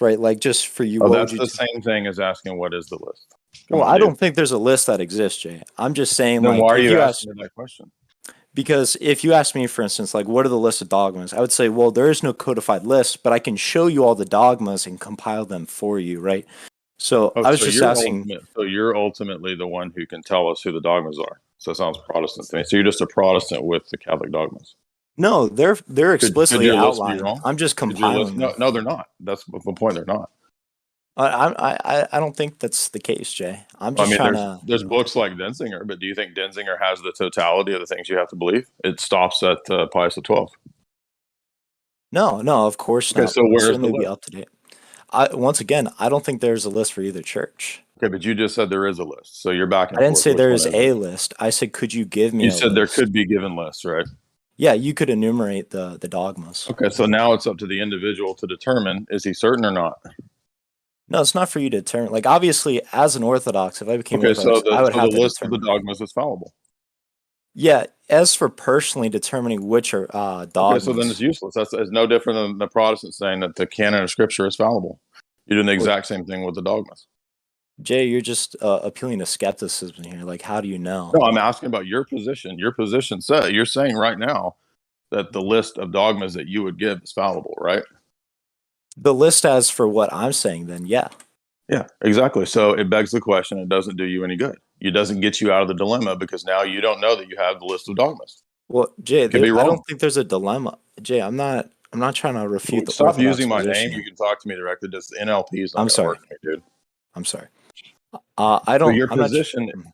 right? Like, just for you, Oh, what that's would you the same thing as asking what is the list. Come Well, on, I dude. don't think there's a list that exists, Jay. I'm just saying, Then like, why are if you you ask, asking me that question? because if you ask me, for instance, like, what are the list of dogmas? I would say, well, there is no codified list, but I can show you all the dogmas and compile them for you, right? So Oh, I was just asking. so you're ultimately the one who can tell us who the dogmas are. So it sounds Protestant to me. So you're just a Protestant with the Catholic dogmas. No, they're Could explicitly your list be outlined. wrong? I'm just Could your list? compiling them. No, they're not. That's the point. They're not. I don't think that's the case, Jay. I'm I just mean, trying to. there's books like Denzinger, but do you think Denzinger has the totality of the things you have to believe? It stops at Pius XII. No, of course Okay, not. so We'll where's the certainly be list? up to date. Once again, I don't think there's a list for either church. Okay, but you just said there is a list, so you're back I and didn't forth. say Which there one is is a it? list. I said, could you give me You a said there list? could be given lists, right? Yeah, you could enumerate the dogmas. Okay, so now it's up to the individual to determine, is he certain or not? No, it's not for you to determine. Like, obviously, as an Orthodox, if I became Okay, so Orthodox, I would so the have to list of the determine. dogmas is fallible. Yeah, as for personally determining which are Okay, so then it's dogmas, useless. It's no different than the Protestants saying that the canon of Scripture is fallible. You're doing the well, exact same thing with the dogmas. Jay, you're just appealing to skepticism here. Like, how do you know? No, I'm asking about your position. Your position said you're saying right now that the list of dogmas that you would give is fallible, right? The list as for what I'm saying, then yeah. Yeah, exactly. So it begs the question, it doesn't do you any good. It doesn't get you out of the dilemma because now you don't know that you have the list of dogmas. Well, Jay, It could be I don't wrong. think there's a dilemma. Jay, I'm not trying to refute the Stop Orthodox using my position name. You here. can talk to me directly. Just NLP is not I'm going to sorry. work for me, dude. I'm sorry. I So don't. I'm not.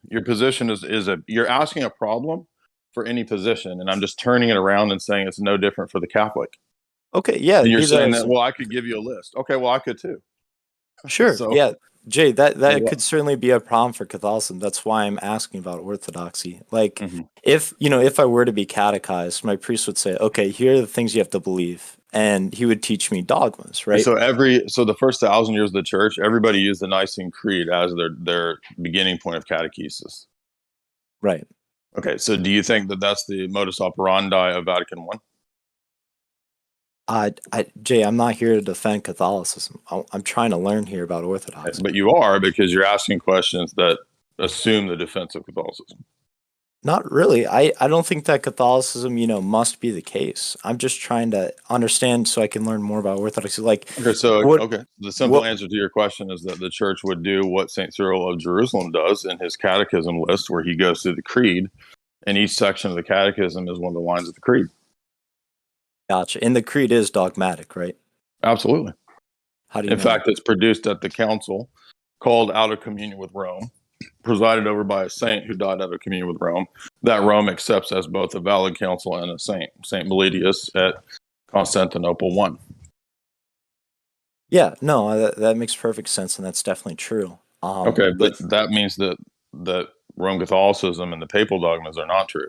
your position is you're asking a problem for any position, and I'm just turning it around and saying it's no different for the Catholic. Okay, yeah, And you're be that saying as that, well, I could give you a list. Okay, well, I could too. sure. So, Yeah, Jay, that what? could certainly be a problem for Catholicism. That's why I'm asking about Orthodoxy. Like, Mhm. if I were to be catechized, my priest would say, "Okay, here are the things you have to believe," and he would teach me dogmas, right? So the first 1,000 years of the church, everybody used the Nicene Creed as their beginning point of catechesis. Right. Okay, so do you think that that's the modus operandi of Vatican I? Jay, I'm not here to defend Catholicism. I'm trying to learn here about Orthodoxy. But you are, because you're asking questions that assume the defense of Catholicism. Not really. I don't think that Catholicism, must be the case. I'm just trying to understand so I can learn more about Orthodoxy. Like, what, Okay, the simple what? answer to your question is that the church would do what St. Cyril of Jerusalem does in his catechism list, where he goes through the creed, and each section of the catechism is one of the lines of the creed. Gotcha. And the creed is dogmatic, right? Absolutely. How do you In know that? fact, it's produced at the council called Out of Communion with Rome, presided over by a saint who died out of communion with Rome, that Rome accepts as both a valid council and a saint, Saint Meletius at Constantinople I. Yeah, no, that makes perfect sense, and that's definitely true. Okay, But but that means that Rome Catholicism and the papal dogmas are not true,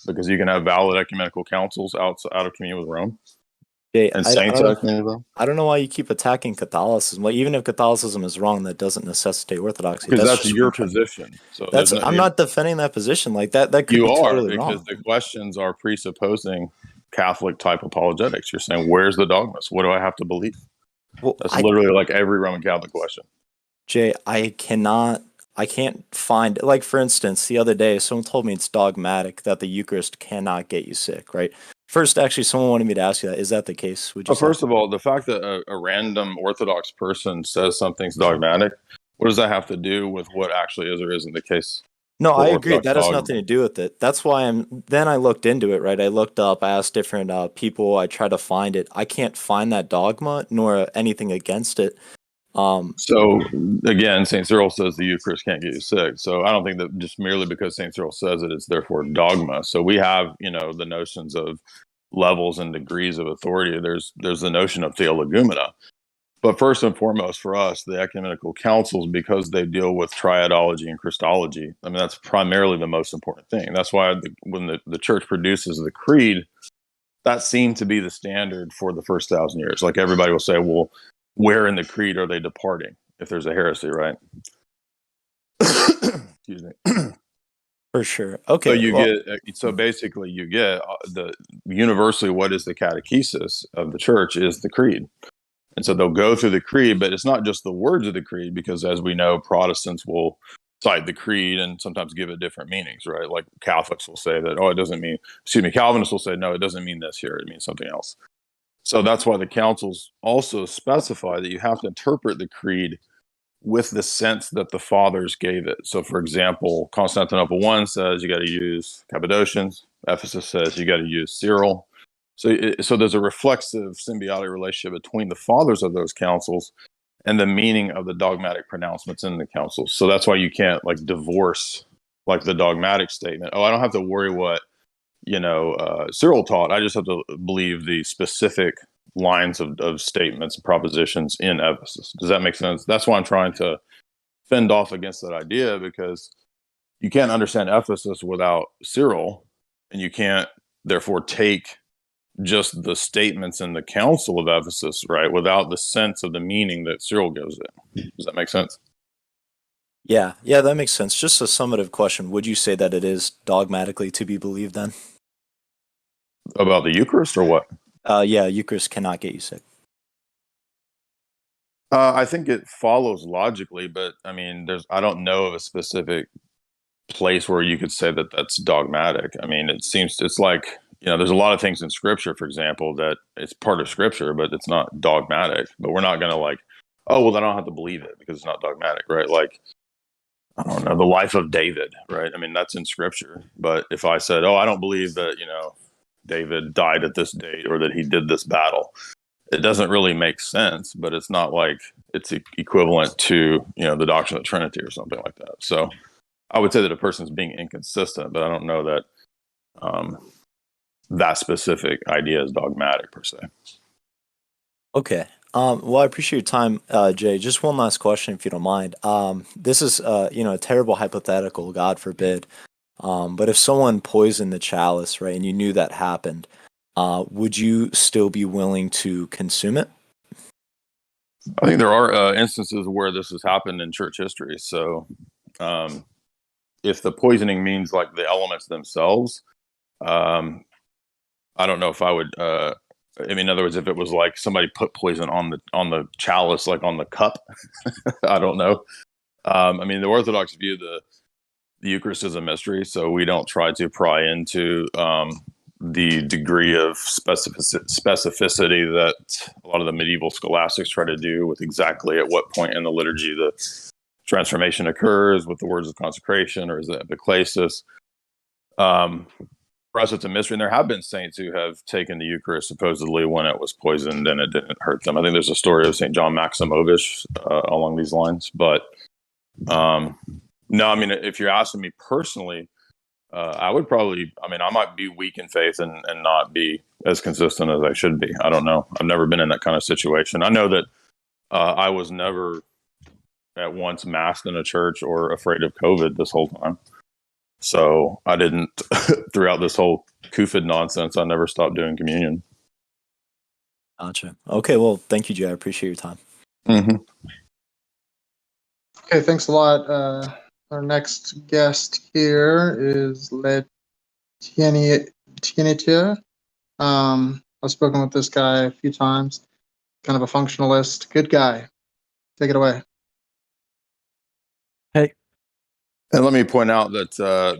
because you can have valid ecumenical councils out of communion with Rome Jay, and saints out of communion with Rome. I don't know why you keep attacking Catholicism. Like, even if Catholicism is wrong, that doesn't necessitate Orthodoxy. Because That's that's just what your I'm trying. position. So there's no I'm not defending that position. Like, that could you be are, totally because wrong. the questions are presupposing Catholic type apologetics. You're saying, where's the dogmas? What do I have to believe? Well, That's literally like every Roman Catholic question. Jay, I can't find, like, for instance, the other day, someone told me it's dogmatic that the Eucharist cannot get you sick, right? First, actually, someone wanted me to ask you that. Is that the case? Would you say? First of all, the fact that a random Orthodox person says something's dogmatic, what does that have to do with what actually is or isn't the case No, for I agree. Orthodox That has dogma? nothing to do with it. That's why then I looked into it, right? I looked up, I asked different people, I tried to find it. I can't find that dogma nor anything against it. So again, St. Cyril says the Eucharist can't get you sick. So I don't think that just merely because St. Cyril says it, it's therefore dogma. So we have, the notions of levels and degrees of authority. There's the notion of theologumena. But first and foremost for us, the ecumenical councils, because they deal with triadology and Christology, I mean, that's primarily the most important thing. That's why when the church produces the creed, that seemed to be the standard for the first 1,000 years. Like, everybody will say, well, where in the creed are they departing if there's a heresy, right? Excuse me. For sure. Okay. So basically you get the universally, what is the catechesis of the church is the creed. And so they'll go through the creed, but it's not just the words of the creed, because as we know, Protestants will cite the creed and sometimes give it different meanings, right? Like Catholics will say that, oh, it doesn't mean, Calvinists will say, no, it doesn't mean this here, it means something else. So that's why the councils also specify that you have to interpret the creed with the sense that the fathers gave it. So, for example, Constantinople I says you got to use Cappadocians. Ephesus says you got to use Cyril. So there's a reflexive symbiotic relationship between the fathers of those councils and the meaning of the dogmatic pronouncements in the councils. So that's why you can't like divorce like the dogmatic statement. Oh, I don't have to worry what Cyril taught. I just have to believe the specific lines of statements and propositions in Ephesus. Does that make sense? That's why I'm trying to fend off against that idea, because you can't understand Ephesus without Cyril, and you can't therefore take just the statements in the Council of Ephesus, right, without the sense of the meaning that Cyril gives it. Does that make sense? Yeah, that makes sense. Just a summative question. Would you say that it is dogmatically to be believed then? About the Eucharist or what? Yeah, Eucharist cannot get you sick. I think it follows logically, but I mean, I don't know of a specific place where you could say that that's dogmatic. I mean, it's like, there's a lot of things in Scripture, for example, that it's part of Scripture, but it's not dogmatic. But we're not going to like, oh, well, then I don't have to believe it because it's not dogmatic, right? Like, I don't know, the life of David, right? I mean, that's in Scripture. But if I said, oh, I don't believe that, David died at this date or that he did this battle, it doesn't really make sense, but it's not like it's equivalent to, the doctrine of the Trinity or something like that. So I would say that a person's being inconsistent, but I don't know that that specific idea is dogmatic per se. Okay. Well, I appreciate your time, Jay. Just one last question, if you don't mind. This is, a terrible hypothetical, God forbid. But if someone poisoned the chalice, right, and you knew that happened, would you still be willing to consume it? I think there are instances where this has happened in church history. So if the poisoning means like the elements themselves, I don't know if I would. In other words, if it was like somebody put poison on the chalice, like on the cup, I don't know. The Orthodox view the Eucharist as a mystery, so we don't try to pry into the degree of specificity that a lot of the medieval scholastics try to do with exactly at what point in the liturgy the transformation occurs with the words of consecration, or is it epiclesis? For us, it's a mystery, and there have been saints who have taken the Eucharist supposedly when it was poisoned and it didn't hurt them. I think there's a story of St. John Maximovich along these lines. But no, if you're asking me personally, I would probably, I might be weak in faith and not be as consistent as I should be. I don't know. I've never been in that kind of situation. I know that I was never at once masked in a church or afraid of COVID this whole time. So I didn't, throughout this whole COVID nonsense, I never stopped doing communion. Gotcha. Okay, well, thank you, Jay. I appreciate your time. Mm-hmm. Okay, thanks a lot. Our next guest here is Tienitia. I've spoken with this guy a few times. Kind of a functionalist. Good guy. Take it away. Hey. And let me point out that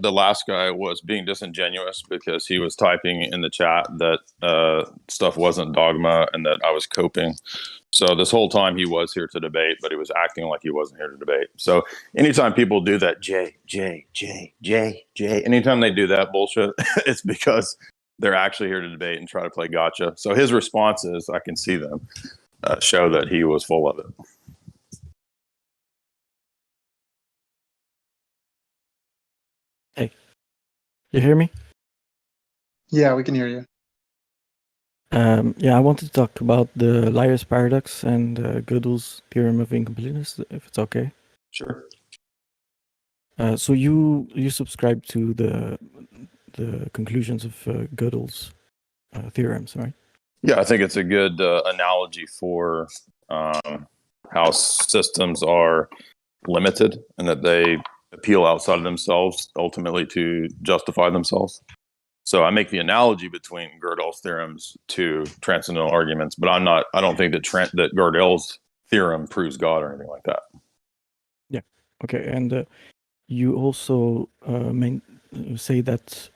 the last guy was being disingenuous because he was typing in the chat that stuff wasn't dogma and that I was coping. So this whole time he was here to debate, but he was acting like he wasn't here to debate. So anytime people do that, J, anytime they do that bullshit, it's because they're actually here to debate and try to play gotcha. So his responses, I can see them, show that he was full of it. Hey, you hear me? Yeah, we can hear you. I wanted to talk about the liar's paradox and Gödel's theorem of incompleteness, if it's okay. Sure. So you subscribe to the conclusions of Gödel's theorems, right? Yeah, I think it's a good analogy for how systems are limited and that they appeal outside of themselves ultimately to justify themselves. So I make the analogy between Gödel's theorems to transcendental arguments, but I don't think that Gödel's theorem proves God or anything like that. Yeah. Okay. And you also say that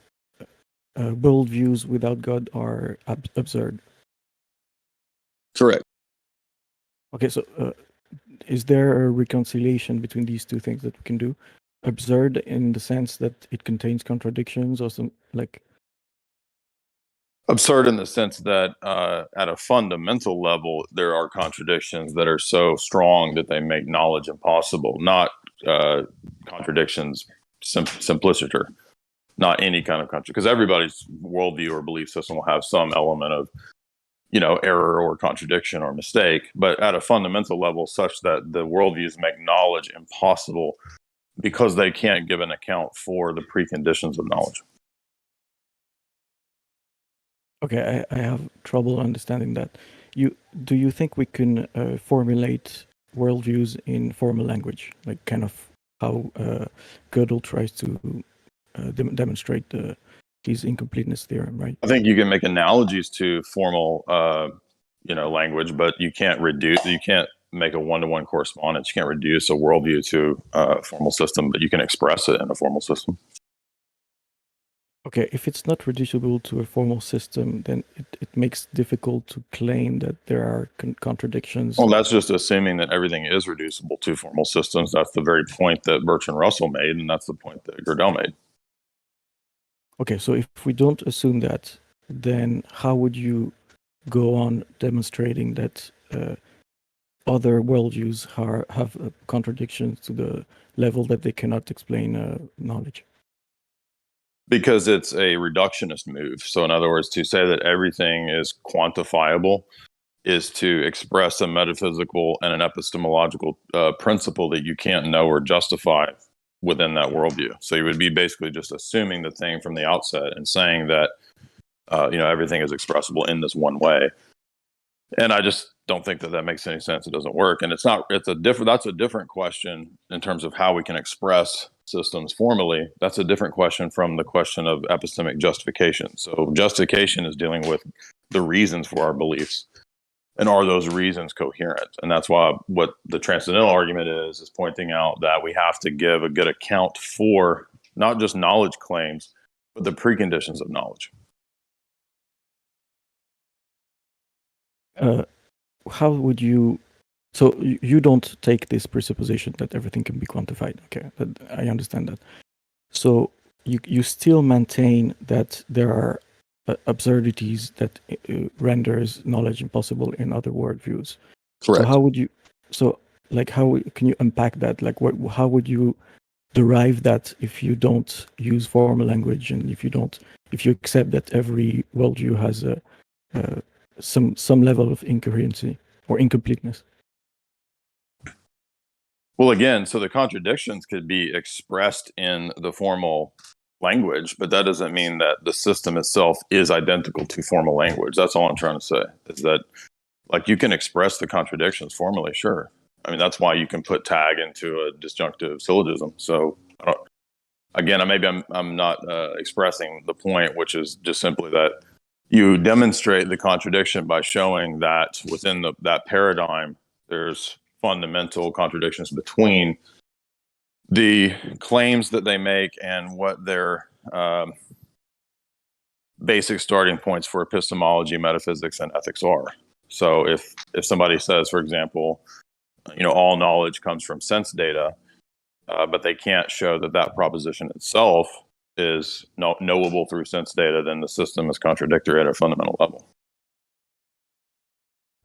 worldviews without God are absurd. Correct. Okay. So is there a reconciliation between these two things that we can do? Absurd in the sense that it contains contradictions or some like. Absurd in the sense that at a fundamental level, there are contradictions that are so strong that they make knowledge impossible, not contradictions simpliciter, not any kind of contradiction, because everybody's worldview or belief system will have some element of, error or contradiction or mistake, but at a fundamental level such that the worldviews make knowledge impossible because they can't give an account for the preconditions of knowledge. Okay, I have trouble understanding that. Do you think we can formulate worldviews in formal language, like kind of how Gödel tries to demonstrate his incompleteness theorem, right? I think you can make analogies to formal, language, but you can't make a one-to-one correspondence. You can't reduce a worldview to a formal system, but you can express it in a formal system. Okay, if it's not reducible to a formal system, then it makes it difficult to claim that there are contradictions. Well, that's just assuming that everything is reducible to formal systems. That's the very point that Bertrand Russell made, and that's the point that Gödel made. Okay, so if we don't assume that, then how would you go on demonstrating that other worldviews have contradictions to the level that they cannot explain knowledge? Because it's a reductionist move. So in other words, to say that everything is quantifiable is to express a metaphysical and an epistemological principle that you can't know or justify within that worldview. So you would be basically just assuming the thing from the outset and saying that, everything is expressible in this one way. And I just don't think that makes any sense. It doesn't work. And that's a different question in terms of how we can express systems formally. That's a different question from the question of epistemic justification. So justification is dealing with the reasons for our beliefs. And are those reasons coherent? And that's why what the transcendental argument is pointing out that we have to give a good account for not just knowledge claims, but the preconditions of knowledge. How would you? So you don't take this presupposition that everything can be quantified. Okay, I understand that. So you still maintain that there are absurdities that renders knowledge impossible in other worldviews. Correct. So how would you? So how can you unpack that? How would you derive that if you don't use formal language and if you accept that every worldview has some level of incoherency or incompleteness? Well, again, so the contradictions could be expressed in the formal language, but that doesn't mean that the system itself is identical to formal language. That's all I'm trying to say, is that you can express the contradictions formally, sure. I mean, that's why you can put tag into a disjunctive syllogism. So maybe I'm not expressing the point, which is just simply that you demonstrate the contradiction by showing that within that paradigm, there's fundamental contradictions between the claims that they make and what their basic starting points for epistemology, metaphysics, and ethics are. So if somebody says, for example, all knowledge comes from sense data, but they can't show that proposition itself is knowable through sense data, then the system is contradictory at a fundamental level.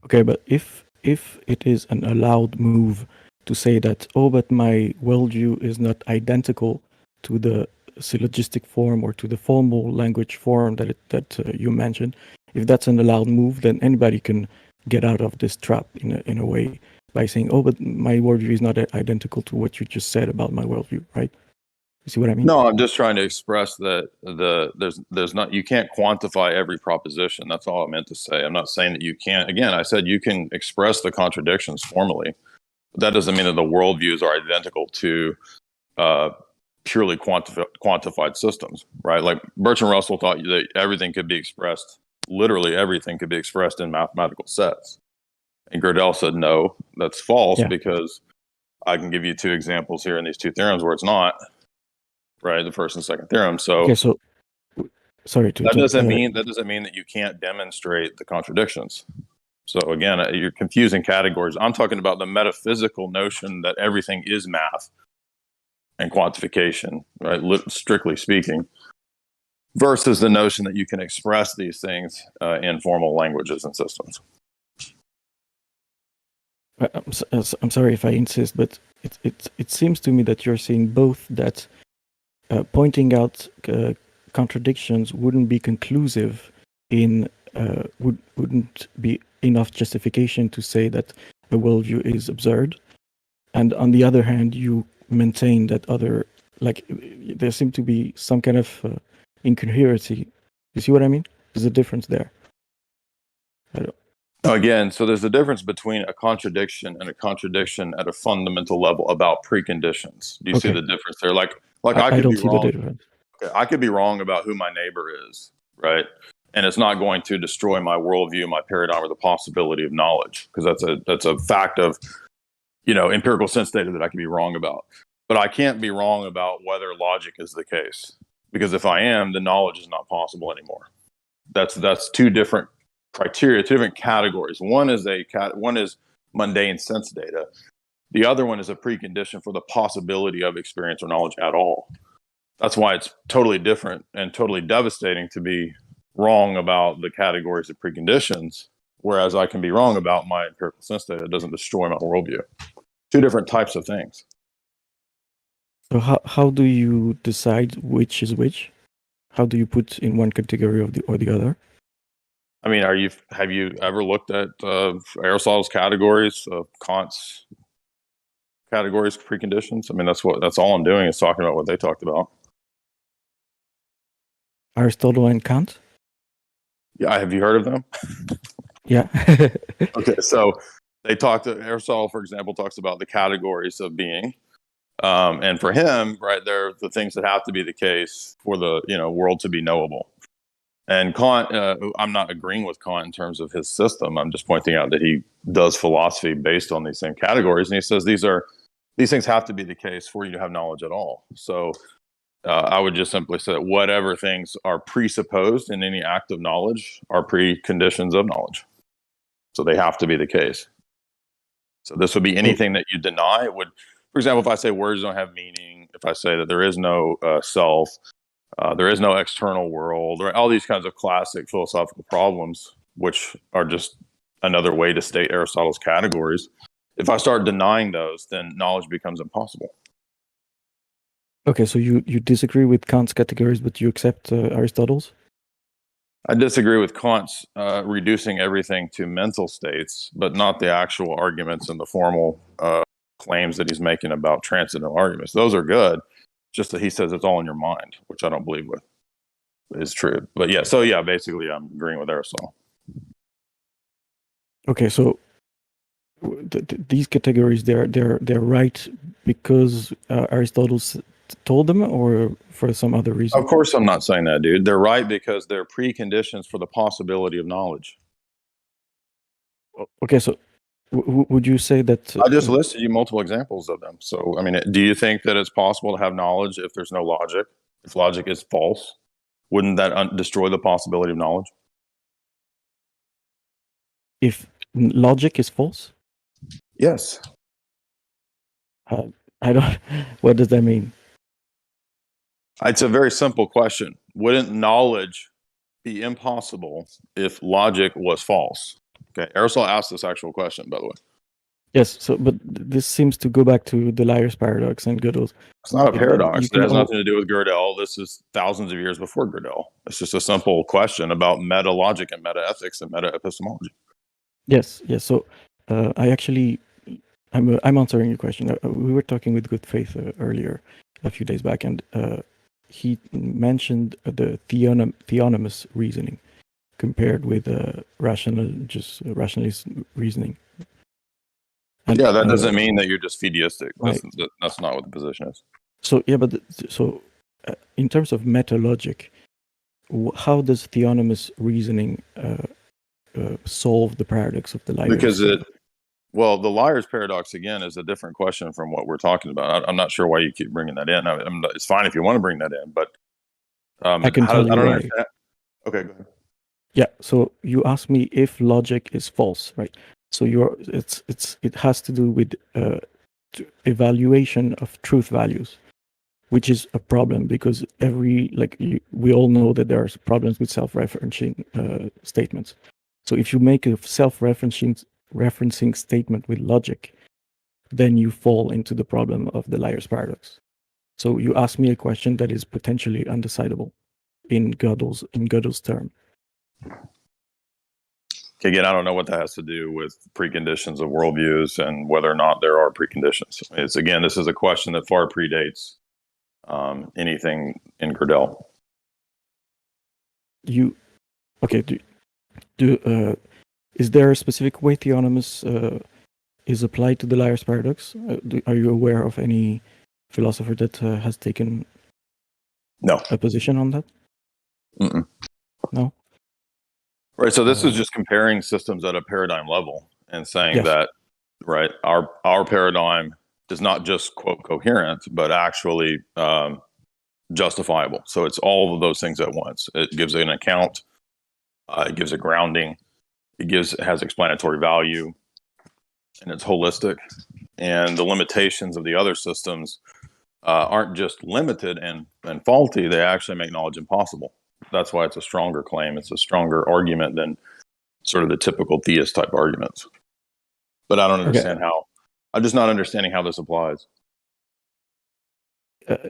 Okay, but if it is an allowed move to say that, but my worldview is not identical to the syllogistic form or to the formal language form that you mentioned, if that's an allowed move, then anybody can get out of this trap in a way by saying, but my worldview is not identical to what you just said about my worldview, right? You see what I mean? No, I'm just trying to express that there's not, you can't quantify every proposition. That's all I meant to say. I'm not saying that you can't. Again, I said you can express the contradictions formally. But that doesn't mean that the worldviews are identical to purely quantified systems, right? Like Bertrand Russell thought that everything could be expressed, literally everything could be expressed in mathematical sets. And Gödel said, no, that's false, because I can give you two examples here in these two theorems where it's not, right? The first and second theorem. So, okay, so sorry to that doesn't mean that you can't demonstrate the contradictions. So again, you're confusing categories. I'm talking about the metaphysical notion that everything is math and quantification, right? Strictly speaking, versus the notion that you can express these things in formal languages and systems. I'm sorry if I insist, but it seems to me that you're saying both that pointing out contradictions wouldn't be conclusive in wouldn't be enough justification to say that a worldview is absurd, and on the other hand, you maintain that there seem to be some kind of incoherency. You see what I mean? There's a difference there. Again, so there's a difference between a contradiction and a contradiction at a fundamental level about preconditions. Do you see the difference there? Like I could don't be see wrong. the difference. Okay, I could be wrong about who my neighbor is, right? And it's not going to destroy my worldview, my paradigm, or the possibility of knowledge, because that's a fact of, empirical sense data that I can be wrong about. But I can't be wrong about whether logic is the case, because if I am, then knowledge is not possible anymore. That's two different criteria, two different categories. One is mundane sense data. The other one is a precondition for the possibility of experience or knowledge at all. That's why it's totally different and totally devastating to be wrong about the categories of preconditions, whereas I can be wrong about my empirical sense data. It doesn't destroy my worldview. Two different types of things. So how do you decide which is which? How do you put in one category or the other? I mean, have you ever looked at Aristotle's categories, Kant's categories, preconditions? I mean, that's all I'm doing is talking about what they talked about. Aristotle and Kant? Yeah, have you heard of them? Yeah. Okay, so Aristotle, for example, talks about the categories of being. And for him, right, they're the things that have to be the case for the world to be knowable. And Kant, I'm not agreeing with Kant in terms of his system. I'm just pointing out that he does philosophy based on these same categories, and he says these things have to be the case for you to have knowledge at all. So I would just simply say that whatever things are presupposed in any act of knowledge are preconditions of knowledge. So they have to be the case. So this would be anything that you deny. It would, for example, if I say words don't have meaning, if I say that there is no self, there is no external world, or all these kinds of classic philosophical problems, which are just another way to state Aristotle's categories. If I start denying those, then knowledge becomes impossible. Okay, so you disagree with Kant's categories, but you accept Aristotle's? I disagree with Kant's reducing everything to mental states, but not the actual arguments and the formal claims that he's making about transcendental arguments. Those are good, just that he says it's all in your mind, which I don't believe is true. But yeah, basically I'm agreeing with Aristotle. Okay, so these categories, they're right because Aristotle told them, or for some other reason? Of course I'm not saying that, dude. They're right because they're preconditions for the possibility of knowledge. Okay, so would you say that... I just listed you multiple examples of them. So, I mean, do you think that it's possible to have knowledge if there's no logic? If logic is false, wouldn't that destroy the possibility of knowledge? If logic is false? Yes. I don't... What does that mean? It's a very simple question. Wouldn't knowledge be impossible if logic was false? Okay, Aristotle asked this actual question, by the way. Yes, but this seems to go back to the liar's paradox and Gödel's. It's not a paradox. It has nothing to do with Gödel. This is thousands of years before Gödel. It's just a simple question about meta-logic and meta-ethics and meta-epistemology. Yes. So I'm answering your question. We were talking with Good Faith earlier, a few days back, and he mentioned the theonomous reasoning compared with rationalist reasoning. And, yeah, that doesn't mean that you're just fideistic. Right. That's not what the position is. So yeah, but in terms of meta logic, how does theonomous reasoning solve the paradox of the liars? Because well, the liar's paradox, again, is a different question from what we're talking about. I'm not sure why you keep bringing that in. It's fine if you want to bring that in, but I can tell you why. Understand. Okay, go ahead. Yeah, so you asked me if logic is false, right? So it has to do with evaluation of truth values, which is a problem because we all know that there are problems with self-referencing statements. So if you make a self-referencing statement with logic, then you fall into the problem of the liar's paradox. So you ask me a question that is potentially undecidable in Gödel's term. Again, I don't know what that has to do with preconditions of worldviews and whether or not there are preconditions. This is a question that far predates anything in Gödel. Is there a specific way theonomous is applied to the liar's paradox? Are you aware of any philosopher that has taken a position on that? Mm-mm. No. Right. So this is just comparing systems at a paradigm level and saying that, right, our paradigm is not just quote coherent, but actually justifiable. So it's all of those things at once. It gives an account. It gives a grounding. It has explanatory value, and it's holistic. And the limitations of the other systems aren't just limited and faulty. They actually make knowledge impossible. That's why it's a stronger claim. It's a stronger argument than sort of the typical theist type arguments. But I don't understand how. I'm just not understanding how this applies.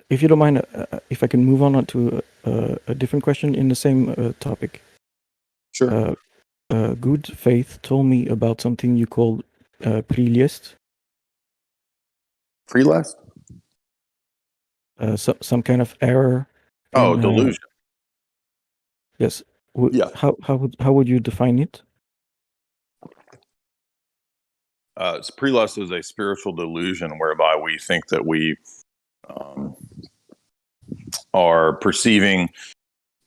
If you don't mind, if I can move on to a different question in the same topic. Sure. Good Faith told me about something you call pre-list. Pre-list? Some kind of error. Delusion. Yes. How would you define it? Pre-lust is a spiritual delusion whereby we think that we are perceiving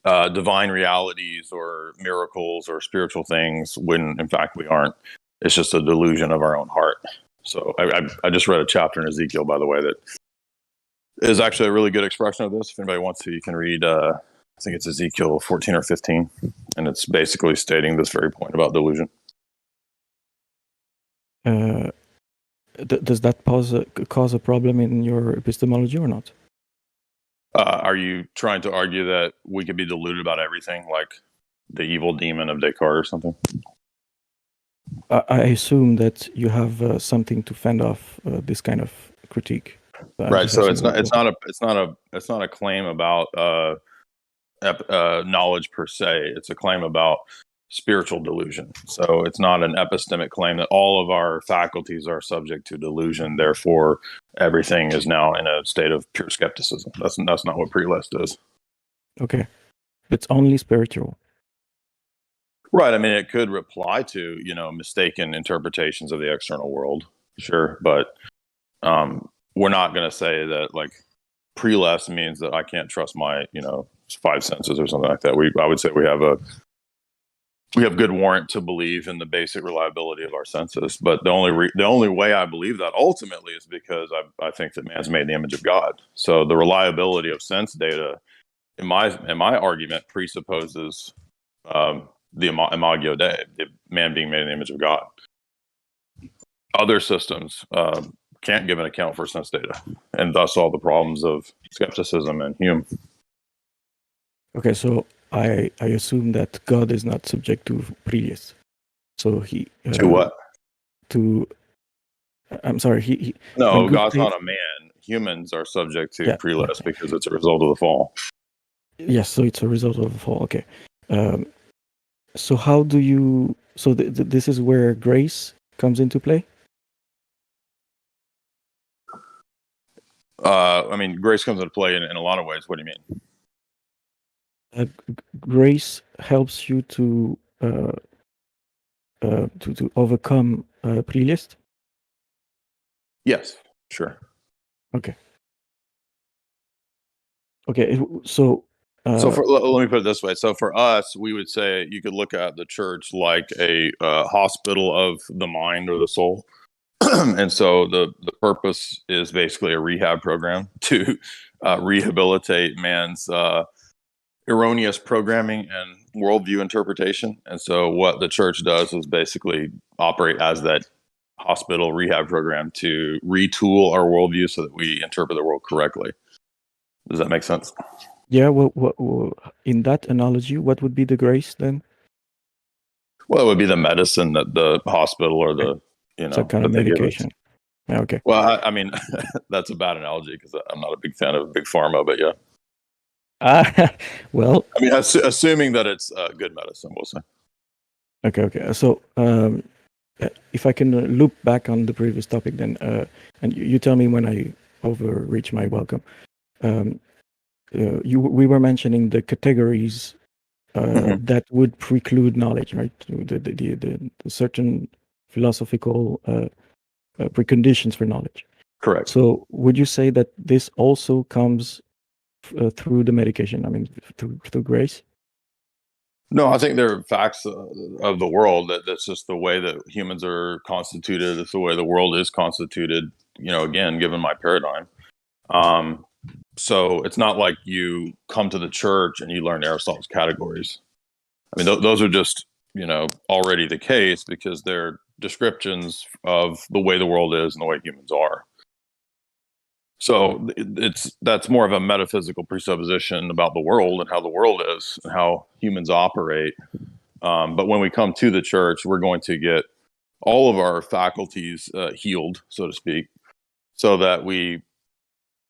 divine realities or miracles or spiritual things when in fact we aren't. It's just a delusion of our own heart. So I just read a chapter in Ezekiel, by the way, that is actually a really good expression of this. If anybody wants to, you can read, I think it's Ezekiel 14 or 15, and it's basically stating this very point about delusion. Does that cause a problem in your epistemology or not? Are you trying to argue that we could be deluded about everything, like the evil demon of Descartes or something? I assume that you have something to fend off this kind of critique. Right. So it's not a claim about knowledge per se. It's a claim about spiritual delusion. So it's not an epistemic claim that all of our faculties are subject to delusion. Therefore, everything is now in a state of pure skepticism. That's not what pre-list is. Okay. It's only spiritual. Right. I mean, it could reply to, mistaken interpretations of the external world. Sure. But we're not going to say that like pre-list means that I can't trust my, five senses or something like that. I would say we have good warrant to believe in the basic reliability of our senses. But the only way I believe that ultimately is because I think that man's made in the image of God. So the reliability of sense data, in my argument, presupposes the Imagio Dei, the man being made in the image of God. Other systems can't give an account for sense data, and thus all the problems of skepticism and Hume. Okay, so I assume that God is not subject to pre-list. So he to what? I'm sorry. No, God's not a man. Humans are subject to pre-list because it's a result of the fall. Yes, so it's a result of the fall. Okay. So how do you? So this is where grace comes into play. I mean, grace comes into play in a lot of ways. What do you mean? Grace helps you to overcome pre-list. Yes, sure. Okay. Okay, so So let me put it this way. So for us, we would say you could look at the church like a hospital of the mind or the soul. And so the purpose is basically a rehab program to rehabilitate man's erroneous programming and worldview interpretation. And so what the church does is basically operate as that hospital rehab program to retool our worldview so that we interpret the world correctly. Does that make sense? yeah, well, in that analogy, what would be the grace then? Well, it would be the medicine that the hospital or the, Some kind of that they give us. medication. Yeah, okay. Well, I mean, that's a bad analogy because I'm not a big fan of big pharma, but yeah. Well, I mean, assuming that it's good medicine, we'll say. okay. So, if I can loop back on the previous topic, then, and you tell me when I overreach my welcome. We were mentioning the categories that would preclude knowledge, right? The certain philosophical preconditions for knowledge. Correct. So, would you say that this also comes through the medication? I mean, through grace? No, I think they're facts of the world. That's just the way that humans are constituted. It's the way the world is constituted. Again, given my paradigm. So it's not like you come to the church and you learn Aristotle's categories. I mean, those are just already the case because they're descriptions of the way the world is and the way humans are. So that's more of a metaphysical presupposition about the world and how the world is and how humans operate. But when we come to the church, we're going to get all of our faculties healed, so to speak, so that we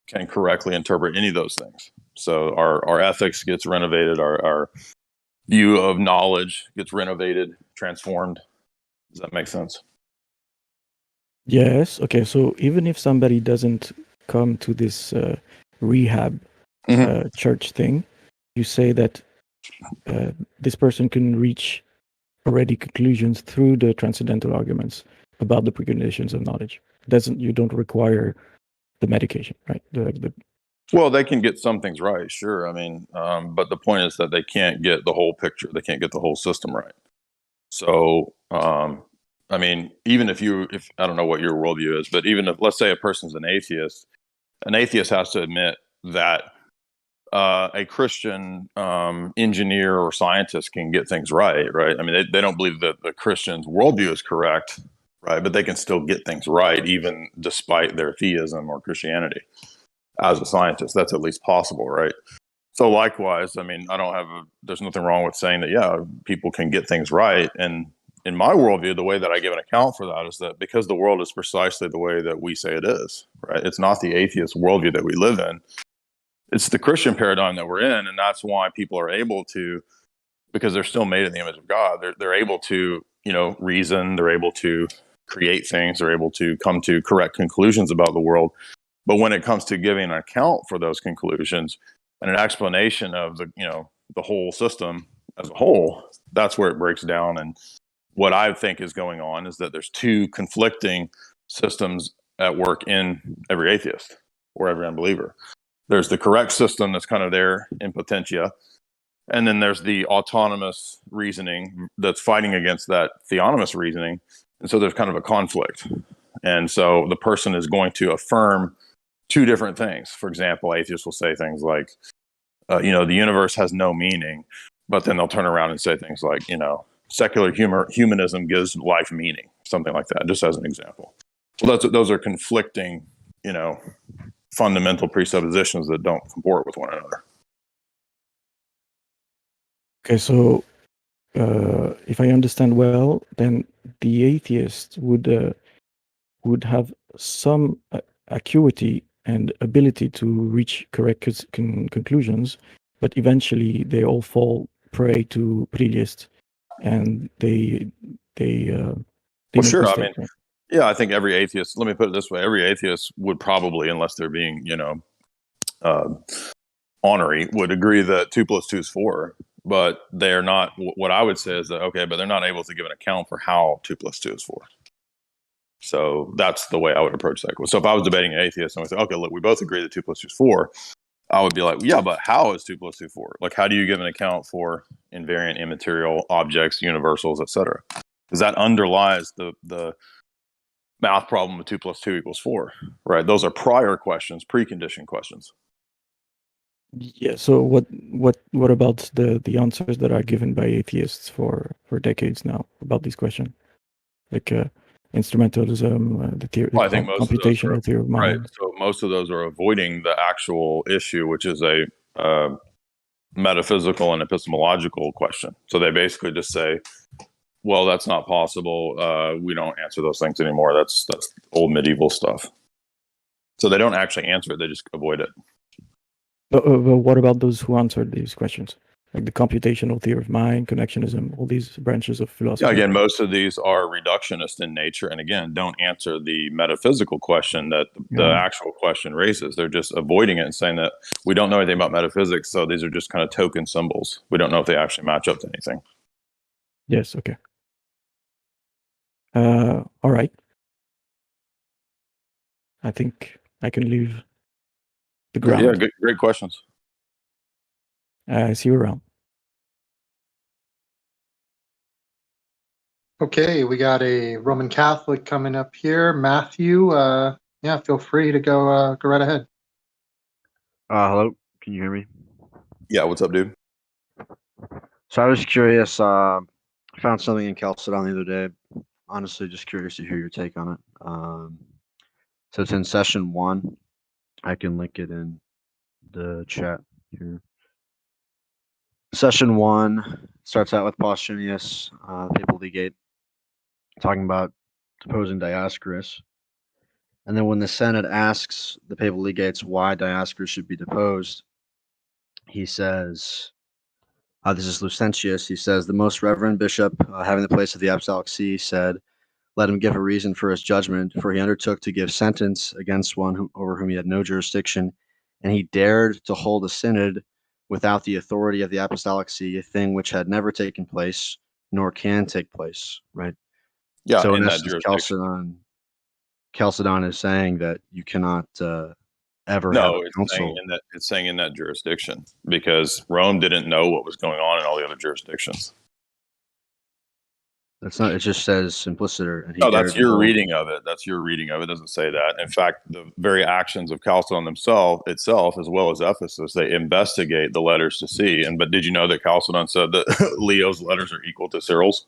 can correctly interpret any of those things. So our ethics gets renovated, our view of knowledge gets renovated, transformed. Does that make sense? Yes. Okay. So even if somebody doesn't come to this rehab church thing, you say that this person can reach already conclusions through the transcendental arguments about the preconditions of knowledge. You don't require the medication, right? Well, they can get some things right, sure. I mean, but the point is that they can't get the whole picture. They can't get the whole system right. So, I mean, even if I don't know what your worldview is, but even if, let's say a person's an atheist has to admit that a Christian engineer or scientist can get things right? I mean, they don't believe that the Christian's worldview is correct, right? But they can still get things right, even despite their theism or Christianity. As a scientist, that's at least possible, right? So likewise, I mean, there's nothing wrong with saying that, yeah, people can get things right. And in my worldview, the way that I give an account for that is that because the world is precisely the way that we say it is, right? It's not the atheist worldview that we live in. It's the Christian paradigm that we're in. And that's why people are able to, because they're still made in the image of God, they're able to, reason, they're able to create things, they're able to come to correct conclusions about the world. But when it comes to giving an account for those conclusions and an explanation of the whole system as a whole, that's where it breaks down. And what I think is going on is that there's two conflicting systems at work in every atheist or every unbeliever. There's the correct system that's kind of there in potentia, and then there's the autonomous reasoning that's fighting against that theonomous reasoning. And so there's kind of a conflict. And so the person is going to affirm two different things. For example, atheists will say things like, the universe has no meaning, but then they'll turn around and say things like, secular humanism gives life meaning, something like that, just as an example. Well, those are conflicting, fundamental presuppositions that don't comport with one another. Okay, so if I understand well, then the atheist would have some acuity and ability to reach correct conclusions, but eventually they all fall prey to preliest, and they well, sure. I mean, yeah, I think every atheist. Let me put it this way: every atheist would probably, unless they're being, ornery, would agree that 2 + 2 is 4. But they're not. What I would say is that but they're not able to give an account for how 2 + 2 is 4. So that's the way I would approach that. So if I was debating an atheist and I would say, okay, look, we both agree that 2 + 2 is 4. I would be like, yeah, but how is 2 plus 2 4? Like, how do you give an account for invariant, immaterial objects, universals, etc.? Because that underlies the math problem of 2 plus 2 equals 4, right? Those are prior questions, preconditioned questions. Yeah. So what about the answers that are given by atheists for decades now about this question, like instrumentalism, Well, I think most computational of those are, theory of right. mind? So most of those are avoiding the actual issue, which is a metaphysical and epistemological question. So they basically just say, well, that's not possible. We don't answer those things anymore. That's old medieval stuff. So they don't actually answer it. They just avoid it. But what about those who answered these questions, like the computational theory of mind, connectionism, all these branches of philosophy? Yeah, again, most of these are reductionist in nature, and again, don't answer the metaphysical question that the actual question raises. They're just avoiding it and saying that we don't know anything about metaphysics, so these are just kind of token symbols. We don't know if they actually match up to anything. Yes. Okay. All right. I think I can leave the ground. Yeah, great questions. See you around. Okay, we got a Roman Catholic coming up here. Matthew, yeah, feel free to go right ahead. Hello, can you hear me? Yeah, what's up, dude? So I was curious, I found something in Chalcedon the other day. Honestly, just curious to hear your take on it. So it's in session 1. I can link it in the chat here. Session 1 starts out with Postumius, papal legate, talking about deposing Dioscorus. And then when the Senate asks the papal legates why Dioscorus should be deposed, he says, this is Lucentius. He says, the most reverend bishop, having the place of the Apostolic See, said, let him give a reason for his judgment, for he undertook to give sentence against one over whom he had no jurisdiction, and he dared to hold a synod without the authority of the Apostolic See, a thing which had never taken place, nor can take place, right? Yeah, so in in that essence, jurisdiction. Chalcedon is saying that you cannot ever have No, a council. it's saying in that jurisdiction because Rome didn't know what was going on in all the other jurisdictions. That's not. It just says simpliciter, and he No, dared that's to your hold. reading of it. That's your reading of it. It doesn't say that. In fact, the very actions of Chalcedon itself, as well as Ephesus, they investigate the letters to see. But did you know that Chalcedon said that Leo's letters are equal to Cyril's?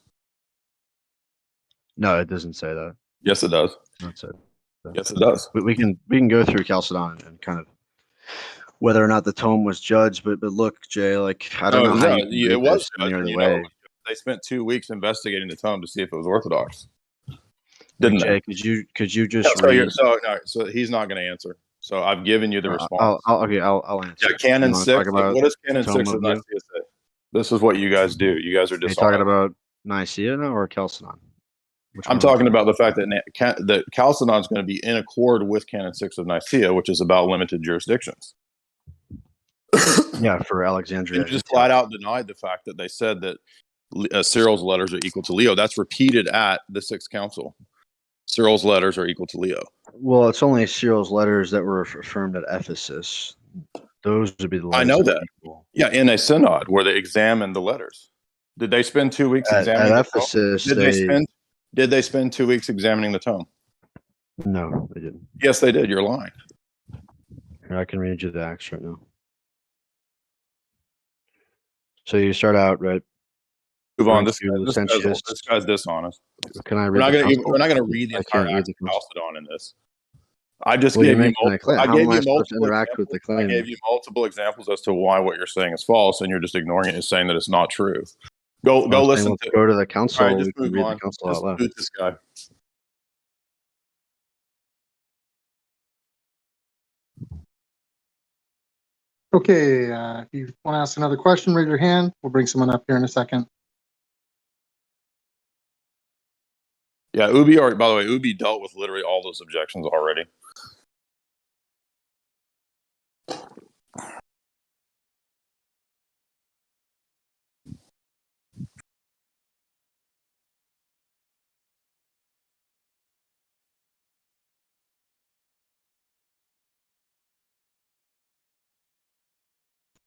No, it doesn't say that. Yes, it does. That's it. Yes, it does. We can go through Chalcedon and kind of whether or not the tome was judged, but look, Jay, like I don't know how you can read it was this any judged, other and you way. know, they spent 2 weeks investigating the tome to see if it was Orthodox. Like, Didn't Jay, they? could you just read? So he's not going to answer. So I've given you the response. I'll answer. Yeah, Canon You wanna 6. talk about What does Canon Tome 6 of of You? Nicaea say? This is what you guys do. You guys are Are you dishonest. talking about Nicaea now or Chalcedon? I'm talking about the fact that Chalcedon is going to be in accord with Canon 6 of Nicaea, which is about limited jurisdictions. Yeah, for Alexandria. You just flat out denied the fact that they said that Cyril's letters are equal to Leo. That's repeated at the Sixth Council. Cyril's letters are equal to Leo. Well, it's only Cyril's letters that were affirmed at Ephesus. Those would be the letters. I know that are that. equal. Yeah, in a synod where they examined the letters. Did they spend 2 weeks examining at the Ephesus? tome? Did they spend 2 weeks examining the tome? No, they didn't. Yes, they did. You're lying. Here, I can read you the Acts right now. So you start out right. Move on. This Lucentius. guy's dishonest. Can I We're read? We're not going to read the I entire can't read Act the of council. Chalcedon in this. I just Well, gave you're you making a multiple. claim. I How gave am I you supposed to multiple interact with the examples. I claim? gave you multiple examples as to why what you're saying is false, and you're just ignoring it and saying that it's not true. Go listen Let's to. go to the council. All right, just We can move read on. the council Just out loud. boot this guy. Okay, if you want to ask another question, raise your hand. We'll bring someone up here in a second. Yeah, Ubi. By the way, Ubi dealt with literally all those objections already.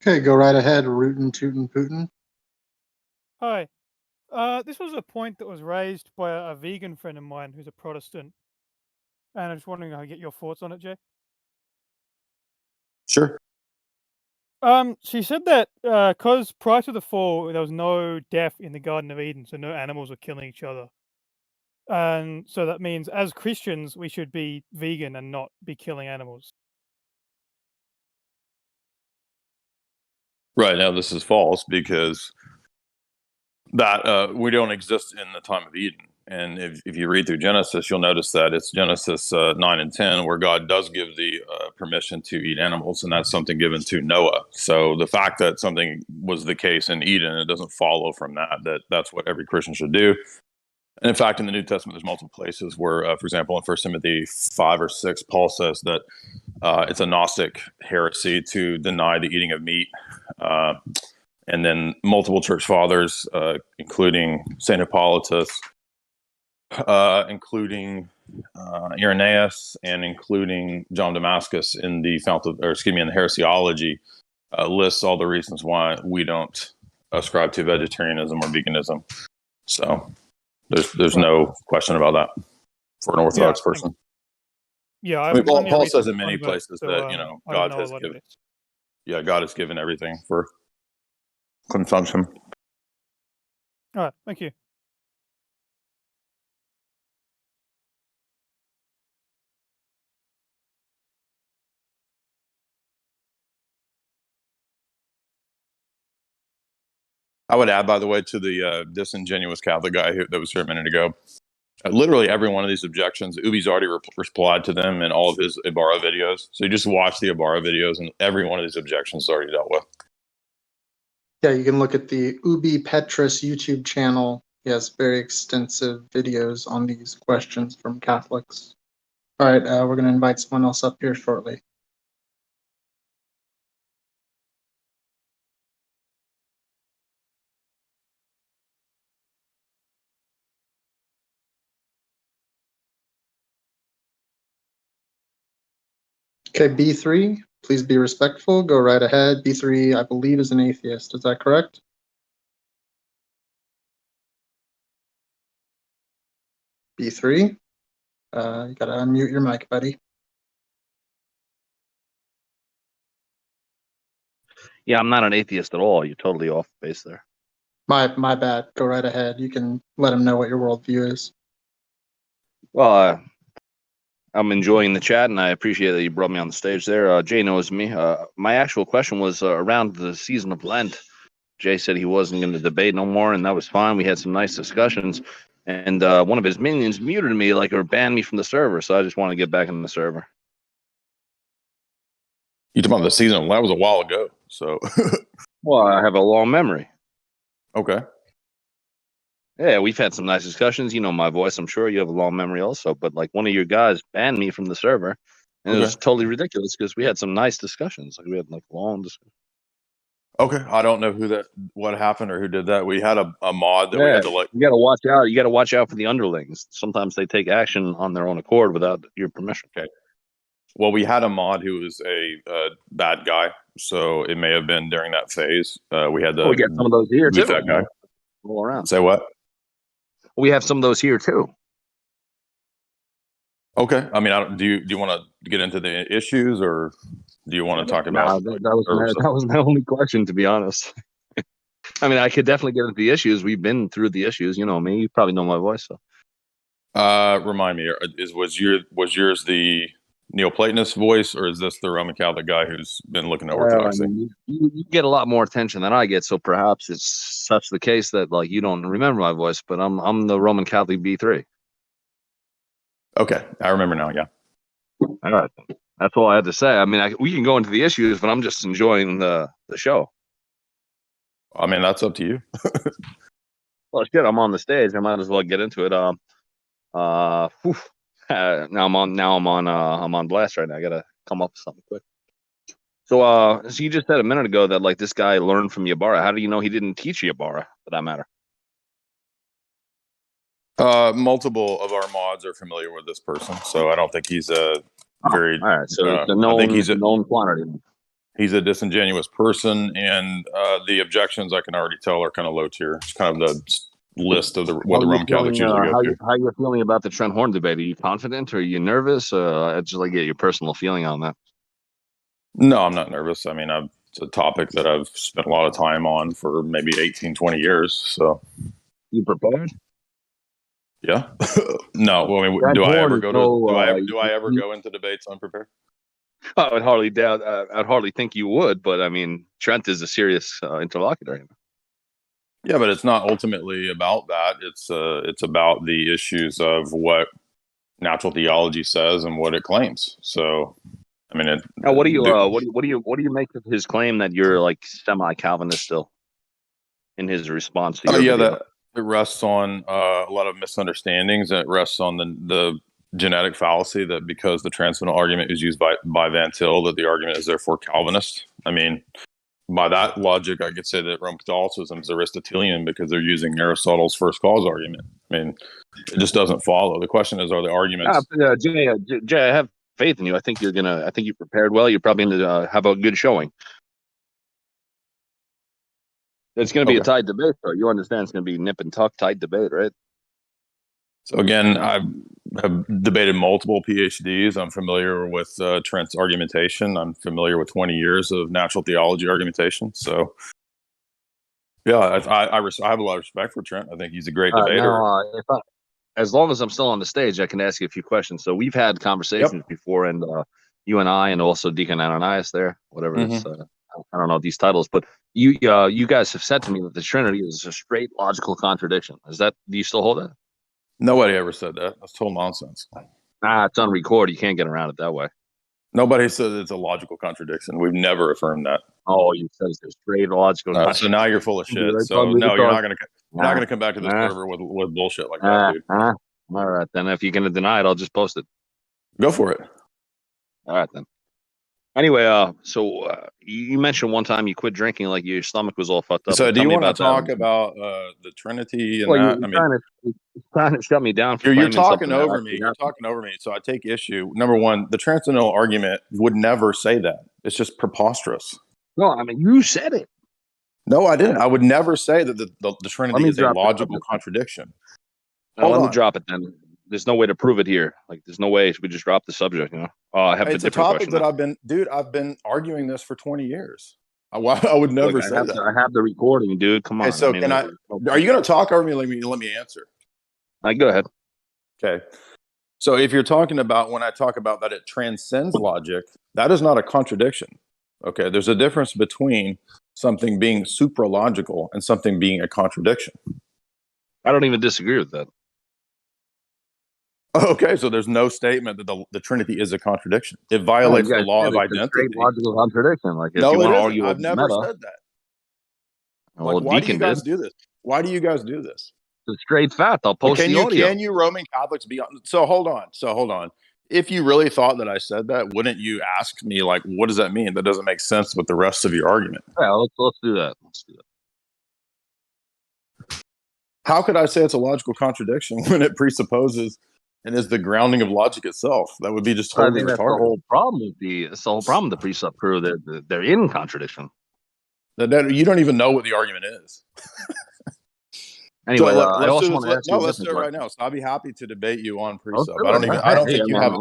Okay, go right ahead, rootin' tootin' pootin'. Hi. This was a point that was raised by a vegan friend of mine who's a Protestant, and I'm just wondering how I get your thoughts on it, Jay. Sure. She said that because prior to the fall, there was no death in the Garden of Eden, so no animals were killing each other. And so that means as Christians, we should be vegan and not be killing animals. Right now, this is false because that we don't exist in the time of Eden. And if you read through Genesis, you'll notice that it's Genesis 9 and 10 where God does give the permission to eat animals, and that's something given to Noah. So the fact that something was the case in Eden, it doesn't follow from that that's what every Christian should do. And in fact, in the New Testament, there's multiple places where, for example, in 1 Timothy 5 or 6, Paul says that it's a Gnostic heresy to deny the eating of meat. And then multiple church fathers, including St. Hippolytus, including Irenaeus, and including John Damascus in the in the Heresiology, lists all the reasons why we don't ascribe to vegetarianism or veganism. So there's no question about that for an Orthodox person. Yeah, I mean, Paul says in many places that God has given. It is. Yeah, God has given everything for consumption. All right, thank you. I would add, by the way, to the disingenuous Catholic guy that was here a minute ago, literally every one of these objections, Ubi's already replied to them in all of his Ibarra videos. So you just watch the Ibarra videos, and every one of these objections is already dealt with. Yeah, you can look at the Ubi Petrus YouTube channel. He has very extensive videos on these questions from Catholics. All right, we're going to invite someone else up here shortly. Okay, B3, please be respectful. Go right ahead. B3, I believe, is an atheist. Is that correct? B3, you got to unmute your mic, buddy. Yeah, I'm not an atheist at all. You're totally off base there. My bad. Go right ahead. You can let him know what your worldview is. Well, I'm enjoying the chat, and I appreciate that you brought me on the stage there. Jay knows me. My actual question was around the season of Lent. Jay said he wasn't going to debate no more, and that was fine. We had some nice discussions, and one of his minions muted me, or banned me from the server, so I just want to get back in the server. You talking about the season? That was a while ago. So, Well, I have a long memory. Okay. Yeah, we've had some nice discussions. You know my voice. I'm sure you have a long memory also. But one of your guys banned me from the server, and it was totally ridiculous because we had some nice discussions. We had long discussions. Okay, I don't know what happened or who did that. We had a mod that we had to You got to watch out. You got to watch out for the underlings. Sometimes they take action on their own accord without your permission. Okay. Well, we had a mod who was a bad guy, so it may have been during that phase. We had we got some of those here too. That guy. Roll around. Say what? We have some of those here too. Okay. I mean, do you want to get into the issues, or do you want to talk about? That was my only question, to be honest. I mean, I could definitely get into the issues. We've been through the issues. You know me. You probably know my voice. So, remind me, was yours the Neoplatonist voice, or is this the Roman Catholic guy who's been looking at Orthodoxy? You get a lot more attention than I get, so perhaps it's such the case that you don't remember my voice. But I'm the Roman Catholic B3. Okay, I remember now. Yeah. All right, that's all I had to say. I mean, we can go into the issues, but I'm just enjoying the show. I mean, that's up to you. Well, shit, I'm on the stage. I might as well get into it. Now I'm on blast right now. I gotta come up with something quick. So you just said a minute ago that this guy learned from Ybarra. How do you know he didn't teach Ybarra, for that matter? Multiple of our mods are familiar with this person, so I don't think he's a very. All right, so it's a known quantity. he's a disingenuous person, and the objections I can already tell are kind of low tier. It's kind of the list of what the Roman Catholics usually go through. How you feeling about the Trent Horn debate? Are you confident or are you nervous? I'd just like to get your personal feeling on that. No, I'm not nervous. I mean, it's a topic that I've spent a lot of time on for maybe 18, 20 years. So, you prepared? Yeah. No. Well, I mean, do I ever go into debates unprepared? I would hardly doubt. I'd hardly think you would. But I mean, Trent is a serious interlocutor. Yeah, but it's not ultimately about that. It's about the issues of what natural theology says and what it claims. So, I mean, now, what do you make of his claim that you're like semi-Calvinist still? In his response to your video? That it rests on a lot of misunderstandings, and it rests on the genetic fallacy that because the transcendental argument is used by Van Til, that the argument is therefore Calvinist. I mean, by that logic, I could say that Roman Catholicism is Aristotelian because they're using Aristotle's first cause argument. I mean, it just doesn't follow. The question is, are the arguments? Jay, I have faith in you. I think you prepared well. You're probably going to have a good showing. It's going to be a tight debate, though. You understand it's going to be nip and tuck, tight debate, right? So again, I have debated multiple PhDs. I'm familiar with Trent's argumentation. I'm familiar with 20 years of natural theology argumentation. So, yeah, I have a lot of respect for Trent. I think he's a great debater. As long as I'm still on the stage, I can ask you a few questions. So we've had conversations before, and you and I, and also Deacon Ananias there, whatever it's, I don't know these titles, but you guys have said to me that the Trinity is a straight logical contradiction. Do you still hold that? Nobody ever said that. That's total nonsense. It's on record. You can't get around it that way. Nobody said it's a logical contradiction. We've never affirmed that. Oh, you said it's a straight logical contradiction. So now you're full of shit. So no, you're not going to come back to this server with bullshit like that, dude. All right, then. If you're going to deny it, I'll just post it. Go for it. All right, then. Anyway, so you mentioned one time you quit drinking, like your stomach was all fucked up. So do you want to talk about the Trinity and that? You're trying to shut me down. You're talking over me. You're talking over me. So I take issue. Number one, the transcendental argument would never say that. It's just preposterous. No, I mean, you said it. No, I didn't. I would never say that the Trinity is a logical contradiction. Let me drop it then. There's no way to prove it here. Like, there's no way we just drop the subject. I have it's a topic that I've been arguing this for 20 years. I would never say that. I have the recording, dude. Come on. So are you going to talk over me? Let me answer. Go ahead. Okay. So if you're talking about, when I talk about that it transcends logic, that is not a contradiction. Okay. There's a difference between something being supralogical and something being a contradiction. I don't even disagree with that. Okay, so there's no statement that the Trinity is a contradiction. It violates the law of identity. It's a straight logical contradiction. Like, if no, you it want to isn't. argue I've never said that. Well, why do you guys do this? Why do you guys do this? It's a straight fact. I'll post the audio. Can you Roman Catholics be on? So hold on. If you really thought that I said that, wouldn't you ask me, like, what does that mean? That doesn't make sense with the rest of your argument. Yeah, let's do that. How could I say it's a logical contradiction when it presupposes and is the grounding of logic itself? That would be just totally retarded. That's the whole problem with the precept crew. They're in contradiction. That you don't even know what the argument is. Anyway, let's do it right now. So I'll be happy to debate you on precept. I don't think you have.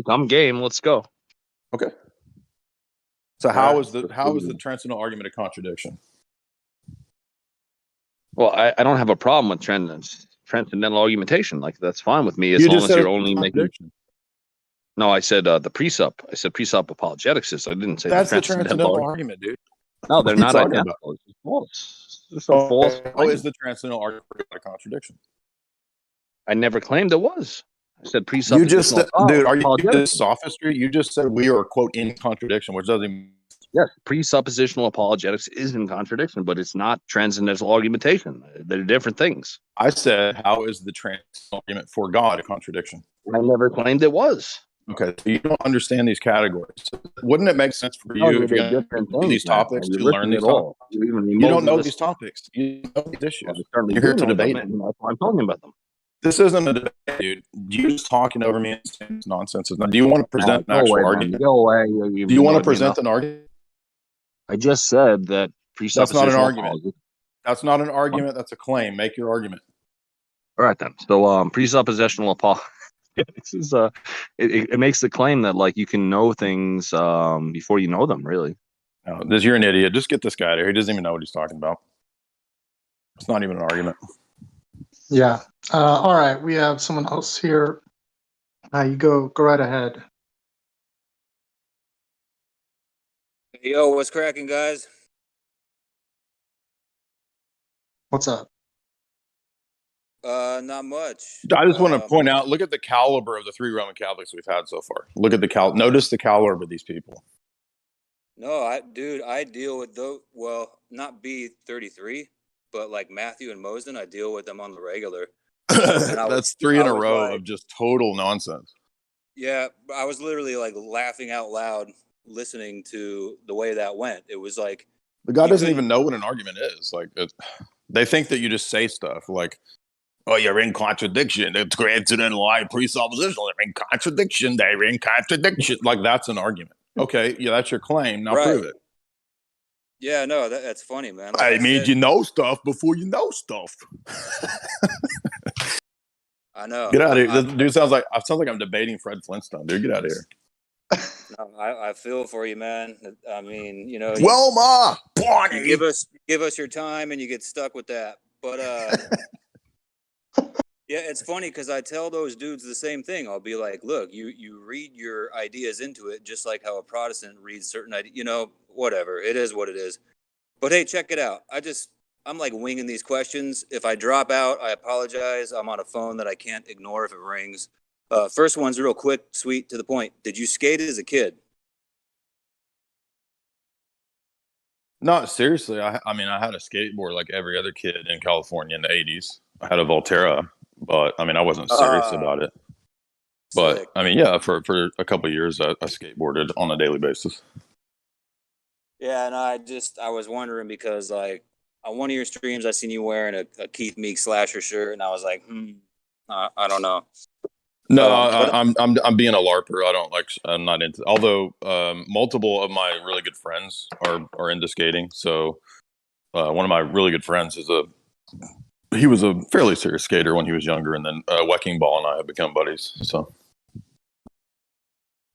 I'm game. Let's go. Okay. So how is the transcendental argument a contradiction? Well, I don't have a problem with transcendental argumentation. Like, that's fine with me as long as you're only making. No, I said the precept. I said precept apologetics. I didn't say that's the transcendental argument, dude. No, they're not identical. It's false. It's so false. How is the transcendental argument a contradiction? I never claimed it was. I said precept. You just said, dude, are you this sophistry? You just said we are, quote, in contradiction, which doesn't even. Yes, presuppositional apologetics is in contradiction, but it's not transcendental argumentation. They're different things. I said, how is the transcendental argument for God a contradiction? I never claimed it was. Okay, so you don't understand these categories. Wouldn't it make sense for you if you these topics to learn these topics? You don't know these topics. You know these issues. You're here to debate it. I'm talking about them. This isn't a debate, dude. You're just talking over me and saying nonsense. Do you want to present an actual argument? Go away. Do you want to present an argument? I just said that That's not an presuppositional argument. apology. That's not an argument. That's a claim. Make your argument. All right then. So presuppositional apology. This is it makes the claim that like you can know things before you know them, really. No, you're an idiot. Just get this guy there. He doesn't even know what he's talking about. It's not even an argument. Yeah. All right. We have someone else here. You go right ahead. Yo, what's cracking, guys? What's up? Not much. I just want to point out, look at the caliber of the 3 Roman Catholics we've had so far. Look at the notice the caliber of these people. No, I deal with those. Well, not B33, but like Matthew and Mosen, I deal with them on the regular. That's 3 in a row like, of just total nonsense. Yeah, I was literally like laughing out loud listening to the way that went. It was like The guy doesn't even know what an argument is. Like, they think that you just say stuff like, "Oh, you're in contradiction. It's granted in lie presupposition. They're in contradiction. They're in contradiction." Like, that's an argument. Okay, yeah, that's your claim. Now prove it. Yeah, no, that's funny, man. Like I mean, you know stuff before you know stuff. I know. Get out of here. This dude sounds like I'm debating Fred Flintstone. Dude, get out of here. No, I feel for you, man. I mean, you know, Wilma, you give us your time, and you get stuck with that. But yeah, it's funny because I tell those dudes the same thing. I'll be like, look, you read your ideas into it just like how a Protestant reads certain ideas. You know, whatever. It is what it is. But hey, check it out. I'm like winging these questions. If I drop out, I apologize. I'm on a phone that I can't ignore if it rings. First one's real quick, sweet, to the point. Did you skate as a kid? No, seriously. I mean, I had a skateboard like every other kid in California in the 80s. I had a Volterra, but I mean, I wasn't serious about it. But Sick. I mean, yeah, for a couple of years, I skateboarded on a daily basis. Yeah, and I was wondering because like on one of your streams, I seen you wearing a Keith Meek Slasher shirt, and I was like, I don't know. No, I'm being a LARPer. I'm not into. Although multiple of my really good friends are into skating. So one of my really good friends he was a fairly serious skater when he was younger, and then Wrecking Ball and I have become buddies. So.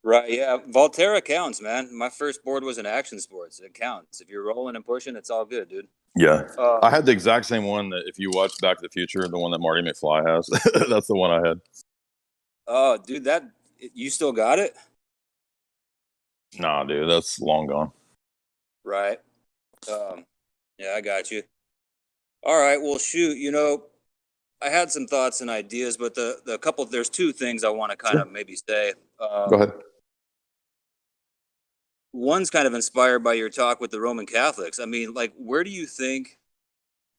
Right, yeah, Volterra counts, man. My first board was in action sports. It counts. If you're rolling and pushing, it's all good, dude. Yeah, I had the exact same one that if you watch Back to the Future, the one that Marty McFly has, that's the one I had. Oh, dude, you still got it? Nah, dude, that's long gone. Right. Yeah, I got you. All right, well, shoot, you know, I had some thoughts and ideas, but there's 2 things I want to kind of maybe say. Go ahead. One's kind of inspired by your talk with the Roman Catholics. I mean, like, where do you think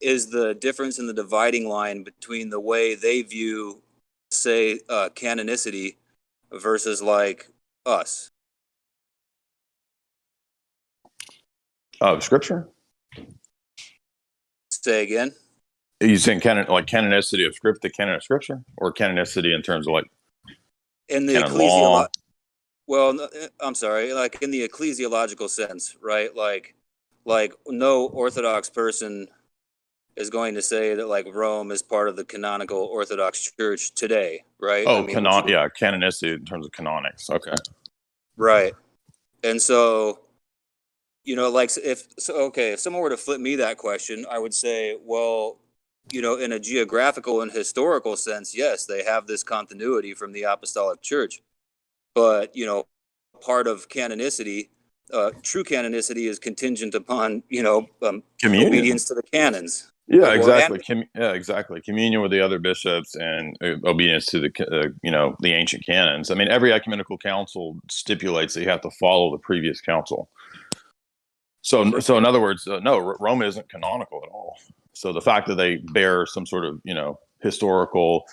is the difference in the dividing line between the way they view, say, canonicity versus like us? Scripture? Say again? Are you saying canonicity of script, the canon of Scripture, or canonicity in terms of like in the law? Well, I'm sorry, like in the ecclesiological sense, right? Like no Orthodox person is going to say that like Rome is part of the canonical Orthodox Church today, right? Oh, canonicity in terms of canonics. Okay. Right. And so, you know, like if someone were to flip me that question, I would say, well, you know, in a geographical and historical sense, yes, they have this continuity from the Apostolic Church. But, you know, part of canonicity, true canonicity is contingent upon, you know, obedience to the canons. Yeah, exactly. Exactly. Communion with the other bishops and obedience to the, the ancient canons. I mean, every ecumenical council stipulates that you have to follow the previous council. So in other words, no, Rome isn't canonical at all. So the fact that they bear some sort of, historical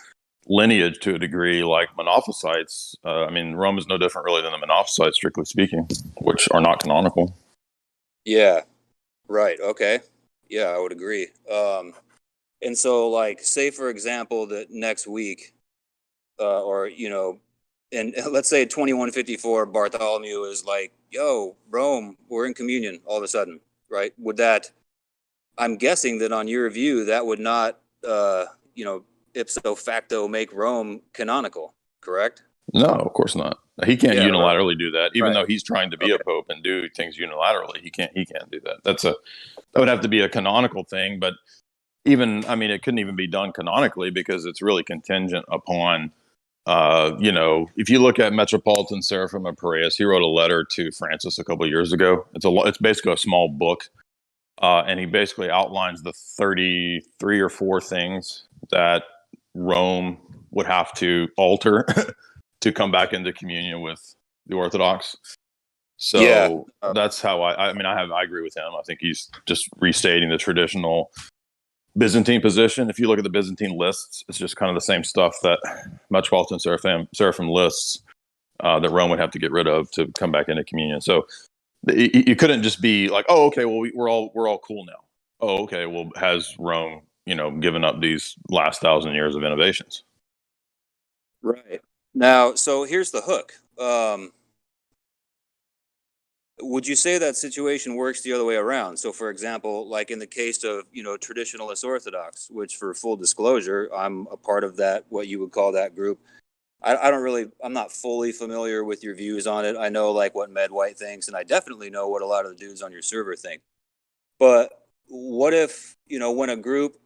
lineage to a degree like Monophysites, I mean, Rome is no different really than the Monophysites, strictly speaking, which are not canonical. Yeah, right. Okay. Yeah, I would agree. And so, like, say, for example, that next week, or, and let's say 2154 Bartholomew is like, yo, Rome, we're in communion all of a sudden, right? Would that, I'm guessing that on your view, that would not, ipso facto make Rome canonical, correct? No, of course not. He can't Yeah, unilaterally do that, even Right. though he's trying to be a Okay. pope and do things unilaterally. He can't do that. That would have to be a canonical thing, but even, I mean, it couldn't even be done canonically because it's really contingent upon, if you look at Metropolitan Seraphim of Piraeus, he wrote a letter to Francis a couple of years ago. It's basically a small book, and he basically outlines the 33 or 4 things that Rome would have to alter to come back into communion with the Orthodox. So Yeah. that's how I agree with him. I think he's just restating the traditional Byzantine position. If you look at the Byzantine lists, it's just kind of the same stuff that Metropolitan Seraphim lists that Rome would have to get rid of to come back into communion. So you couldn't just be like, oh, okay, well, we're all cool now. Oh, okay, well, has Rome, given up these last 1,000 years of innovations? Right. Now, so here's the hook. Would you say that situation works the other way around? So, for example, like in the case of, traditionalist Orthodox, which for full disclosure, I'm a part of that, what you would call that group. I'm not fully familiar with your views on it. I know like what Med White thinks, and I definitely know what a lot of the dudes on your server think. But what if, when a group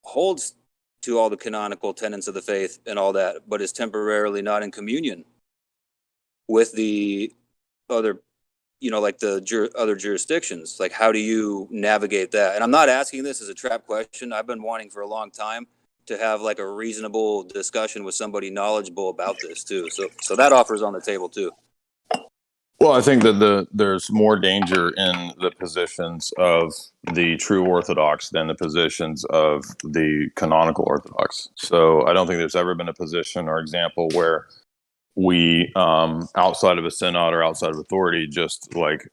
holds to all the canonical tenets of the faith and all that, but is temporarily not in communion with the other, like the other jurisdictions? Like, how do you navigate that? And I'm not asking this as a trap question. I've been wanting for a long time to have like a reasonable discussion with somebody knowledgeable about this too. So that offer's on the table too. Well, I think that there's more danger in the positions of the true Orthodox than the positions of the canonical Orthodox. So I don't think there's ever been a position or example where we, outside of a synod or outside of authority, just like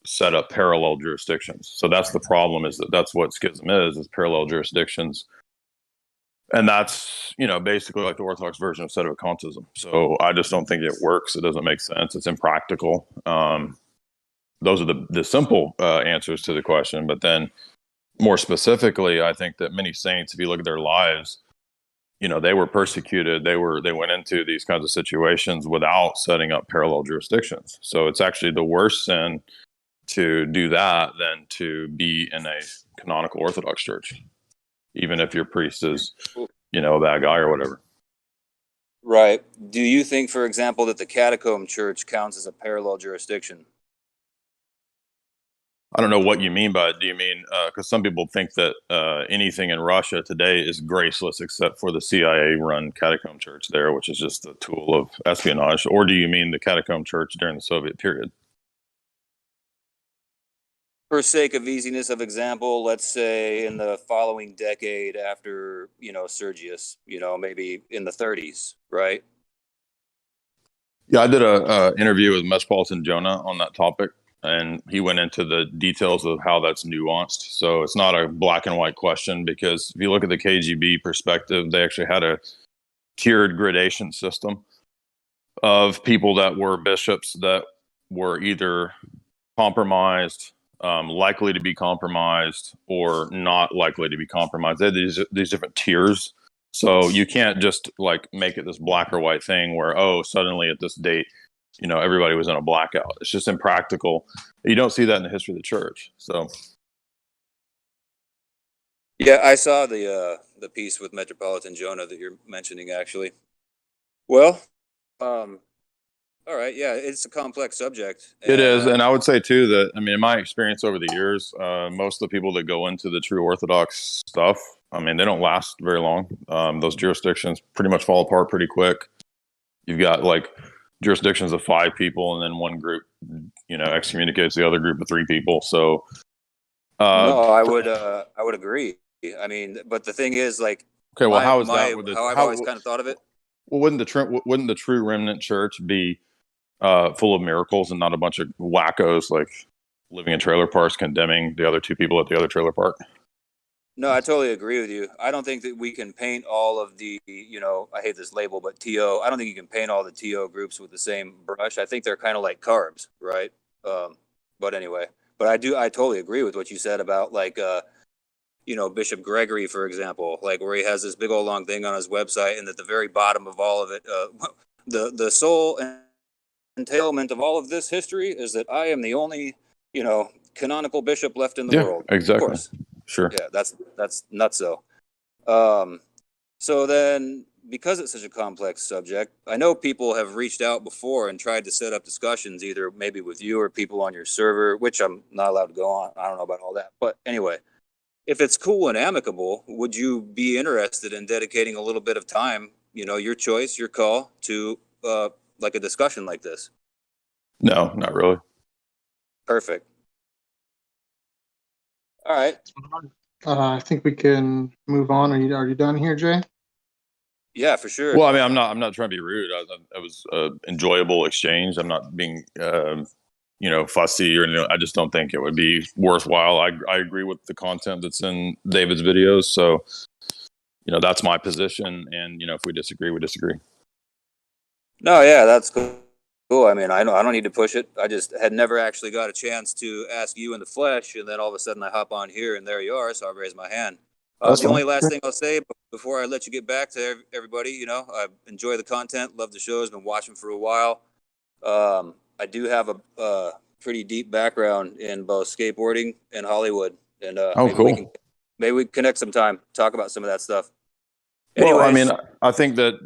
set up parallel jurisdictions. So that's the problem, is that's what schism is parallel jurisdictions. And that's, basically like the Orthodox version of sedevacantism. So I just don't think it works. It doesn't make sense. It's impractical. Those are the simple answers to the question. But then more specifically, I think that many saints, if you look at their lives, they were persecuted. They went into these kinds of situations without setting up parallel jurisdictions. So it's actually the worst sin to do that than to be in a canonical Orthodox church, even if your priest is, a bad guy or whatever. Right. Do you think, for example, that the catacomb church counts as a parallel jurisdiction? I don't know what you mean by it. Do you mean, because some people think that anything in Russia today is graceless except for the CIA-run catacomb church there, which is just a tool of espionage? Or do you mean the catacomb church during the Soviet period? For sake of easiness of example, let's say in the following decade after, Sergius, maybe in the 30s, right? Yeah, I did a interview with Metropolitan Jonah on that topic, and he went into the details of how that's nuanced. So it's not a black and white question, because if you look at the KGB perspective, they actually had a tiered gradation system of people that were bishops that were either compromised, likely to be compromised, or not likely to be compromised. They had these different tiers. So you can't just like make it this black or white thing where, oh, suddenly at this date, everybody was in a blackout. It's just impractical. You don't see that in the history of the church. So Yeah, I saw the piece with Metropolitan Jonah that you're mentioning, actually. Well, all right, yeah, it's a complex subject. it is. And I would say too that, in my experience over the years, most of the people that go into the true Orthodox stuff, they don't last very long. Those jurisdictions pretty much fall apart pretty quick. You've got like jurisdictions of 5 people, and then one group, excommunicates the other group of 3 people. So no, I would agree. But the thing is, like, okay, well, how is how I've always kind of thought of it? Well, wouldn't the true remnant church be full of miracles and not a bunch of wackos like living in trailer parks condemning the other 2 people at the other trailer park? No, I totally agree with you. I don't think that we can paint all of the, I hate this label, but TO. I don't think you can paint all the TO groups with the same brush. I think they're kind of like carbs, right? But anyway, I totally agree with what you said about like, Bishop Gregory, for example, like where he has this big old long thing on his website, and at the very bottom of all of it, the sole entailment of all of this history is that I am the only, canonical bishop left in the world. Exactly. Of course. Sure. Yeah, that's nuts. So then, because it's such a complex subject, I know people have reached out before and tried to set up discussions, either maybe with you or people on your server, which I'm not allowed to go on. I don't know about all that, but anyway, if it's cool and amicable, would you be interested in dedicating a little bit of time, your choice, your call, to like a discussion like this? No, not really. Perfect. All right. I think we can move on. Are you done here, Jay? Yeah, for sure. Well, I mean, I'm not trying to be rude. It was an enjoyable exchange. I'm not being, fussy or anything. I just don't think it would be worthwhile. I agree with the content that's in David's videos. So, that's my position. And, if we disagree, we disagree. No, yeah, that's cool. Cool. I mean, I don't need to push it. I just had never actually got a chance to ask you in the flesh, and then all of a sudden I hop on here, and there you are. So I raised my hand. The only last thing I'll say before I let you get back to everybody, I enjoy the content, love the shows, been watching for a while. I do have a pretty deep background in both skateboarding and Hollywood, and cool. Maybe we can connect sometime, talk about some of that stuff. Well, I Anyways, mean, I think that,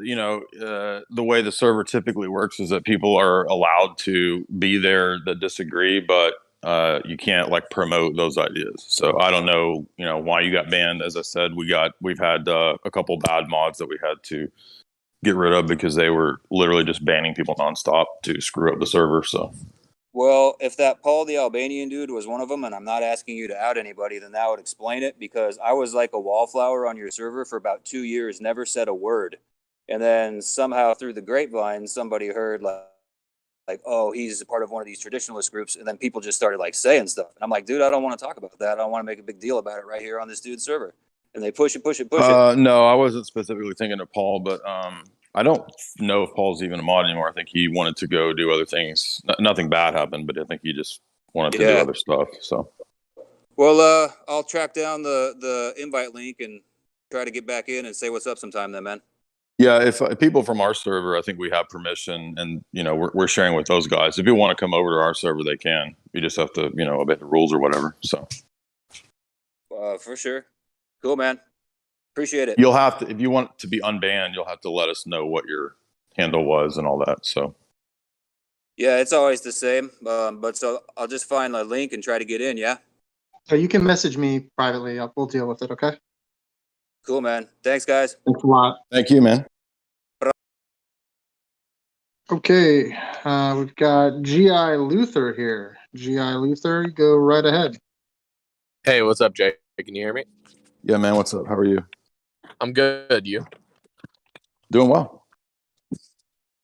the way the server typically works is that people are allowed to be there that disagree, but you can't like promote those ideas. So I don't know, why you got banned. As I said, we've had a couple bad mods that we had to get rid of because they were literally just banning people nonstop to screw up the server. So. well, if that Paul the Albanian dude was one of them, and I'm not asking you to out anybody, then that would explain it, because I was like a wallflower on your server for about 2 years, never said a word. And then somehow through the grapevine, somebody heard like, oh, he's a part of one of these traditionalist groups. And then people just started like saying stuff. And I'm like, dude, I don't want to talk about that. I don't want to make a big deal about it right here on this dude's server. And they push it. No, I wasn't specifically thinking of Paul, but I don't know if Paul's even a mod anymore. I think he wanted to go do other things. Nothing bad happened, but I think he just wanted to do other stuff. So, well, I'll track down the invite link and try to get back in and say what's up sometime then, man. Yeah, if people from our server, I think we have permission, and we're sharing with those guys. If you want to come over to our server, they can. You just have to obey the rules or whatever. So, for sure. Cool, man. Appreciate it. You'll have to, if you want to be unbanned, you'll have to let us know what your handle was and all that. So, yeah, it's always the same. But so I'll just find a link and try to get in. Yeah. So you can message me privately. We'll deal with it. Okay. Cool, man. Thanks, guys. Thanks a lot. Thank you, man. Okay, we've got G.I. Luther here. G.I. Luther, go right ahead. Hey, what's up, Jay? Can you hear me? Yeah, man. What's up? How are you? I'm good. You? Doing well.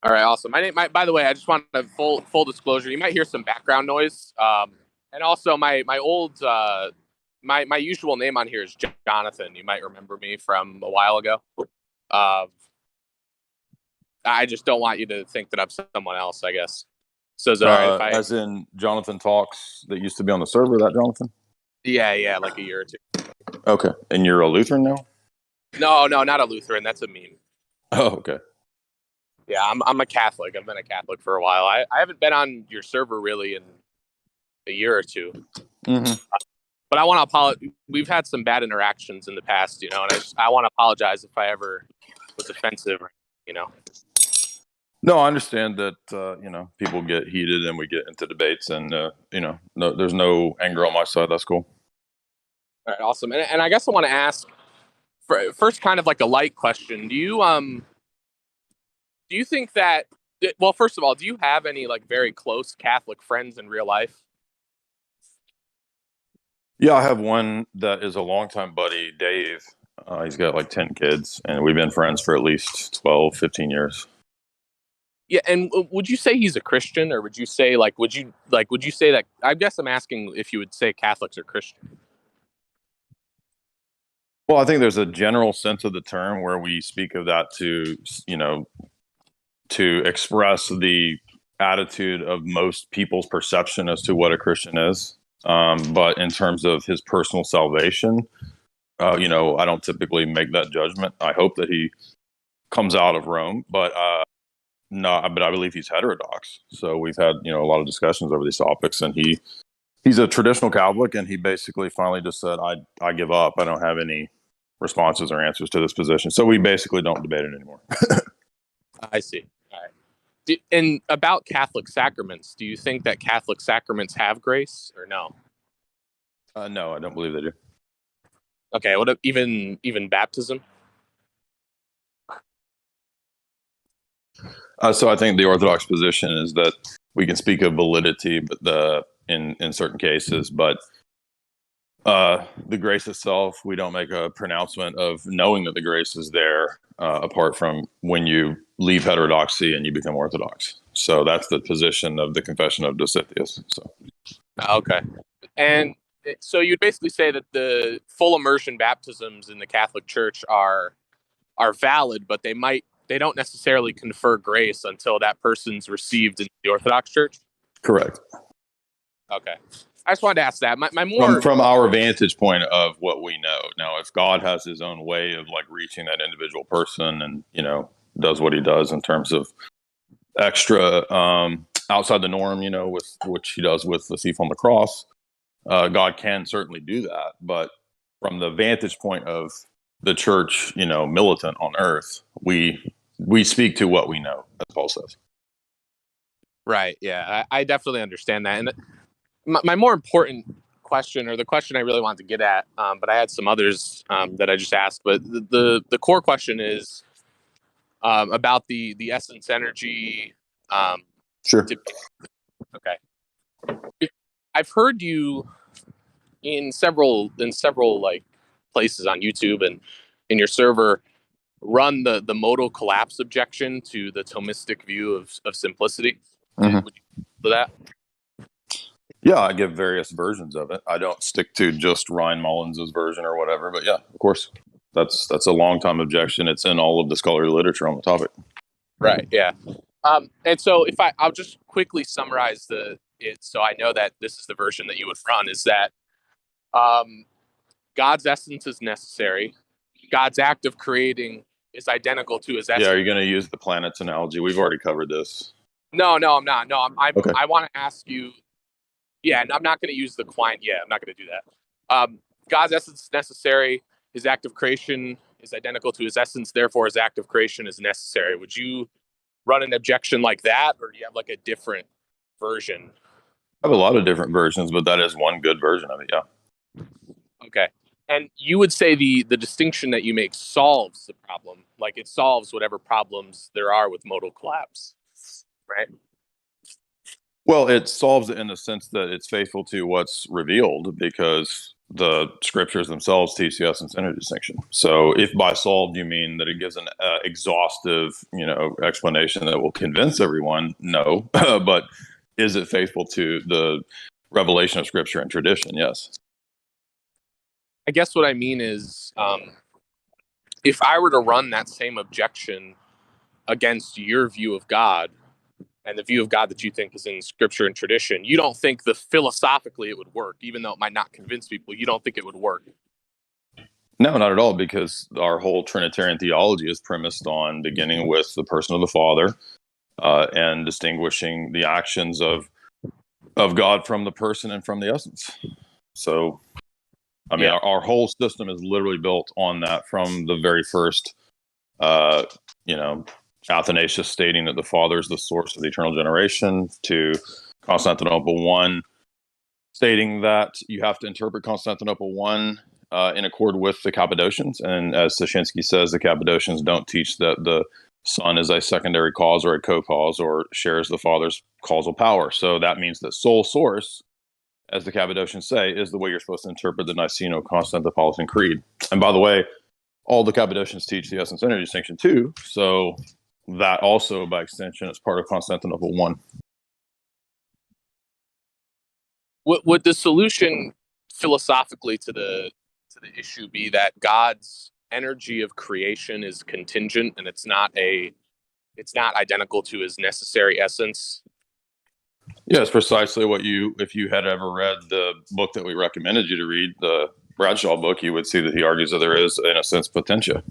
All right, awesome. By the way, I just want to full disclosure. You might hear some background noise, and also my old my usual name on here is Jonathan. You might remember me from a while ago. I just don't want you to think that I'm someone else, I guess. So is it all right if I... As in Jonathan Talks that used to be on the server, that Jonathan? Yeah, like a year or two. Okay. And you're a Lutheran now? No, not a Lutheran. That's a meme. Oh, okay. Yeah, I'm a Catholic. I've been a Catholic for a while. I haven't been on your server really in a year or two. Mm-hmm. But I want to apologize. We've had some bad interactions in the past, and I want to apologize if I ever was offensive, No, I understand that, people get heated and we get into debates, and, no, there's no anger on my side. That's cool. All right, awesome. And I guess I want to ask, first, kind of like a light question. Do you think that, well, first of all, do you have any like very close Catholic friends in real life? Yeah, I have one that is a longtime buddy, Dave. He's got like 10 kids, and we've been friends for at least 12, 15 years. Yeah, and would you say he's a Christian, or would you say would you say that? I guess I'm asking if you would say Catholics are Christian. Well, I think there's a general sense of the term where we speak of that to, to express the attitude of most people's perception as to what a Christian is. But in terms of his personal salvation, I don't typically make that judgment. I hope that he comes out of Rome, but no, but I believe he's heterodox. So we've had, a lot of discussions over these topics, and he's a traditional Catholic, and he basically finally just said, I give up. I don't have any responses or answers to this position. So we basically don't debate it anymore. I see. All right. And about Catholic sacraments, do you think that Catholic sacraments have grace or no? No, I don't believe they do. Okay. What even baptism? So I think the Orthodox position is that we can speak of validity, but in certain cases, but the grace itself, we don't make a pronouncement of knowing that the grace is there, apart from when you leave heterodoxy and you become Orthodox. So that's the position of the Confession of Dositheus. So Okay. And so you'd basically say that the full immersion baptisms in the Catholic Church are valid, but they don't necessarily confer grace until that person's received in the Orthodox Church? correct. Okay. I just wanted to ask that. My more From our vantage point of what we know. Now, if God has his own way of reaching that individual person and, does what he does in terms of extra outside the norm, with which he does with the thief on the cross, God can certainly do that. But from the vantage point of the church, militant on earth, we speak to what we know, as Paul says. Right. Yeah, I definitely understand that. And my more important question, or the question I really wanted to get at, but I had some others that I just asked. But the core question is about the essence energy. Sure. Okay. I've heard you in several places on YouTube and in your server run the modal collapse objection to the Thomistic view of simplicity. Mhm. Would you do that? Yeah, I give various versions of it. I don't stick to just Ryan Mullins's version or whatever, but yeah, of course, that's a long time objection. It's in all of the scholarly literature on the topic. Right. Yeah. And so I'll just quickly summarize it so I know that this is the version that you would run, is that God's essence is necessary. God's act of creating is identical to his essence. Yeah, are you going to use the planets analogy? We've already covered this. No, I'm not. No, Okay. I want to ask you. Yeah, and I'm not going to use the Quine. Yeah, I'm not going to do that. God's essence is necessary. His act of creation is identical to his essence. Therefore, his act of creation is necessary. Would you run an objection like that, or do you have a different version? I have a lot of different versions, but that is one good version of it. Yeah. Okay. And you would say the distinction that you make solves the problem, it solves whatever problems there are with modal collapse, right? Well, it solves it in the sense that it's faithful to what's revealed, because the scriptures themselves teach the essence energy distinction. So if by solved you mean that it gives an exhaustive, explanation that will convince everyone, no. But is it faithful to the revelation of scripture and tradition? Yes. I guess what I mean is, if I were to run that same objection against your view of God and the view of God that you think is in scripture and tradition, you don't think philosophically it would work, even though it might not convince people. You don't think it would work? No, not at all, because our whole Trinitarian theology is premised on beginning with the person of the Father, and distinguishing the actions of God from the person and from the essence. So, I mean, our whole system is literally built on that, from the very first, Athanasius stating that the Father is the source of the eternal generation, to Constantinople 1 stating that you have to interpret Constantinople 1 in accord with the Cappadocians. And as Sashinsky says, the Cappadocians don't teach that the Son is a secondary cause or a co-cause or shares the Father's causal power. So that means that sole source, as the Cappadocians say, is the way you're supposed to interpret the Niceno-Constantinopolitan Creed. And by the way, all the Cappadocians teach the essence energy distinction too. So that also, by extension, is part of Constantinople 1. Would the solution philosophically to to the issue be that God's energy of creation is contingent and it's not identical to his necessary essence? Yeah, it's precisely what if you had ever read the book that we recommended you to read, the Bradshaw book, you would see that he argues that there is, in a sense, potentia.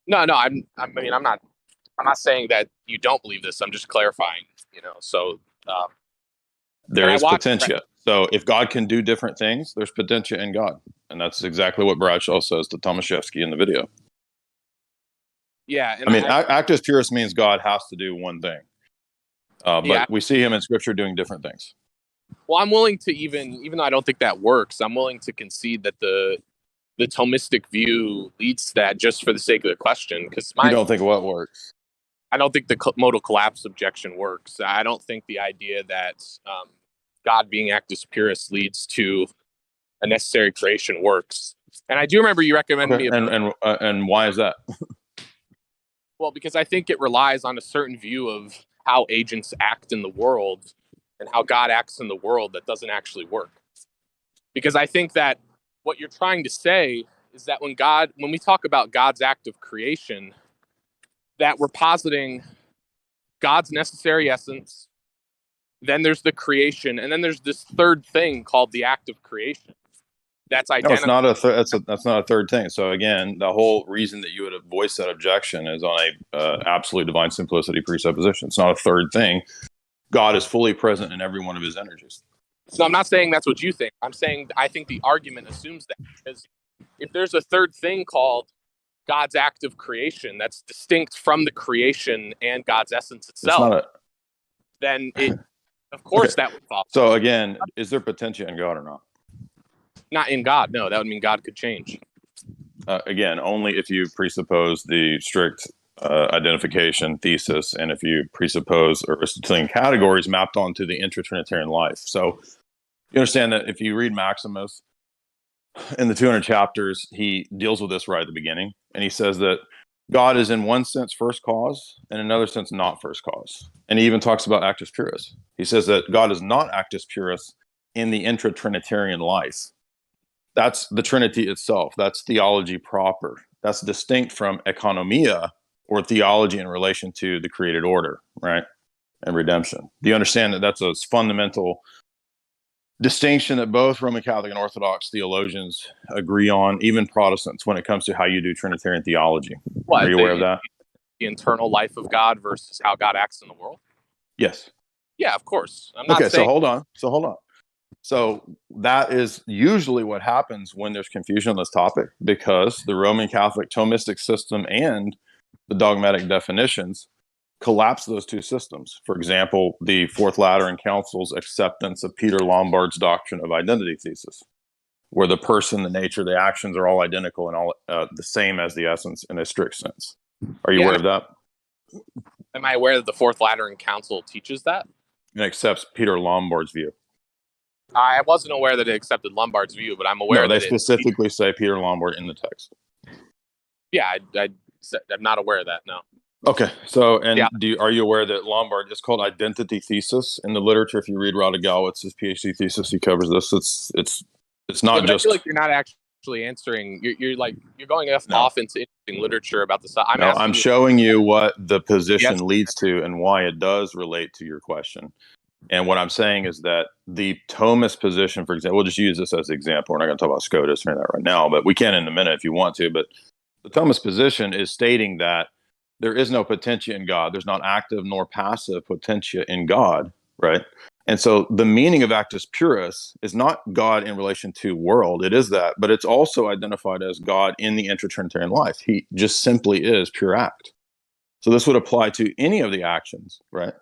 No, I'm not saying that you don't believe this. I'm just clarifying, so there is potentia. So if God can do different things, there's potentia in God. And that's exactly what Bradshaw says to Tomaszewski in the video. Yeah. And actus purus means God has to do one thing. But we see him in Scripture doing different things. Well, I'm willing to even though I don't think that works, I'm willing to concede that the Thomistic view leads to that just for the sake of the question. Because you don't think what works? I don't think the modal collapse objection works. I don't think the idea that God being actus purus leads to a necessary creation works. And I do remember you recommended me. And why is that? Well, because I think it relies on a certain view of how agents act in the world and how God acts in the world that doesn't actually work. Because I think that what you're trying to say is that when we talk about God's act of creation, that we're positing God's necessary essence, then there's the creation, and then there's this third thing called the act of creation. That's identical. No, it's not that's not a third thing. So again, the whole reason that you would have voiced that objection is on a absolute divine simplicity presupposition. It's not a third thing. God is fully present in every one of his energies. So I'm not saying that's what you think. I'm saying I think the argument assumes that, because if there's a third thing called God's act of creation that's distinct from the creation and God's essence itself, then of course that would fall. So again, is there potentia in God or not? Not in God, no. That would mean God could change. Again, only if you presuppose the strict identification thesis, and if you presuppose Aristotelian categories mapped onto the intra-Trinitarian life. So you understand that if you read Maximus in the 200 chapters, he deals with this right at the beginning, and he says that God is in one sense first cause, and in another sense not first cause. And he even talks about actus purus. He says that God is not actus purus in the intra-Trinitarian life. That's the Trinity itself. That's theology proper. That's distinct from economia, or theology in relation to the created order, right? And redemption. Do you understand that that's a fundamental distinction that both Roman Catholic and Orthodox theologians agree on, even Protestants, when it comes to how you do Trinitarian theology? Are you aware of that? The internal life of God versus how God acts in the world? Yes. Yeah, of course. I'm not saying... So hold on. So that is usually what happens when there's confusion on this topic, because the Roman Catholic Thomistic system and the dogmatic definitions collapse those two systems. For example, the Fourth Lateran Council's acceptance of Peter Lombard's doctrine of identity thesis, where the person, the nature, the actions are all identical and all the same as the essence in a strict sense. Are you aware of that? Am I aware that the Fourth Lateran Council teaches that? And accepts Peter Lombard's view. I wasn't aware that it accepted Lombard's view, but I'm aware that they specifically say Peter Lombard in the text. Yeah, I'm not aware of that, no. Okay, so are you aware that Lombard is called identity thesis in the literature? If you read Rada Galwitz's PhD thesis, he covers this. It's not just. I feel like you're not actually answering. You're going off into interesting literature about this. I'm showing you what the position leads to and why it does relate to your question. And what I'm saying is that the Thomist position, for example, we'll just use this as an example. We're not going to talk about SCOTUS or anything right now, but we can in a minute if you want to. But the Thomist position is stating that there is no potentia in God. There's not active nor passive potentia in God, right? And so the meaning of actus purus is not God in relation to world. It is that, but it's also identified as God in the intra-Trinitarian life. He just simply is pure act. So this would apply to any of the actions, right?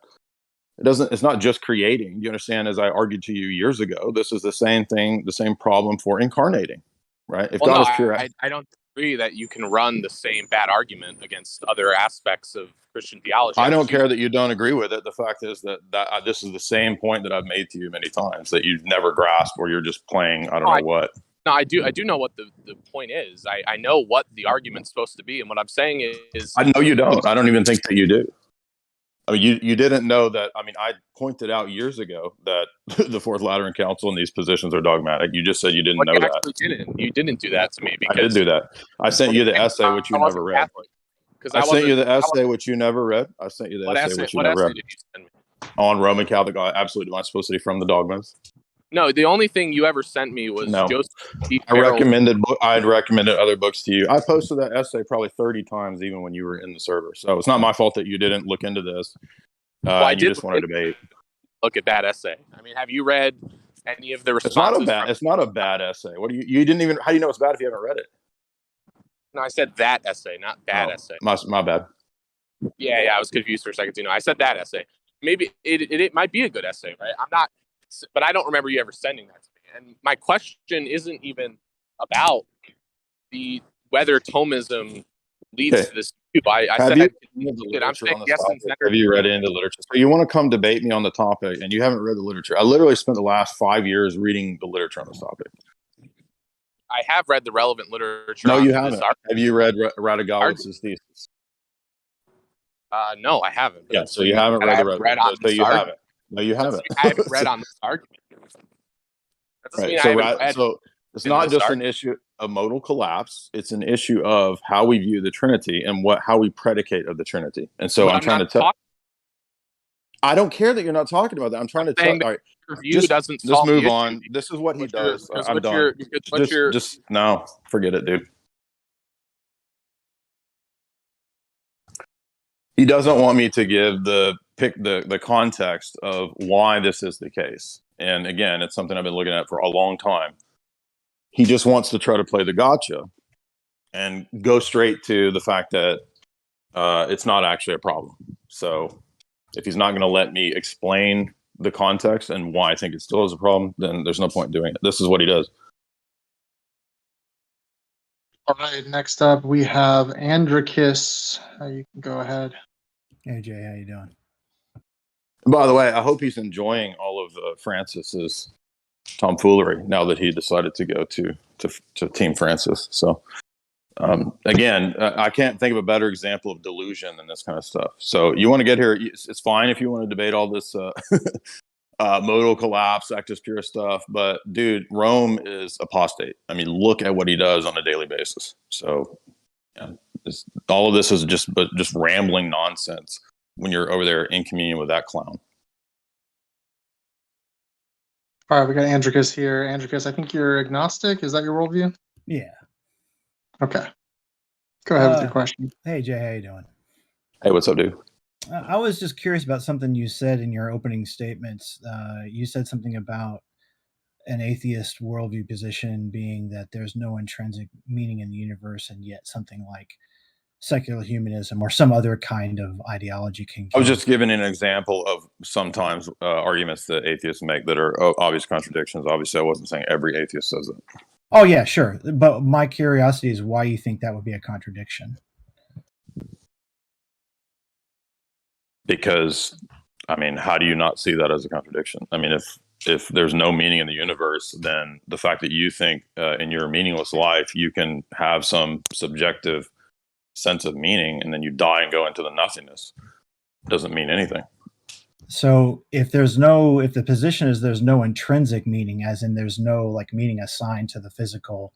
It's not just creating. You understand, as I argued to you years ago, this is the same thing, the same problem for incarnating, right? If God is pure act. I don't agree that you can run the same bad argument against other aspects of Christian theology. I don't care that you don't agree with it. The fact is that this is the same point that I've made to you many times that you've never grasped, or you're just playing I don't know what. No, I do know what the point is. I know what the argument's supposed to be, and what I'm saying is... I know you don't. I don't even think that you do. I mean, you didn't know that. I mean, I pointed out years ago that the Fourth Lateran Council and these positions are dogmatic. You just said you didn't know you that. actually didn't. You didn't do that to me I did because do that. I sent you the essay, which you I wasn't never read. Catholic. Because I sent you the essay, which you never read. I sent you the essay, which you what never essay read. did you send me? On Roman Catholic, absolutely not supposed to be from the dogmas. No, the only thing you ever sent me was No. Joseph P. I had recommended other books to you. I posted that essay probably 30 times, even when you were in the server. So it's not my fault that you didn't look into this. Well, I and you did just want to debate. look at that essay. I mean, have you read any of the It's not responses? It's not a bad essay. What do you didn't even? How do you know it's bad if you haven't read it? No, I said that essay, not that essay. My bad. Yeah, I was confused for a second. I said that essay. Maybe it might be a good essay, right? I'm not, but I don't remember you ever sending that to me. And my question isn't even about whether Thomism leads to this view. I said I'm saying yes and center. Have you read into literature? So you want to come debate me on the topic, and you haven't read the literature. I literally spent the last 5 years reading the literature on this topic. I have read the relevant literature. No, you haven't. Have you read Radagalitz's thesis? No, I haven't. Yeah, so you haven't read the relevant. So you haven't. No, you haven't. I haven't read on this argument. That doesn't mean I haven't read. So it's not just an issue of modal collapse. It's an issue of how we view the Trinity and how we predicate of the Trinity. And so I'm trying to tell. I don't care that you're not talking about that. I'm trying to tell. All right, just move on. This is what he does. I'm done. Just no, forget it, dude. He doesn't want me to give the context of why this is the case. And again, it's something I've been looking at for a long time. He just wants to try to play the gotcha and go straight to the fact that it's not actually a problem. So if he's not going to let me explain the context and why I think it still is a problem, then there's no point in doing it. This is what he does. All right, next up we have Andricus. You can go ahead. Hey Jay, how you doing? By the way, I hope he's enjoying all of Francis's tomfoolery now that he decided to go to Team Francis. So again, I can't think of a better example of delusion than this kind of stuff. So you want to get here, it's fine if you want to debate all this modal collapse, actus pura stuff, but dude, Rome is apostate. I mean, look at what he does on a daily basis. So yeah, all of this is just rambling nonsense when you're over there in communion with that clown. All right, we got Andricus here. Andricus, I think you're agnostic. Is that your worldview? Yeah. Okay. Go ahead with your question. Hey Jay, how you doing? Hey, what's up, dude? I was just curious about something you said in your opening statements. You said something about an atheist worldview position being that there's no intrinsic meaning in the universe, and yet something like secular humanism or some other kind of ideology can. I was just giving an example of sometimes arguments that atheists make that are obvious contradictions. Obviously, I wasn't saying every atheist says it. Oh yeah, sure. But my curiosity is why you think that would be a contradiction. Because, I mean, how do you not see that as a contradiction? I mean, if there's no meaning in the universe, then the fact that you think in your meaningless life you can have some subjective sense of meaning and then you die and go into the nothingness doesn't mean anything. So if the position is there's no intrinsic meaning, as in there's no like meaning assigned to the physical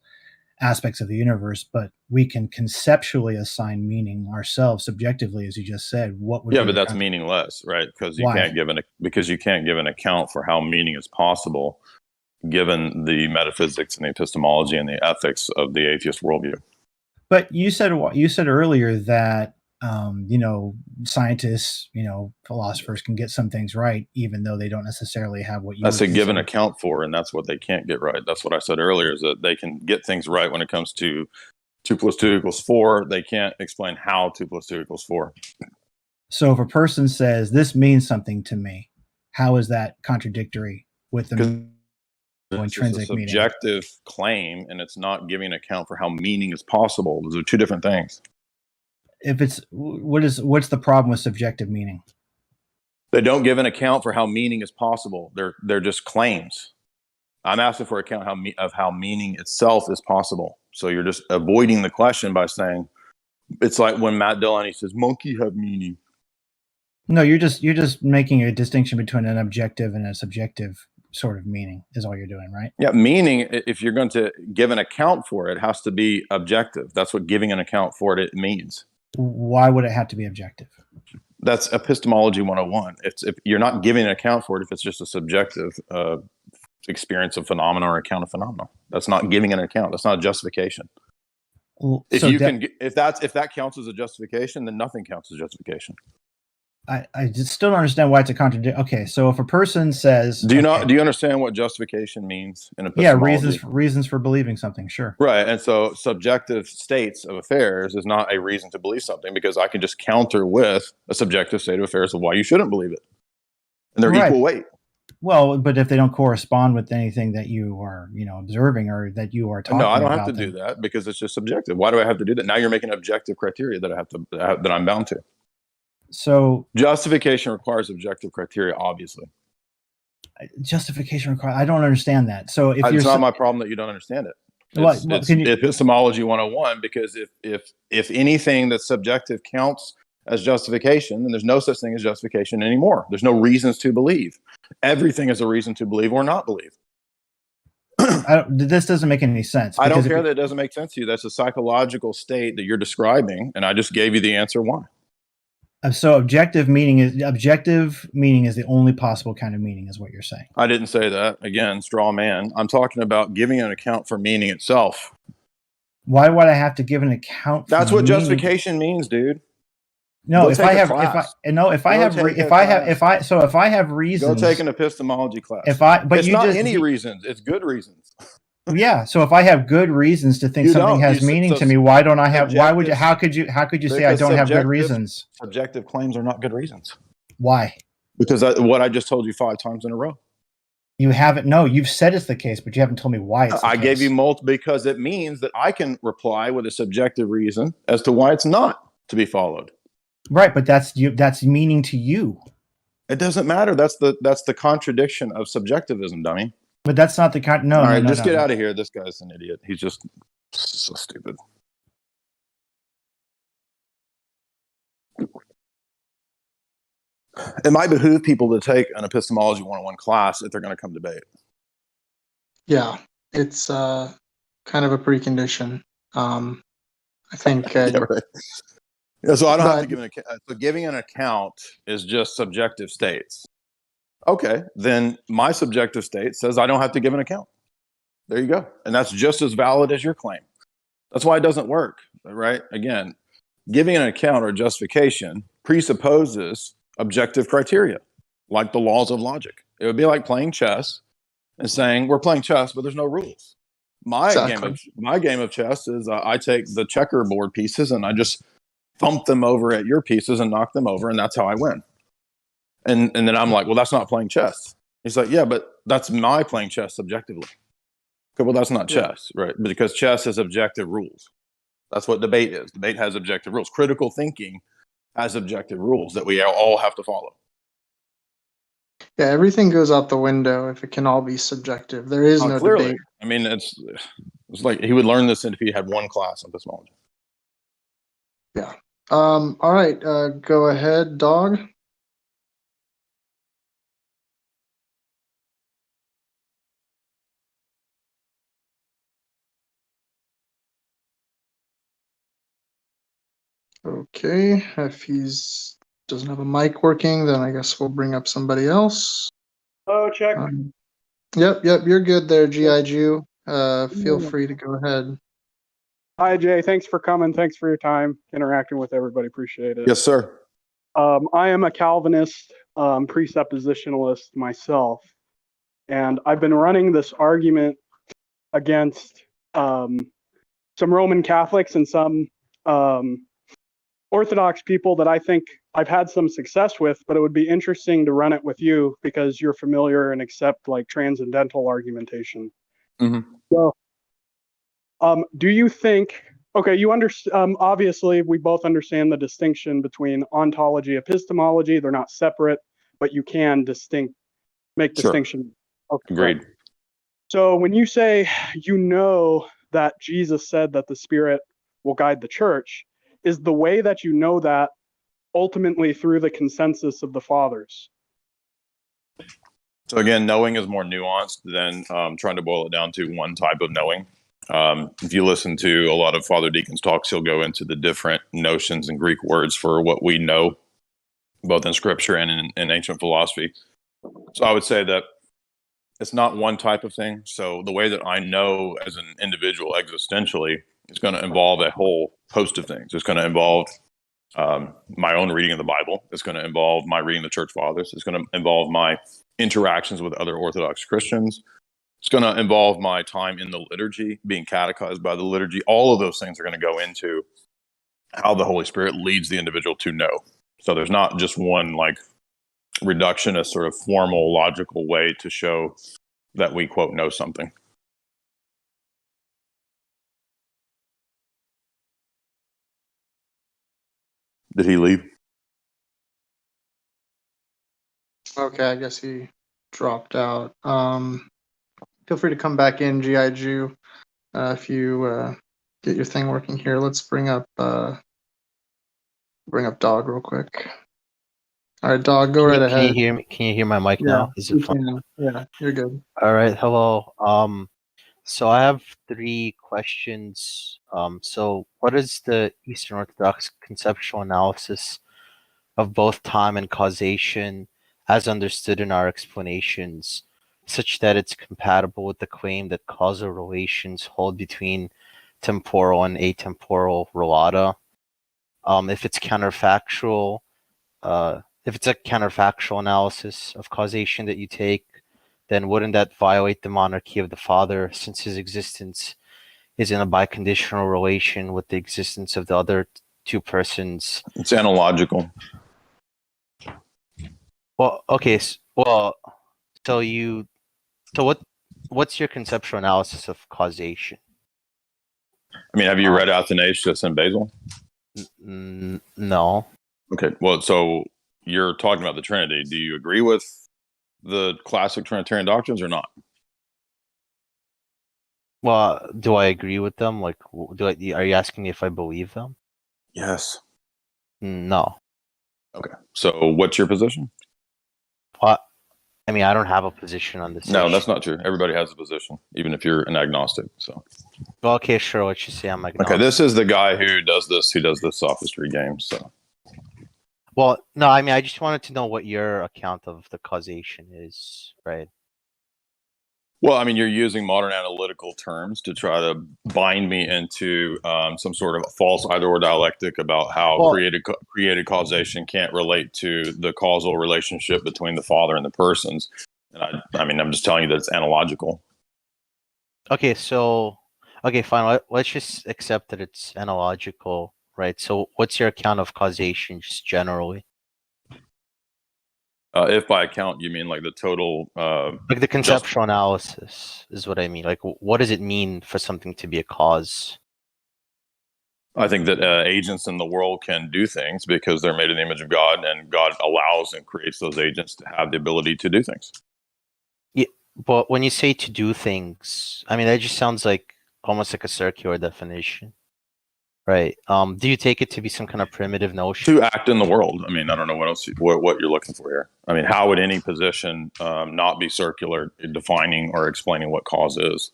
aspects of the universe, but we can conceptually assign meaning ourselves subjectively, as you just said, what would but that's meaningless, right? Because you can't give an account for how meaning is possible given the metaphysics and the epistemology and the ethics of the atheist worldview. But you said earlier that scientists, philosophers can get some things right, even though they don't necessarily have what you. That's a given account for, and that's what they can't get right. That's what I said earlier: is that they can get things right when it comes to 2 + 2 = 4. They can't explain how 2 + 2 = 4. So if a person says this means something to me, how is that contradictory with the intrinsic meaning? It's a subjective claim, and it's not giving account for how meaning is possible. Those are two different things. If it's what's the problem with subjective meaning? They don't give an account for how meaning is possible. They're just claims. I'm asking for account of how meaning itself is possible. So you're just avoiding the question by saying, it's like when Matt Dillon says, monkey have meaning. No, you're just making a distinction between an objective and a subjective sort of meaning is all you're doing, right? Yeah, meaning, if you're going to give an account for it, has to be objective. That's what giving an account for it means. Why would it have to be objective? That's epistemology 101. If you're not giving an account for it, if it's just a subjective experience of phenomena or account of phenomena, that's not giving an account. That's not a justification. Well, If so if that counts as a justification, then nothing counts as justification. I just still don't understand why it's a contradiction. Okay, so if a person says, Do you understand what justification means in yeah, epistemology? reasons for believing something, sure. Right, and so subjective states of affairs is not a reason to believe something, because I can just counter with a subjective state of affairs of why you shouldn't believe it, and they're Right. equal weight. Well, but if they don't correspond with anything that you are, observing or that you are talking No, I don't about, have to do that because it's just subjective. Why do I have to do that? Now you're making objective criteria that I'm bound to. So Justification requires objective criteria, obviously. justification required. I don't understand that. So if It's not my problem that you don't understand it. It's epistemology 101, because if anything that's subjective counts as justification, then there's no such thing as justification anymore. There's no reasons to believe. Everything is a reason to believe or not believe. This doesn't make any sense. I don't care that it doesn't make sense to you. That's a psychological state that you're describing, and I just gave you the answer why. So objective meaning is the only possible kind of meaning, is what you're saying. I didn't say that. Again, straw man. I'm talking about giving an account for meaning itself. Why would I have to give an account? That's what justification means, dude. No, if I have reasons. Go take an epistemology class. It's not any reasons. It's good reasons. Yeah. So if I have good reasons to think something has meaning to me, why don't I have? Why would you? How could you say I don't have good reasons? Subjective claims are not good reasons. Why? Because what I just told you 5 times in a row. You haven't. No, you've said it's the case, but you haven't told me why it's the case. Gave you multiple, because it means that I can reply with a subjective reason as to why it's not to be followed. Right, but that's meaning to you. It doesn't matter. That's the contradiction of subjectivism, dummy. But that's not the kind. No. All right, no, just get out of here. This guy's an idiot. He's just so stupid. It might behoove people to take an epistemology 101 class if they're going to come debate. Yeah, it's kind of a precondition. I think. Yeah, right. Yeah, so I don't have to give an account. So giving an account is just subjective states. Okay, then my subjective state says I don't have to give an account. There you go. And that's just as valid as your claim. That's why it doesn't work, right? Again, giving an account or justification presupposes objective criteria, like the laws of logic. It would be like playing chess and saying, we're playing chess, but there's no rules. My game of chess is I take the checkerboard pieces and I just thump them over at your pieces and knock them over, and that's how I win. And then I'm like, well, that's not playing chess. He's like, yeah, but that's my playing chess subjectively. Okay, well, that's not chess, right? Because chess has objective rules. That's what debate is. Debate has objective rules. Critical thinking has objective rules that we all have to follow. Yeah, everything goes out the window if it can all be subjective. There is no clearly. debate. I mean, it's like he would learn this if he had one class on epistemology. Yeah. All right. Go ahead, Dog. Okay. If he's doesn't have a mic working, then I guess we'll bring up somebody else. Oh, check. Yep. You're good there, G.I. Jew. Feel free to go ahead. Hi, Jay. Thanks for coming. Thanks for your time interacting with everybody. Appreciate it. Yes, sir. I am a Calvinist presuppositionalist myself, and I've been running this argument against some Roman Catholics and some Orthodox people that I think I've had some success with, but it would be interesting to run it with you because you're familiar and accept like transcendental argumentation. Mm-hmm. So, do you think, okay, you understand, obviously we both understand the distinction between ontology, epistemology. They're not separate, but you can make distinction. Okay, agreed. right. So when you say, that Jesus said that the Spirit will guide the church, is the way that you know that ultimately through the consensus of the fathers. So again, knowing is more nuanced than trying to boil it down to one type of knowing. If you listen to a lot of Father Deacon's talks, he'll go into the different notions and Greek words for what we know, both in Scripture and in ancient philosophy. So I would say that it's not one type of thing. So the way that I know as an individual existentially is going to involve a whole host of things. It's going to involve my own reading of the Bible. It's going to involve my reading the Church Fathers. It's going to involve my interactions with other Orthodox Christians. It's going to involve my time in the liturgy, being catechized by the liturgy. All of those things are going to go into how the Holy Spirit leads the individual to know. So there's not just one like reductionist sort of formal, logical way to show that we, quote, know something. Did he leave? Okay, I guess he dropped out. Feel free to come back in, G.I. Jew, if you get your thing working here. Let's bring up Dog real quick. All right, Dog, go right Can ahead. you hear me? Can you hear my mic now? Is you it fine? can. Yeah, you're good. All right. Hello. So I have 3 questions. So what is the Eastern Orthodox conceptual analysis of both time and causation, as understood in our explanations, such that it's compatible with the claim that causal relations hold between temporal and atemporal relata? If it's counterfactual, if it's a counterfactual analysis of causation that you take, then wouldn't that violate the monarchy of the Father, since his existence is in a biconditional relation with the existence of the other 2 persons? It's analogical. Well, okay. What's your conceptual analysis of causation? I mean, have you read Athanasius and Basil? No. Okay, well, so you're talking about the Trinity. Do you agree with the classic Trinitarian doctrines or not? Well, do I agree with them? Like, are you asking me if I believe them? Yes. No. Okay, so what's your position? I mean, I don't have a position on this No, issue. that's not true. Everybody has a position, even if you're an agnostic. So, Well, okay, sure. What you say, I'm agnostic. okay, this is the guy who does this sophistry game. So, well, no, I mean, I just wanted to know what your account of the causation is, right? well, I mean, you're using modern analytical terms to try to bind me into some sort of false either-or dialectic about how created causation can't relate to the causal relationship between the Father and the persons. And I mean, I'm just telling you that it's analogical. Okay, fine. Let's just accept that it's analogical, right? So, what's your account of causation, just generally? If by account you mean like the total, like the conceptual analysis is what I mean. Like, what does it mean for something to be a cause? I think that agents in the world can do things because they're made in the image of God, and God allows and creates those agents to have the ability to do things. Yeah, but when you say to do things, I mean, that just sounds like almost like a circular definition, right? Do you take it to be some kind of primitive notion? To act in the world. I mean, I don't know what you're looking for here. I mean, how would any position not be circular, defining or explaining what cause is?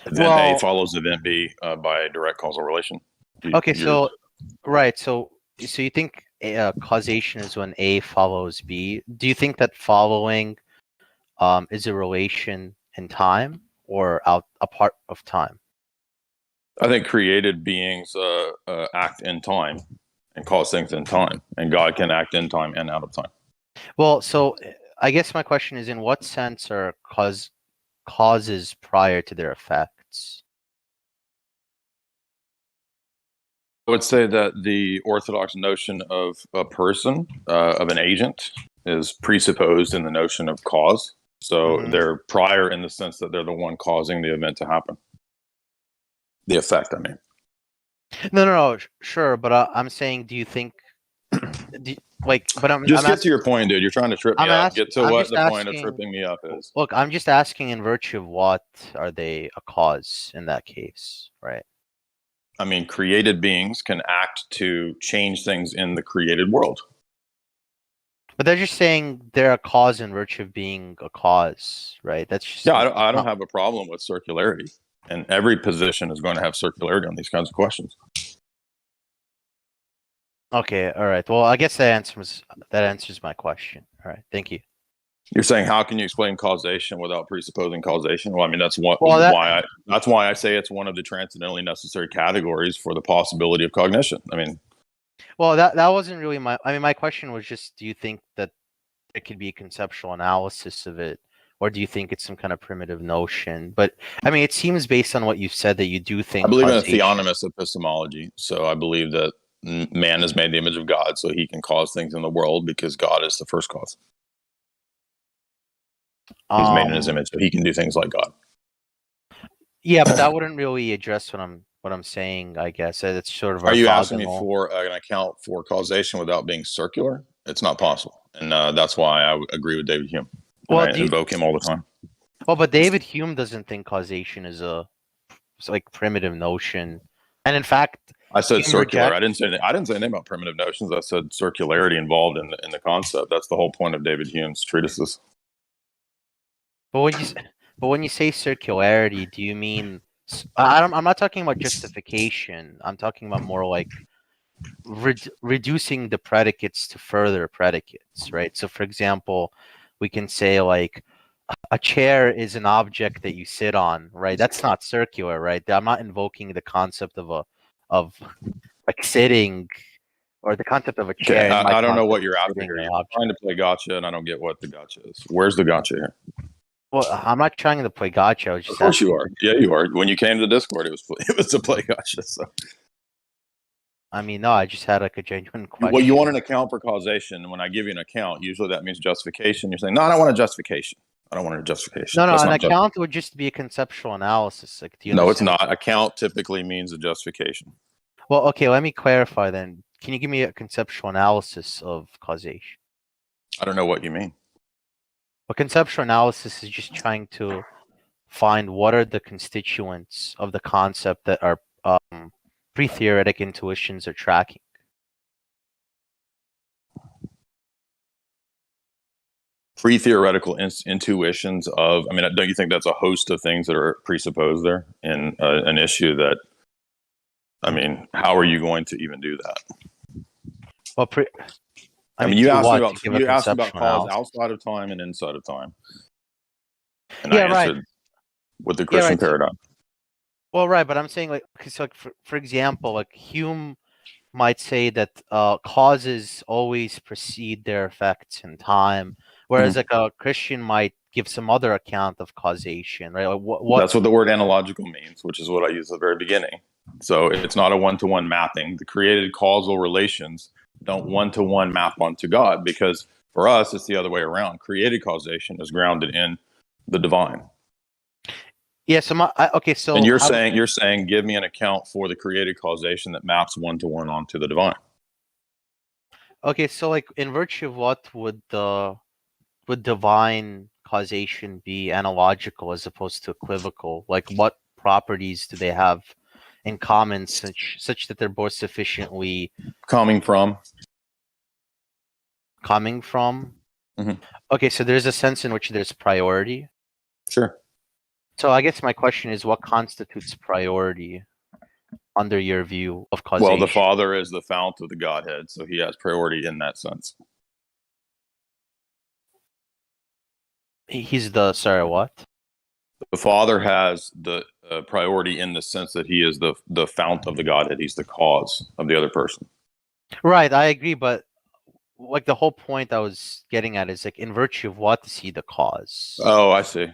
Event A follows event B by a direct causal relation. Okay, so right, so you think causation is when A follows B. Do you think that following is a relation in time or a part of time? I think created beings act in time and cause things in time, and God can act in time and out of time. Well, so I guess my question is, in what sense are causes prior to their effects? I would say that the Orthodox notion of a person, of an agent, is presupposed in the notion of cause. So they're prior in the sense that they're the one causing the event to happen. The effect, I mean. No, sure, but I'm saying, do you think, get to your point, dude. You're trying to trip me up. Get to what the point of tripping me up is. Look, I'm just asking in virtue of what are they a cause in that case, right? I mean, created beings can act to change things in the created world. But they're just saying they're a cause in virtue of being a cause, right? That's just Yeah, I don't have a problem with circularity, and every position is going to have circularity on these kinds of questions. Okay, all right. Well, I guess that answers my question. All right, thank you. You're saying how can you explain causation without presupposing causation? Well, I mean that's Well, that's why I say it's one of the transcendentally necessary categories for the possibility of cognition. I mean, well, that wasn't really my. I mean, my question was just, do you think that there could be a conceptual analysis of it, or do you think it's some kind of primitive notion? But I mean, it seems based on what you've said that you do think. I believe in a causation- theonomous epistemology, so I believe that man is made in the image of God, so he can cause things in the world because God is the first cause. He's made in his image, so he can do things like God. Yeah, but that wouldn't really address what I'm saying. I guess it's sort of. Are you asking me orthogonal. for an account for causation without being circular? It's not possible, and that's why I agree with David Hume. Well, I invoke him all the time. Well, but David Hume doesn't think causation is it's like primitive notion, and in fact, I said Hume circular. I didn't say anything about primitive notions. I said circularity involved in the concept. That's the whole point of David Hume's treatises. But when you say circularity, do you mean? I'm not talking about justification. I'm talking about more like reducing the predicates to further predicates, right? So, for example, we can say like a chair is an object that you sit on, right? That's not circular, right? I'm not invoking the concept of like sitting or the concept of a chair. Okay, I don't know what you're after here. You're trying to play gotcha, and I don't get what the gotcha is. Where's the gotcha here? Well, I'm not trying to play gotcha. I was just of course you are. Yeah, you are. When you came to the Discord, it was to play gotcha. So. I mean, no, I just had like a genuine question. Well, you want an account for causation. When I give you an account, usually that means justification. You're saying, no, I don't want a justification. I don't want a justification. No, That's an not account would just be a conceptual analysis. Like, do you no, it's understand? not. Account typically means a justification. Well, okay, let me clarify then. Can you give me a conceptual analysis of causation? I don't know what you mean. A conceptual analysis is just trying to find what are the constituents of the concept that our pre-theoretic intuitions are tracking. Pre-theoretical intuitions of, I mean, don't you think that's a host of things that are presupposed there in an issue that, I mean, how are you going to even do that? Well, I mean, you asked me about cause outside of time and inside of time. And I answered with the Christian paradigm. Well, right, but I'm saying like, so like for example, like Hume might say that causes always precede their effects in time, whereas like a Christian might give some other account of causation, right? Like what? That's what the word analogical means, which is what I used at the very beginning. So it's not a one-to-one mapping. The created causal relations don't one-to-one map onto God, because for us, it's the other way around. Created causation is grounded in the divine. Yeah. So so and you're saying, give me an account for the created causation that maps one-to-one onto the divine. Okay, so like in virtue of what would divine causation be analogical as opposed to equivocal? Like what properties do they have in common such that they're both sufficiently coming from? Mm-hmm. Okay, so there's a sense in which there's priority. Sure. So I guess my question is, what constitutes priority under your view of causation? Well, the Father is the fount of the Godhead, so he has priority in that sense. He's the, sorry, what? The Father has the priority in the sense that he is the fount of the Godhead. He's the cause of the other person. Right, I agree, but like the whole point I was getting at is like in virtue of what is he the cause? Oh, I see.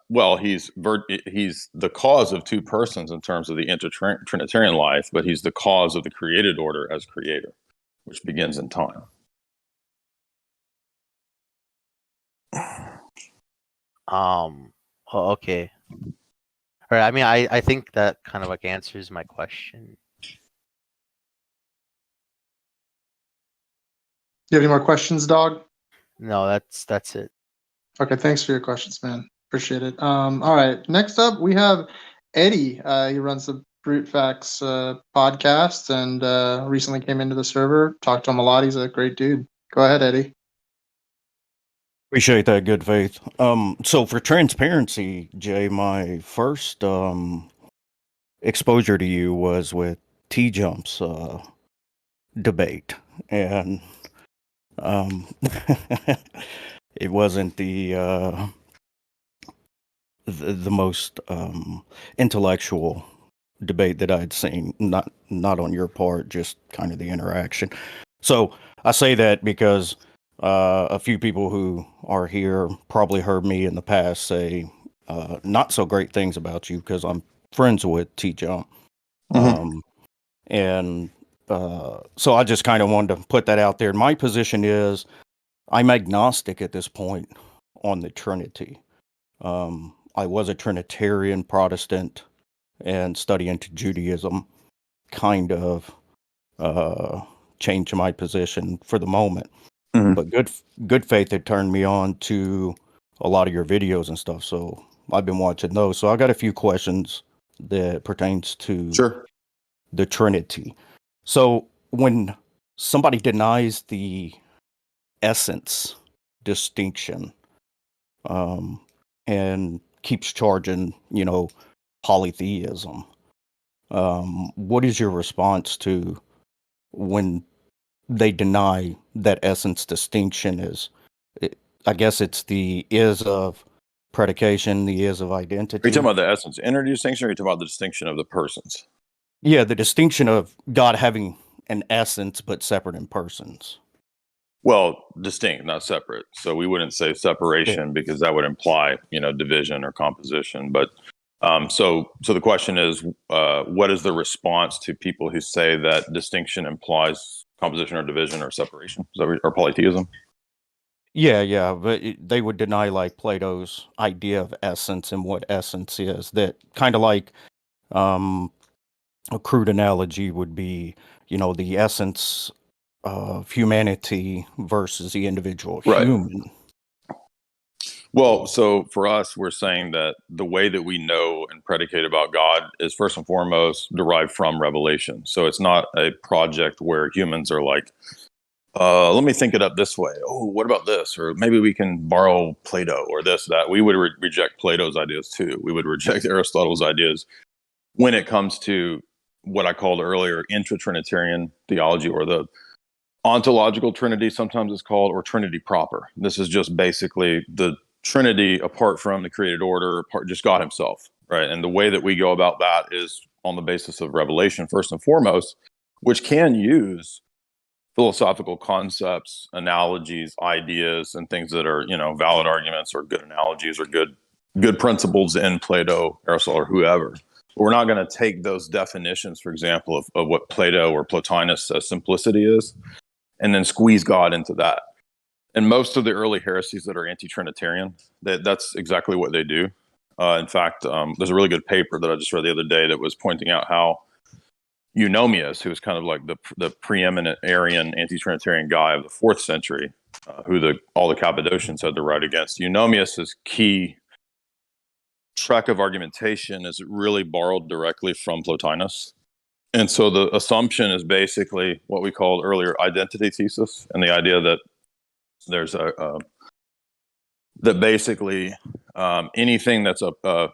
Well, he's the cause of two persons in terms of the inter-Trinitarian life, but he's the cause of the created order as creator, which begins in time. Okay. All right. I mean, I think that kind of like answers my question. Do you have any more questions, Dog? No, that's it. Okay, thanks for your questions, man. Appreciate it. All right. Next up, we have Eddie. He runs the Brute Facts podcast and recently came into the server. Talked to him a lot. He's a great dude. Go ahead, Eddie. Appreciate that, good faith. So for transparency, Jay, my first exposure to you was with T-Jump's debate, and it wasn't the most intellectual debate that I'd seen. Not on your part, just kind of the interaction. So I say that because a few people who are here probably heard me in the past say not so great things about you because I'm friends with T-Jump. And so I just kind of wanted to put that out there. My position is I'm agnostic at this point on the Trinity. I was a Trinitarian Protestant and study into Judaism kind of changed my position for the moment. But good faith had turned me on to a lot of your videos and stuff. So I've been watching those. So I got a few questions that pertains to the Trinity. So when somebody denies the essence distinction and keeps charging, polytheism, what is your response to when they deny that essence distinction I guess it's the is of predication, the is of identity. Are you talking about the essence energy distinction, or are you talking about the distinction of the persons? Yeah, the distinction of God having an essence but separate in persons. Well, distinct, not separate. So we wouldn't say separation because that would imply, division or composition. But so the question is, what is the response to people who say that distinction implies composition or division or separation? Or polytheism? Yeah, but they would deny like Plato's idea of essence and what essence is. That kind of like a crude analogy would be, the essence of humanity versus the individual human. Well, so for us, we're saying that the way that we know and predicate about God is first and foremost derived from revelation. So it's not a project where humans are like, let me think it up this way. Oh, what about this? Or maybe we can borrow Plato or this, that. We would reject Plato's ideas too. We would reject Aristotle's ideas when it comes to what I called earlier intra-Trinitarian theology, or the ontological Trinity sometimes it's called, or Trinity proper. This is just basically the Trinity apart from the created order, just God himself, right? And the way that we go about that is on the basis of revelation first and foremost, which can use philosophical concepts, analogies, ideas, and things that are, valid arguments or good analogies or good principles in Plato, Aristotle, or whoever. But we're not going to take those definitions, for example, of what Plato or Plotinus says simplicity is, and then squeeze God into that. And most of the early heresies that are anti-Trinitarian, that's exactly what they do. In fact, there's a really good paper that I just read the other day that was pointing out how Eunomius, who was kind of like the preeminent Arian anti-Trinitarian guy of the 4th century, who all the Cappadocians had to write against. Eunomius's key track of argumentation is really borrowed directly from Plotinus. And so the assumption is basically what we called earlier identity thesis, and the idea that there's that basically anything that's a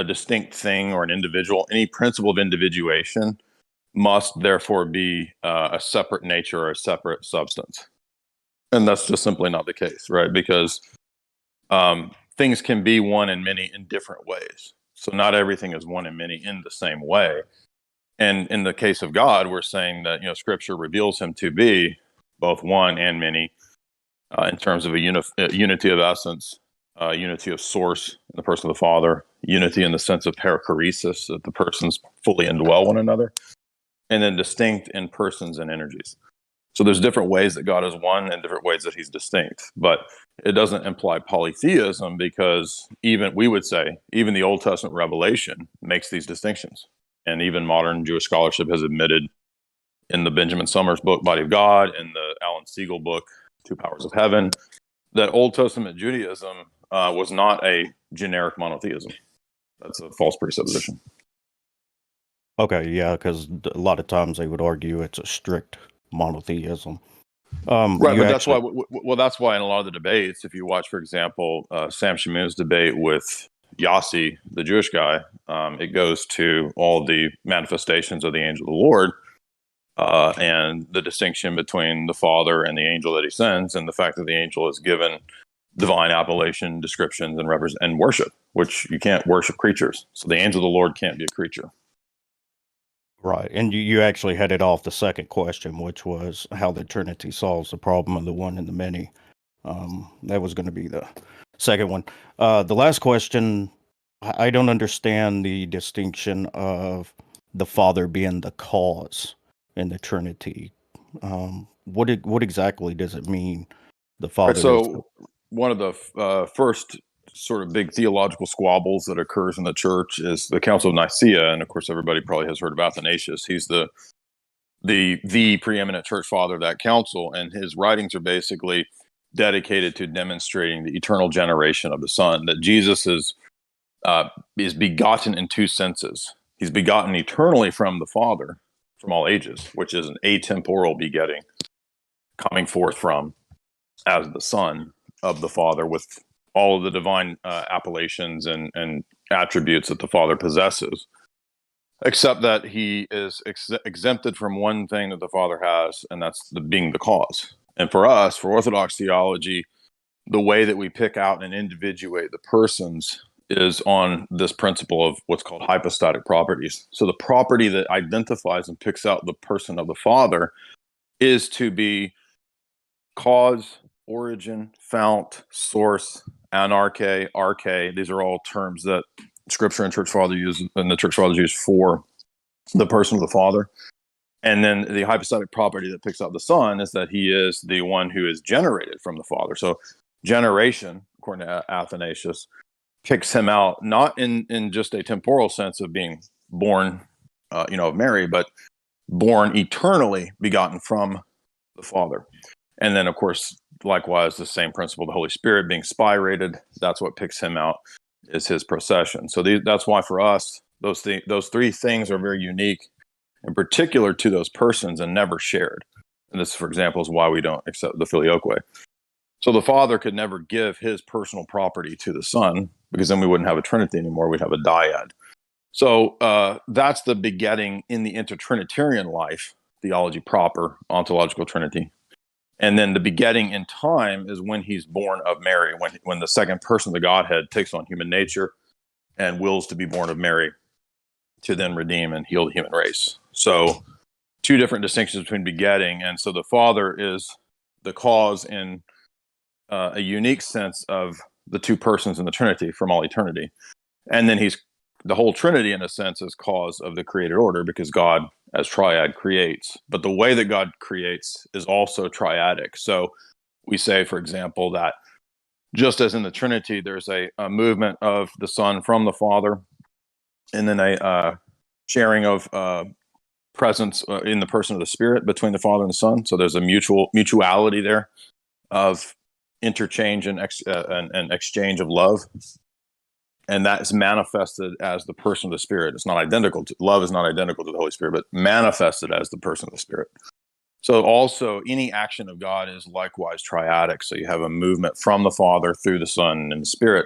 distinct thing or an individual, any principle of individuation must therefore be a separate nature or a separate substance. And that's just simply not the case, right? Because things can be one and many in different ways. So not everything is one and many in the same way. And in the case of God, we're saying that, Scripture reveals him to be both one and many in terms of a unity of essence, unity of source in the person of the Father, unity in the sense of perichoresis, that the persons fully indwell one another, and then distinct in persons and energies. So there's different ways that God is one and different ways that he's distinct. But it doesn't imply polytheism, because we would say, even the Old Testament revelation makes these distinctions. And even modern Jewish scholarship has admitted in the Benjamin Summers book, Body of God, and the Alan Siegel book, Two Powers of Heaven, that Old Testament Judaism was not a generic monotheism. That's a false presupposition. Okay, yeah, because a lot of times they would argue it's a strict monotheism. Right, You but that's actually, why. Well, that's why in a lot of the debates, if you watch, for example, Sam Shamoun's debate with Yossi, the Jewish guy, it goes to all the manifestations of the angel of the Lord, and the distinction between the Father and the angel that he sends, and the fact that the angel is given divine appellation, descriptions, and worship, which you can't worship creatures. So the angel of the Lord can't be a creature. right, and you actually headed off the second question, which was how the Trinity solves the problem of the one and the many. That was going to be the second one. The last question, I don't understand the distinction of the Father being the cause in the Trinity. What exactly does it mean? The Right, Father is so one of the first sort of big theological squabbles that occurs in the church is the Council of Nicaea, and of course, everybody probably has heard of Athanasius. He's the preeminent church father of that council, and his writings are basically dedicated to demonstrating the eternal generation of the Son. That Jesus is begotten in two senses. He's begotten eternally from the Father, from all ages, which is an atemporal begetting, coming forth from as the Son of the Father, with all of the divine appellations and attributes that the Father possesses, except that he is exempted from one thing that the Father has, and that's being the cause. And for us, for Orthodox theology, the way that we pick out and individuate the persons is on this principle of what's called hypostatic properties. So the property that identifies and picks out the person of the Father is to be cause, origin, fount, source, anarche, arche. These are all terms that Scripture and Church Father use, and the Church Fathers use for the person of the Father. And then the hypostatic property that picks out the Son is that he is the one who is generated from the Father. So generation, according to Athanasius, picks him out not in just a temporal sense of being born, of Mary, but born eternally, begotten from the Father. And then, of course, likewise, the same principle, the Holy Spirit being spirated, that's what picks him out, is his procession. So that's why for us, those three things are very unique in particular to those persons and never shared. And this, for example, is why we don't accept the filioque. So the Father could never give his personal property to the Son, because then we wouldn't have a Trinity anymore. We'd have a dyad. So that's the begetting in the intertrinitarian life, theology proper, ontological Trinity. And then the begetting in time is when he's born of Mary, when the second person of the Godhead takes on human nature and wills to be born of Mary to then redeem and heal the human race. So two different distinctions between begetting. And so the Father is the cause in a unique sense of the two persons in the Trinity from all eternity. And then the whole Trinity, in a sense, is cause of the created order, because God, as triad, creates. But the way that God creates is also triadic. So we say, for example, that just as in the Trinity, there's a movement of the Son from the Father, and then a sharing of presence in the person of the Spirit between the Father and the Son. So there's a mutuality there of interchange and exchange of love. And that is manifested as the person of the Spirit. It's not identical to love is not identical to the Holy Spirit, but manifested as the person of the Spirit. So also any action of God is likewise triadic. So you have a movement from the Father through the Son and the Spirit.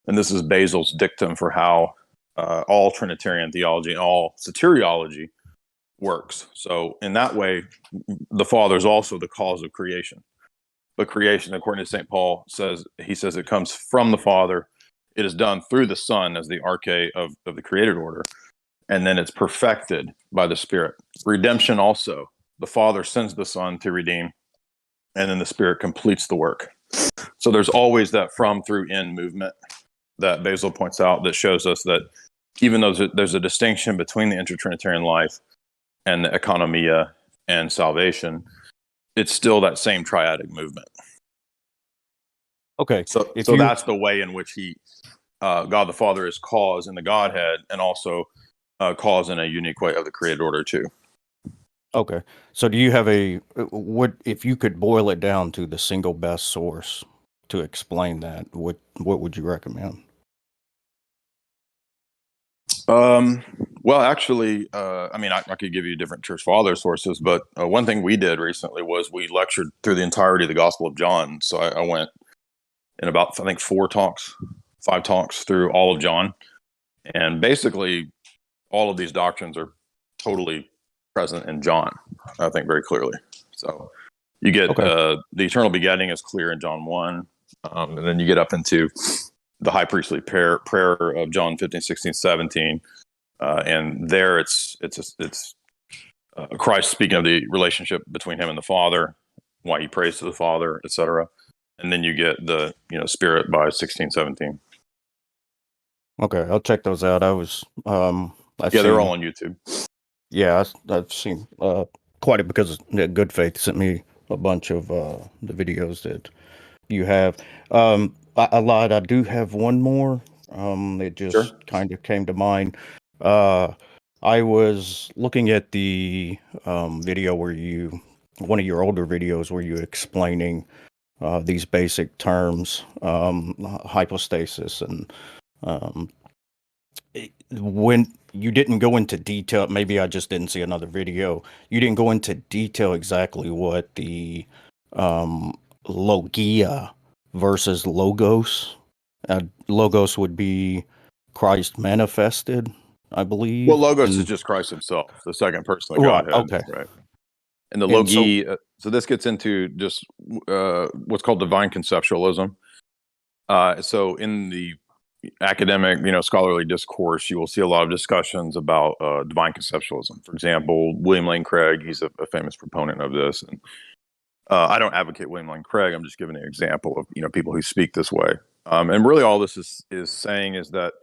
And this is Basil's dictum for how all Trinitarian theology and all soteriology works. So in that way, the Father is also the cause of creation. But creation, according to St. Paul, says it comes from the Father. It is done through the Son as the arche of the created order. And then it's perfected by the Spirit. Redemption also. The Father sends the Son to redeem, and then the Spirit completes the work. So there's always that from, through, in movement that Basil points out that shows us that even though there's a distinction between the intertrinitarian life and the economia and salvation, it's still that same triadic movement. okay. So that's the way in which God the Father is cause in the Godhead, and also cause in a unique way of the created order too. Okay. So do you have what if you could boil it down to the single best source to explain that, what would you recommend? Well, Well, actually, I mean, I could give you different church father sources, but one thing we did recently was we lectured through the entirety of the Gospel of John. So I went in about, I think, 5 talks through all of John. And basically, all of these doctrines are totally present in John, I think, very clearly. So you get the eternal begetting is clear in John 1. And then you get up into the high priestly prayer of John 15, 16, 17. And there it's Christ speaking of the relationship between him and the Father, why he prays to the Father, etc. And then you get the Spirit by 16, 17. Okay, I'll check those out. I was they're all on YouTube. Yeah, I've seen quite a because Good Faith sent me a bunch of the videos that you have. I lied. I do have one more. It just kind of came to mind. I was looking at the video where one of your older videos where you're explaining these basic terms, hypostasis, and when you didn't go into detail, maybe I just didn't see another video. You didn't go into detail exactly what the logia versus logos. Logos would be Christ manifested, I believe. Well, logos is just Christ himself, the second person of Godhead. Okay. Right. And the logia, so this gets into just what's called divine conceptualism. So in the academic, scholarly discourse, you will see a lot of discussions about divine conceptualism. For example, William Lane Craig, he's a famous proponent of this. And I don't advocate William Lane Craig. I'm just giving an example of people who speak this way. And really, all this is saying is that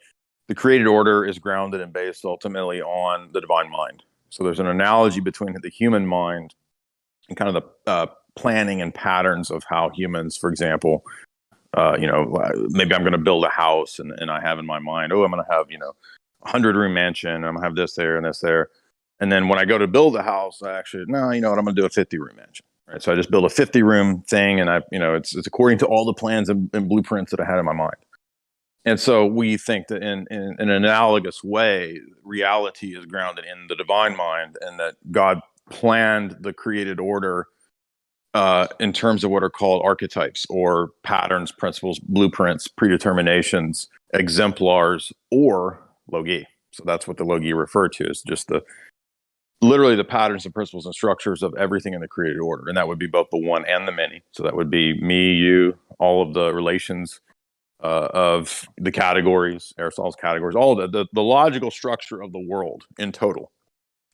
the created order is grounded and based ultimately on the divine mind. So there's an analogy between the human mind and kind of the planning and patterns of how humans, for example, maybe I'm going to build a house and I have in my mind, I'm going to have, 100-room mansion. I'm going to have this there and this there. And then when I go to build a house, I actually, no, you know what, I'm going to do a 50-room mansion. Right. So I just build a 50-room thing and it's according to all the plans and blueprints that I had in my mind. And so we think that in an analogous way, reality is grounded in the divine mind and that God planned the created order in terms of what are called archetypes or patterns, principles, blueprints, predeterminations, exemplars, or logi. So that's what the logi refer to, is just literally the patterns and principles and structures of everything in the created order. And that would be both the one and the many. So that would be me, you, all of the relations of the categories, Aristotle's categories, all of the logical structure of the world in total,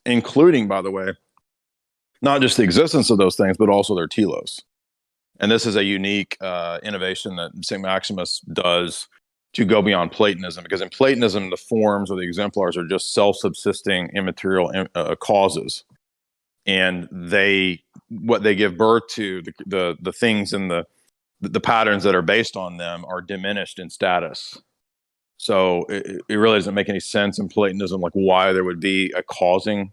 including, by the way, not just the existence of those things, but also their telos. And this is a unique innovation that St. Maximus does to go beyond Platonism, because in Platonism, the forms or the exemplars are just self-subsisting immaterial causes. And what they give birth to, the things and the patterns that are based on them are diminished in status. So it really doesn't make any sense in Platonism, like why there would be a causal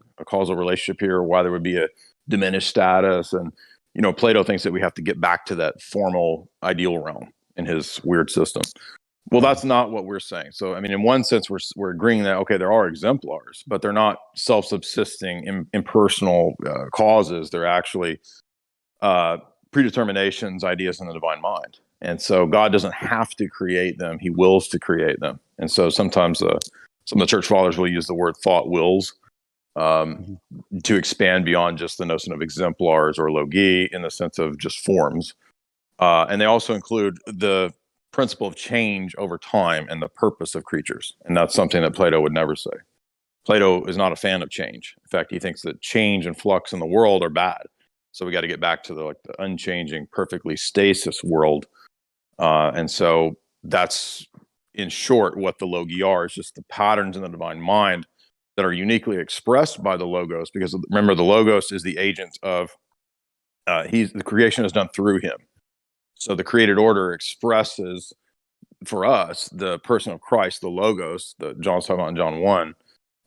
relationship here, or why there would be a diminished status. And, Plato thinks that we have to get back to that formal ideal realm in his weird system. Well, that's not what we're saying. So, I mean, in one sense, we're agreeing that, okay, there are exemplars, but they're not self-subsisting, impersonal causes. They're actually predeterminations, ideas in the divine mind. And so God doesn't have to create them. He wills to create them. And so sometimes some of the church fathers will use the word thought wills to expand beyond just the notion of exemplars or logi in the sense of just forms. And they also include the principle of change over time and the purpose of creatures. And that's something that Plato would never say. Plato is not a fan of change. In fact, he thinks that change and flux in the world are bad. So we got to get back to the unchanging, perfectly stasis world. And so that's, in short, what the logi are, is just the patterns in the divine mind that are uniquely expressed by the logos, because remember, the logos is the agent of, the creation is done through him. So the created order expresses, for us, the person of Christ, the logos, that John's talking about in John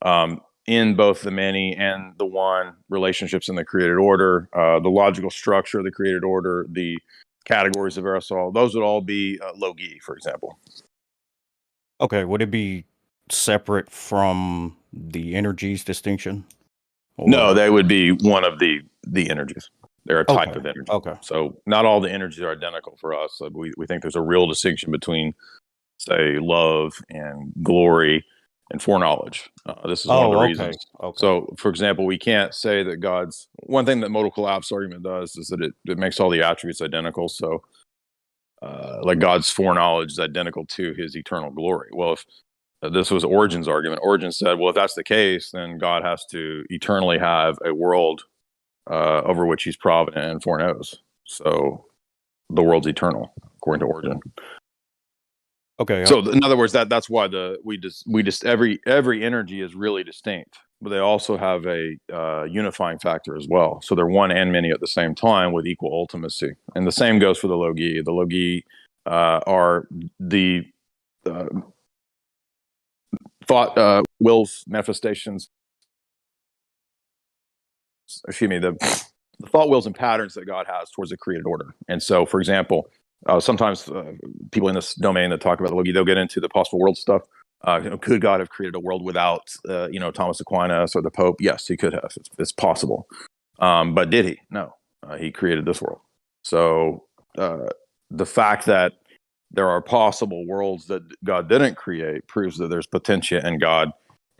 1, in both the many and the one relationships in the created order, the logical structure of the created order, the categories of Aristotle, those would all be logi, for example. Okay, would it be separate from the energies distinction? No, Or- they would be one of the energies. They're a type Okay, of energy. okay. So not all the energies are identical for us. So we think there's a real distinction between, say, love and glory and foreknowledge. This is one of the reasons. Okay. So, for example, we can't say that God's one thing that modal collapse argument does is that it makes all the attributes identical. So, like God's foreknowledge is identical to his eternal glory. Well, if this was Origen's argument, Origen said, well, if that's the case, then God has to eternally have a world over which he's provident and foreknows. So the world's eternal, according to Origen. Okay. So in other words, that's why we just every energy is really distinct, but they also have a unifying factor as well. So they're one and many at the same time with equal ultimacy. And the same goes for the logi. The logi are the thought, wills, manifestations. Excuse me, the thought, wills, and patterns that God has towards a created order. And so, for example, sometimes people in this domain that talk about the logi, they'll get into the possible world stuff. Could God have created a world without, Thomas Aquinas or the Pope? Yes, he could have. It's possible. But did he? No. He created this world. So the fact that there are possible worlds that God didn't create proves that there's potentia in God,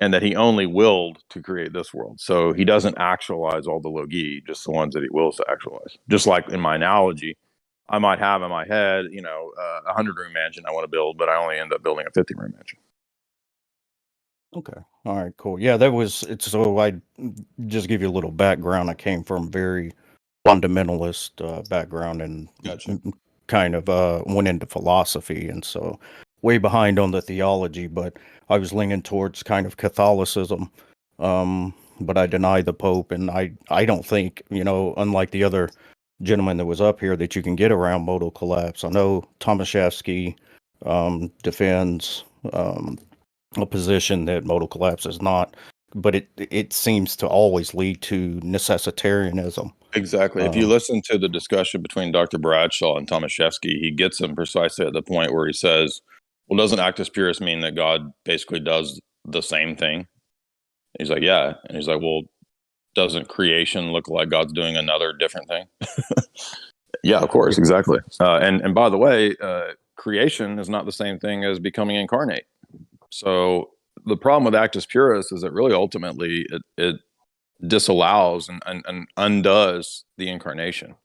and that he only willed to create this world. So he doesn't actualize all the logi, just the ones that he wills to actualize. Just like in my analogy, I might have in my head, a 100-room mansion I want to build, but I only end up building a 50-room mansion. Okay. All right, cool. Yeah, so I just give you a little background. I came from very fundamentalist background and Gotcha. kind of went into philosophy, and so way behind on the theology, but I was leaning towards kind of Catholicism. But I deny the Pope, and I don't think, unlike the other gentleman that was up here, that you can get around modal collapse. I know Tomaszewski defends a position that modal collapse is not, but it seems to always lead to necessitarianism. Exactly. If you listen to the discussion between Dr. Bradshaw and Tomaszewski, he gets them precisely at the point where he says, well, doesn't actus purus mean that God basically does the same thing? He's like, yeah. And he's like, well, doesn't creation look like God's doing another different thing? Yeah, of course. Exactly. And by the way, creation is not the same thing as becoming incarnate. So the problem with actus purus is that really ultimately it disallows and undoes the incarnation.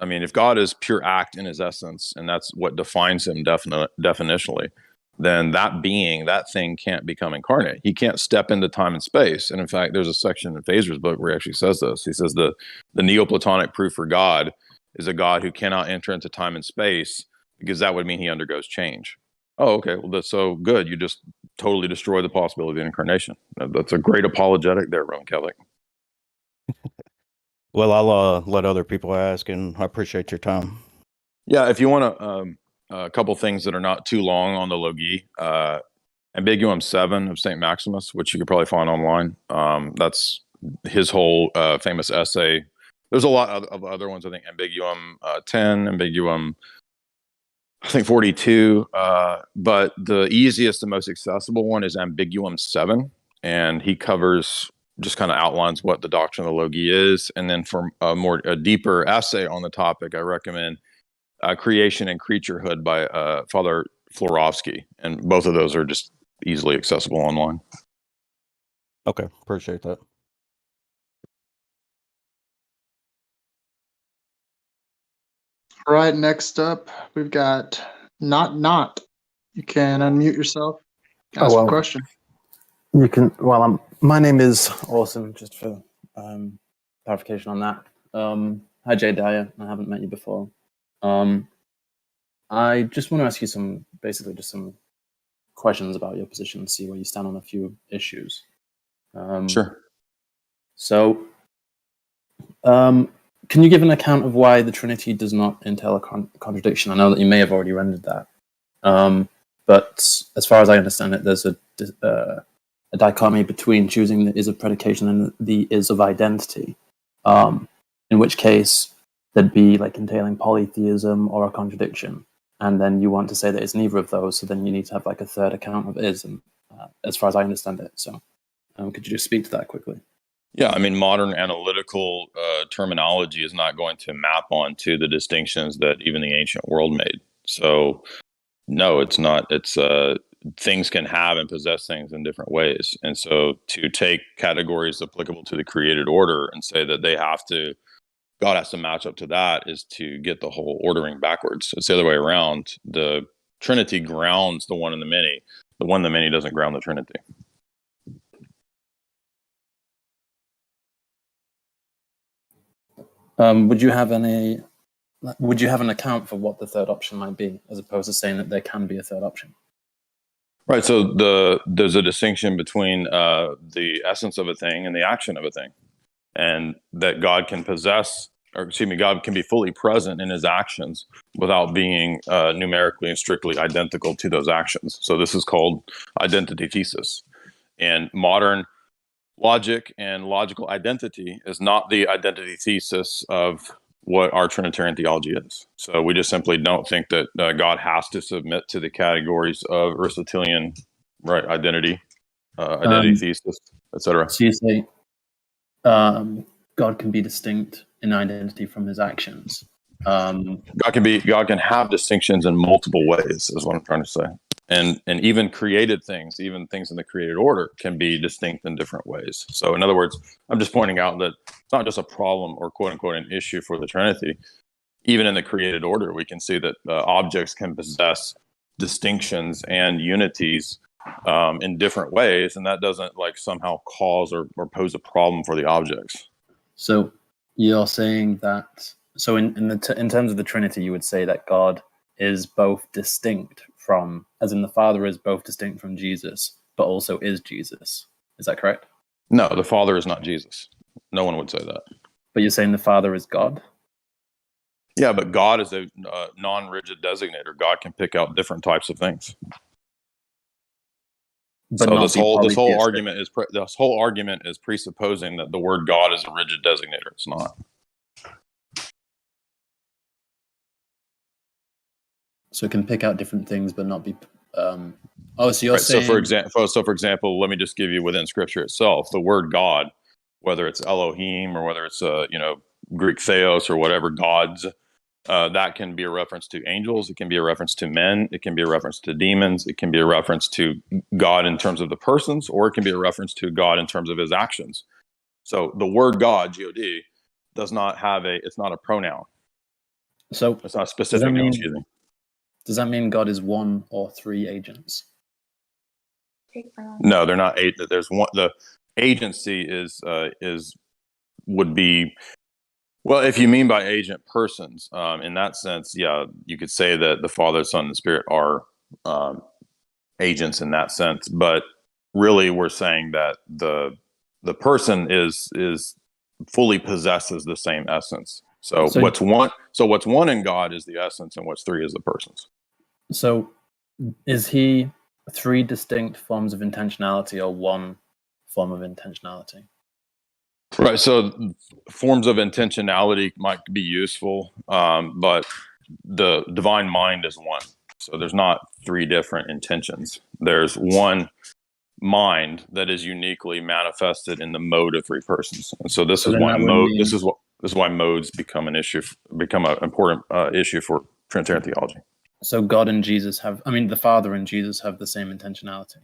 I mean, if God is pure act in his essence, and that's what defines him definitionally, then that thing can't become incarnate. He can't step into time and space. And in fact, there's a section in Phaser's book where he actually says this. He says the Neoplatonic proof for God is a God who cannot enter into time and space, because that would mean he undergoes change. Oh, okay. Well, that's so good. You just totally destroy the possibility of incarnation. That's a great apologetic there, Roman Catholic. Well, I'll let other people ask, and I appreciate your time. Yeah, if you want a couple things that are not too long on the logi, Ambiguum 7 of St. Maximus, which you could probably find online. That's his whole famous essay. There's a lot of other ones. I think Ambiguum 10, Ambiguum, I think 42. But the easiest and most accessible one is Ambiguum 7. And he just kind of outlines what the doctrine of the logi is. And then for a deeper essay on the topic, I recommend Creation and Creaturehood by Father Florovsky. And both of those are just easily accessible online. Okay, appreciate that. All right, next up, we've got Not. You can unmute yourself, ask a question. You can. Well, my name is Awesome. Just for clarification on that. Hi, Jay Dyer. I haven't met you before. I just want to ask you some questions about your position, see where you stand on a few issues. Sure. So, can you give an account of why the Trinity does not entail a contradiction? I know that you may have already rendered that, but as far as I understand it, there's a dichotomy between choosing the is of predication and the is of identity, in which case there'd be like entailing polytheism or a contradiction, and then you want to say that it's neither of those, so then you need to have like a third account of is, and as far as I understand it. So could you just speak to that quickly? Yeah, I mean, modern analytical terminology is not going to map onto the distinctions that even the ancient world made. So, no, it's not. It's things can have and possess things in different ways. And so to take categories applicable to the created order and say that God has to match up to that is to get the whole ordering backwards. It's the other way around. The Trinity grounds the one and the many. The one and the many doesn't ground the Trinity. Would you have an account for what the third option might be, as opposed to saying that there can be a third option? Right. So there's a distinction between the essence of a thing and the action of a thing, and that God can God can be fully present in his actions without being numerically and strictly identical to those actions. So this is called identity thesis. And modern logic and logical identity is not the identity thesis of what our Trinitarian theology is. So we just simply don't think that God has to submit to the categories of Aristotelian, right, identity thesis, etc. So you say God can be distinct in identity from his actions. God can have distinctions in multiple ways, is what I'm trying to say. And even created things, even things in the created order, can be distinct in different ways. So in other words, I'm just pointing out that it's not just a problem or quote unquote an issue for the Trinity. Even in the created order, we can see that objects can possess distinctions and unities in different ways, and that doesn't somehow cause or pose a problem for the objects. So you're saying that, so in terms of the Trinity, you would say that God is both distinct from, as in the Father is both distinct from Jesus, but also is Jesus. Is that correct? No, the Father is not Jesus. No one would say that. But you're saying the Father is God? Yeah, but God is a non-rigid designator. God can pick out different types of things. But so this whole argument is presupposing that the word God is a rigid designator. It's not. So it can pick out different things, but not be. So you're right, saying. So for example, let me just give you within Scripture itself the word God, whether it's Elohim or whether it's Greek theos or whatever gods. That can be a reference to angels. It can be a reference to men. It can be a reference to demons. It can be a reference to God in terms of the persons, or it can be a reference to God in terms of his actions. So the word God, God, does not have it's not a pronoun. So it's not a specific noun, excuse me. Does that mean God is one or three agents? No, they're not eight. There's one. The agency would be. Well, if you mean by agent persons, in that sense, yeah, you could say that the Father, Son, and Spirit are agents in that sense. But really, we're saying that the person is fully possesses the same essence. So what's one in God is the essence, and what's three is the persons. So is he three distinct forms of intentionality or one form of intentionality? Right. So forms of intentionality might be useful, but the divine mind is one. So there's not three different intentions. There's one mind that is uniquely manifested in the mode of three persons. And so this is why modes become an important issue for Trinitarian theology. So God and Jesus the Father and Jesus have the same intentionality.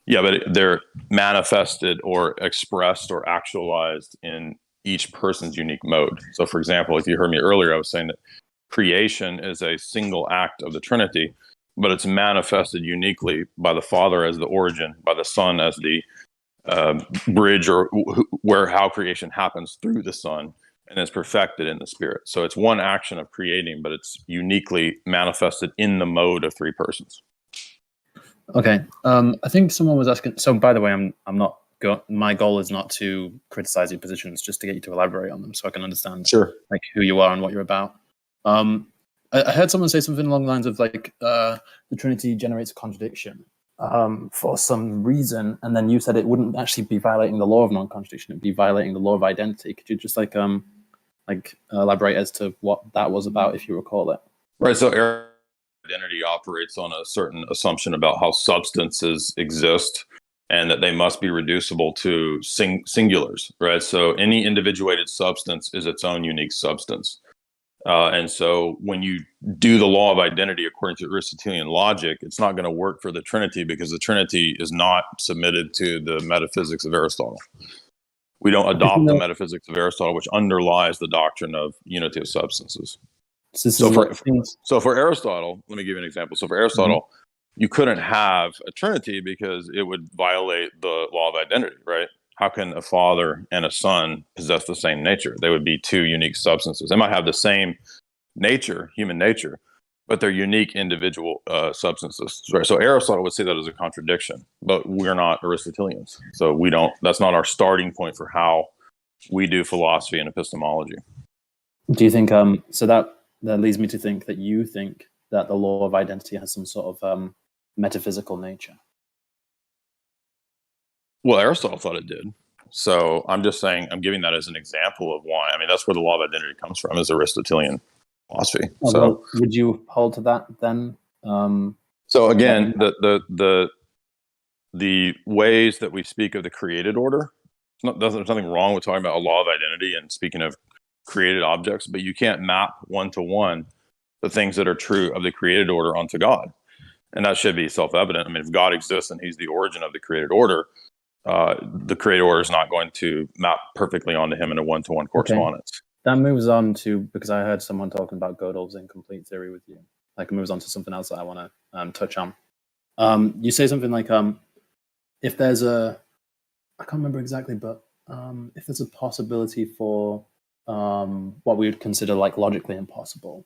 Yeah, but they're manifested or expressed or actualized in each person's unique mode. So, for example, if you heard me earlier, I was saying that creation is a single act of the Trinity, but it's manifested uniquely by the Father as the origin, by the Son as the bridge, or how creation happens through the Son, and is perfected in the Spirit. So it's one action of creating, but it's uniquely manifested in the mode of three persons. Okay. I think someone was asking. So, by the way, I'm not. My goal is not to criticize your positions, just to get you to elaborate on them, so I can understand who you are and what you're about. I heard someone say something along the lines of the Trinity generates a contradiction for some reason, and then you said it wouldn't actually be violating the law of non-contradiction; it'd be violating the law of identity. Could you just elaborate as to what that was about, if you recall it? Right. So identity operates on a certain assumption about how substances exist and that they must be reducible to singulars, right? So any individuated substance is its own unique substance. And so when you do the law of identity according to Aristotelian logic, it's not going to work for the Trinity because the Trinity is not submitted to the metaphysics of Aristotle. We don't adopt the metaphysics of Aristotle, which underlies the doctrine of unity of substances. So for Aristotle, let me give you an example. So for Aristotle, you couldn't have a Trinity because it would violate the law of identity, right? How can a father and a son possess the same nature? They would be two unique substances. They might have the same nature, human nature, but they're unique individual substances. Right? So Aristotle would see that as a contradiction, but we're not Aristotelians. So we don't, that's not our starting point for how we do philosophy and epistemology. Do you think, so that leads me to think that you think that the law of identity has some sort of metaphysical nature? Well, Aristotle thought it did. So I'm just saying, I'm giving that as an example of why. I mean, that's where the law of identity comes from, is Aristotelian philosophy. Oh, so well, would you hold to that then? So again, the ways that we speak of the created order, there's nothing wrong with talking about a law of identity and speaking of created objects, but you can't map one-to-one the things that are true of the created order onto God. And that should be self-evident. I mean, if God exists and he's the origin of the created order, the created order is not going to map perfectly onto him in a one-to-one correspondence. Okay. That moves on to, because I heard someone talking about Gödel's incomplete theory with you. Like, it moves on to something else that I want to touch on. You say something like, if there's a, I can't remember exactly, but if there's a possibility for what we would consider like logically impossible,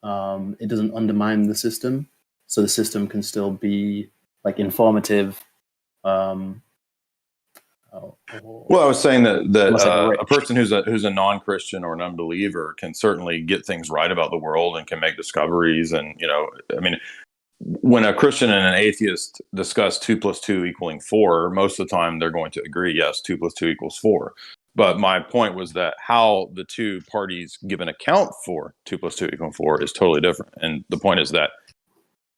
it doesn't undermine the system, so the system can still be like informative. Well, I was saying that a person who's a non-Christian or an unbeliever can certainly get things right about the world and can make discoveries. And, you know, I mean, when a Christian and an atheist discuss 2 + 2 = 4, most of the time they're going to agree, yes, 2 + 2 = 4. But my point was that how the two parties give an account for 2 + 2 = 4 is totally different. And the point is that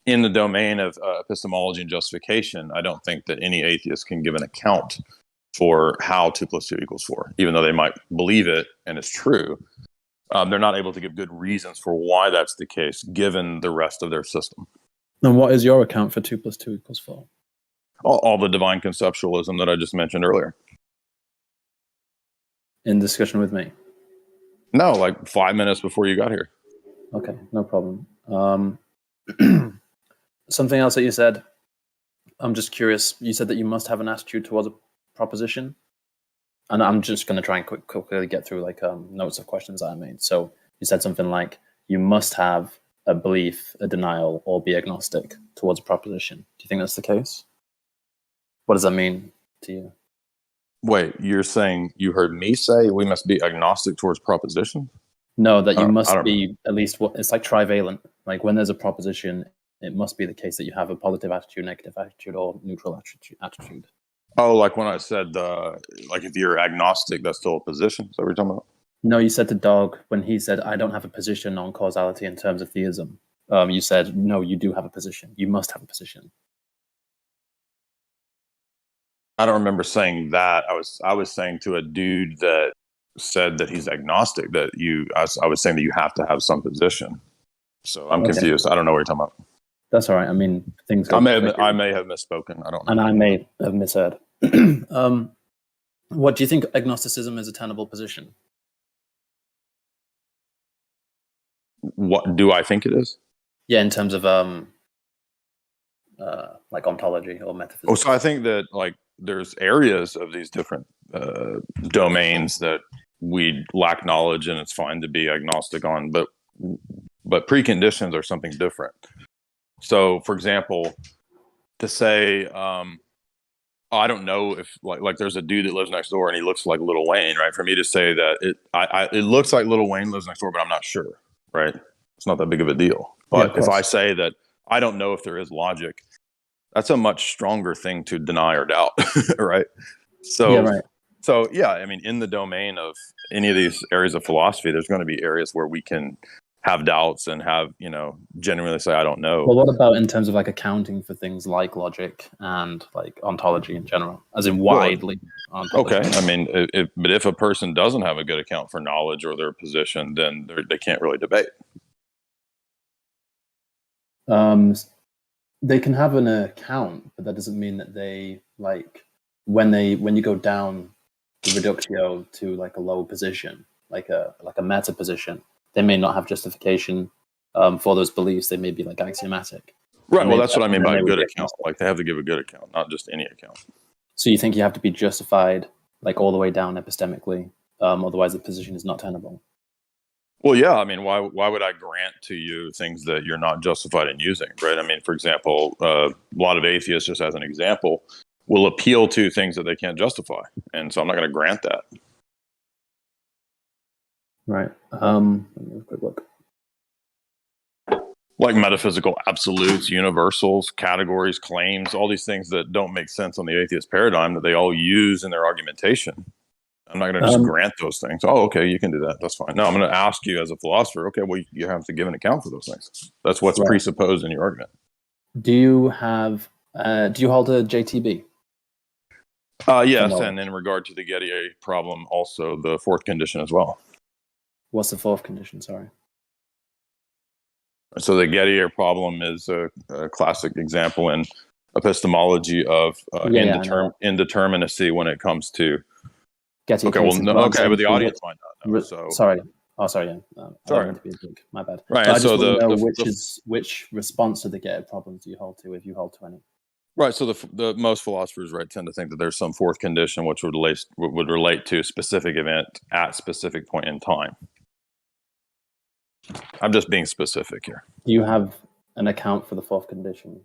in the domain of epistemology and justification, I don't think that any atheist can give an account for how 2 + 2 = 4, even though they might believe it and it's true. They're not able to give good reasons for why that's the case, given the rest of their system. And what is your account for 2 + 2 = 4? All the divine conceptualism that I just mentioned earlier. In discussion with me? No, like 5 minutes before you got here. Okay, no problem. Something else that you said, I'm just curious. You said that you must have an attitude towards a proposition. And I'm just going to try and quickly get through like notes of questions that I made. So you said something like, you must have a belief, a denial, or be agnostic towards a proposition. Do you think that's the case? What does that mean to you? Wait, you're saying you heard me say we must be agnostic towards proposition? No, that you must be at least, it's like trivalent. Like when there's a proposition, it must be the case that you have a positive attitude, negative attitude, or neutral attitude. Oh, like when I said, like if you're agnostic, that's still a position? Is that what you're talking about? No, you said to Dog, when he said, I don't have a position on causality in terms of theism, you said, no, you do have a position. You must have a position. I don't remember saying that. I was saying to a dude that said that he's agnostic, that I was saying that you have to have some position. So I'm confused. I don't know what you're talking about. That's all right. I mean, things. I may have misspoken. I don't know. And I may have misheard. What do you think agnosticism is a tenable position? What do I think it is? Yeah, in terms of like ontology or metaphysics. Oh, so I think that like there's areas of these different domains that we lack knowledge, and it's fine to be agnostic on, but preconditions are something different. So, for example, to say, I don't know if like there's a dude that lives next door and he looks like Lil Wayne, right? For me to say that it looks like Lil Wayne lives next door, but I'm not sure, right? It's not that big of a deal. But if I say that I don't know if there is logic, that's a much stronger thing to deny or doubt, right? So, yeah, right. So yeah, I mean, in the domain of any of these areas of philosophy, there's going to be areas where we can have doubts and have, genuinely say, I don't know. Well, what about in terms of like accounting for things like logic and like ontology in general, as in widely? Okay, I mean, but if a person doesn't have a good account for knowledge or their position, then they can't really debate. They can have an account, but that doesn't mean that they like when you go down the reductio to like a lower position, like a meta position, they may not have justification for those beliefs. They may be like axiomatic. Right. Well, that's what I mean by a good account. Like they have to give a good account, not just any account. So you think you have to be justified like all the way down epistemically, otherwise the position is not tenable. Well, yeah. I mean, why would I grant to you things that you're not justified in using, right? I mean, for example, a lot of atheists, just as an example, will appeal to things that they can't justify, and so I'm not going to grant that. Right. Let me have a quick look. Like metaphysical absolutes, universals, categories, claims, all these things that don't make sense on the atheist paradigm that they all use in their argumentation. I'm not going to just grant those things. Oh, okay, you can do that. That's fine. No, I'm going to ask you as a philosopher, okay, well, you have to give an account for those things. That's what's presupposed in your argument. Do you hold a JTB? Yes, and in regard to the Gettier problem, also the fourth condition as well. What's the fourth condition? Sorry. So the Gettier problem is a classic example in epistemology of indeterminacy when it comes to Gettier. Okay, well, no, okay, but the audience might not know. So sorry. Oh, sorry. Yeah. Sorry. My bad. Right. I just want to know which response to the Gettier problem do you hold to, if you hold to any? Right. So the most philosophers, right, tend to think that there's some fourth condition which would relate to a specific event at specific point in time. I'm just being specific here. Do you have an account for the fourth condition?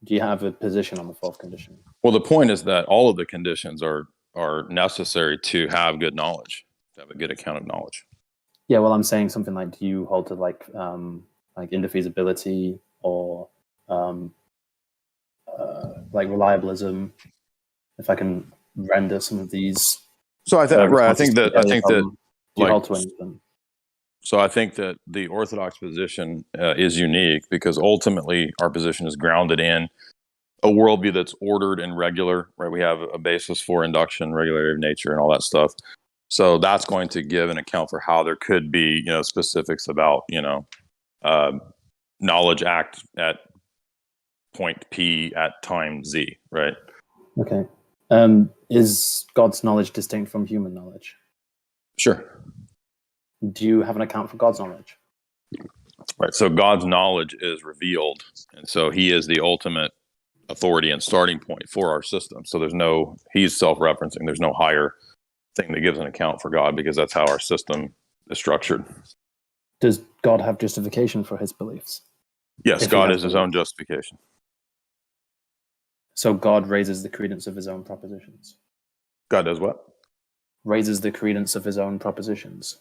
Do you have a position on the fourth condition? Well, the point is that all of the conditions are necessary to have good knowledge, to have a good account of knowledge. Yeah, well, I'm saying something like, do you hold to like indefeasibility or like reliabilism? If I can render some of these. So I think that do you hold to any of them? So I think that the Orthodox position is unique because ultimately our position is grounded in a worldview that's ordered and regular, right? We have a basis for induction, regularity of nature, and all that stuff. So that's going to give an account for how there could be, specifics about, knowledge act at point P at time Z, right? Okay. Is God's knowledge distinct from human knowledge? Sure. Do you have an account for God's knowledge? Right. So God's knowledge is revealed, and so He is the ultimate authority and starting point for our system. So He's self-referencing. There's no higher thing that gives an account for God because that's how our system is structured. Does God have justification for His beliefs? Yes, God is His own justification. So God raises the credence of His own propositions. God does what? Raises the credence of His own propositions.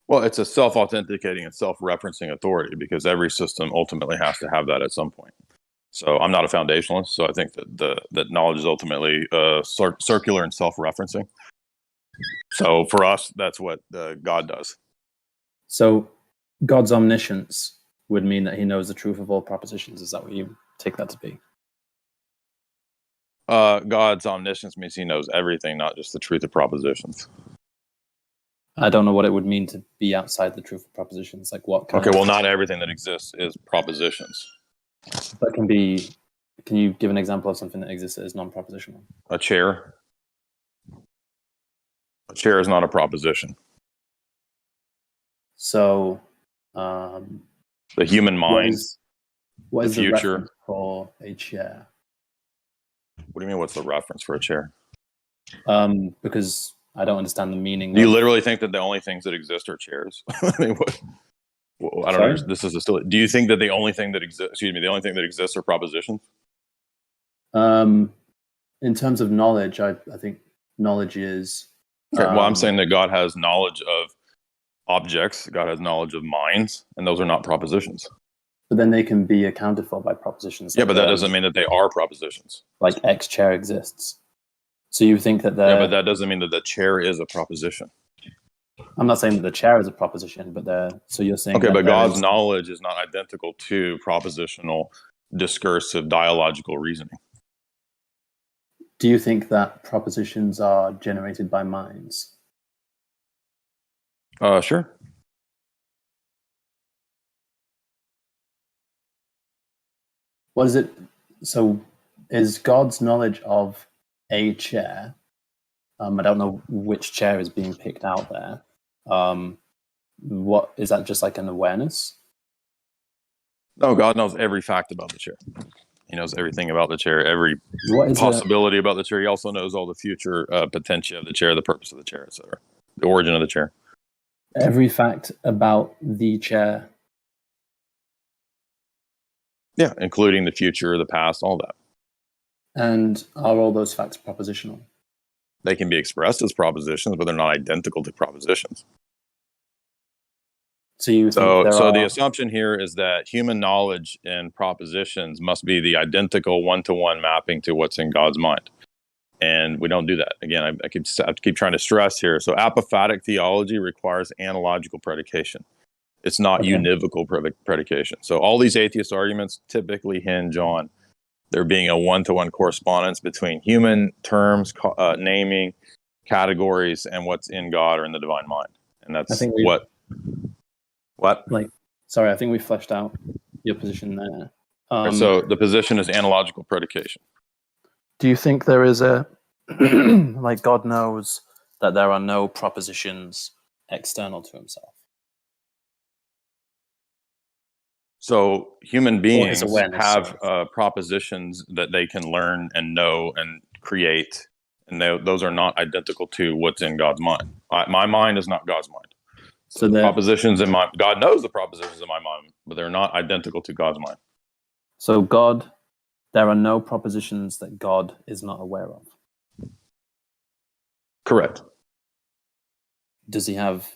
Well, it's a self-authenticating and self-referencing authority because every system ultimately has to have that at some point. So I'm not a foundationalist, so I think that knowledge is ultimately circular and self-referencing. So for us, that's what God does. So God's omniscience would mean that He knows the truth of all propositions. Is that what you take that to be? God's omniscience means He knows everything, not just the truth of propositions. I don't know what it would mean to be outside the truth of propositions. Like what? Well, not everything that exists is propositions. That can be. Can you give an example of something that exists that is non-propositional? A chair. A chair is not a proposition. So, the human mind, what is the future reference for a chair? What do you mean? What's the reference for a chair? Because I don't understand the meaning. Do you literally think that the only things that exist are chairs? I mean, what? Well, I don't know. This is still. Do you think that the only thing that exists? Excuse me. The only thing that exists are propositions. In terms of knowledge, I think knowledge is. Okay, well, I'm saying that God has knowledge of objects. God has knowledge of minds, and those are not propositions. But then they can be accounted for by propositions. Yeah, but that doesn't mean that they are propositions. Like X chair exists. So you think that yeah, but that doesn't mean that the chair is a proposition. I'm not saying that the chair is a proposition, but so you're saying Okay, that but there God's is- knowledge is not identical to propositional, discursive, dialogical reasoning. Do you think that propositions are generated by minds? Sure. What is it? So is God's knowledge of a chair, I don't know which chair is being picked out there. What is that, just like an awareness? No, God knows every fact about the chair. He knows everything about the chair, every What is possibility about the chair. He also knows all the future potentia of the chair, the purpose of the chair, etc., the origin of the chair. Every fact about the chair? Yeah, including the future, the past, all that. And are all those facts propositional? They can be expressed as propositions, but they're not identical to propositions. So you So think the assumption here is that human knowledge and propositions must be the identical one-to-one mapping to what's in God's mind. And we don't do that. Again, I keep trying to stress here. So apophatic theology requires analogical predication. It's not univocal predication. So all these atheist arguments typically hinge on there being a one-to-one correspondence between human terms, naming, categories, and what's in God or in the divine mind. And that's what? Sorry, I think we fleshed out your position there. So the position is analogical predication. Do you think there is a, like God knows that there are no propositions external to himself? So human beings awareness, have propositions that they can learn and know and create, and those are not identical to what's in God's mind. My mind is not God's mind. So the propositions in God knows the propositions in my mind, but they're not identical to God's mind. So there are no propositions that God is not aware of. Correct. Does he have,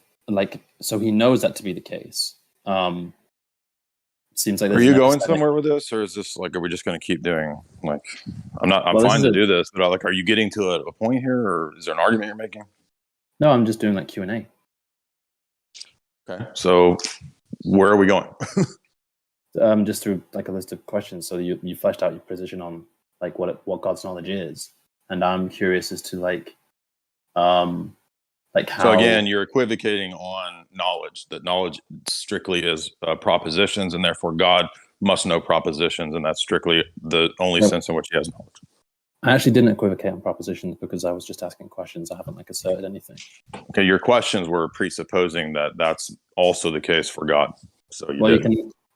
so he knows that to be the case? Seems like. Are you going somewhere with this, or is this are we just going to keep doing I'm fine to do this, but are you getting to a point here, or is there an argument you're making? No, I'm just doing Q&A. Okay, so where are we going? Just through a list of questions. So you fleshed out your position on what God's knowledge is, and I'm curious as to how. So again, you're equivocating on knowledge. That knowledge strictly is propositions, and therefore God must know propositions, and that's strictly the only sense in which he has knowledge. I actually didn't equivocate on propositions because I was just asking questions. I haven't asserted anything. Okay, your questions were presupposing that that's also the case for God. So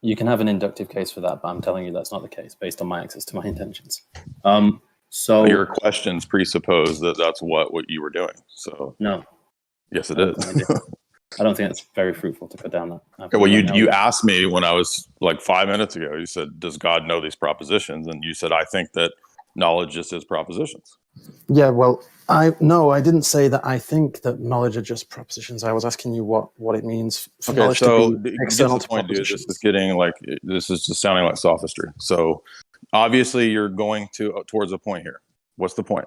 you can have an inductive case for that, but I'm telling you that's not the case based on my access to my intentions. So your questions presuppose that that's what you were doing. So no. Yes, it is. I don't think it's very fruitful to go down that. Okay, well, you asked me when I was 5 minutes ago. You said, "Does God know these propositions?" And you said, "I think that knowledge just is propositions." Yeah, well, I didn't say that. I think that knowledge are just propositions. I was asking you what it means for knowledge to be external to point, dude. propositions. This is just sounding like sophistry. So obviously, you're going towards a point here. What's the point?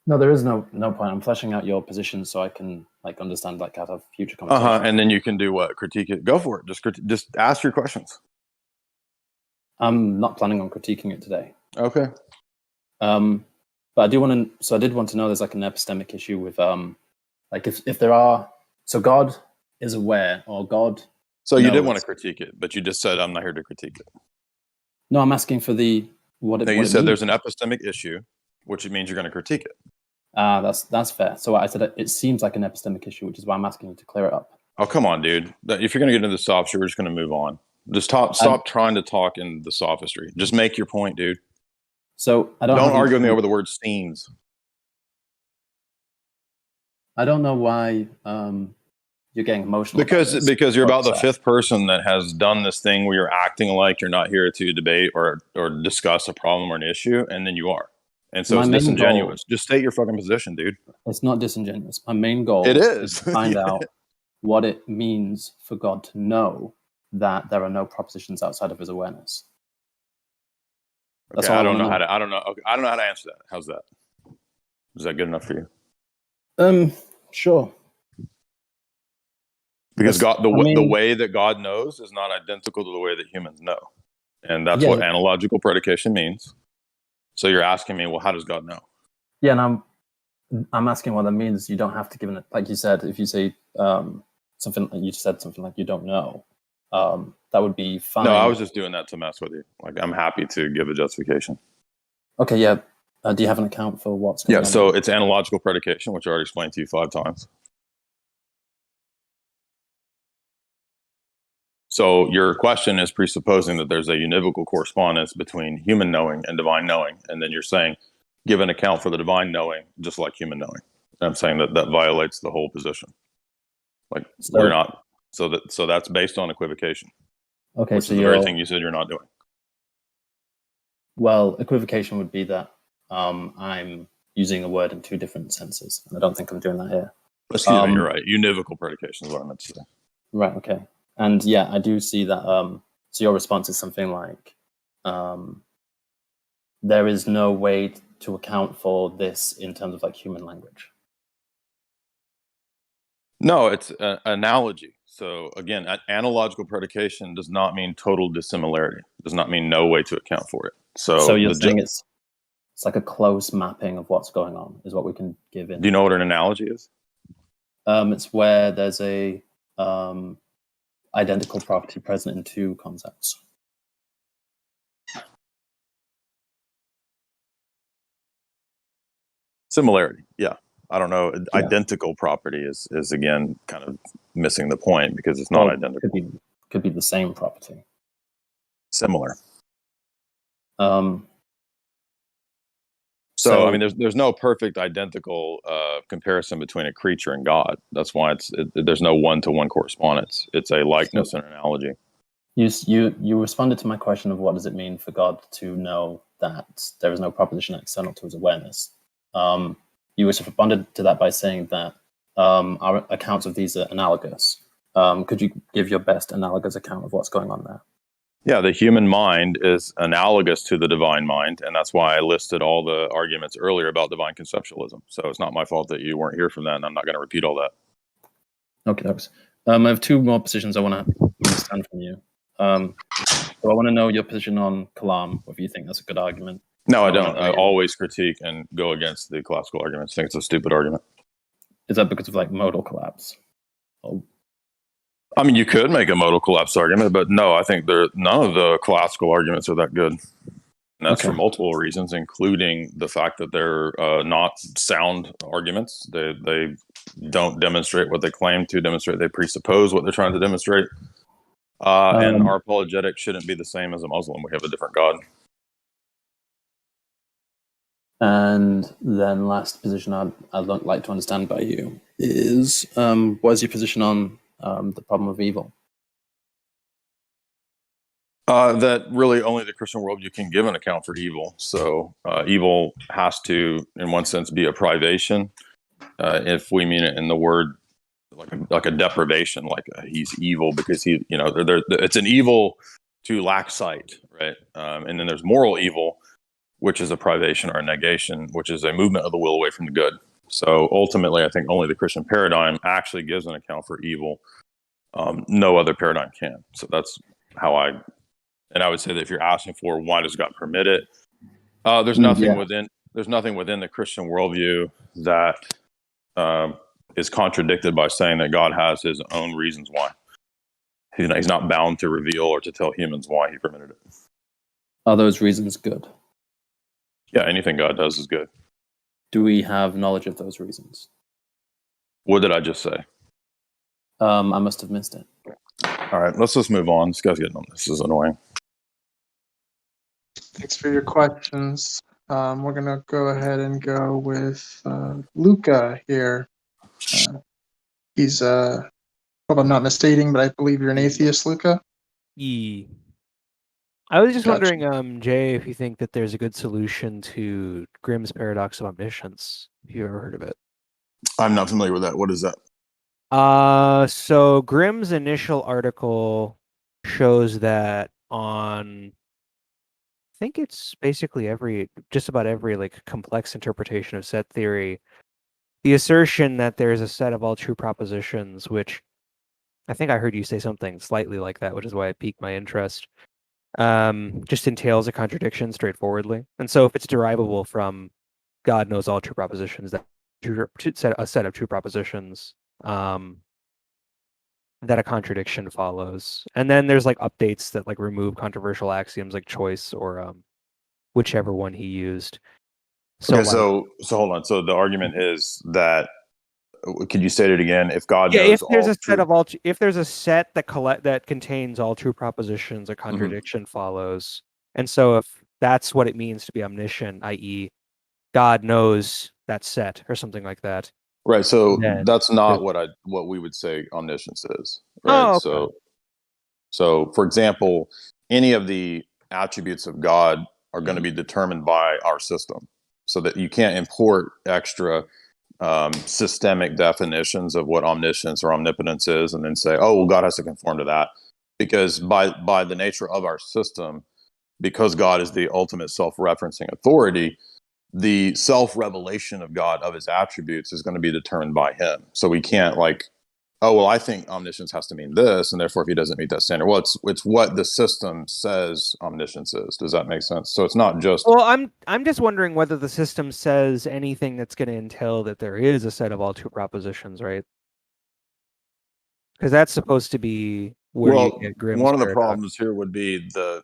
No, there is no point. I'm fleshing out your position so I can understand how to have future conversations. And then you can do what? Critique it. Go for it. Just ask your questions. I'm not planning on critiquing it today. Okay. But I do want to. So I did want to know. There's an epistemic issue with if there are. So God is aware, or God. So you did want to critique it, but you just said I'm not here to critique it. No, I'm asking for what it. No, you what said it there's an epistemic issue, which means you're going to critique it. That's fair. So I said it seems like an epistemic issue, which is why I'm asking you to clear it up. Oh, come on, dude. If you're going to get into the sophistry, we're just going to move on. Just stop trying to talk in the sophistry. Just make your point, dude. So don't argue with me over the word seems. I don't know why you're getting emotional. Because you're about the fifth person that has done this thing where you're acting like you're not here to debate or discuss a problem or an issue, and then you are. And so it's disingenuous. Just state your fucking position, dude. It's not disingenuous. My main goal is to find out what it means for God to know that there are no propositions outside of his awareness. That's all I don't know how to answer that. How's that? Is that good enough for you? Sure. Because That's- God, the I mean- way that God knows is not identical to the way that humans know, and that's Yeah. what analogical predication means. So you're asking me, well, how does God know? Yeah, and I'm asking what that means. You don't have to give it, like you said, if you say something, you said something like you don't know, that would be fine. No, I was just doing that to mess with you. Like, I'm happy to give a justification. Okay, yeah. Do you have an account for what's going on? Yeah, so it's analogical predication, which I already explained to you 5 times. So your question is presupposing that there's a univocal correspondence between human knowing and divine knowing, and then you're saying, give an account for the divine knowing, just like human knowing. And I'm saying that violates the whole position. Like, we're not. So that's based on equivocation. Okay, which so is the very thing you said you're not doing. Well, equivocation would be that I'm using a word in 2 different senses, and I don't think I'm doing that here. Excuse me, you're right. Univocal predication is what I meant to say. Right. Okay. And yeah, I do see that. So your response is something like, there is no way to account for this in terms of like human language. No, it's an analogy. So again, analogical predication does not mean total dissimilarity. It does not mean no way to account for it. So you're saying it's like a close mapping of what's going on is what we can give in. Do you know what an analogy is? It's where there's a identical property present in 2 concepts. Similarity, yeah. I don't know. Identical property is again kind of missing the point because it's not identical. Could be the same property. Similar. So I mean, there's no perfect identical comparison between a creature and God. That's why there's no 1-to-1 correspondence. It's a likeness and analogy. You responded to my question of what does it mean for God to know that there is no proposition external to his awareness. You responded to that by saying that our accounts of these are analogous. Could you give your best analogous account of what's going on there? Yeah, the human mind is analogous to the divine mind, and that's why I listed all the arguments earlier about divine conceptualism. So it's not my fault that you weren't here from that, and I'm not going to repeat all that. Okay, thanks. I have 2 more positions I want to understand from you. So I want to know your position on Kalam, whether you think that's a good argument. No, I don't. I always critique and go against the classical arguments. I think it's a stupid argument. Is that because of like modal collapse? I mean, you could make a modal collapse argument, but no, I think none of the classical arguments are that good. And that's for multiple reasons, including the fact that they're not sound arguments. They don't demonstrate what they claim to demonstrate. They presuppose what they're trying to demonstrate. And our apologetic shouldn't be the same as a Muslim. We have a different God. And then last position I'd like to understand by you is what is your position on the problem of evil? That really only the Christian worldview can give an account for evil. So evil has to, in one sense, be a privation. If we mean it in the word like a deprivation, like he's evil because he, it's an evil to lack sight, right? And then there's moral evil, which is a privation or a negation, which is a movement of the will away from the good. So ultimately, I think only the Christian paradigm actually gives an account for evil. No other paradigm can. So that's how and I would say that if you're asking for why does God permit it, there's nothing within the Christian worldview that is contradicted by saying that God has his own reasons why. He's not bound to reveal or to tell humans why he permitted it. Are those reasons good? Yeah, anything God does is good. Do we have knowledge of those reasons? What did I just say? I must have missed it. All right, let's just move on. This guy's getting on this. This is annoying. Thanks for your questions. We're going to go ahead and go with Luca here. He's, hope I'm not misstating, but I believe you're an atheist, Luca? I was just Gotcha. wondering, Jay, if you think that there's a good solution to Grimm's paradox of omniscience. If you ever heard of it. I'm not familiar with that. What is that? So Grimm's initial article shows that on, I think it's basically just about every like complex interpretation of set theory, the assertion that there is a set of all true propositions which I think I heard you say something slightly like that, which is why it piqued my interest. Just entails a contradiction straightforwardly. And so if it's derivable from God knows all true propositions, that a set of true propositions, that a contradiction follows. And then there's like updates that like remove controversial axioms like choice or whichever one he used. So, Okay, so hold on. So the argument is that, could you state it again? If God yeah, knows if there's all a set of all, if there's a set that contains all true propositions, a contradiction follows. And so if that's what it means to be omniscient, i.e., God knows that set or something like that. right, so then that's not there's- what we would say omniscience is, right? Oh, okay. So for example, any of the attributes of God are going to be determined by our system, so that you can't import extra systemic definitions of what omniscience or omnipotence is and then say, oh, well, God has to conform to that. Because by the nature of our system, because God is the ultimate self-referencing authority, the self-revelation of God, of his attributes, is going to be determined by him. So we can't like, oh, well, I think omniscience has to mean this, and therefore if he doesn't meet that standard, well, it's what the system says omniscience is. Does that make sense? So it's not just... Well, I'm just wondering whether the system says anything that's going to entail that there is a set of all true propositions, right? Because that's supposed to be where you get Grimm's one of the paradox. problems here would be the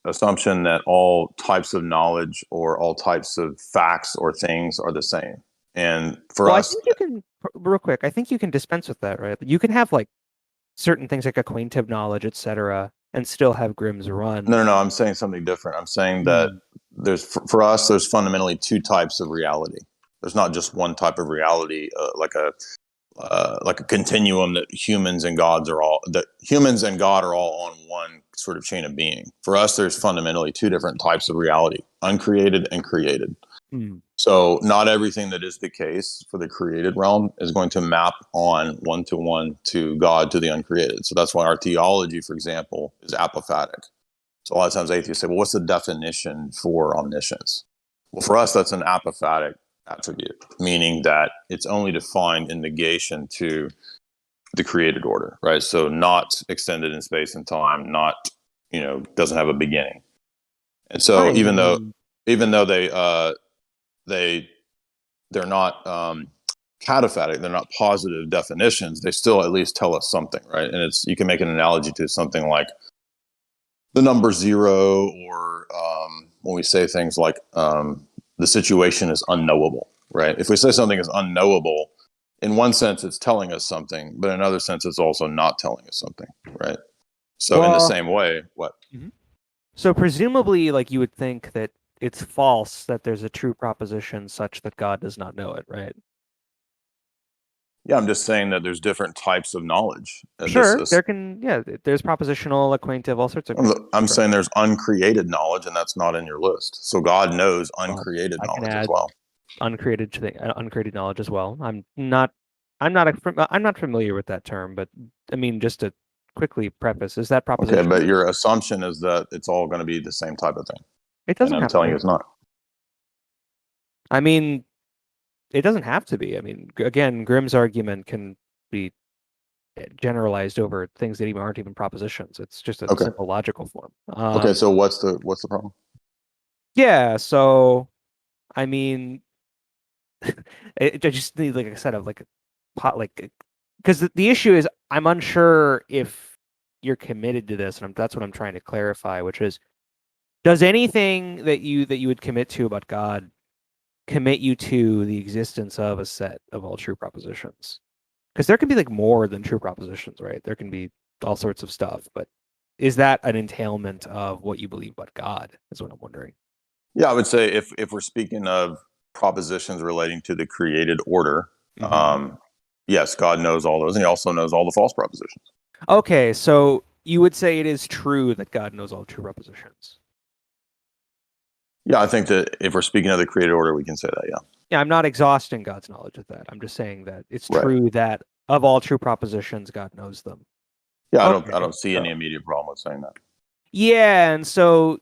assumption that all types of knowledge or all types of facts or things are the same. And for Well, us, I think you can, real quick, I think you can dispense with that, right? You can have like certain things like acquaintive knowledge, etc., and still have Grimm's run. no, I'm saying something different. I'm saying that there's, for us, there's fundamentally two types of reality. There's not just one type of reality, like a continuum that humans and God are all on one sort of chain of being. For us, there's fundamentally two different types of reality: uncreated and created. So not everything that is the case for the created realm is going to map on one-to-one to God, to the uncreated. So that's why our theology, for example, is apophatic. So a lot of times atheists say, well, what's the definition for omniscience? Well, for us, that's an apophatic attribute, meaning that it's only defined in negation to the created order, right? So not extended in space and time, not, doesn't have a beginning. And so Right. even though they're not cataphatic, they're not positive definitions, they still at least tell us something, right? And you can make an analogy to something like the number zero, or when we say things like the situation is unknowable, right? If we say something is unknowable, in one sense it's telling us something, but in another sense it's also not telling us something, right? So in the same way, what? So presumably, like, you would think that it's false that there's a true proposition such that God does not know it, right? Yeah, I'm just saying that there's different types of knowledge. Sure, there's propositional, acquaintive, all sorts of... I'm saying there's uncreated knowledge, and that's not in your list. So God knows uncreated knowledge as well. Uncreated knowledge as well. I'm not familiar with that term, but I mean, just to quickly preface, is that proposition? Okay, but your assumption is that it's all going to be the same type of thing. It doesn't. And I'm telling you, it's not. I mean, it doesn't have to be. I mean, again, Grimm's argument can be generalized over things that aren't even propositions. It's just a simple logical form. Okay, so what's the problem? Yeah, so I mean, I just need like a set of because the issue is I'm unsure if you're committed to this, and that's what I'm trying to clarify, which is, does anything that you would commit to about God commit you to the existence of a set of all true propositions? Because there can be like more than true propositions, right? There can be all sorts of stuff, but is that an entailment of what you believe about God, is what I'm wondering. Yeah, I would say if we're speaking of propositions relating to the created order, yes, God knows all those, and he also knows all the false propositions. Okay, so you would say it is true that God knows all true propositions. Yeah, I think that if we're speaking of the created order, we can say that, yeah. Yeah, I'm not exhausting God's knowledge of that. I'm just saying that it's true that of all true propositions, God knows them. Yeah, I don't see any immediate problem with saying that. Yeah, and so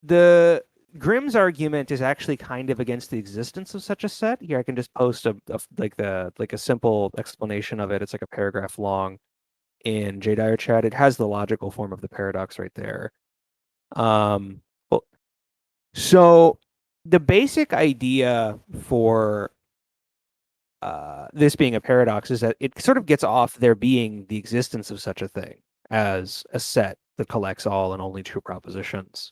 the Grimm's argument is actually kind of against the existence of such a set. Here, I can just post a simple explanation of it. It's like a paragraph long. in Dyer chat. It has the logical form of the paradox right there. Well, so the basic idea for this being a paradox is that it sort of gets off there being the existence of such a thing as a set that collects all and only true propositions.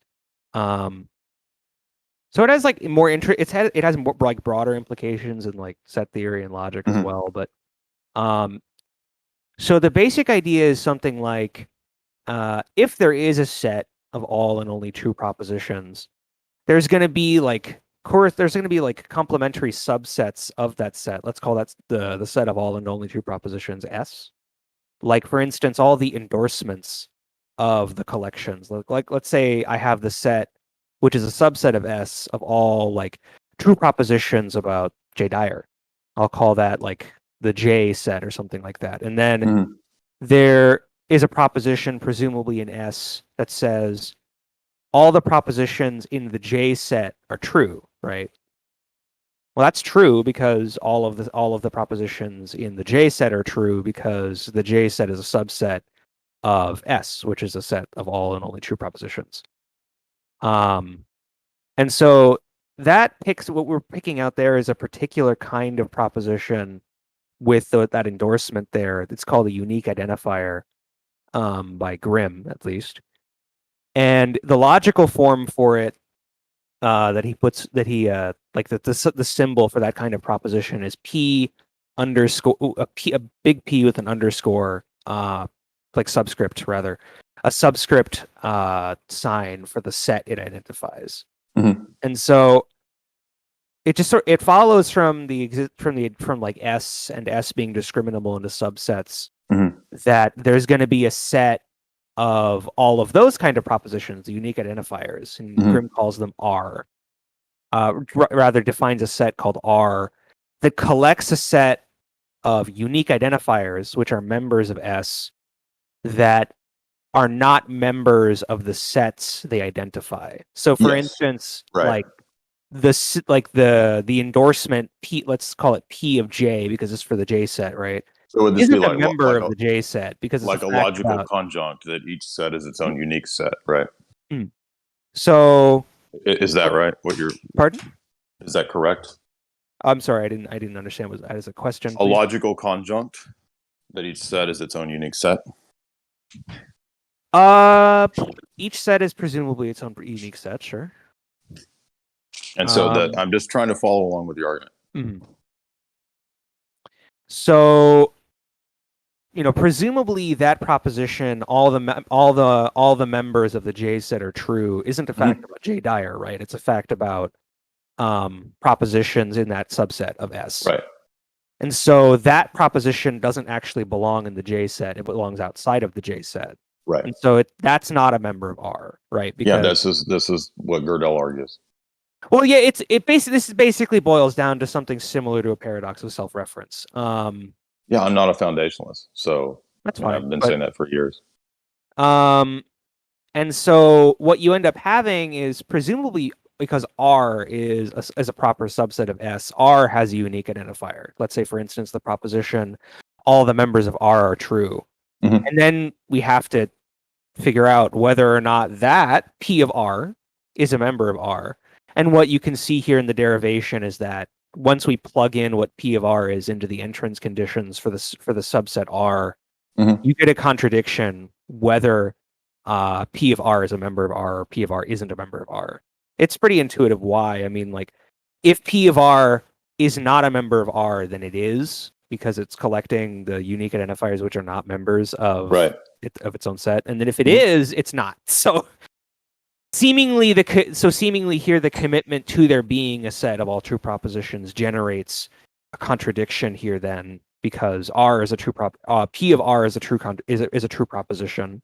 So it has like more it has more like broader implications in like set theory and logic as well. But so the basic idea is something like if there is a set of all and only true propositions, there's going to be like complementary subsets of that set. Let's call that the set of all and only true propositions S. Like for instance, all the endorsements of the collections. Like let's say I have the set, which is a subset of S of all like true propositions about J. Dyer. I'll call that like the J set or something like that. And then there is a proposition, presumably in S, that says all the propositions in the J set are true, right? Well, that's true because all of the propositions in the J set are true because the J set is a subset of S, which is a set of all and only true propositions. And so that picks what we're picking out there is a particular kind of proposition with that endorsement there. It's called a unique identifier by Grimm, at least. And the logical form for it like the symbol for that kind of proposition is P underscore a big P with an underscore like subscript rather, a subscript sign for the set it identifies. And so it just it follows from like S and S being discriminable into subsets that there's going to be a set of all of those kind of propositions, the unique identifiers, and Grimm calls them R. Rather defines a set called R that collects a set of unique identifiers, which are members of S, that are not members of the sets they identify. So, for instance, like the endorsement P, let's call it P of J because it's for the J set, right? So would this Isn't be a member of the J set because it's like a logical conjunct that each set is its own unique set, right? So is that right? What you're pardon? Is that correct? I'm sorry, I didn't understand. Was that as a question? A Please? logical conjunct that each set is its own unique set. Each set is presumably its own unique set, sure. And so that I'm just trying to follow along with the argument. So, presumably that proposition, all the members of the J set are true, isn't a fact about J. Dyer, right? It's a fact about propositions in that subset of S. Right. And so that proposition doesn't actually belong in the J set; it belongs outside of the J set. Right. And so that's not a member of R, right? Because, this is what Gödel argues. Well, yeah, this basically boils down to something similar to a paradox of self-reference. Yeah, I'm not a foundationalist, so that's fine. I've been saying that for years. And so what you end up having is presumably because R is a proper subset of S, R has a unique identifier. Let's say, for instance, the proposition all the members of R are true. And then we have to figure out whether or not that P of R is a member of R. And what you can see here in the derivation is that once we plug in what P of R is into the entrance conditions for the subset R, you get a contradiction whether P of R is a member of R or P of R isn't a member of R. It's pretty intuitive why. I mean, like, if P of R is not a member of R, then it is, because it's collecting the unique identifiers which are not members of its own set. And then if it is, it's not. So seemingly here the commitment to there being a set of all true propositions generates a contradiction here then, because R is a true P of R is a true is a true proposition.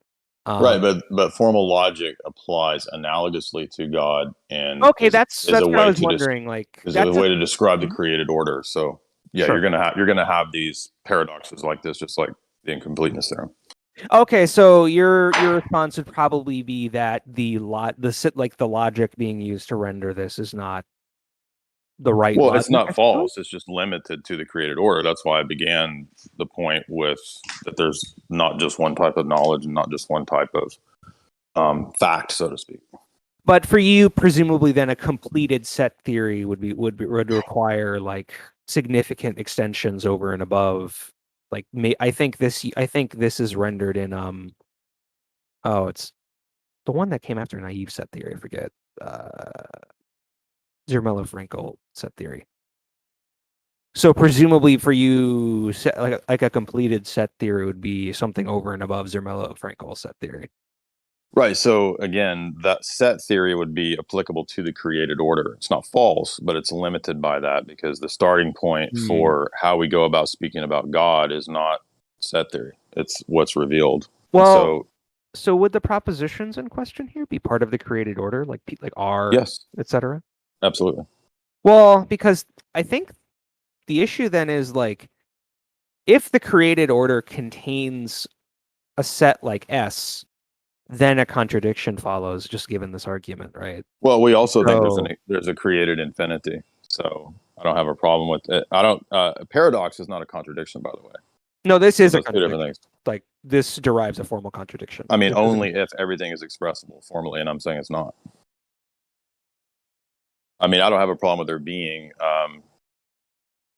Right, but formal logic applies analogously to God, and that's what I was wondering. Is a way to describe the created order. So yeah, you're gonna have these paradoxes like this, just like the incompleteness theorem. Okay, so your response would probably be that the logic being used to render this is not the right. Well, logic, it's not I false. suppose? It's just limited to the created order. That's why I began the point with that there's not just one type of knowledge and not just one type of fact, so to speak. But for you, presumably, then a completed set theory would require like significant extensions over and above. Like, I think this is rendered in oh, it's the one that came after naive set theory. I forget. Zermelo-Frankel set theory. So presumably for you, like a completed set theory would be something over and above Zermelo-Frankel set theory. Right. So again, that set theory would be applicable to the created order. It's not false, but it's limited by that because the starting point for how we go about speaking about God is not set theory. It's what's revealed. Well, so would the propositions in question here be part of the created order, like R, yes, etc.? Absolutely. Well, because I think the issue then is like, if the created order contains a set like S, then a contradiction follows, just given this argument, right? Well, we also think there's a created infinity, so I don't have a problem with it. I don't. A paradox is not a contradiction, by the way. No, this is a two different contradiction. things. Like, this derives a formal contradiction. I mean, only if everything is expressible formally, and I'm saying it's not. I mean, I don't have a problem with there being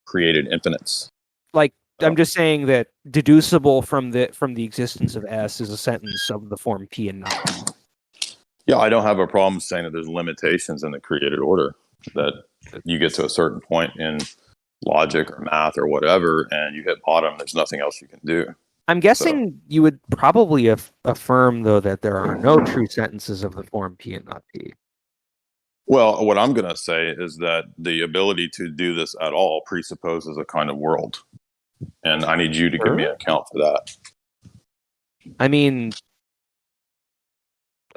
created infinites. Like, I'm just saying that deducible from the existence of S is a sentence of the form P and not P. Yeah, I don't have a problem saying that there's limitations in the created order, that you get to a certain point in logic or math or whatever, and you hit bottom, there's nothing else you can do. I'm guessing you would probably affirm, though, that there are no true sentences of the form P and not P. Well, what I'm going to say is that the ability to do this at all presupposes a kind of world. And I need you to give me an account for that. I mean,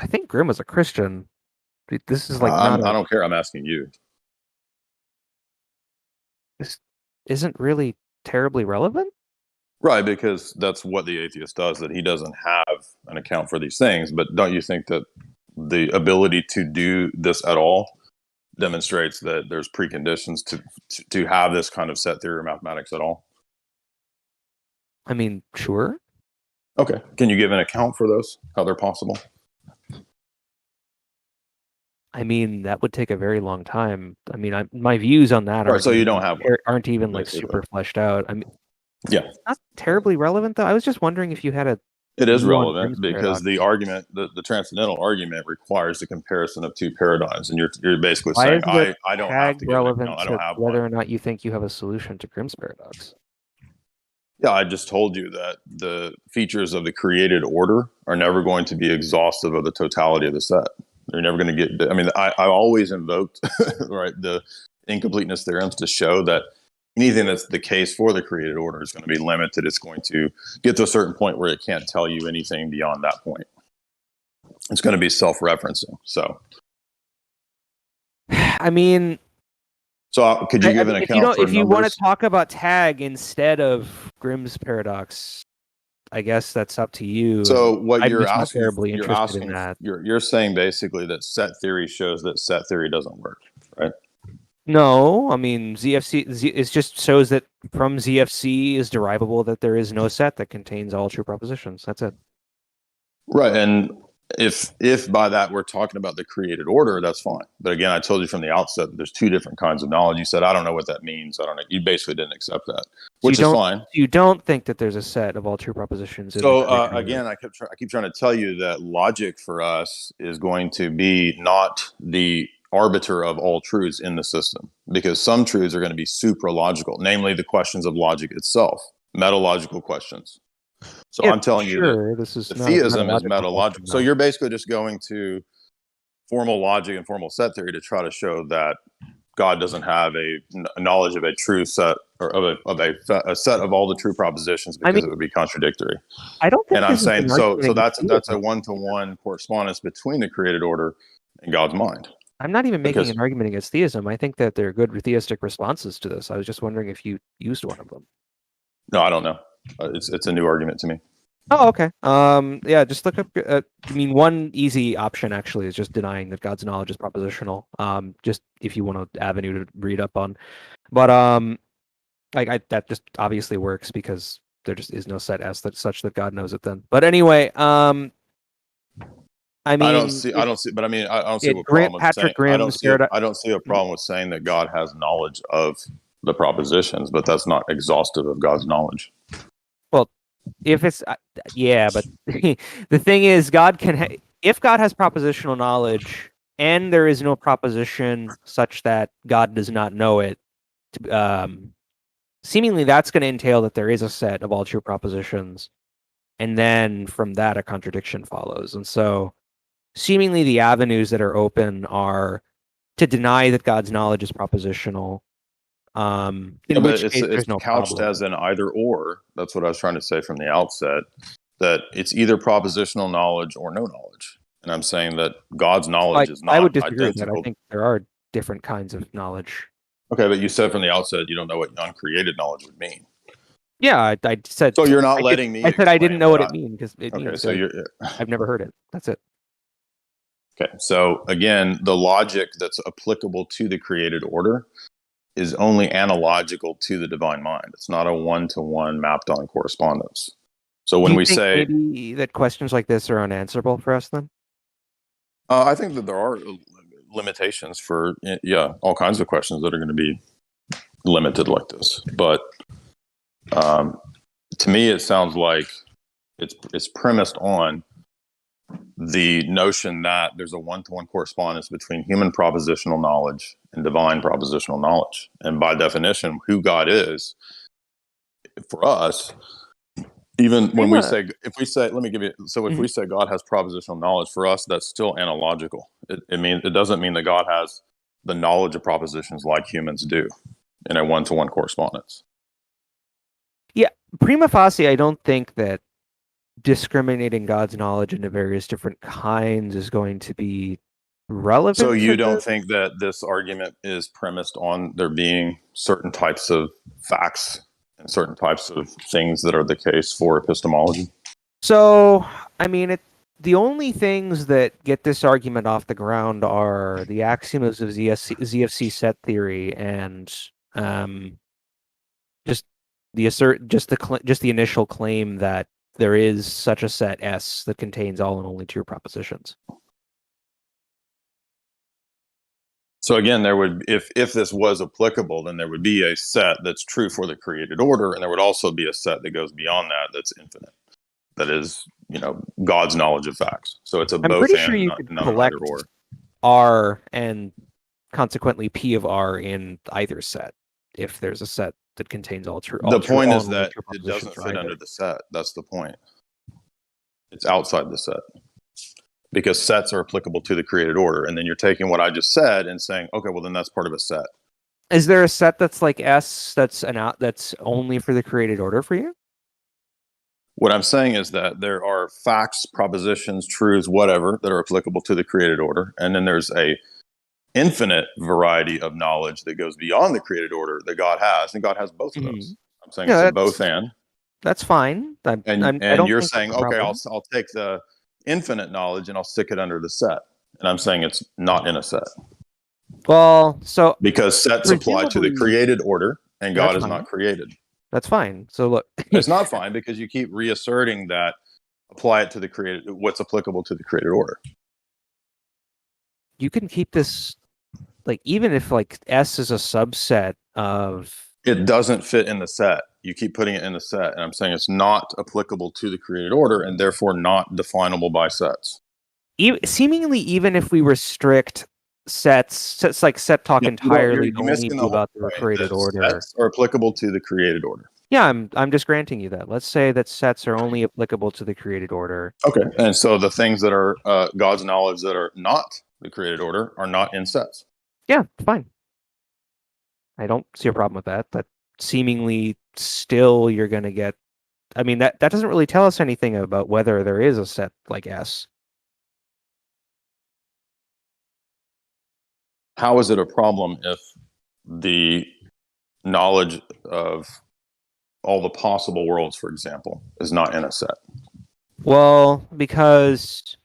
I think Grimm was a Christian. This is like I don't care. I'm asking you. This isn't really terribly relevant? Right, because that's what the atheist does, that he doesn't have an account for these things. But don't you think that the ability to do this at all demonstrates that there's preconditions to have this kind of set theory of mathematics at all? I mean, sure. Okay. Can you give an account for those? How they're possible? I mean, that would take a very long time. I mean, my views on that so you don't have one, aren't even like super fleshed out. I mean, yeah, it's not terribly relevant though. I was just wondering if you had a. It is relevant because the argument, the transcendental argument, requires the comparison of two paradigms, and you're basically saying I don't have to give an account. I don't have whether or not you think you have a solution to Grimm's paradox. Yeah, I just told you that the features of the created order are never going to be exhaustive of the totality of the set. They're never going to get. I mean, I always invoked right the incompleteness theorems to show that anything that's the case for the created order is going to be limited. It's going to get to a certain point where it can't tell you anything beyond that point. It's going to be self-referencing. So, I mean, so could you give an account? If you want to talk about tag instead of Grimm's paradox, I guess that's up to you. So what I'm you're just not asking, terribly interested in that. You're saying basically that set theory shows that set theory doesn't work, right? No, I mean it just shows that from ZFC is derivable that there is no set that contains all true propositions. That's it. Right, and if by that we're talking about the created order, that's fine. But again, I told you from the outset that there's two different kinds of knowledge. You said I don't know what that means. I don't know. You basically didn't accept that, which is fine. You don't think that there's a set of all true propositions. So again, I keep trying to tell you that logic for us is going to be not the arbiter of all truths in the system, because some truths are going to be supralogical, namely the questions of logic itself, metalogical questions. So I'm telling you that this is the theism is metalogical. So you're basically just going to formal logic and formal set theory to try to show that God doesn't have a knowledge of a true set or of a set of all the true propositions, because it would be contradictory. I don't think. And I'm saying so that's a one-to-one correspondence between the created order and God's mind. I'm not even making an argument against theism. I think that there are good theistic responses to this. I was just wondering if you used one of them. No, I don't know. It's a new argument to me. Oh, okay. Yeah, just look up. I mean, one easy option actually is just denying that God's knowledge is propositional. Just if you want an avenue to read up on, but that just obviously works because there just is no set S that's such that God knows it. Then, but anyway, I mean, I don't see, but I mean, I don't see what problem with saying. Patrick Grimm's paradigm. I don't see a problem with saying that God has knowledge of the propositions, but that's not exhaustive of God's knowledge. Well, if it's yeah, but the thing is, God can if God has propositional knowledge and there is no proposition such that God does not know it, seemingly that's going to entail that there is a set of all true propositions, and then from that a contradiction follows. And so, seemingly the avenues that are open are to deny that God's knowledge is propositional. In which case there's no couched problem. as an either or. That's what I was trying to say from the outset, that it's either propositional knowledge or no knowledge. And I'm saying that God's knowledge is not I would disagree with that. identical. I think there are different kinds of knowledge. Okay, but you said from the outset you don't know what uncreated knowledge would mean. Yeah, I said. So you're not letting me. I said I didn't know what it means means because it okay, means so I've never heard it. That's it. Okay, so again, the logic that's applicable to the created order is only analogical to the divine mind. It's not a one-to-one mapped on correspondence. So when Do you we think say maybe that questions like this are unanswerable for us, then? I think that there are limitations for all kinds of questions that are going to be limited like this. But to me, it sounds like it's premised on the notion that there's a one-to-one correspondence between human propositional knowledge and divine propositional knowledge. And by definition, who God is for us, even when we say, let me give you, so if we say God has propositional knowledge, for us, that's still analogical. It doesn't mean that God has the knowledge of propositions like humans do in a one-to-one correspondence. Yeah, prima facie, I don't think that discriminating God's knowledge into various different kinds is going to be relevant. So you don't think that this argument is premised on there being certain types of facts and certain types of things that are the case for epistemology? So, I mean, the only things that get this argument off the ground are the axioms of ZFC set theory and just the initial claim that there is such a set S that contains all and only true propositions. So again, there would, if this was applicable, then there would be a set that's true for the created order, and there would also be a set that goes beyond that, that's infinite. That is, God's knowledge of facts. So it's a both. I'm pretty sure you could collect R and consequently P of R in either set if there's a set that contains all true. The point is that it doesn't fit under the set. That's the point. It's outside the set. Because sets are applicable to the created order, and then you're taking what I just said and saying, okay, well then that's part of a set. Is there a set that's like S that's only for the created order for you? What I'm saying is that there are facts, propositions, truths, whatever, that are applicable to the created order, and then there's a infinite variety of knowledge that goes beyond the created order that God has, and God has both of those. I'm saying it's a both and. That's fine. And you're saying, okay, I'll take the infinite knowledge and I'll stick it under the set. And I'm saying it's not in a set. Well, so because sets apply to the created order, and God is not created. That's fine. So look, it's not fine because you keep reasserting that apply it to the created, what's applicable to the created order. You can keep this, like, even if like S is a subset of. It doesn't fit in the set. You keep putting it in the set, and I'm saying it's not applicable to the created order, and therefore not definable by sets. Seemingly, even if we restrict sets like set talk entirely only to about the created order, sets are applicable to the created order. Yeah, I'm just granting you that. Let's say that sets are only applicable to the created order. Okay, and so the things that are God's knowledge that are not the created order are not in sets. Yeah, fine. I don't see a problem with that. That seemingly still you're going to get. I mean, that doesn't really tell us anything about whether there is a set like S. How is it a problem if the knowledge of all the possible worlds, for example, is not in a set? Well, because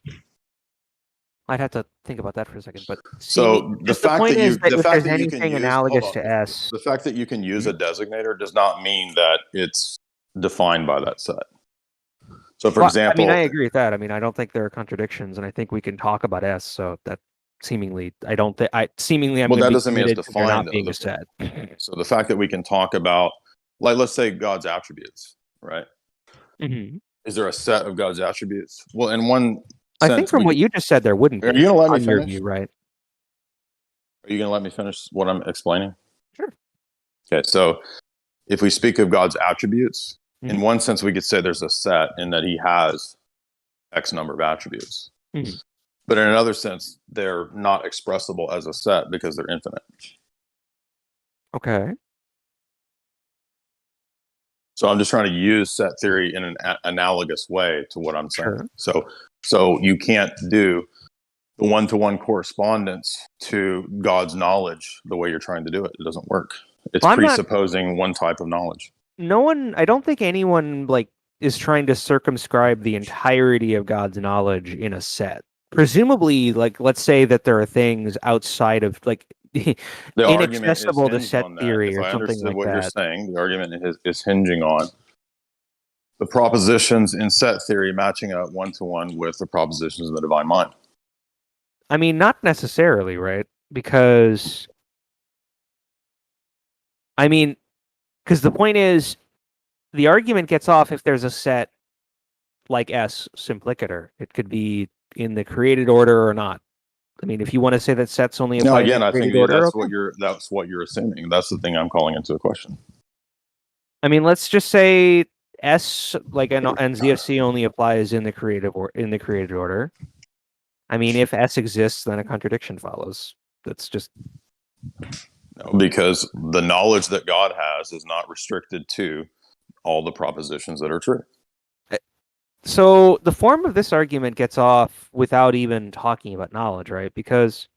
I'd have to think about that for a second. But So the just the fact point that is you, that the if fact there's that you can anything use, hold analogous on, to S, the fact that you can use a designator does not mean that it's defined by that set. So, for well, example, I mean, I agree with that. I mean, I don't think there are contradictions, and I think we can talk about S. So that seemingly, I don't think I'm well, going to that be doesn't mean it's committed to there defined not though. being a set. So the fact that we can talk about, like, let's say God's attributes, right? Mm-hmm. Is there a set of God's attributes? Well, in one I sense, think from what you just said, there wouldn't are be. you going to let me On your finish? view, right? Are you going to let me finish what I'm explaining? Sure. Okay, so if we speak of God's attributes, in Mhm. one sense, we could say there's a set in that he has X number of attributes. Mhm. But in another sense, they're not expressible as a set because they're infinite. Okay. So I'm just trying to use set theory in an analogous way to what I'm saying. Sure. So you can't do the one-to-one correspondence to God's knowledge the way you're trying to do it. It doesn't work. It's Well, I'm not- presupposing one type of knowledge. I don't think anyone is trying to circumscribe the entirety of God's knowledge in a set. Presumably, let's say that there are things outside of The argument is inaccessible to hinged set on that. theory If or I something understood like what you're that. saying, the argument is hinging on the propositions in set theory matching up one-to-one with the propositions in the divine mind. I mean, not necessarily, right? Because the point is, the argument gets off if there's a set like S simplicator. It could be in the created order or not. I mean, if you want to say that sets only No, apply in again, the I think created order, that's okay. what you're assuming. That's the thing I'm calling into a question. I mean, let's just say S and ZFC only applies in the created order. I mean, if S exists, then a contradiction follows. That's just No, because the knowledge that God has is not restricted to all the propositions that are true. So the form of this argument gets off without even talking about knowledge, right? Because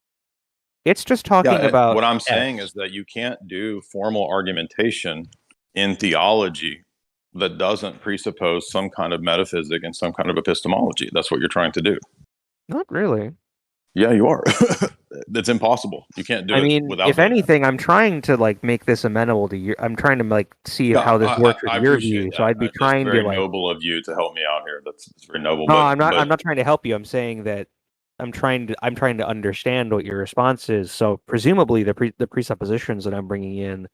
it's just talking about what I'm S. saying is that you can't do formal argumentation in theology that doesn't presuppose some kind of metaphysic and some kind of epistemology. That's what you're trying to do. Not really. Yeah, you are. That's impossible. You can't do it without if doing anything, I'm trying to make this amenable to you. I'm trying to see how this works with your view. So I'd be trying very to noble of you to help me out here. That's very noble. No, but, I'm not. But, I'm not trying to help you. I'm saying that I'm trying to understand what your response is. So presumably the presuppositions that I'm bringing in,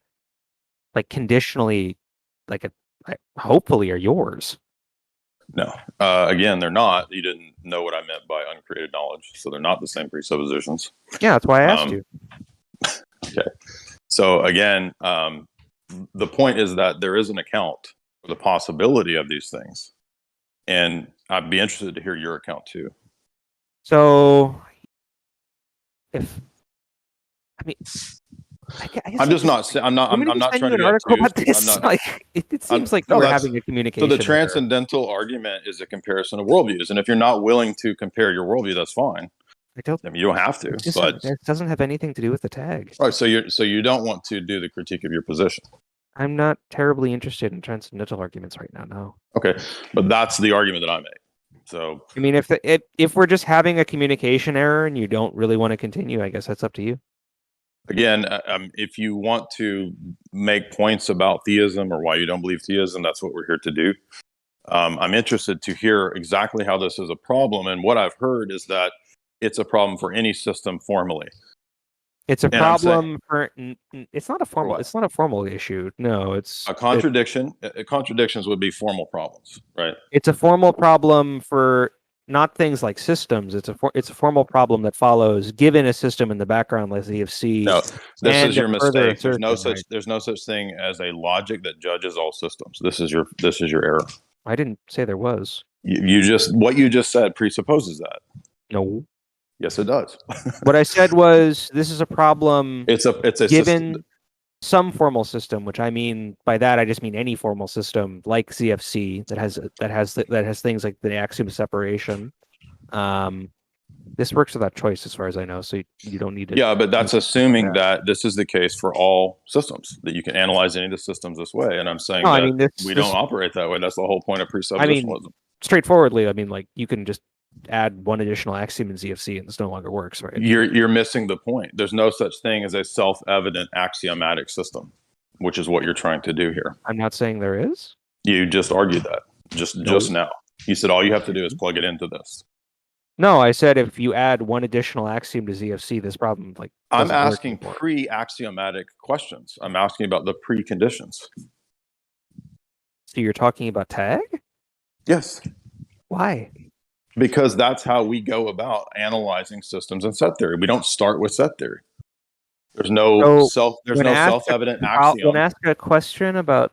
conditionally, hopefully are yours. No. Again, they're not. You didn't know what I meant by uncreated knowledge, so they're not the same presuppositions. Yeah, that's why I asked you. Okay. So again, the point is that there is an account for the possibility of these things, and I'd be interested to hear your account too. So, I'm just not. I'm not. I'm not trying to be article obtuse. about this. I'm not, it seems like we're having a communication. So the transcendental argument is a comparison of worldviews, and if you're not willing to compare your worldview, that's fine. I mean, you don't have to. But it doesn't have anything to do with the tag. All right. So you don't want to do the critique of your position. I'm not terribly interested in transcendental arguments right now. No. Okay, but that's the argument that I make. So I mean, if we're just having a communication error and you don't really want to continue, I guess that's up to you. Again, if you want to make points about theism or why you don't believe theism, that's what we're here to do. I'm interested to hear exactly how this is a problem, and what I've heard is that it's a problem for any system formally. It's a problem for. It's not a formal. It's not a formal issue. No, it's a contradiction. Contradictions would be formal problems, right? It's a formal problem for not things like systems. It's a formal problem that follows given a system in the background like ZFC. No, this is your mistake. There's no such right? There's no such thing as a logic that judges all systems. This is your error. I didn't say there was. What you just said presupposes that. No. Yes, it does. What I said was this is a problem. It's a given system. Some formal system, which I mean by that I just mean any formal system like ZFC that has things like the axiom of separation. This works without choice, as far as I know. So you don't need to. Yeah, but that's assuming that this is the case for all systems, that you can analyze any of the systems this way. And I'm saying we don't operate that way. That's the whole point of presuppositionalism. straightforwardly, I mean, like you can just add one additional axiom in ZFC and this no longer works, right? You're missing the point. There's no such thing as a self-evident axiomatic system, which is what you're trying to do here. I'm not saying there is. You just argued that just now. You said all you have to do is plug it into this. No, I said if you add one additional axiom to ZFC, this problem like I'm doesn't work asking anymore. pre-axiomatic questions. I'm asking about the preconditions. So you're talking about tag? Yes. Why? Because that's how we go about analyzing systems in set theory. We don't start with set theory. There's no self-evident axiom. When asked a question about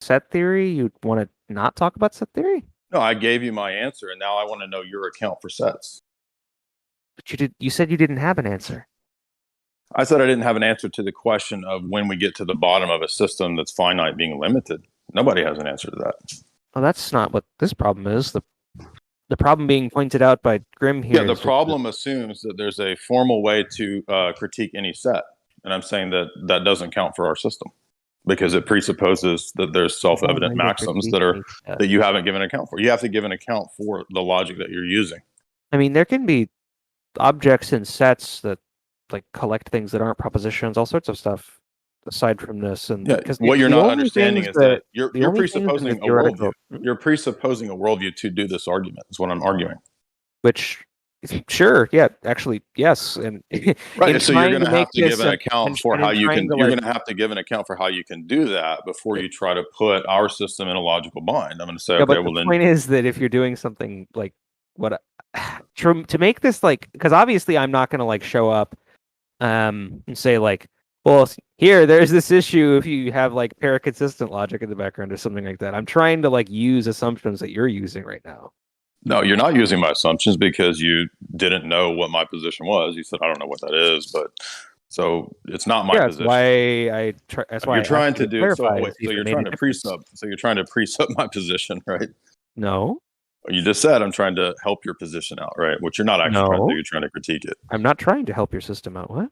set theory, you'd want to not talk about set theory? No, I gave you my answer, and now I want to know your account for sets. But you said you didn't have an answer. I said I didn't have an answer to the question of when we get to the bottom of a system that's finite being limited. Nobody has an answer to that. Well, that's not what this problem is. The problem being pointed out by Grimm here. Yeah, the problem assumes that there's a formal way to critique any set. And I'm saying that that doesn't count for our system because it presupposes that there's self-evident maxims that you haven't given account for. You have to give an account for the logic that you're using. I mean, there can be objects in sets that like collect things that aren't propositions, all sorts of stuff aside from this. And yeah, what you're not understanding is that you're presupposing a worldview. You're presupposing a worldview to do this argument is what I'm arguing. Which, sure, yeah, actually, yes. And right, so you're going to have to give an account for how you can. You're going to have to give an account for how you can do that before you try to put our system in a logical bind. I'm going to say, okay, well then. The point is that if you're doing something like what to make this like, because obviously I'm not going to like show up and say like, well, here, there's this issue if you have like paraconsistent logic in the background or something like that. I'm trying to like use assumptions that you're using right now. No, you're not using my assumptions because you didn't know what my position was. You said, I don't know what that is, but so it's not my position. That's why you're trying to do. So you're trying to presup. So you're trying to presup my position, right? No. You just said I'm trying to help your position out, right? Which you're not actually trying to do. You're trying to critique it. I'm not trying to help your system out. What?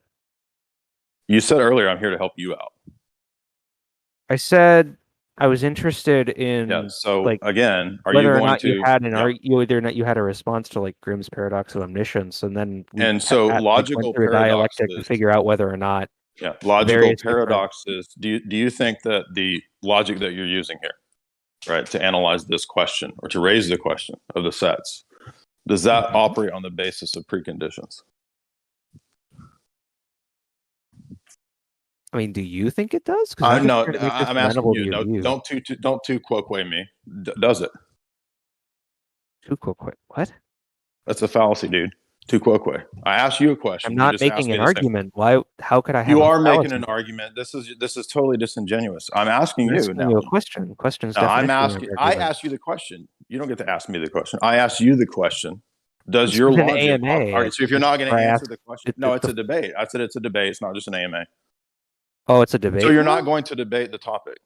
You said earlier, I'm here to help you out. I said I was interested in. Yeah. So like, again, are whether you or going not to? You had an whether or not you had a response to like Grimm's paradox of omniscience, and then so logical paradoxes to figure out whether or not. Yeah, logical paradoxes. Do you think that the logic that you're using here, right, to analyze this question or to raise the question of the sets, does that operate on the basis of preconditions? I mean, do you think it does? I'm asking you. No, don't too quoque me. Does it? Too quoque? What? That's a fallacy, dude. Too quoque. I asked you a question. I'm not making an argument. Why? How could I? You are making an argument. This is totally disingenuous. I'm asking you now. A question. Questions. I'm asking. I asked you the question. You don't get to ask me the question. I asked you the question. Does your logic? All right. So if you're not going to answer the question, no, it's a debate. I said it's a debate. It's not just an AMA. Oh, it's a debate. So you're not going to debate the topic.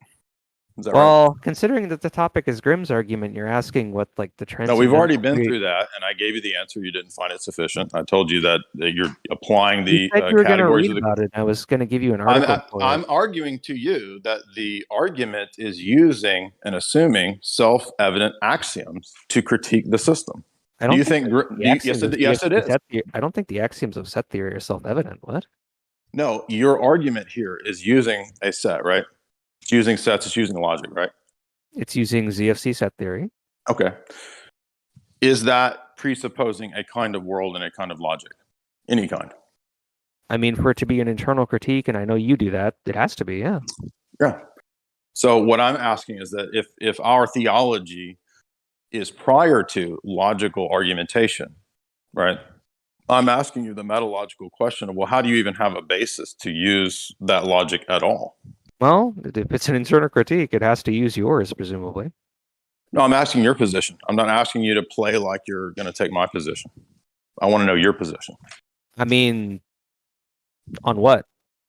Is that right? Considering that the topic is Grimm's argument, you're asking what like the trans. No, we've already been through that, and I gave you the answer. You didn't find it sufficient. I told you that you're applying the categories of the. About it. I was going to give you an article. I'm arguing to you that the argument is using and assuming self-evident axioms to critique the system. Do you think? Yes, it is. I don't think the axioms of set theory are self-evident. What? No, your argument here is using a set, right? It's using sets, it's using logic, right? It's using ZFC set theory. Okay. Is that presupposing a kind of world and a kind of logic? Any kind? I mean, for it to be an internal critique, and I know you do that, it has to be, yeah. Yeah. So what I'm asking is that if our theology is prior to logical argumentation, right? I'm asking you the metalogical question of, well, how do you even have a basis to use that logic at all? Well, if it's an internal critique, it has to use yours, presumably. No, I'm asking your position. I'm not asking you to play like you're going to take my position. I want to know your position. I mean, on what?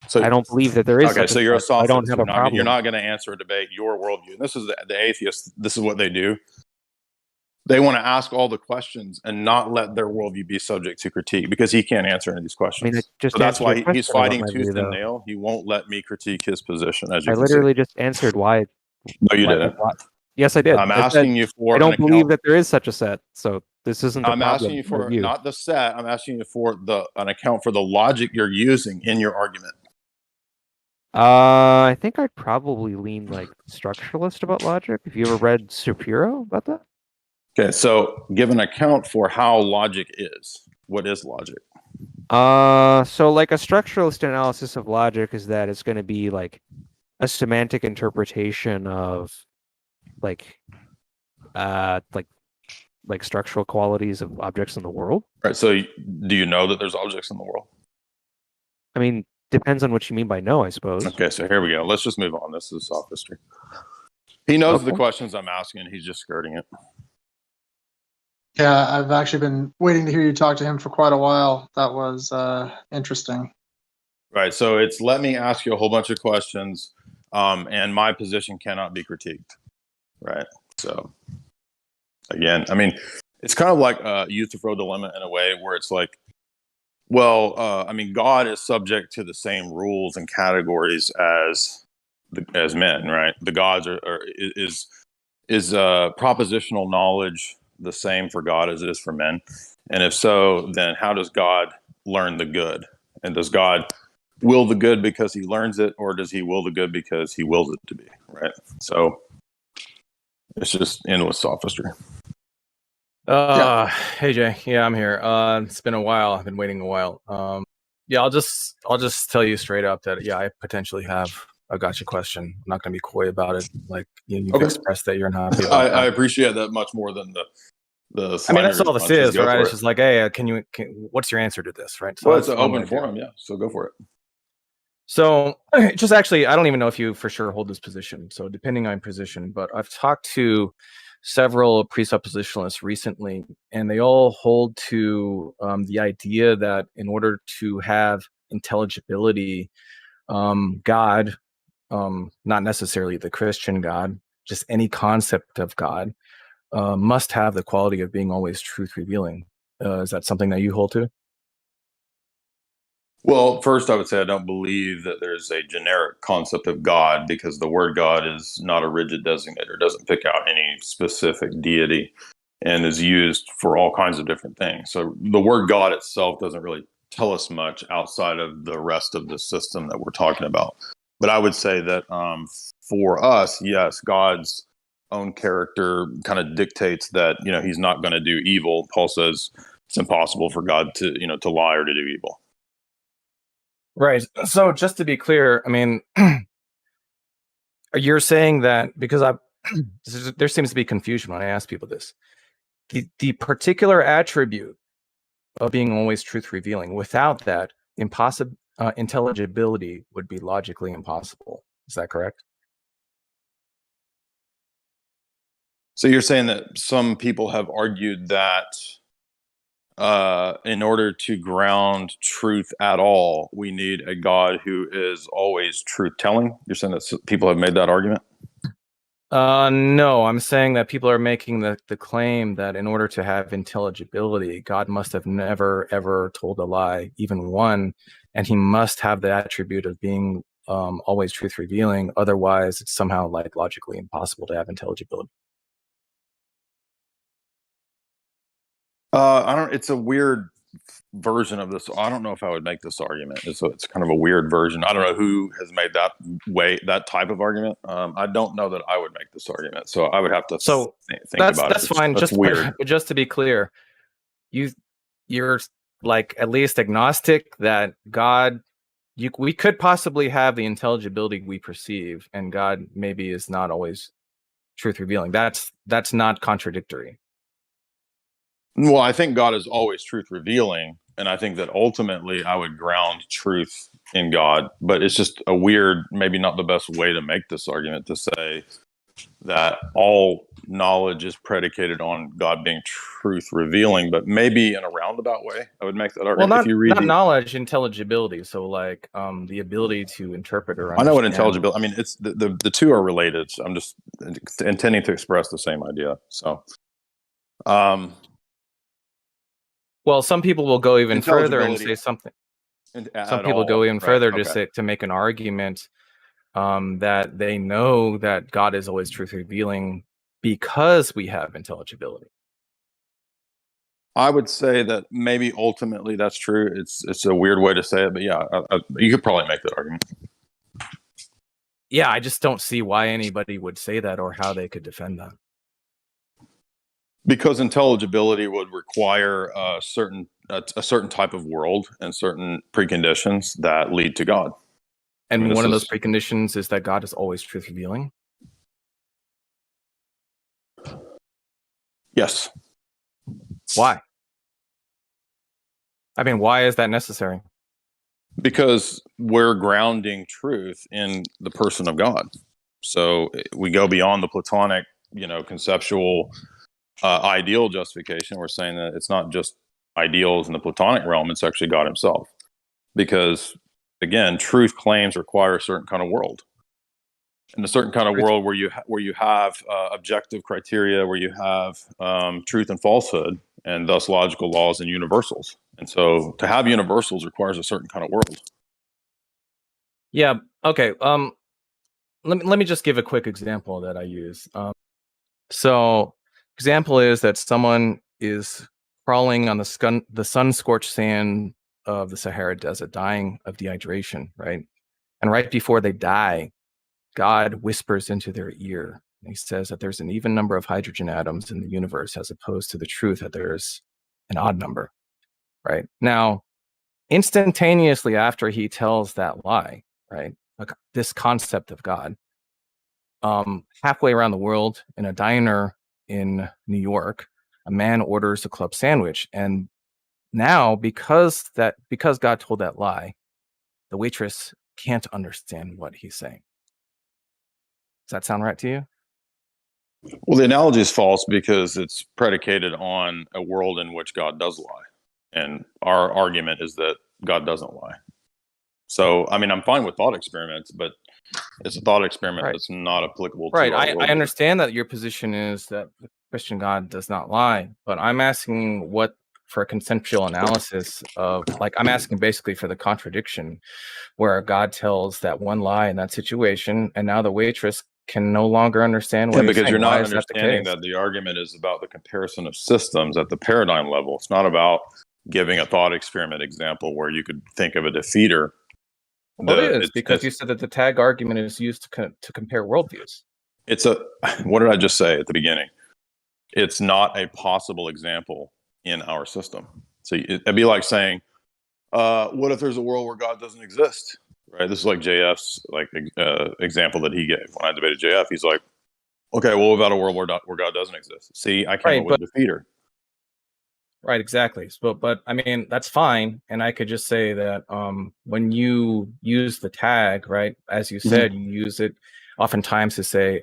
So I don't believe that there is. Okay, so you're a sophist. I don't have a problem. You're not going to answer a debate, your worldview. And this is the atheists. This is what they do. They want to ask all the questions and not let their worldview be subject to critique because he can't answer any of these questions. I mean, so that's why he's fighting tooth and nail. He won't let me critique his position. As you I literally just answered why. No, you didn't. Yes, I did. I'm I said, asking you for I an don't believe account. that there is such a set. So this isn't a I'm problem. asking you for for you. not the set. I'm asking you for an account for the logic you're using in your argument. I think I'd probably lean like structuralist about logic. Have you ever read Shapiro about that? Okay, so give an account for how logic is. What is logic? So like a structuralist analysis of logic is that it's going to be like a semantic interpretation of like like structural qualities of objects in the world. Right. So do you know that there's objects in the world? I mean, depends on what you mean by no, I suppose. Okay, so here we go. Let's just move on. This is sophistry. He knows the Okay. questions I'm asking. He's just skirting it. Yeah, I've actually been waiting to hear you talk to him for quite a while. That was interesting. Right. So it's let me ask you a whole bunch of questions, and my position cannot be critiqued. Right. So again, I mean, it's kind of like a Euthyphro dilemma in a way where it's like, well, I mean, God is subject to the same rules and categories as men, right? The gods is propositional knowledge the same for God as it is for men? And if so, then how does God learn the good? And does God will the good because he learns it, or does he will the good because he wills it to be, right? So it's just endless sophistry. Hey Jay, yeah, I'm here. It's been a while. I've been waiting a while. Yeah, I'll just tell you straight up that yeah, I potentially have a gotcha question. I'm not going to be coy about it. Like you've expressed that you're not happy about I appreciate that much more than the. I mean, that's all this is, right? It's it. just like, hey, what's your answer to this, right? So Well, it's that's an open forum, yeah. So go for it. So just actually, I don't even know if you for sure hold this position. So depending on position, but I've talked to several presuppositionalists recently, and they all hold to the idea that in order to have intelligibility, God, not necessarily the Christian God, just any concept of God, must have the quality of being always truth revealing. Is that something that you hold to? Well, first, I would say I don't believe that there's a generic concept of God because the word God is not a rigid designator, doesn't pick out any specific deity, and is used for all kinds of different things. So the word God itself doesn't really tell us much outside of the rest of the system that we're talking about. But I would say that for us, yes, God's own character kind of dictates that, he's not going to do evil. Paul says it's impossible for God to, to lie or to do evil. Right. So just to be clear, I mean, you're saying that because there seems to be confusion when I ask people this. The particular attribute of being always truth revealing, without that, intelligibility would be logically impossible. Is that correct? So you're saying that some people have argued that in order to ground truth at all, we need a God who is always truth-telling? You're saying that people have made that argument? No, I'm saying that people are making the claim that in order to have intelligibility, God must have never, ever told a lie, even one, and he must have the attribute of being always truth revealing. Otherwise, it's somehow like logically impossible to have intelligibility. It's a weird version of this. I don't know if I would make this argument. It's kind of a weird version. I don't know who has made that type of argument. I don't know that I would make this argument. So I would have to think about it. That's fine. That's weird. Just to be clear, you're like at least agnostic that God, we could possibly have the intelligibility we perceive, and God maybe is not always truth revealing. That's not contradictory. Well, I think God is always truth revealing, and I think that ultimately I would ground truth in God. But it's just a weird, maybe not the best way to make this argument, to say that all knowledge is predicated on God being truth revealing, but maybe in a roundabout way, I would make that argument. Well, if you read not knowledge, intelligibility. So like the ability to interpret or understand. I know what intelligibility. I mean, it's the two are related. So I'm just intending to express the same idea. So, well, some people will go even further and say something. Some people go even further to make an argument that they know that God is always truth revealing, because we have intelligibility. I would say that maybe ultimately that's true. It's a weird way to say it, but yeah, you could probably make that argument. Yeah, I just don't see why anybody would say that or how they could defend that. Because intelligibility would require a certain type of world and certain preconditions that lead to God. And I mean, one of those preconditions is that God is always truth revealing. Yes. Why? I mean, why is that necessary? Because we're grounding truth in the person of God. So we go beyond the Platonic, conceptual ideal justification. We're saying that it's not just ideals in the Platonic realm, it's actually God himself. Because, again, truth claims require a certain kind of world. And a certain kind of world where you have objective criteria, where you have truth and falsehood, and thus logical laws and universals. And so to have universals requires a certain kind of world. Yeah. Okay. Let me just give a quick example that I use. So example is that someone is crawling on the sun-scorched sand of the Sahara Desert, dying of dehydration, right? And right before they die, God whispers into their ear. And he says that there's an even number of hydrogen atoms in the universe, as opposed to the truth that there's an odd number, right? Now, instantaneously after he tells that lie, right, like this concept of God, halfway around the world in a diner in New York, a man orders a club sandwich, and now because God told that lie, the waitress can't understand what he's saying. Does that sound right to you? Well, the analogy is false because it's predicated on a world in which God does lie. And our argument is that God doesn't lie. So, I mean, I'm fine with thought experiments, but it's a thought experiment that's not applicable to Right. our I worldview. understand that your position is that the Christian God does not lie, but I'm asking for a conceptual analysis of, like, I'm asking basically for the contradiction where God tells that one lie in that situation, and now the waitress can no longer understand what he's because saying. you're Why not is that the understanding case? that the argument is about the comparison of systems at the paradigm level. It's not about giving a thought experiment example where you could think of a defeater. Well, it is, because you said that the tag argument is used to compare worldviews. What did I just say at the beginning? It's not a possible example in our system. So it'd be like saying, what if there's a world where God doesn't exist? Right. This is like JF's example that he gave when I debated JF. He's like, okay, well, about a world where God doesn't exist. See, I came up with a defeater. Right, exactly. But I mean, that's fine. And I could just say that when you use the tag, right, as you said, you use it oftentimes to say,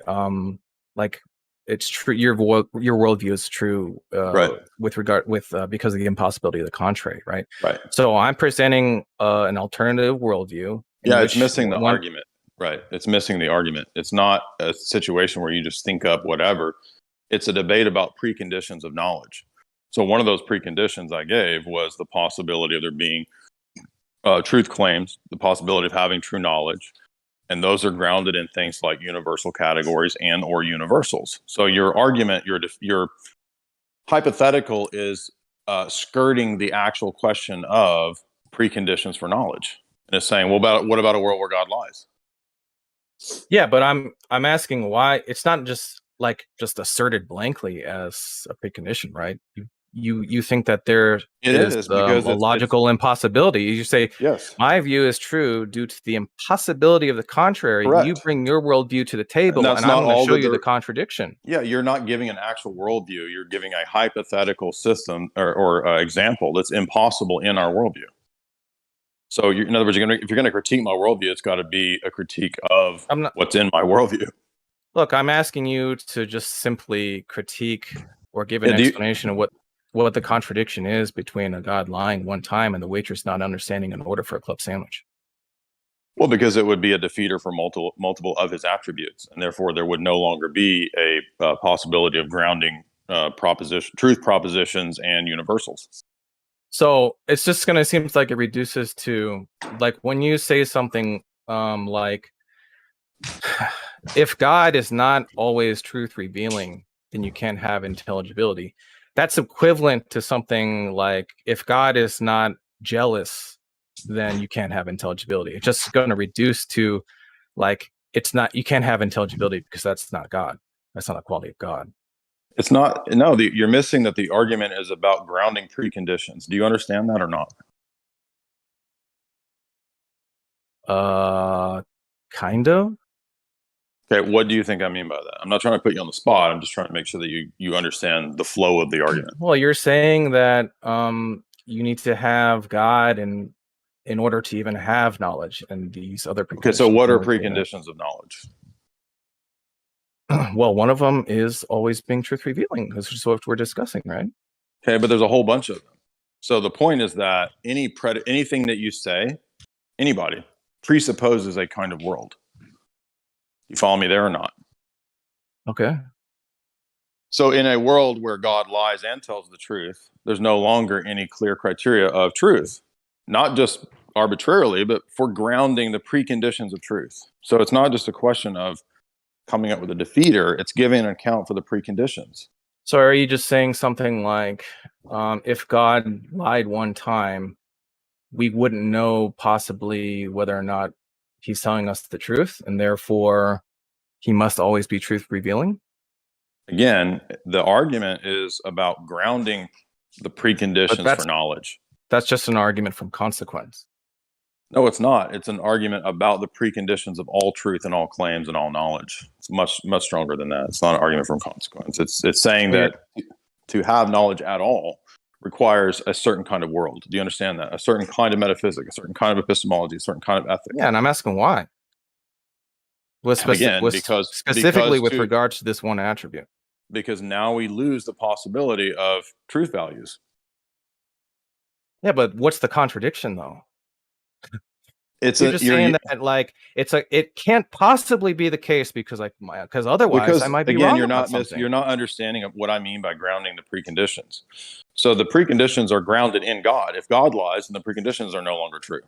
like, it's true. Your worldview is true, right, because of the impossibility of the contrary, right? Right. So I'm presenting an alternative worldview. Yeah, it's missing the argument. Right. It's missing the argument. It's not a situation where you just think up whatever. It's a debate about preconditions of knowledge. So one of those preconditions I gave was the possibility of there being truth claims, the possibility of having true knowledge, and those are grounded in things like universal categories and or universals. So your argument, your hypothetical is skirting the actual question of preconditions for knowledge, and it's saying, well, what about a world where God lies? Yeah, but I'm asking why. It's not just asserted blankly as a precondition, right? You think that there is a logical impossibility. You say, yes, my view is true due to the impossibility of the contrary. Correct. You bring your worldview to the table, and I'm going to show you the contradiction. Yeah, you're not giving an actual worldview. You're giving a hypothetical system or example that's impossible in our worldview. So, in other words, if you're going to critique my worldview, it's got to be a critique of what's in my worldview. Look, I'm asking you to just simply critique or give an explanation of what the contradiction is between a God lying one time and the waitress not understanding an order for a club sandwich. Well, because it would be a defeater for multiple of his attributes, and therefore there would no longer be a possibility of grounding truth propositions and universals. So it's just going to seem like it reduces to, like, when you say something like, if God is not always truth revealing, then you can't have intelligibility. That's equivalent to something like, if God is not jealous, then you can't have intelligibility. It's just going to reduce to like, you can't have intelligibility because that's not God. That's not a quality of God. It's not. No, you're missing that the argument is about grounding preconditions. Do you understand that or not? Kind of. Okay, what do you think I mean by that? I'm not trying to put you on the spot. I'm just trying to make sure that you understand the flow of the argument. Well, you're saying that you need to have God in order to even have knowledge, and these other preconditions. Okay, so what are preconditions of knowledge? Well, one of them is always being truth revealing. This is what we're discussing, right? Okay, but there's a whole bunch of them. So the point is that anything that you say, anybody, presupposes a kind of world. You follow me there or not? Okay. So in a world where God lies and tells the truth, there's no longer any clear criteria of truth, not just arbitrarily, but for grounding the preconditions of truth. So it's not just a question of coming up with a defeater, it's giving an account for the preconditions. So are you just saying something like, if God lied one time, we wouldn't know possibly whether or not he's telling us the truth, and therefore he must always be truth revealing? Again, the argument is about grounding the preconditions for knowledge. That's just an argument from consequence. No, it's not. It's an argument about the preconditions of all truth and all claims and all knowledge. It's much stronger than that. It's not an argument from consequence. It's saying that to have knowledge at all requires a certain kind of world. Do you understand that? A certain kind of metaphysics, a certain kind of epistemology, a certain kind of ethics. Yeah, and I'm asking why. Specifically with regards to this one attribute. Because now we lose the possibility of truth values. Yeah, but what's the contradiction though? You're just saying that like it can't possibly be the case because otherwise I might be wrong. You're not understanding what I mean by grounding the preconditions. So the preconditions are grounded in God. If God lies, then the preconditions are no longer true.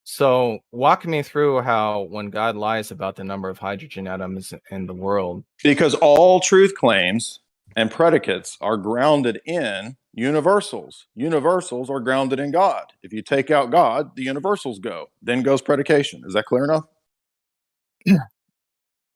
So walk me through how when God lies about the number of hydrogen atoms in the world. Because all truth claims and predicates are grounded in universals. Universals are grounded in God. If you take out God, the universals go. Then goes predication. Is that clear enough?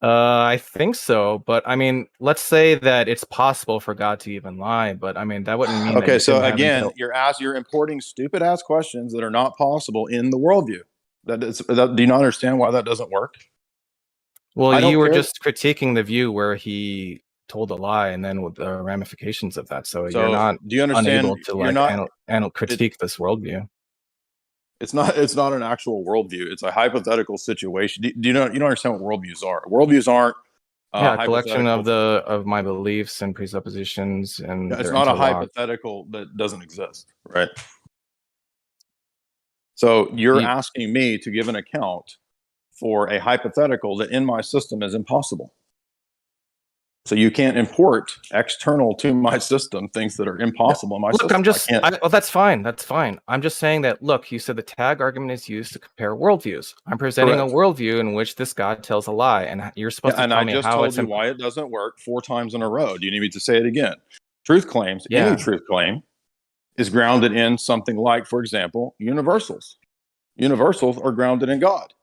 I think so, but I mean, let's say that it's possible for God to even lie, but I mean, that wouldn't mean. Okay, so again, you're importing stupid ass questions that are not possible in the worldview. Do you not understand why that doesn't work? Well, you were just critiquing the view where he told a lie, and then with the ramifications of that. So you're not. Do you understand? Unable to critique this worldview. It's not an actual worldview. It's a hypothetical situation. Do you don't understand what worldviews are? Worldviews aren't a collection of my beliefs and presuppositions, and it's not a hypothetical that doesn't exist, right? So you're asking me to give an account for a hypothetical that in my system is impossible. So you can't import external to my system things that are impossible in my system. Well, that's fine. That's fine. I'm just saying that, look, you said the tag argument is used to compare worldviews. I'm presenting a worldview in which this God tells a lie, and you're supposed to tell me how it's... And I just told you why it doesn't work 4 times in a row. Do you need me to say it again? Truth claims, any truth claim, is grounded in something like, for example, universals. Universals are grounded in God.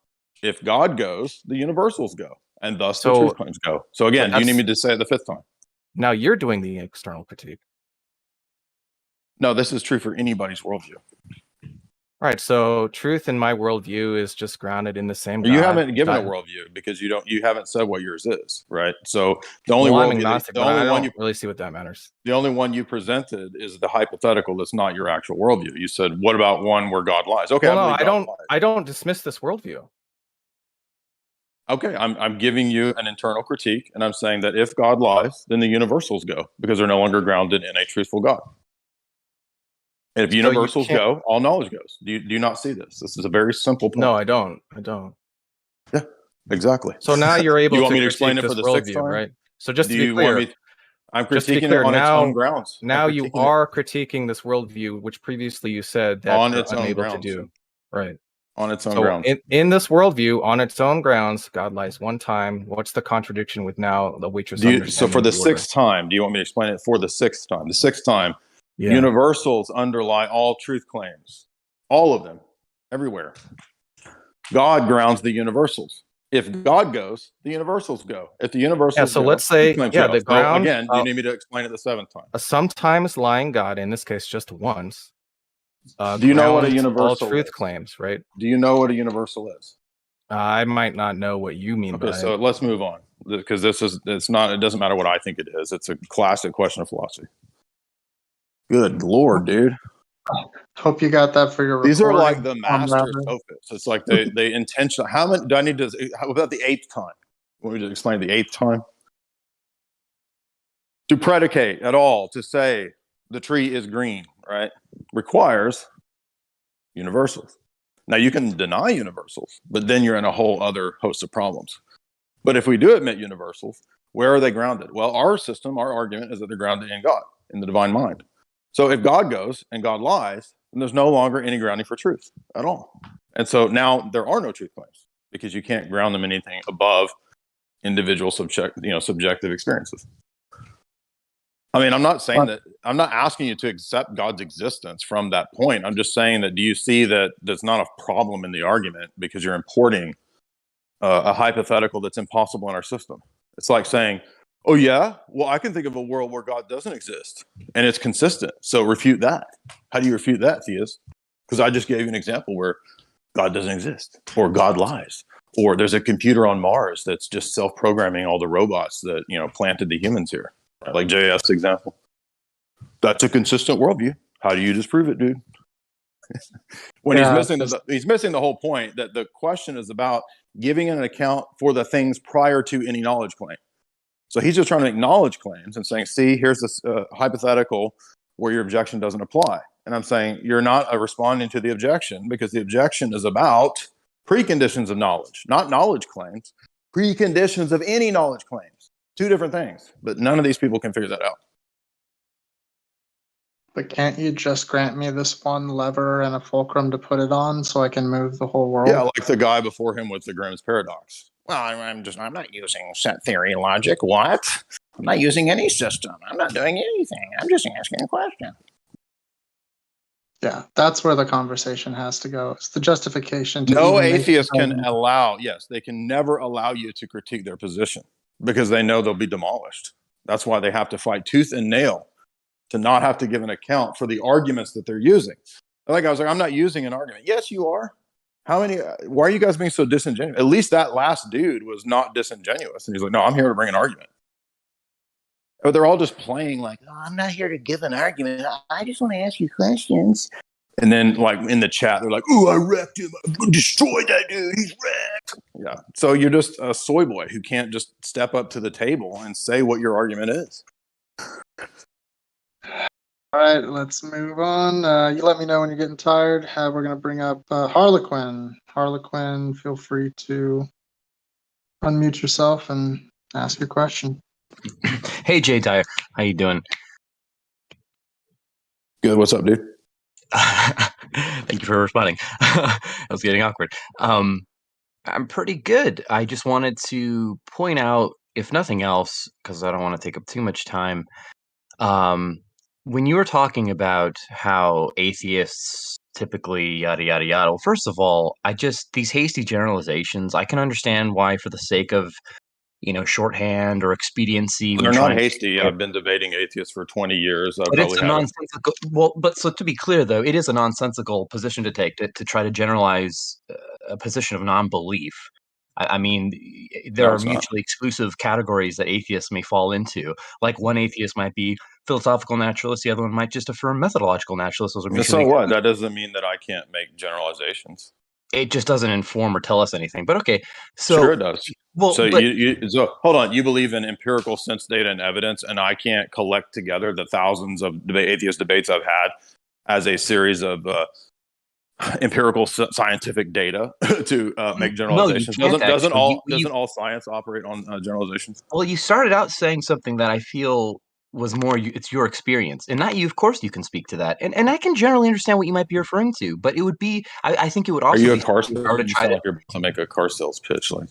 If God goes, the universals go. And thus the truth claims go. So again, do you need me to say it the 5th time? Now you're doing the external critique. No, this is true for anybody's worldview. All right, so truth in my worldview is just grounded in the same God. You haven't given a worldview because you haven't said what yours is, right? So the only I'm agnostic, I don't really see what that matters. The only one you presented is the hypothetical that's not your actual worldview. You said, what about one where God lies? Okay, I don't dismiss this worldview. Okay, I'm giving you an internal critique, and I'm saying that if God lies, then the universals go because they're no longer grounded in a truthful God. And if universals go, all knowledge goes. Do you not see this? This is a very simple point. No, I don't. Yeah, exactly. So now you're able you want to me to explain it for the 6th time? Right? So just to be clear, I'm critiquing it on its own grounds. Now you are critiquing this worldview, which previously you said that on you're its own unable grounds. to do. Right. on its own So grounds. in this worldview, on its own grounds, God lies one time. What's the contradiction with now the waitress So understanding for the of order? sixth time, do you want me to explain it for the sixth time? The sixth time, Yeah. universals underlie all truth claims, all of them, everywhere. God grounds the universals. If God goes, the universals go. If the universals so go, let's say, truth claims yeah, go. the So ground. again, do you need me to explain it the seventh time? A sometimes lying God, in this case, just once. Do you know what a grounds all universal truth is? claims, right? Do you know what a universal is? I might not know what you mean Okay, by so let's move on, because it's not, it doesn't matter what I think it is. It's a classic question of philosophy. Good Lord, dude. Hope you got that for your These are like recording the on master that. sophists. It's like they intentionally, how many do I need to, how about the eighth time? Want me to explain the eighth time? To predicate at all, to say the tree is green, right, requires universals. Now you can deny universals, but then you're in a whole other host of problems. But if we do admit universals, where are they grounded? Well, our system, our argument is that they're grounded in God, in the divine mind. So if God goes and God lies, then there's no longer any grounding for truth at all. And so now there are no truth claims, because you can't ground them in anything above individual subjective experiences. I mean, I'm not saying that, I'm not asking you to accept God's existence from that point. I'm just saying that, do you see that there's not a problem in the argument because you're importing a hypothetical that's impossible in our system? It's like saying, oh yeah, well, I can think of a world where God doesn't exist and it's consistent. So refute that. How do you refute that, theist? Because I just gave you an example where God doesn't exist, or God lies, or there's a computer on Mars that's just self-programming all the robots that, planted the humans here. Like JS example. That's a consistent worldview. How do you disprove it, dude? When he's missing the whole point, that the question is about giving an account for the things prior to any knowledge claim. So he's just trying to make knowledge claims and saying, see, here's this hypothetical where your objection doesn't apply. And I'm saying you're not responding to the objection, because the objection is about preconditions of knowledge, not knowledge claims, preconditions of any knowledge claims. Two different things, but none of these people can figure that out. But can't you just grant me this one lever and a fulcrum to put it on so I can move the whole world? Yeah, like the guy before him with the Grimm's paradox. Well, I'm not using set theory logic. What? I'm not using any system. I'm not doing anything. I'm just asking a question. Yeah, that's where the conversation has to go. It's the justification. No atheist can allow, they can never allow you to critique their position, because they know they'll be demolished. That's why they have to fight tooth and nail to not have to give an account for the arguments that they're using. Like I was like, I'm not using an argument. Yes, you are. Why are you guys being so disingenuous? At least that last dude was not disingenuous. And he's like, no, I'm here to bring an argument. But they're all just playing like, oh, I'm not here to give an argument. I just want to ask you questions. And then, like, in the chat, they're like, oh, I wrecked him. I destroyed that dude. He's wrecked. Yeah. So you're just a soy boy who can't just step up to the table and say what your argument is. All right, let's move on. You let me know when you're getting tired. We're going to bring up Harlequin. Harlequin, feel free to unmute yourself and ask your question. Hey, Jay Dyer. How you doing? Good. What's up, dude? Thank you for responding. I was getting awkward. I'm pretty good. I just wanted to point out, if nothing else, because I don't want to take up too much time, when you were talking about how atheists typically yada yada yada, well, first of all, these hasty generalizations, I can understand why, for the sake of shorthand or expediency. They're not hasty. I've been debating atheists for 20 years. But it's a nonsensical. Well, but so to be clear, though, it is a nonsensical position to take to try to generalize a position of non-belief. I mean, there are mutually exclusive categories that atheists may fall into. Like one atheist might be philosophical naturalist, the other one might just affirm methodological naturalists. Those are mutually so what? That doesn't mean that I can't make generalizations. It just doesn't inform or tell us anything. But okay, so sure it does. Well, so so hold on. You believe in empirical sense data and evidence, and I can't collect together the thousands of atheist debates I've had as a series of empirical scientific data to make generalizations. No, doesn't all science operate on generalizations? Well, you started out saying something that I feel was more it's your experience, and not you. Of course, you can speak to that, and I can generally understand what you might be referring to. But it would be, I think it would Are also you a be car if I were to salesman? You try sound to. like you're about to make a car sales pitch. Like,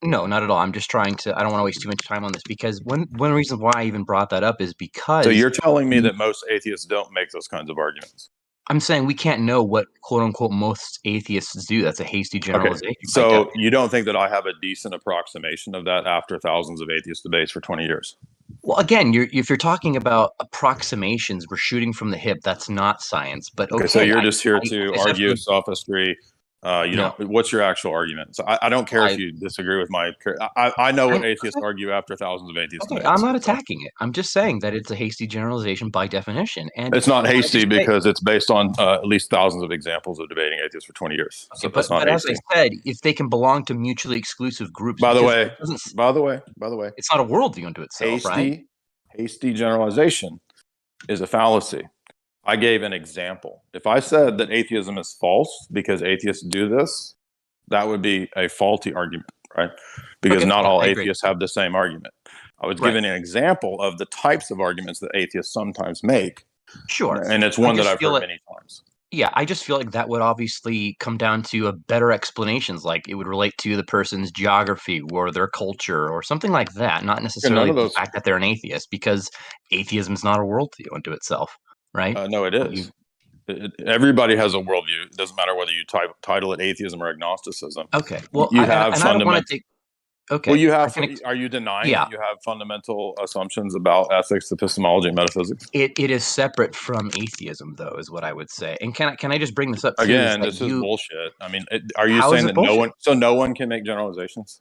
No, not at all. I'm just trying to. I don't want to waste too much time on this because one reason why I even brought that up is so because you're telling me that most atheists don't make those kinds of arguments? I'm saying we can't know what quote unquote most atheists do. That's a hasty Okay, generalization. so you don't think that I have a decent approximation of that after thousands of atheist debates for 20 years? Well, again, if you're talking about approximations, we're shooting from the hip. That's not science. But Okay, so okay, you're just here to argue definitely- sophistry. You No. don't. What's your actual argument? So I don't care if you disagree with my. I know what atheists argue after thousands of atheists. Okay, I'm not attacking it. I'm just saying that it's a hasty generalization by definition. And It's not hasty can I just say- because it's based on at least thousands of examples of debating atheists for 20 years. Okay, So that's not but as hasty. I said, if they can belong to mutually exclusive groups, By the because way, it doesn't- by the way, it's not a worldview unto itself, right? Hasty generalization is a fallacy. I gave an example. If I said that atheism is false because atheists do this, that would be a faulty argument, right? Because Okay, not yeah, all I agree. atheists have the same argument. I was Right. giving an example of the types of arguments that atheists sometimes make. Sure. And it's I one that just I've feel heard like- many times. Yeah, I just feel like that would obviously come down to a better explanations, like it would relate to the person's geography or their culture or something like that, not necessarily of the those- fact that they're an atheist, because atheism is not a worldview unto itself, right? No, it is. Everybody has a worldview. It doesn't matter whether you title it atheism or agnosticism. Okay. Well, you I have don't want fundamental. to take. Okay. Well, you have. I can Are you denying Yeah. that you have fundamental assumptions about ethics, epistemology, and metaphysics? It is separate from atheism, though, is what I would say. And can I just bring this up too? Again, that this is bullshit. I mean, are you How is saying it that no one? bullshit? So no one can make generalizations?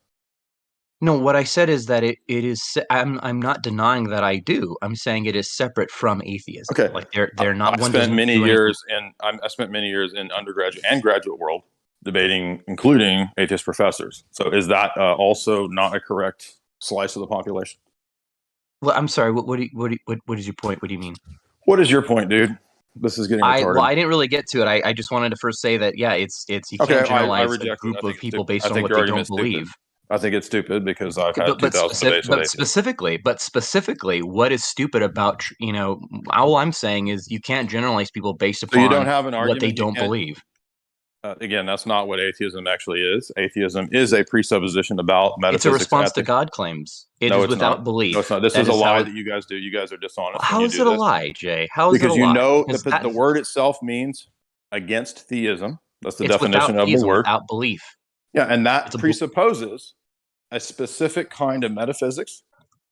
No, what I said is that it is. I'm not denying that I do. I'm saying it is separate from atheism. Okay. Like they're not. I One spent doesn't many do anything- years in. I spent many years in undergraduate and graduate world debating, including atheist professors. So is that also not a correct slice of the population? Well, I'm sorry. What is your point? What do you mean? What is your point, dude? This is getting retarded. Well, I didn't really get to it. I just wanted to first say that it's you Okay, can't I generalize reject a it. group I of think it's people stupid. based I on think what your they don't argument's stupid. believe. I think it's stupid because I've Okay, had 2,000 debates with atheists. specifically, what is stupid about all I'm saying is you can't generalize people based upon So you don't have an what argument. they you don't can't- believe. Again, that's not what atheism actually is. Atheism is a presupposition about metaphysics. It's a response to ethics. God claims. It No, is it's without not. belief. No, it's not. This That is a how lie it- that you guys do. You guys are dishonest. How when you is do it a this. lie, Jay? How is Because it a you lie? know Because the word itself means against theism. That's the it's definition without of the theism, word. without belief. Yeah, and that It's a presupposes a specific kind of metaphysics,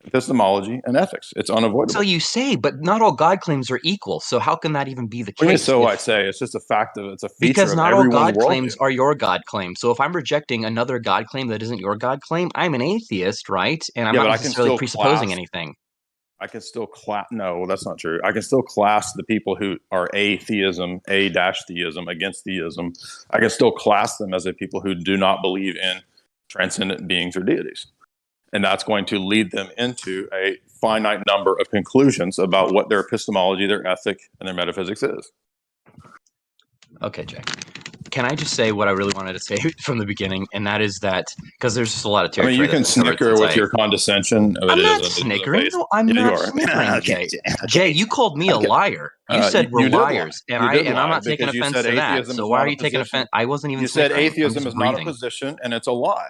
epistemology, and ethics. It's unavoidable. So you say, but not all God claims are equal. So how can that even be the What do you mean, case? so I say it's just a fact of it's a feature Because of not all everyone's God worldview. claims are your God claim. So if I'm rejecting another God claim that isn't your God claim, I'm an atheist, right? And I'm Yeah, not but I can necessarily still presupposing class- anything. I can still class. No, that's not true. I can still class the people who are atheism, a-theism, against theism. I can still class them as a people who do not believe in transcendent beings or deities. And that's going to lead them into a finite number of conclusions about what their epistemology, their ethic, and their metaphysics is. Okay, Jay. Can I just say what I really wanted to say from the beginning? And that is that, because there's just a lot of I territory. mean, you can that's covered snicker since with your condescension. I'm not snickering. No, I'm not snickering, Jay. Jay, you called me a liar. You said we're you did lie. liars, and You did I'm lie not taking because you offense said to that. atheism So is why not are a you taking position. offense? I wasn't even. You said snickering. I'm atheism just is not a breathing. position, and it's a lie.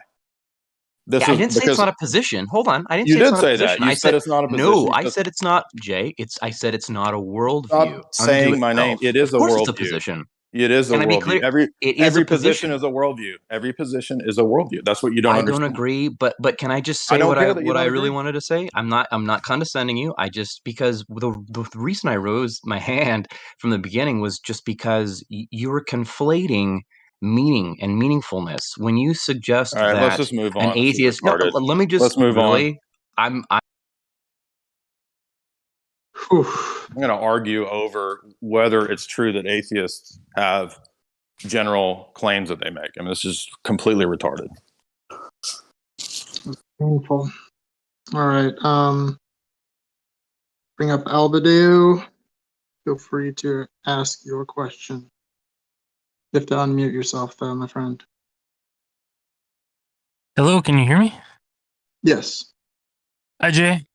Yeah, I didn't say it's not a position. Hold on, I didn't You say it's did not say a position. that. You I said it's not a no. position. I You said it's not, Jay. I said it's not a worldview. Stop saying my name. It is Of a course, it's a worldview. position. It is a Can I be worldview. clear? Every It is every a position position. is a worldview. Every position is a worldview. That's what you don't I understand. don't agree, but can I just I say don't what care that you I don't really agree. wanted to say? I'm not condescending you. I just because the reason I rose my hand from the beginning was just because you were conflating meaning and meaningfulness when you suggest All right, that let's just move an on. This is atheist. No, retarded. let me just Let's move really. on. I'm going to argue over whether it's true that atheists have general claims that they make. I mean, this is completely retarded. Painful. All right. Bring up Albadeo. Feel free to ask your question. You have to unmute yourself, though, my friend. Hello, can you hear me? Yes. Hi, Jay.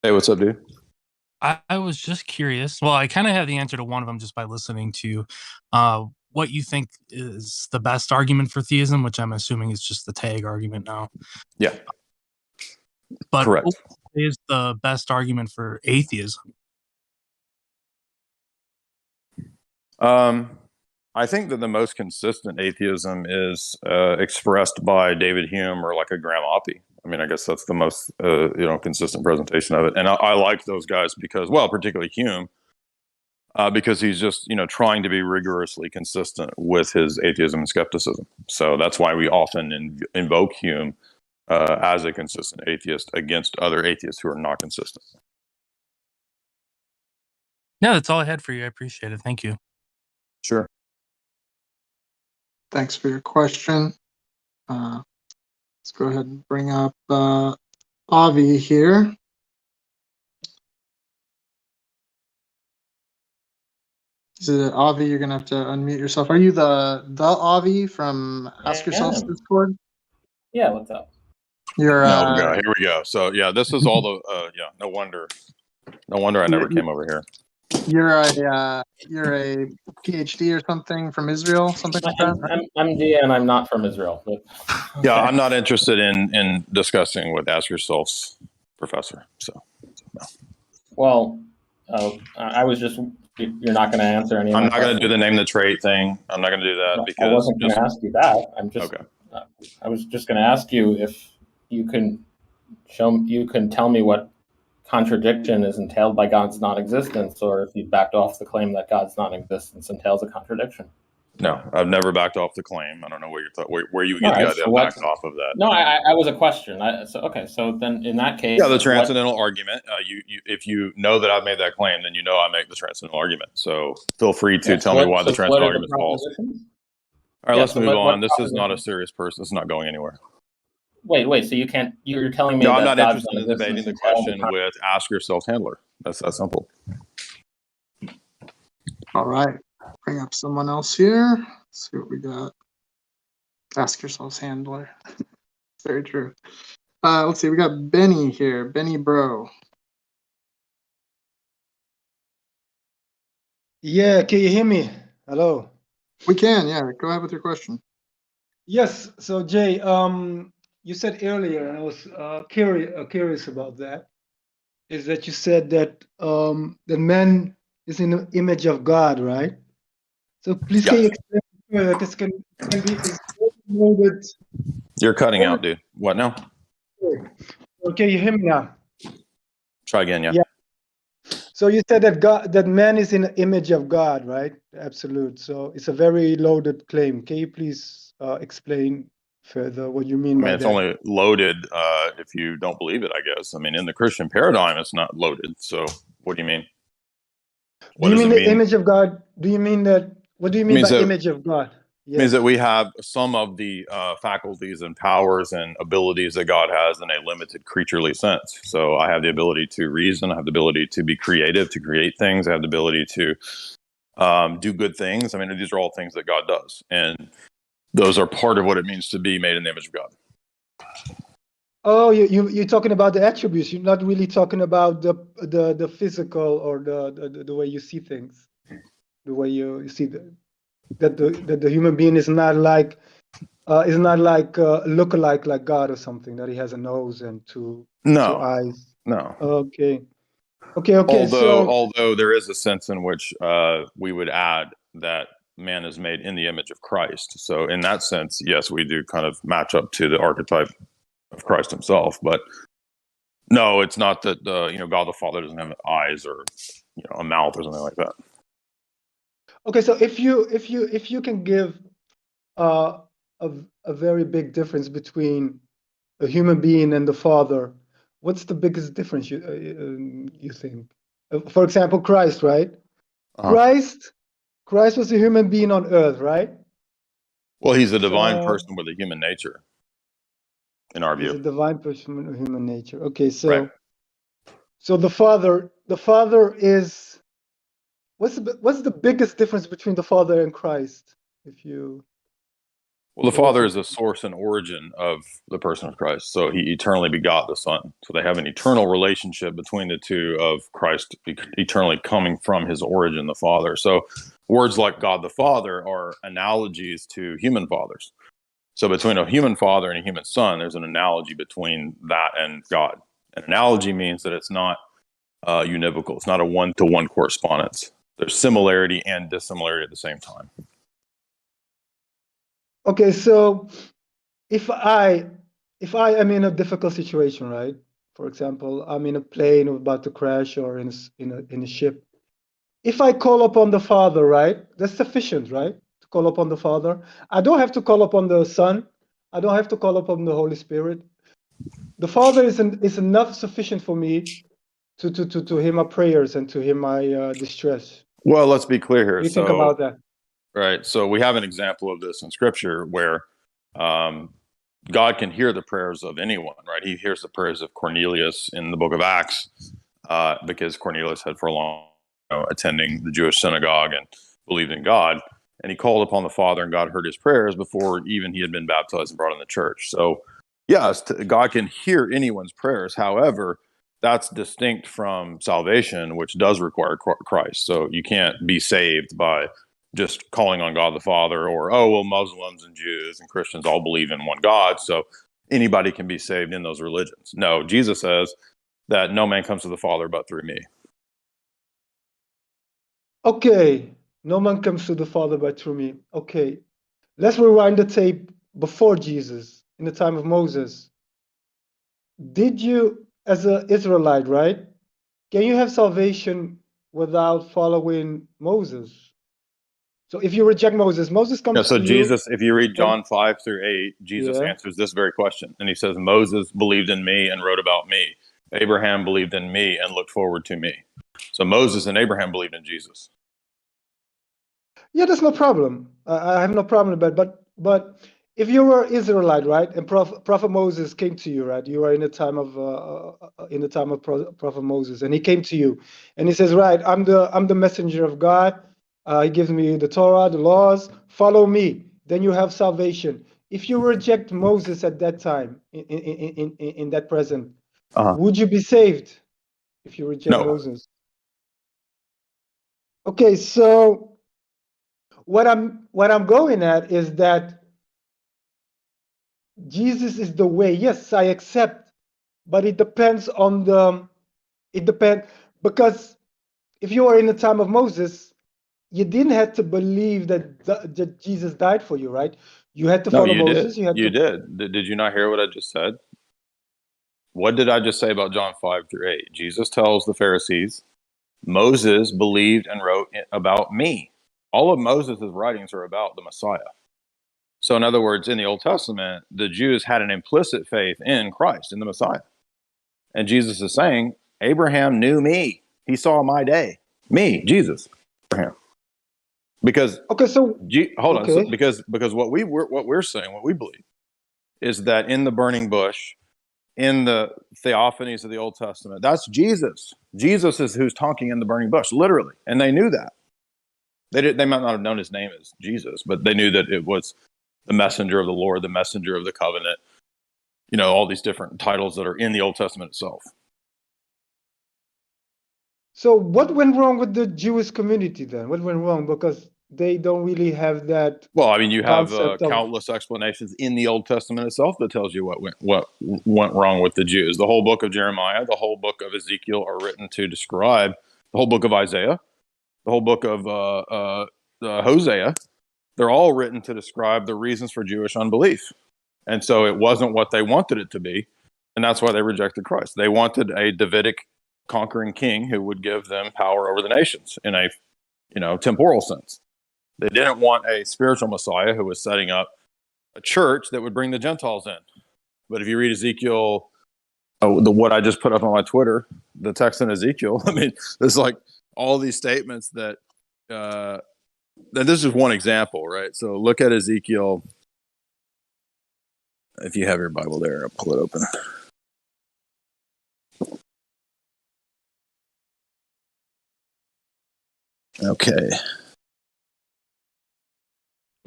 Hey, what's up, dude? I was just curious. Well, I kind of have the answer to one of them just by listening to what you think is the best argument for theism, which I'm assuming is just the tag argument now. Yeah. But Correct. what is the best argument for atheism? I think that the most consistent atheism is expressed by David Hume or like a Graham Oppie. I mean, I guess that's the most consistent presentation of it. And I like those guys because, well, particularly Hume, because he's just trying to be rigorously consistent with his atheism and skepticism. So that's why we often invoke Hume as a consistent atheist against other atheists who are not consistent. Yeah, that's all I had for you. I appreciate it. Thank you. Sure. Thanks for your question. Let's go ahead and bring up Avi here. Is it Avi? You're gonna have to unmute yourself. Are you the Avi from Ask Yourself's Discord? Yeah, what's up? You're Here we go. So yeah, this is all the no wonder I never came over here. You're a PhD or something from Israel, something like that. I'm D and I'm not from Israel. But Yeah, I'm not interested in discussing with Ask Yourself's professor. So no. Well, I was just you're not going to answer any. I'm not going to do the name the trait thing. I'm not going to do that because I wasn't going to ask you that. I'm just okay. I was just going to ask you if you can tell me what contradiction is entailed by God's non-existence, or if you backed off the claim that God's non-existence entails a contradiction. No, I've never backed off the claim. I don't know where you would get the idea backed off of that. No, I was a question. So then in that case, yeah, the transcendental argument. If you know that I've made that claim, then I make the transcendental argument. So feel free to tell me why the transcendental argument is false. All right, let's move on. This is not a serious person. This is not going anywhere. Wait. So you can't. You're telling me? No, that I'm not God's interested in debating the question with Ask Yourself's handler. That's that simple. All right. Bring up someone else here. Let's see what we got. Ask Yourself's handler. Very true. Let's see. We got Benny here. Benny Bro. Yeah, can you hear me? Hello. We can. Yeah. Go ahead with your question. Yes. So Jay, you said earlier, and I was curious about that. Is that you said that that man is in the image of God, right? So please can you explain further? This can be loaded. You're cutting out, dude. What now? Okay, you hear me now? Try again, yeah. So you said that man is in the image of God, right? Absolute. So it's a very loaded claim. Can you please explain further what you mean by that? It's only loaded if you don't believe it, I guess. I mean, in the Christian paradigm, it's not loaded. So what do you mean? Do you mean the image of God? Do you mean that? What do you mean by image of God? It means that we have some of the faculties and powers and abilities that God has in a limited creaturely sense. So I have the ability to reason. I have the ability to be creative, to create things. I have the ability to do good things. I mean, these are all things that God does. And those are part of what it means to be made in the image of God. Oh, you're talking about the attributes. You're not really talking about the physical or the way you see things, the way you see that the human being is not like look-alike like God or something, that he has a nose and two eyes. No. Okay. Although there is a sense in which we would add that man is made in the image of Christ. So in that sense, yes, we do kind of match up to the archetype of Christ himself. But no, it's not that God the Father doesn't have eyes or a mouth or something like that. Okay, so if you can give a very big difference between a human being and the Father, what's the biggest difference you think? For example, Christ, right? Christ was a human being on earth, right? Well, he's a divine person with a human nature, in our view. He's a divine person with a human nature. Okay, so so the Father is what's the biggest difference between the Father and Christ? If you Well, the Father is the source and origin of the person of Christ. So he eternally begot the Son. So they have an eternal relationship between the two of Christ eternally coming from his origin, the Father. So words like God the Father are analogies to human fathers. So between a human father and a human son, there's an analogy between that and God. An analogy means that it's not univocal. It's not a one-to-one correspondence. There's similarity and dissimilarity at the same time. Okay, so if I am in a difficult situation, right? For example, I'm in a plane about to crash or in a ship. If I call upon the Father, right? That's sufficient, right? To call upon the Father. I don't have to call upon the Son. I don't have to call upon the Holy Spirit. The Father is enough sufficient for me to hear my prayers and to hear my distress. Well, let's be clear here. What do you think about that? Right. So we have an example of this in Scripture where God can hear the prayers of anyone, right? He hears the prayers of Cornelius in the book of Acts because Cornelius had for a long time attending the Jewish synagogue and believed in God. And he called upon the Father, and God heard his prayers before even he had been baptized and brought in the church. So, yes, God can hear anyone's prayers. However, that's distinct from salvation, which does require Christ. So you can't be saved by just calling on God the Father, or, oh, well, Muslims and Jews and Christians all believe in one God, so anybody can be saved in those religions. No, Jesus says that no man comes to the Father but through me. Okay, no man comes to the Father but through me. Okay, let's rewind the tape before Jesus, in the time of Moses. Did you, as an Israelite, right? Can you have salvation without following Moses? So if you reject Moses, Moses comes So to you. Jesus, if you read John 5-8, Jesus answers this very question. And he says, Moses believed in me and wrote about me. Abraham believed in me and looked forward to me. So Moses and Abraham believed in Jesus. Yeah, that's no problem. I have no problem with that. But if you were Israelite, right, and Prophet Moses came to you, right, you were in the time of Prophet Moses, and he came to you, and he says, right, I'm the messenger of God. He gives me the Torah, the laws. Follow me, then you have salvation. If you reject Moses at that time, in that present, would you be saved? If you reject Moses. Okay, so what I'm going at is that Jesus is the way. Yes, I accept, but it depends because if you are in the time of Moses, you didn't have to believe that Jesus died for you, right? You had to follow Moses. You did. Did you not hear what I just said? What did I just say about John 5-8? Jesus tells the Pharisees, Moses believed and wrote about me. All of Moses' writings are about the Messiah. So in other words, in the Old Testament, the Jews had an implicit faith in Christ, in the Messiah. And Jesus is saying, Abraham knew me. He saw my day. Me, Jesus. Abraham. Because hold on. So, because what we're saying, what we believe, is that in the burning bush, in the theophanies of the Old Testament, that's Jesus. Jesus is who's talking in the burning bush, literally. And they knew that. They might not have known his name as Jesus, but they knew that it was the messenger of the Lord, the messenger of the covenant, all these different titles that are in the Old Testament itself. So what went wrong with the Jewish community then? What went wrong? Because they don't really have that. Well, I mean, you have countless explanations in the Old Testament itself that tells you what went wrong with the Jews. The whole book of Jeremiah, the whole book of Ezekiel are written to describe the whole book of Isaiah, the whole book of Hosea. They're all written to describe the reasons for Jewish unbelief. And so it wasn't what they wanted it to be. And that's why they rejected Christ. They wanted a Davidic conquering king who would give them power over the nations in a, temporal sense. They didn't want a spiritual Messiah who was setting up a church that would bring the Gentiles in. But if you read Ezekiel, what I just put up on my Twitter, the text in Ezekiel, I mean, there's like all these statements that this is one example, right? So look at Ezekiel. If you have your Bible there, I'll pull it open. Okay.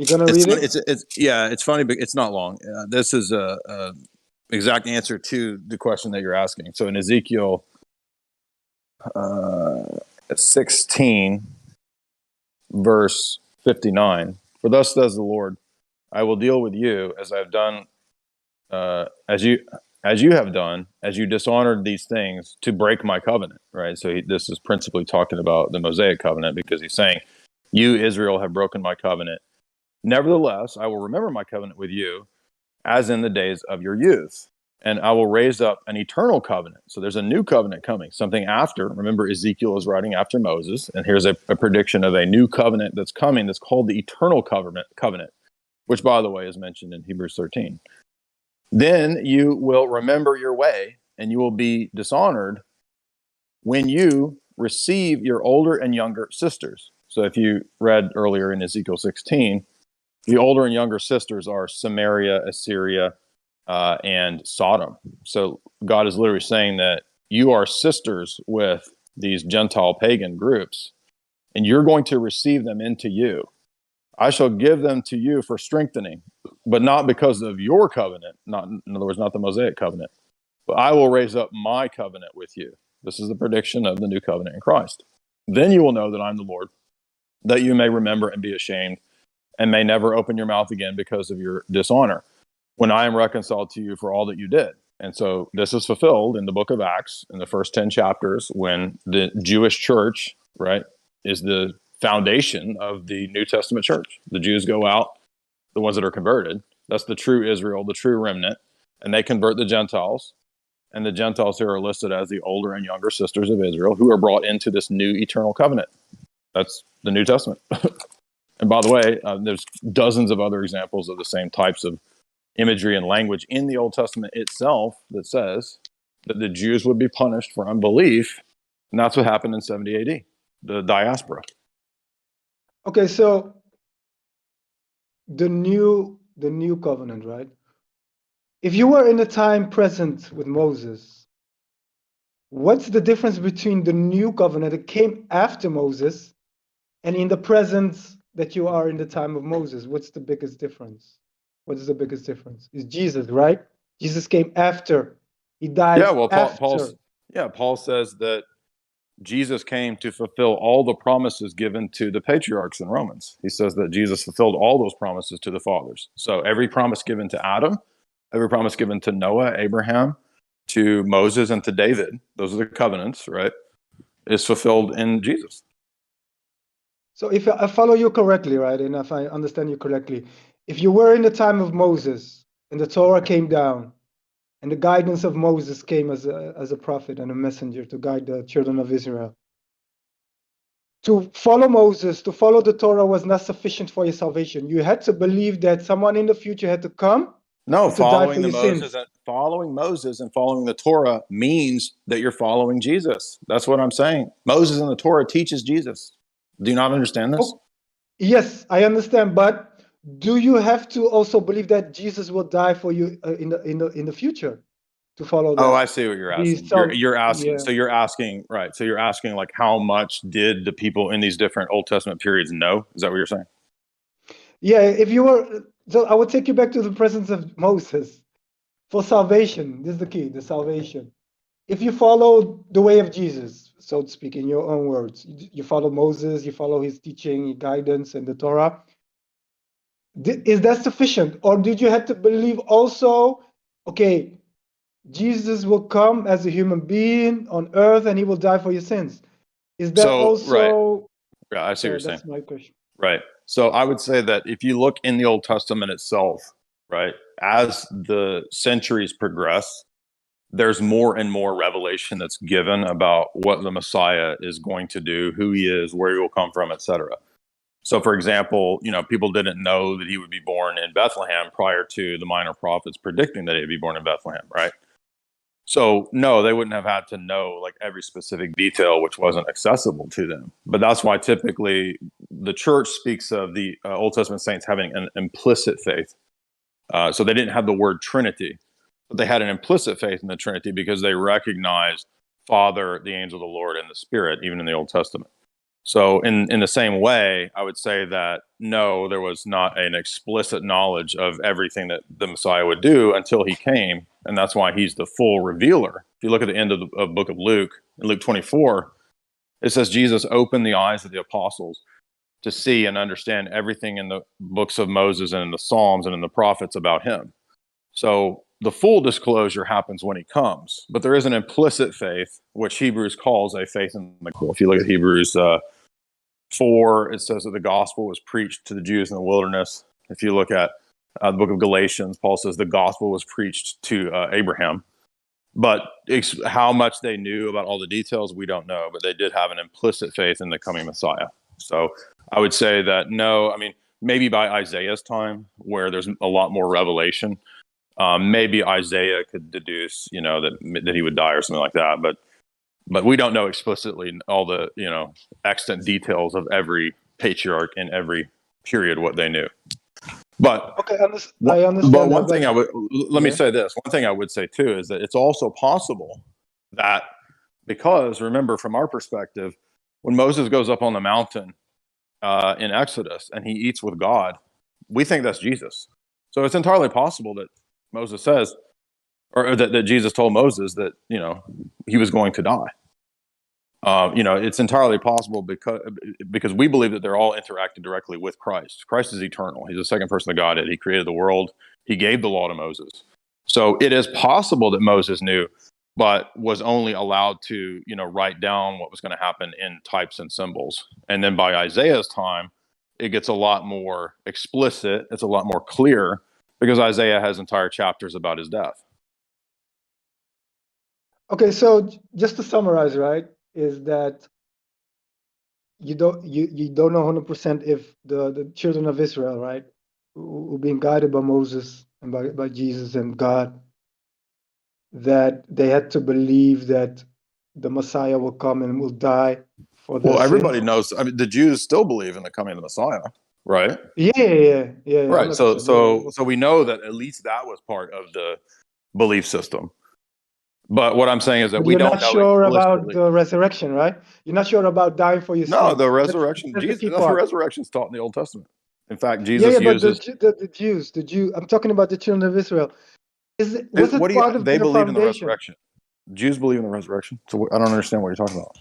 You gonna It's read funny, it? it's funny, but it's not long. This is a exact answer to the question that you're asking. So in Ezekiel 16, verse 59, for thus says the Lord, I will deal with you as I've done, as you have done, as you dishonored these things to break my covenant. Right. So this is principally talking about the Mosaic covenant, because he's saying, you, Israel, have broken my covenant. Nevertheless, I will remember my covenant with you as in the days of your youth, and I will raise up an eternal covenant. So there's a new covenant coming, something after. Remember, Ezekiel is writing after Moses, and here's a prediction of a new covenant that's coming that's called the eternal covenant, which, by the way, is mentioned in Hebrews 13. Then you will remember your way, and you will be dishonored when you receive your older and younger sisters. So if you read earlier in Ezekiel 16, the older and younger sisters are Samaria, Assyria, and Sodom. So God is literally saying that you are sisters with these Gentile pagan groups, and you're going to receive them into you. I shall give them to you for strengthening, but not because of your covenant, not, in other words, not the Mosaic covenant, but I will raise up my covenant with you. This is the prediction of the new covenant in Christ. Then you will know that I'm the Lord, that you may remember and be ashamed, and may never open your mouth again because of your dishonor, when I am reconciled to you for all that you did. And so this is fulfilled in the book of Acts, in the first 10 chapters, when the Jewish church, right, is the foundation of the New Testament church. The Jews go out, the ones that are converted, that's the true Israel, the true remnant, and they convert the Gentiles. And the Gentiles here are listed as the older and younger sisters of Israel, who are brought into this new eternal covenant. That's the New Testament. And by the way, there's dozens of other examples of the same types of imagery and language in the Old Testament itself that says that the Jews would be punished for unbelief. And that's what happened in 70 AD, the diaspora. Okay, so the new covenant, right? If you were in the time present with Moses, what's the difference between the new covenant that came after Moses and in the present that you are in the time of Moses? What's the biggest difference? What is the biggest difference? It's Jesus, right? Jesus came after. He died Yeah, well, after. Paul says that Jesus came to fulfill all the promises given to the patriarchs in Romans. He says that Jesus fulfilled all those promises to the fathers. So every promise given to Adam, every promise given to Noah, Abraham, to Moses, and to David, those are the covenants, right, is fulfilled in Jesus. So if I follow you correctly, right, and if I understand you correctly, if you were in the time of Moses and the Torah came down and the guidance of Moses came as a prophet and a messenger to guide the children of Israel, to follow Moses, to follow the Torah was not sufficient for your salvation. You had to believe that someone in the future had to come No, and to die for following your sins. following Moses and following the Torah means that you're following Jesus. That's what I'm saying. Moses and the Torah teaches Jesus. Do you not understand this? Oh, yes, I understand, but do you have to also believe that Jesus will die for you in the future to follow that? Oh, I see what you're asking. You're asking. Yeah. So you're asking, right? So you're asking, like, how much did the people in these different Old Testament periods know? Is that what you're saying? Yeah, if you were, so I would take you back to the presence of Moses for salvation. This is the key, the salvation. If you follow the way of Jesus, so to speak, in your own words, you follow Moses, you follow his teaching, his guidance, and the Torah, is that sufficient? Or did you have to believe also, okay, Jesus will come as a human being on earth and he will die for your sins? Is that So, right. also? Yeah, I see what you're saying. That's my question. Right. So I would say that if you look in the Old Testament itself, right, as the centuries progress, there's more and more revelation that's given about what the Messiah is going to do, who he is, where he will come from, etc. So, for example, people didn't know that he would be born in Bethlehem prior to the minor prophets predicting that he'd be born in Bethlehem, right? So, no, they wouldn't have had to know like every specific detail, which wasn't accessible to them. But that's why typically the church speaks of the Old Testament saints having an implicit faith. So they didn't have the word Trinity, but they had an implicit faith in the Trinity because they recognized Father, the angel of the Lord, and the Spirit, even in the Old Testament. So in the same way, I would say that no, there was not an explicit knowledge of everything that the Messiah would do until he came, and that's why he's the full revealer. If you look at the end of the book of Luke, in Luke 24, it says Jesus opened the eyes of the apostles to see and understand everything in the books of Moses and in the Psalms and in the prophets about him. So the full disclosure happens when he comes, but there is an implicit faith, which Hebrews calls a faith in the gospel. If you look at Hebrews 4, it says that the gospel was preached to the Jews in the wilderness. If you look at the book of Galatians, Paul says the gospel was preached to Abraham. But how much they knew about all the details, we don't know. But they did have an implicit faith in the coming Messiah. So I would say that no, I mean, maybe by Isaiah's time, where there's a lot more revelation, maybe Isaiah could deduce, that he would die or something like that. But we don't know explicitly all the, extant details of every patriarch in every period, what they knew. But okay, I understand. But one thing let me say this. One thing I would say too is that it's also possible that, because remember, from our perspective, when Moses goes up on the mountain in Exodus and he eats with God, we think that's Jesus. So it's entirely possible that Moses says, or that Jesus told Moses that, he was going to die. It's entirely possible because we believe that they're all interacting directly with Christ. Christ is eternal. He's the second person of Godhead. He created the world. He gave the law to Moses. So it is possible that Moses knew, but was only allowed to, write down what was going to happen in types and symbols. And then by Isaiah's time, it gets a lot more explicit. It's a lot more clear because Isaiah has entire chapters about his death. Okay, so just to summarize, right, is that you don't know 100% if the children of Israel, right, who being guided by Moses and by Jesus and God, that they had to believe that the Messiah will come and will die for their Well, everybody sins. knows. I mean, the Jews still believe in the coming of the Messiah, right? Yeah. Right. So 100%, we know that at least that was part of the belief system. But what I'm saying is that But we you're don't not know sure about explicitly. the resurrection, right? You're not sure about dying for your No, sins. the resurrection. That's the key The part. resurrection is taught in the Old Testament. In fact, Yeah, Jesus but uses. the Jews. I'm talking about the children of Israel. Was What it do you? part of They their believe in the foundation? resurrection. Jews believe in the resurrection. So I don't understand what you're talking about.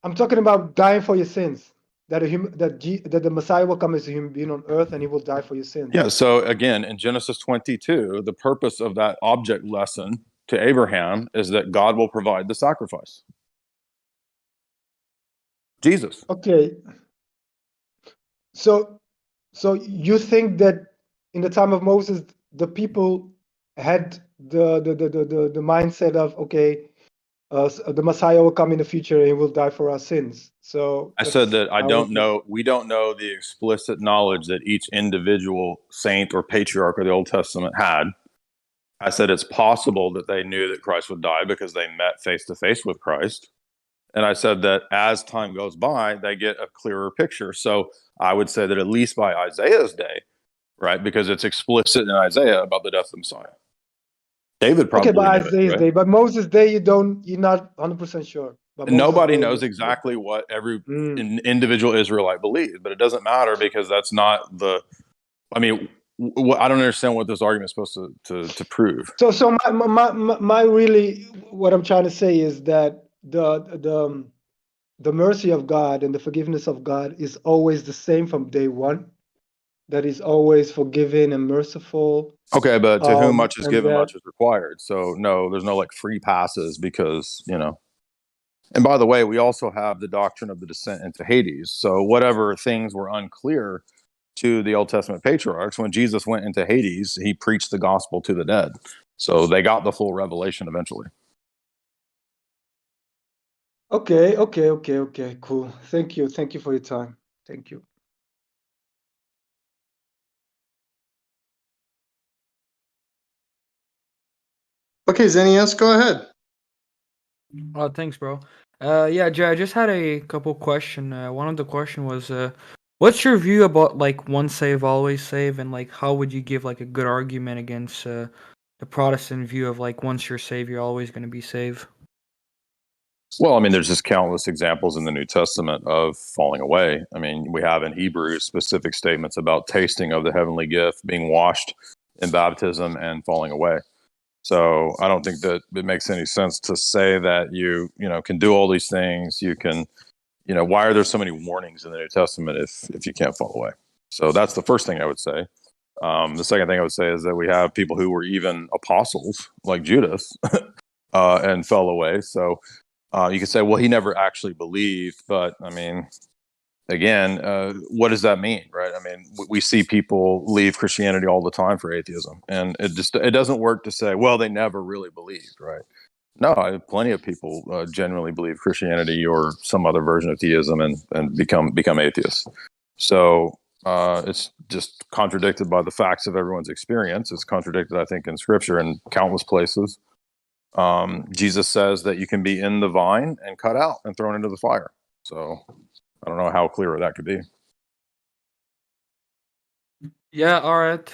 I'm talking about dying for your sins. That the Messiah will come as a human being on earth and he will die for your sins. Yeah. So again, in Genesis 22, the purpose of that object lesson to Abraham is that God will provide the sacrifice. Jesus. Okay. So you think that in the time of Moses, the people had the mindset of, okay, the Messiah will come in the future and he will die for our sins. So I said that I how don't is it? know. We don't know the explicit knowledge that each individual saint or patriarch of the Old Testament had. I said it's possible that they knew that Christ would die because they met face to face with Christ. And I said that as time goes by, they get a clearer picture. So I would say that at least by Isaiah's day, right, because it's explicit in Isaiah about the death of the Messiah. David probably Okay, by knew it, Isaiah's right? day, but Moses' day, you're not 100% sure. But Moses' Nobody day, knows exactly what every individual Israelite believed, but it doesn't matter because that's not the. I mean, I don't understand what this argument is supposed to prove. So my really what I'm trying to say is that the mercy of God and the forgiveness of God is always the same from day one. That is always forgiving and merciful. Okay, but to whom much is And given, that much is required. So no, there's no like free passes because And by the way, we also have the doctrine of the descent into Hades. So whatever things were unclear to the Old Testament patriarchs, when Jesus went into Hades, he preached the gospel to the dead. So they got the full revelation eventually. okay, cool. Thank you for your time. Thank you. Okay, Zenius, go ahead. Oh, thanks, bro. Yeah, Jay, I just had a couple questions. One of the question was, what's your view about like once save, always save, and like how would you give like a good argument against the Protestant view of like once you're saved, you're always going to be saved? Well, I mean, there's just countless examples in the New Testament of falling away. I mean, we have in Hebrews specific statements about tasting of the heavenly gift, being washed in baptism, and falling away. So I don't think that it makes any sense to say that you can do all these things. You can, why are there so many warnings in the New Testament if you can't fall away? So that's the first thing I would say. The second thing I would say is that we have people who were even apostles, like Judas, and fell away. So you could say, well, he never actually believed, but I mean, again, what does that mean, right? I mean, we see people leave Christianity all the time for atheism, and it doesn't work to say, well, they never really believed, right? No, I have plenty of people genuinely believe Christianity or some other version of theism and become atheists. So it's just contradicted by the facts of everyone's experience. It's contradicted, I think, in Scripture in countless places. Jesus says that you can be in the vine and cut out and thrown into the fire. So I don't know how clearer that could be. Yeah, all right.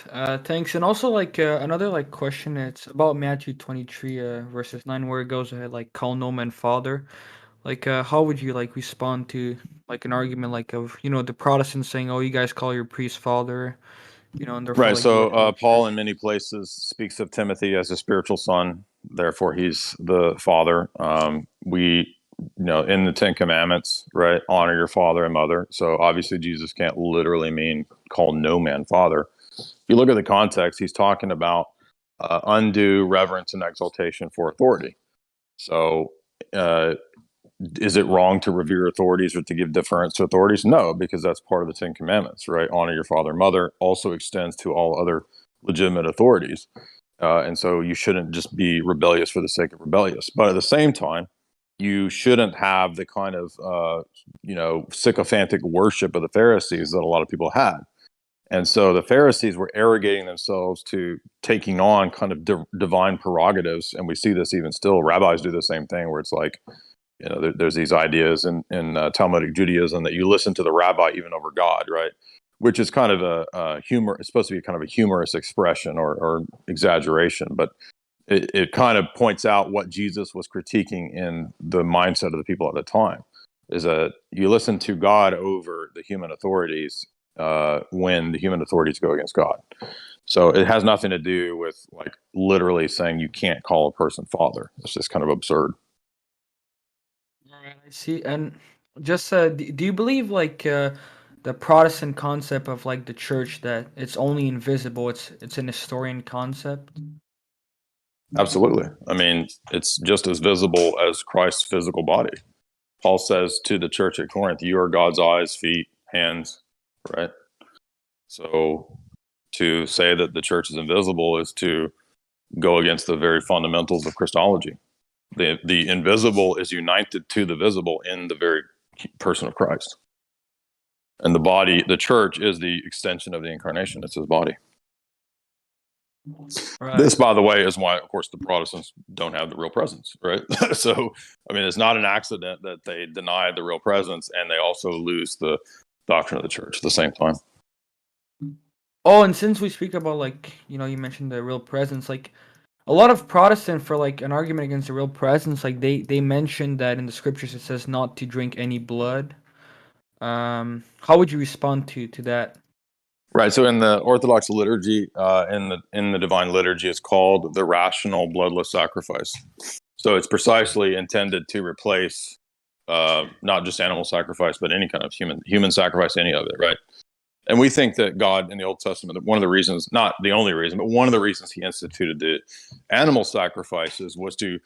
Thanks. And also, like another like question. It's about Matthew 23, verses 9, where it goes ahead like call no man father. Like, how would you like respond to like an argument like of the Protestants saying, "Oh, you guys call your priest father," and therefore Right. like you So Paul in many places speaks of Timothy as a spiritual son. Therefore, he's the father. We, in the Ten Commandments, right, honor your father and mother. So obviously, Jesus can't literally mean call no man father. If you look at the context, he's talking about undue reverence and exaltation for authority. So is it wrong to revere authorities or to give deference to authorities? No, because that's part of the Ten Commandments, right? Honor your father and mother also extends to all other legitimate authorities. And so you shouldn't just be rebellious for the sake of rebellious. But at the same time, you shouldn't have the kind of, sycophantic worship of the Pharisees that a lot of people had. And so the Pharisees were arrogating themselves to taking on kind of divine prerogatives. And we see this even still. Rabbis do the same thing where it's like, there's these ideas in Talmudic Judaism that you listen to the rabbi even over God, right? Which is kind of a humor. It's supposed to be kind of a humorous expression or exaggeration, but it kind of points out what Jesus was critiquing in the mindset of the people at the time. Is that you listen to God over the human authorities when the human authorities go against God. So it has nothing to do with like literally saying you can't call a person father. It's just kind of absurd. I see. And just do you believe like the Protestant concept of like the church that it's only invisible, it's an historian concept? Absolutely. I mean, it's just as visible as Christ's physical body. Paul says to the church at Corinth, you are God's eyes, feet, hands, right? So to say that the church is invisible is to go against the very fundamentals of Christology. The invisible is united to the visible in the very person of Christ. And the body, the church, is the extension of the incarnation. It's his body. Right. This, by the way, is why, of course, the Protestants don't have the real presence, right? So, I mean, it's not an accident that they deny the real presence and they also lose the doctrine of the church at the same time. Oh, and since we speak about like, you mentioned the real presence, like a lot of Protestant for like an argument against the real presence, like they mentioned that in the scriptures it says not to drink any blood. How would you respond to that? Right. So in the Orthodox liturgy, in the divine liturgy, it's called the rational bloodless sacrifice. So it's precisely intended to replace not just animal sacrifice, but any kind of human sacrifice, any of it, right? And we think that God in the Old Testament, one of the reasons, not the only reason, but one of the reasons he instituted the animal sacrifices was to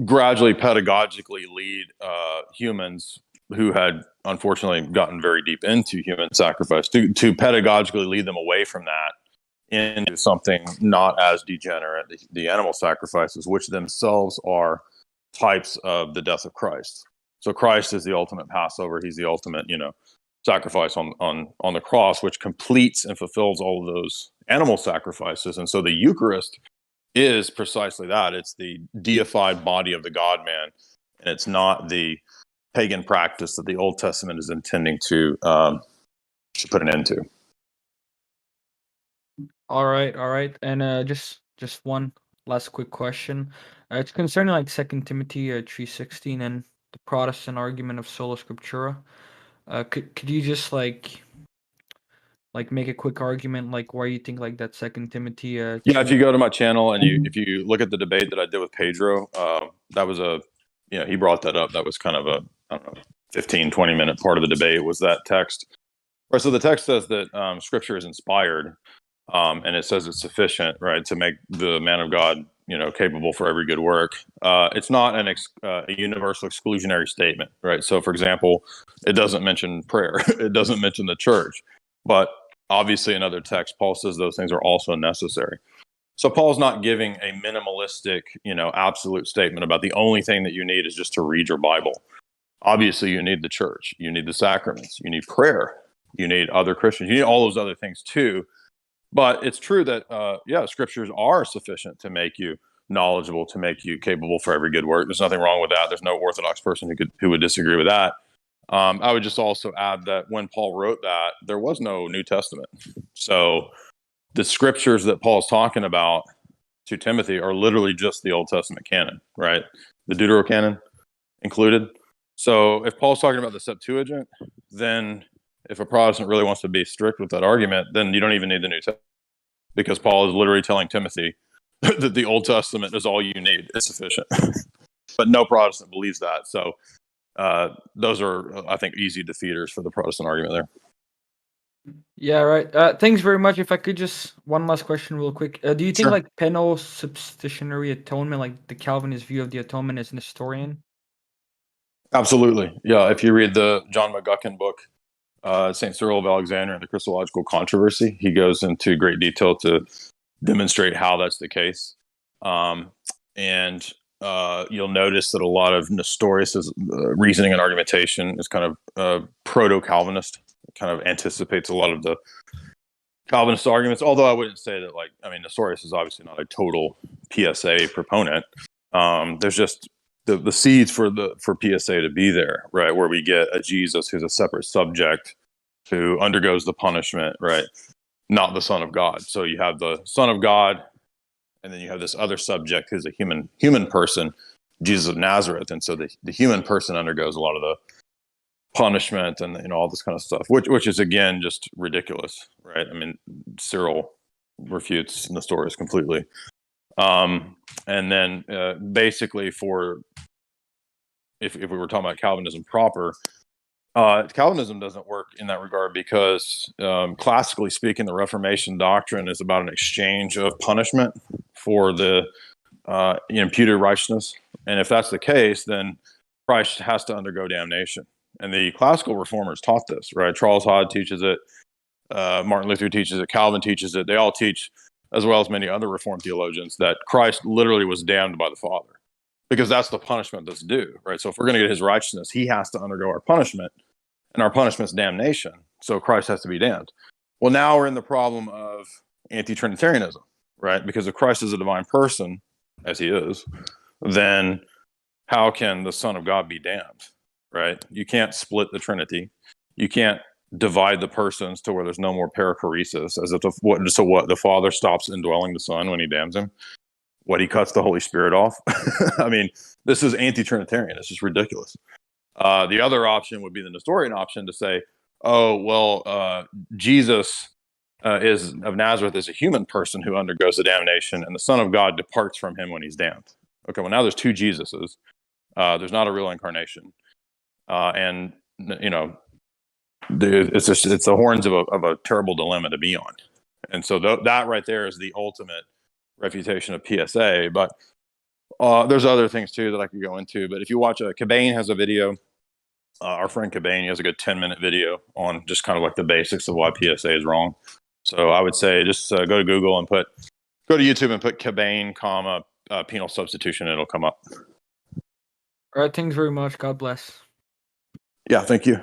gradually pedagogically lead humans who had unfortunately gotten very deep into human sacrifice to pedagogically lead them away from that into something not as degenerate, the animal sacrifices, which themselves are types of the death of Christ. So Christ is the ultimate Passover. He's the ultimate, sacrifice on the cross, which completes and fulfills all of those animal sacrifices. And so the Eucharist is precisely that. It's the deified body of the God-man, and it's not the pagan practice that the Old Testament is intending to put an end to. All right, and just one last quick question. It's concerning like 2 Timothy 3:16 and the Protestant argument of sola scriptura. Could you just like make a quick argument like why you think like that 2 Timothy Yeah, if you go to my channel and if you look at the debate that I did with Pedro, that was he brought that up. That was kind of a, I don't know, 15, 20-minute part of the debate was that text. Right, so the text says that Scripture is inspired, and it says it's sufficient, right, to make the man of God, capable for every good work. It's not a universal exclusionary statement, right? So, for example, it doesn't mention prayer. It doesn't mention the church. But obviously in other texts, Paul says those things are also necessary. So Paul's not giving a minimalistic, absolute statement about the only thing that you need is just to read your Bible. Obviously, you need the church. You need the sacraments. You need prayer. You need other Christians. You need all those other things too. But it's true that, scriptures are sufficient to make you knowledgeable, to make you capable for every good work. There's nothing wrong with that. There's no Orthodox person who would disagree with that. I would just also add that when Paul wrote that, there was no New Testament. So the scriptures that Paul's talking about to Timothy are literally just the Old Testament canon, right? The Deuterocanon included. So if Paul's talking about the Septuagint, then if a Protestant really wants to be strict with that argument, then you don't even need the New Testament, because Paul is literally telling Timothy that the Old Testament is all you need. It's sufficient. But no Protestant believes that. So those are, I think, easy defeaters for the Protestant argument there. Yeah, right. Thanks very much. If I could just one last question real quick. Do you think Sure. like penal substitutionary atonement, like the Calvinist view of the atonement is Nestorian? Absolutely. Yeah. If you read the John McGuckin book, St. Cyril of Alexandria and the Christological Controversy, he goes into great detail to demonstrate how that's the case. And you'll notice that a lot of Nestorius' reasoning and argumentation is kind of proto-Calvinist. It kind of anticipates a lot of the Calvinist arguments, although I wouldn't say that, Nestorius is obviously not a total PSA proponent. There's just the seeds for PSA to be there, right, where we get a Jesus who's a separate subject who undergoes the punishment, right, not the Son of God. So you have the Son of God, and then you have this other subject who's a human person, Jesus of Nazareth. And so the human person undergoes a lot of the punishment and all this kind of stuff, which is, again, just ridiculous, right? I mean, Cyril refutes Nestorius completely. And then basically if we were talking about Calvinism proper, Calvinism doesn't work in that regard because classically speaking, the Reformation doctrine is about an exchange of punishment for the imputed righteousness. And if that's the case, then Christ has to undergo damnation. And the classical reformers taught this, right? Charles Hodge teaches it. Martin Luther teaches it. Calvin teaches it. They all teach, as well as many other Reformed theologians, that Christ literally was damned by the Father, because that's the punishment that's due, right? So if we're going to get his righteousness, he has to undergo our punishment, and our punishment's damnation. So Christ has to be damned. Well, now we're in the problem of anti-Trinitarianism, right? Because if Christ is a divine person, as he is, then how can the Son of God be damned, right? You can't split the Trinity. You can't divide the persons to where there's no more perichoresis, as if the Father stops indwelling the Son when he damns him. He cuts the Holy Spirit off. I mean, this is anti-Trinitarian. It's just ridiculous. The other option would be the Nestorian option to say, Jesus of Nazareth is a human person who undergoes the damnation, and the Son of God departs from him when he's damned. Okay, well, now there's two Jesuses. There's not a real incarnation. And, it's the horns of a terrible dilemma to be on. And so that right there is the ultimate refutation of PSA. But there's other things too that I could go into. But if you watch, Cabane has a video. Our friend Cabane, he has a good 10-minute video on just kind of like the basics of why PSA is wrong. So I would say just go to Google and go to YouTube and put Cabane, penal substitution, and it'll come up. All right, thanks very much. God bless. Yeah, thank you.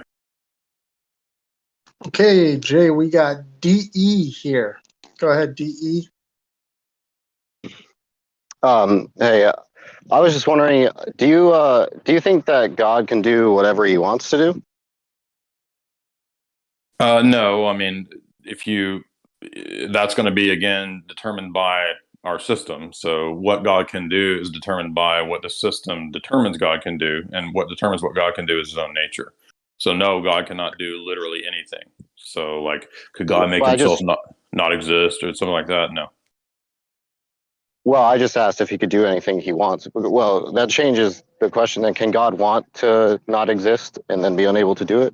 Okay, Jay, we got DE here. Go ahead, DE. Hey, I was just wondering, do you think that God can do whatever he wants to do? No, I mean, that's going to be, again, determined by our system. So what God can do is determined by what the system determines God can do, and what determines what God can do is his own nature. So no, God cannot do literally anything. So like, could God make Well, himself not exist or something like that? No. Well, I just asked if he could do anything he wants. Well, that changes the question then. Can God want to not exist and then be unable to do it?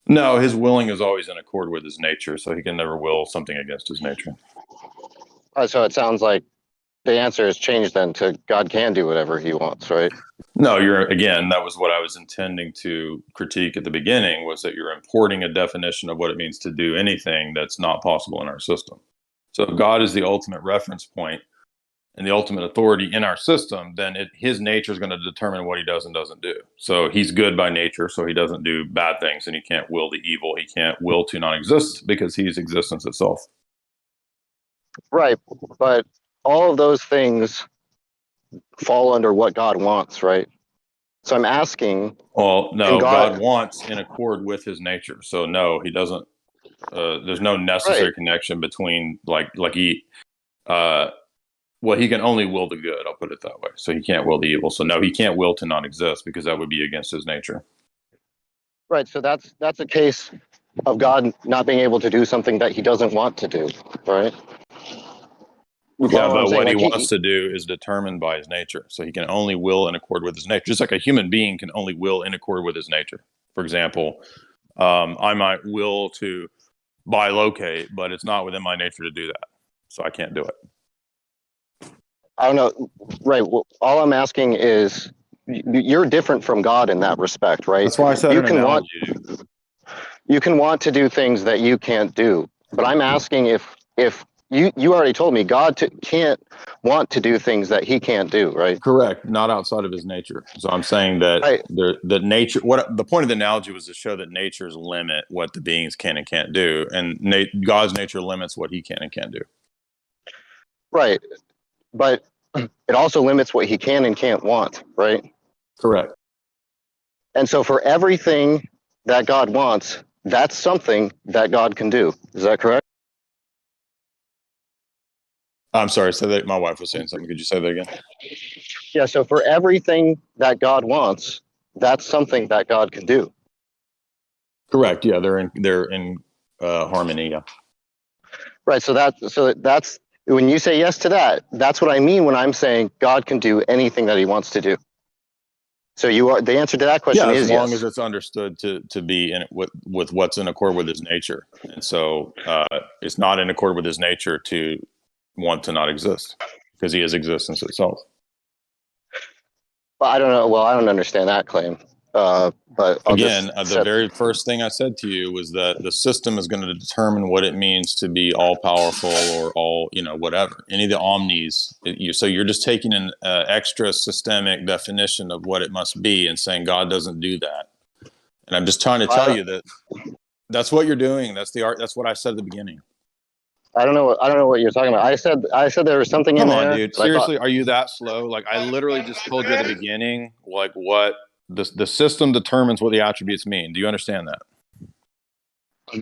No, his willing is always in accord with his nature, so he can never will something against his nature. So it sounds like the answer has changed then to God can do whatever he wants, right? No, again, that was what I was intending to critique at the beginning, was that you're importing a definition of what it means to do anything that's not possible in our system. So if God is the ultimate reference point and the ultimate authority in our system, then his nature is going to determine what he does and doesn't do. So he's good by nature, so he doesn't do bad things, and he can't will the evil. He can't will to not exist because he's existence itself. Right, but all of those things fall under what God wants, right? So I'm asking. Well, no, God wants in accord with his nature. So no, he doesn't. There's no necessary connection between he can only will the good. I'll put it that way. So he can't will the evil. So no, he can't will to not exist because that would be against his nature. Right. So that's a case of God not being able to do something that he doesn't want to do, right? Yeah, but what he wants to do is determined by his nature. So he can only will in accord with his nature. Just like a human being can only will in accord with his nature. For example, I might will to bilocate, but it's not within my nature to do that. So I can't do it. I don't know. Right. Well, all I'm asking is you're different from God in that respect, right? That's why I said you can want to do things that you can't do. But I'm asking if you already told me God can't want to do things that he can't do, right? Correct. Not outside of his nature. So I'm saying that the nature, the point of the analogy was to show that natures limit what the beings can and can't do. And God's nature limits what he can and can't do. Right. But it also limits what he can and can't want, right? Correct. And so for everything that God wants, that's something that God can do. Is that correct? I'm sorry, so that my wife was saying something. Could you say that again? Yeah, so for everything that God wants, that's something that God can do. Correct. Yeah, they're in harmony. Yeah. Right. So that's when you say yes to that, that's what I mean when I'm saying God can do anything that he wants to do. So the answer to that question is yes. As long as it's understood to be in with what's in accord with his nature. And so it's not in accord with his nature to want to not exist because he is existence itself. Well, I don't know. Well, I don't understand that claim. But again, the very first thing I said to you was that the system is going to determine what it means to be all powerful or all, whatever, any of the omnis. So you're just taking an extra systemic definition of what it must be and saying God doesn't do that. And I'm just trying to tell you that that's what you're doing. That's the art. That's what I said at the beginning. I don't know what you're talking about. I said there was something in there. Come on, dude. Seriously, are you that slow? Like I literally just told you at the beginning, like what the system determines what the attributes mean. Do you understand that?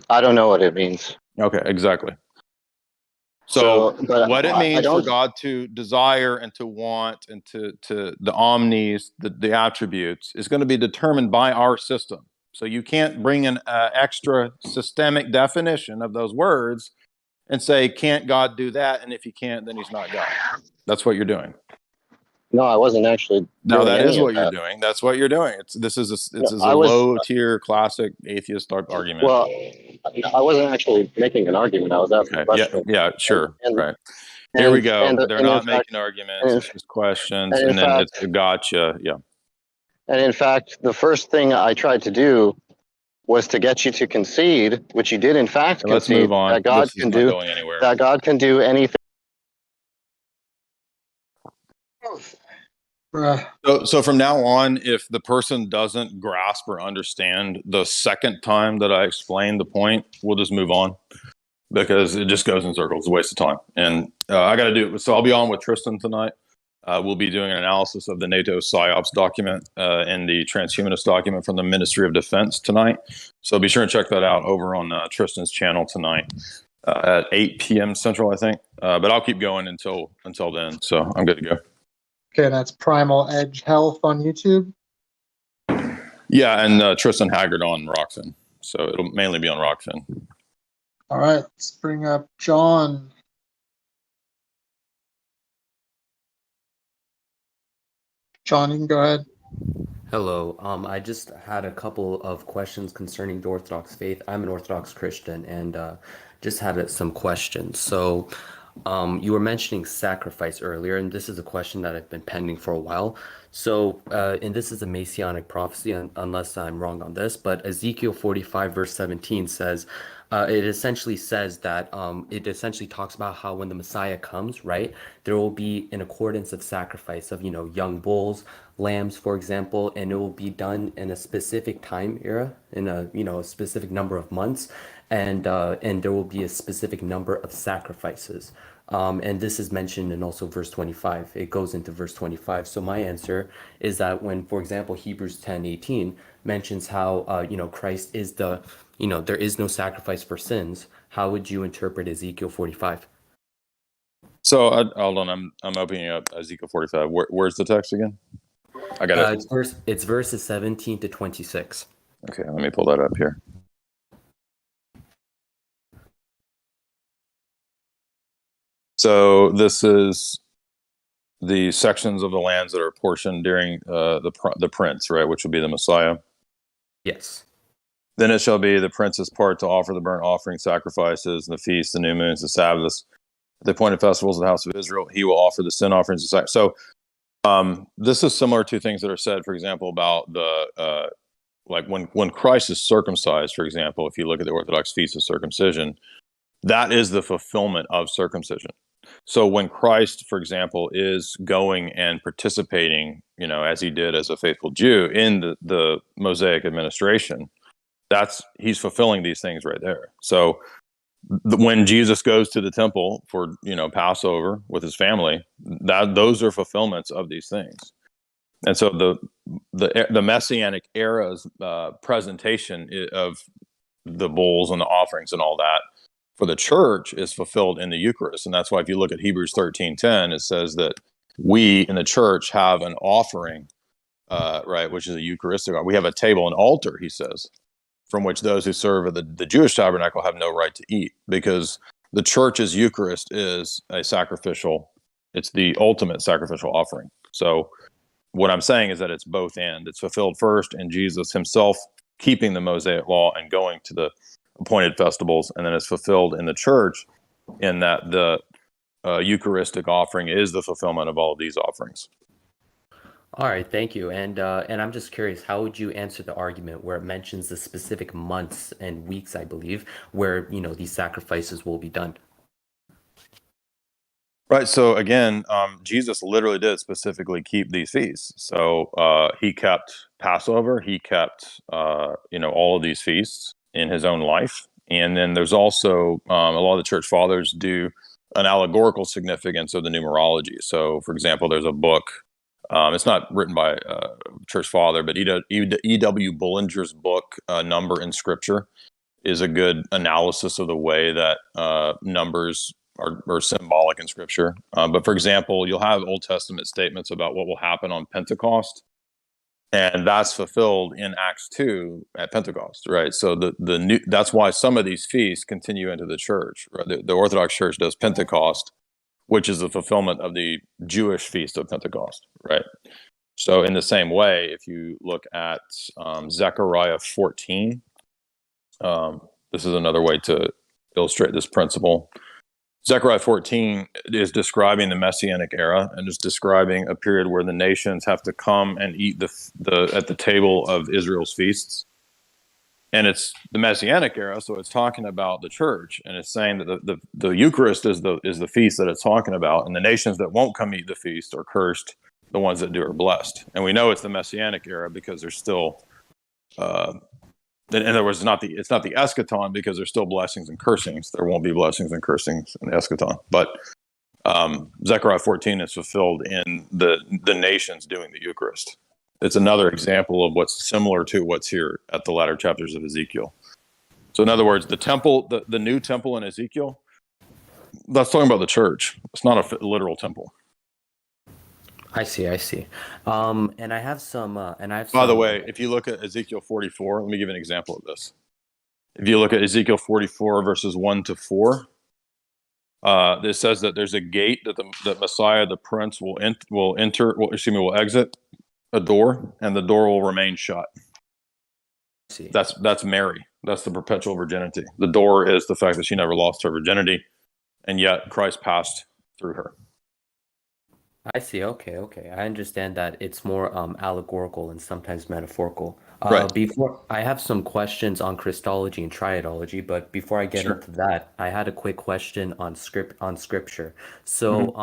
I don't know what it means. Okay, exactly. So what it means for God to desire and to want and to the omnis, the attributes, is going to be determined by our system. So you can't bring an extra systemic definition of those words and say, can't God do that? And if he can't, then he's not God. That's what you're doing. No, I wasn't actually. No, that is what you're doing. That's what you're doing. This is a low tier classic atheist argument. Well, I wasn't actually making an argument. I was asking a question. Yeah, sure. Right. Here we go. They're not making arguments. It's just questions. And then it's a gotcha. Yeah. And in fact, the first thing I tried to do was to get you to concede, which you did in fact concede, let's move on. That God can do that. God can do anything. So from now on, if the person doesn't grasp or understand the second time that I explained the point, we'll just move on because it just goes in circles. It's a waste of time. And I got to do it. So I'll be on with Tristan tonight. We'll be doing an analysis of the NATO PSYOPs document and the transhumanist document from the Ministry of Defense tonight. So be sure and check that out over on Tristan's channel tonight. at 8 p.m. Central, I think. But I'll keep going until then, so I'm good to go. Okay, that's Primal Edge Health on YouTube. Yeah, and Tristan Haggard on Roxen. So it'll mainly be on Roxen. All right, let's bring up John. John, you can go ahead. Hello. I just had a couple of questions concerning the Orthodox faith. I'm an Orthodox Christian and just had some questions. So, you were mentioning sacrifice earlier, and this is a question that I've been pending for a while. So, and this is a Messianic prophecy, unless I'm wrong on this, but Ezekiel 45, verse 17 says, it essentially says that it essentially talks about how when the Messiah comes, right, there will be an accordance of sacrifice of, young bulls, lambs, for example, and it will be done in a specific time era, in a specific number of months, and there will be a specific number of sacrifices. And this is mentioned in also verse 25. It goes into verse 25. So my answer is that when, for example, Hebrews 10:18 mentions how, Christ is there is no sacrifice for sins, how would you interpret Ezekiel 45? So hold on, I'm opening up Ezekiel 45. Where's the text again? I got it. It's verses 17 to 26. Okay, let me pull that up here. So this is the sections of the lands that are apportioned during the prince, right, which will be the Messiah. Yes. Then it shall be the prince's part to offer the burnt offering sacrifices, and the feasts, the new moons, the Sabbaths, the appointed festivals of the house of Israel. He will offer the sin offerings. So this is similar to things that are said, for example, about the like when Christ is circumcised, for example. If you look at the Orthodox feast of circumcision, that is the fulfillment of circumcision. So when Christ, for example, is going and participating, as he did as a faithful Jew in the Mosaic administration, he's fulfilling these things right there. So when Jesus goes to the temple for Passover with his family, those are fulfillments of these things. And so the Messianic era's presentation of the bulls and the offerings and all that for the church is fulfilled in the Eucharist. And that's why if you look at Hebrews 13:10, it says that we in the church have an offering, right, which is a Eucharistic. We have a table, an altar, he says, from which those who serve at the Jewish tabernacle have no right to eat, because the church's Eucharist is a sacrificial, it's the ultimate sacrificial offering. So what I'm saying is that it's both and. It's fulfilled first in Jesus himself keeping the Mosaic law and going to the appointed festivals, and then it's fulfilled in the church in that the Eucharistic offering is the fulfillment of all of these offerings. All right, thank you. And I'm just curious, how would you answer the argument where it mentions the specific months and weeks, I believe, where these sacrifices will be done? Right. So again, Jesus literally did specifically keep these feasts. So he kept Passover, he kept all of these feasts in his own life, and then there's also a lot of the church fathers do an allegorical significance of the numerology. So, for example, there's a book. It's not written by a church father, but E.W. Bullinger's book, Number in Scripture, is a good analysis of the way that numbers are symbolic in Scripture. But for example, you'll have Old Testament statements about what will happen on Pentecost, and that's fulfilled in Acts 2 at Pentecost, right? So that's why some of these feasts continue into the church. Right? The Orthodox Church does Pentecost, which is the fulfillment of the Jewish feast of Pentecost, right? So in the same way, if you look at Zechariah 14, this is another way to illustrate this principle. Zechariah 14 is describing the Messianic era and is describing a period where the nations have to come and eat at the table of Israel's feasts. And it's the Messianic era, so it's talking about the church, and it's saying that the Eucharist is the feast that it's talking about, and the nations that won't come eat the feast are cursed, the ones that do are blessed. And we know it's the Messianic era because there's still, in other words, it's not the eschaton because there's still blessings and cursings. There won't be blessings and cursings in the eschaton, but Zechariah 14 is fulfilled in the nations doing the Eucharist. It's another example of what's similar to what's here at the latter chapters of Ezekiel. So in other words, the temple, the new temple in Ezekiel, that's talking about the church. It's not a literal temple. I see. And I have some. By the way, if you look at Ezekiel 44, let me give you an example of this. If you look at Ezekiel 44 verses 1 to 4, it says that there's a gate that Messiah the Prince will exit a door, and the door will remain shut. See. That's Mary. That's the perpetual virginity. The door is the fact that she never lost her virginity, and yet Christ passed through her. I see. Okay. I understand that it's more allegorical and sometimes metaphorical. Right. Before I have some questions on Christology and Triadology, but before I get Sure. into that, I had a quick question on scripture. So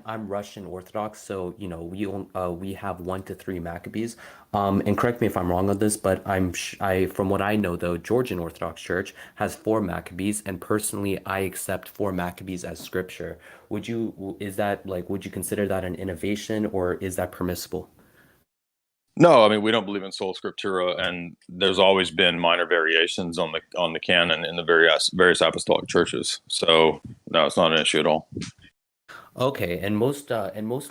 I'm Russian Orthodox, so we have 1 to 3 Maccabees. And correct me if I'm wrong on this, but from what I know though, Georgian Orthodox Church has 4 Maccabees, and personally I accept 4 Maccabees as scripture. Would you consider that an innovation, or is that permissible? No, I mean, we don't believe in sola scriptura, and there's always been minor variations on the canon in the various apostolic churches. So no, it's not an issue at all. Okay, and most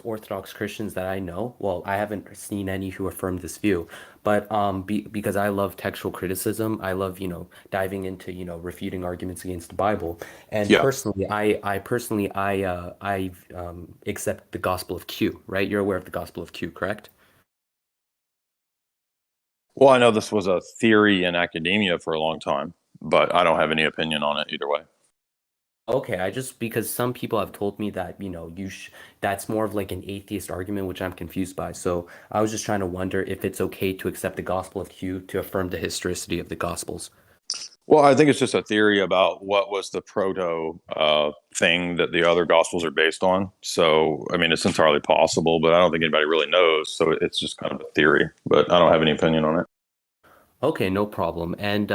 Orthodox Christians that I know, well, I haven't seen any who affirm this view, but because I love textual criticism, I love diving into refuting arguments against the Bible, and Yeah. personally, I accept the Gospel of Q, right? You're aware of the Gospel of Q, correct? Well, I know this was a theory in academia for a long time, but I don't have any opinion on it either way. Okay, because some people have told me that, that's more of like an atheist argument, which I'm confused by. So I was just trying to wonder if it's okay to accept the Gospel of Q to affirm the historicity of the Gospels. Well, I think it's just a theory about what was the proto thing that the other Gospels are based on. So, I mean, it's entirely possible, but I don't think anybody really knows. So it's just kind of a theory, but I don't have any opinion on it. Okay, no problem. And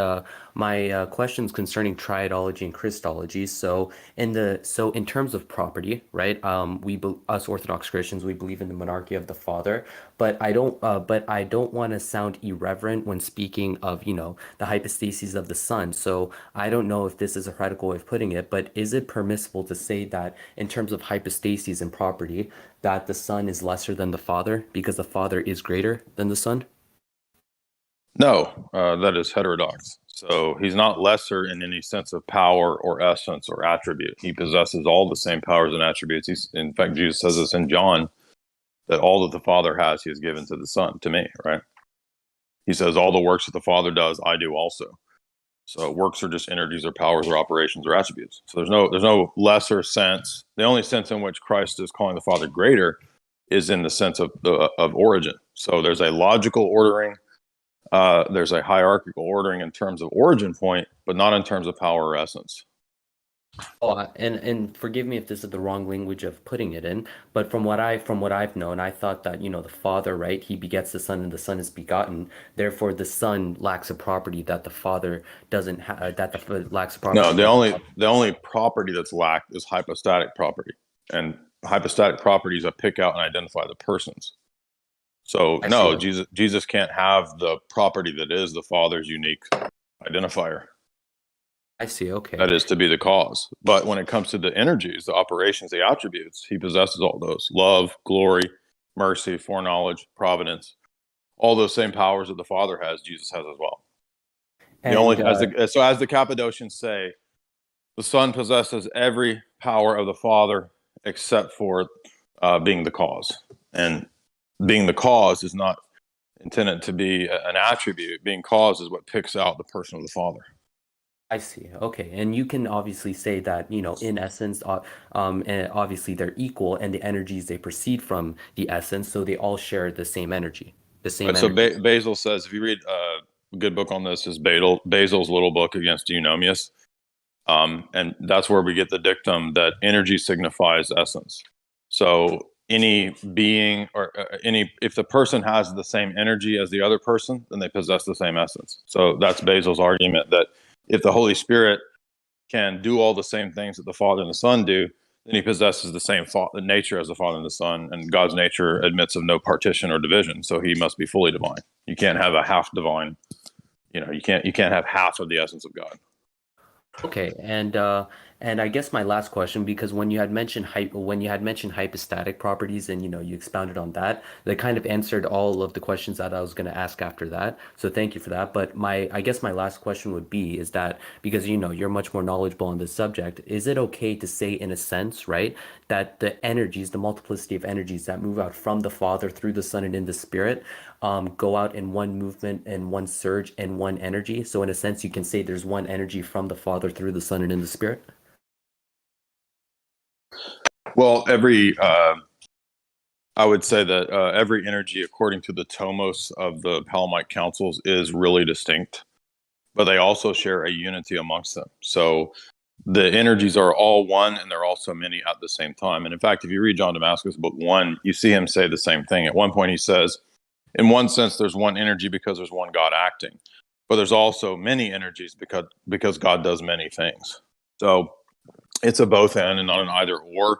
my questions concerning triadology and Christology. So in terms of property, right? Us Orthodox Christians, we believe in the monarchy of the Father, but I don't want to sound irreverent when speaking of the hypostases of the Son. So I don't know if this is a heretical way of putting it, but is it permissible to say that in terms of hypostases and property, that the Son is lesser than the Father because the Father is greater than the Son? No, that is heterodox. So he's not lesser in any sense of power or essence or attribute. He possesses all the same powers and attributes. In fact, Jesus says this in John, that all that the Father has, he has given to the Son, to me, right? He says, all the works that the Father does, I do also. So works are just energies or powers or operations or attributes. So there's no lesser sense. The only sense in which Christ is calling the Father greater is in the sense of origin. So there's a logical ordering. There's a hierarchical ordering in terms of origin point, but not in terms of power or essence. Oh, and forgive me if this is the wrong language of putting it in, but from what I've known, I thought that the Father, right? He begets the Son, and the Son is begotten. Therefore, the Son lacks a property that the Father doesn't have. Lacks a property. No, the only property that's lacked is hypostatic property, and hypostatic properties I pick out and identify the persons. So no, Jesus can't have the property that is the Father's unique identifier. I see. Okay. That is to be the cause. But when it comes to the energies, the operations, the attributes, he possesses all those: love, glory, mercy, foreknowledge, providence. All those same powers that the Father has, Jesus has as well. As the Cappadocians say, the Son possesses every power of the Father except for being the cause. And being the cause is not intended to be an attribute. Being cause is what picks out the person of the Father. I see. Okay, and you can obviously say that in essence, and obviously they're equal, and the energies they proceed from the essence, so they all share the same energy. Right, so Basil says, if you read a good book on this, is Basil's little book Against Eunomius, and that's where we get the dictum that energy signifies essence. So any being or if the person has the same energy as the other person, then they possess the same essence. So that's Basil's argument, that if the Holy Spirit can do all the same things that the Father and the Son do, then he possesses the same nature as the Father and the Son, and God's nature admits of no partition or division. So he must be fully divine. You can't have a half divine. You can't have half of the essence of God. Okay, and I guess my last question, because when you had mentioned hypostatic properties and you expounded on that, that kind of answered all of the questions that I was going to ask after that. So thank you for that. But I guess my last question would be is that because you're much more knowledgeable on this subject, is it okay to say in a sense, right, that the energies, the multiplicity of energies that move out from the Father through the Son and in the Spirit, go out in one movement and one surge and one energy? So in a sense, you can say there's one energy from the Father through the Son and in the Spirit. Well, I would say that every energy, according to the tomos of the Palamite councils, is really distinct, but they also share a unity amongst them. So the energies are all one, and they're also many at the same time. And in fact, if you read John Damascus, book 1, you see him say the same thing. At one point, he says, in one sense, there's one energy because there's one God acting, but there's also many energies because God does many things. So it's a both and not an either or.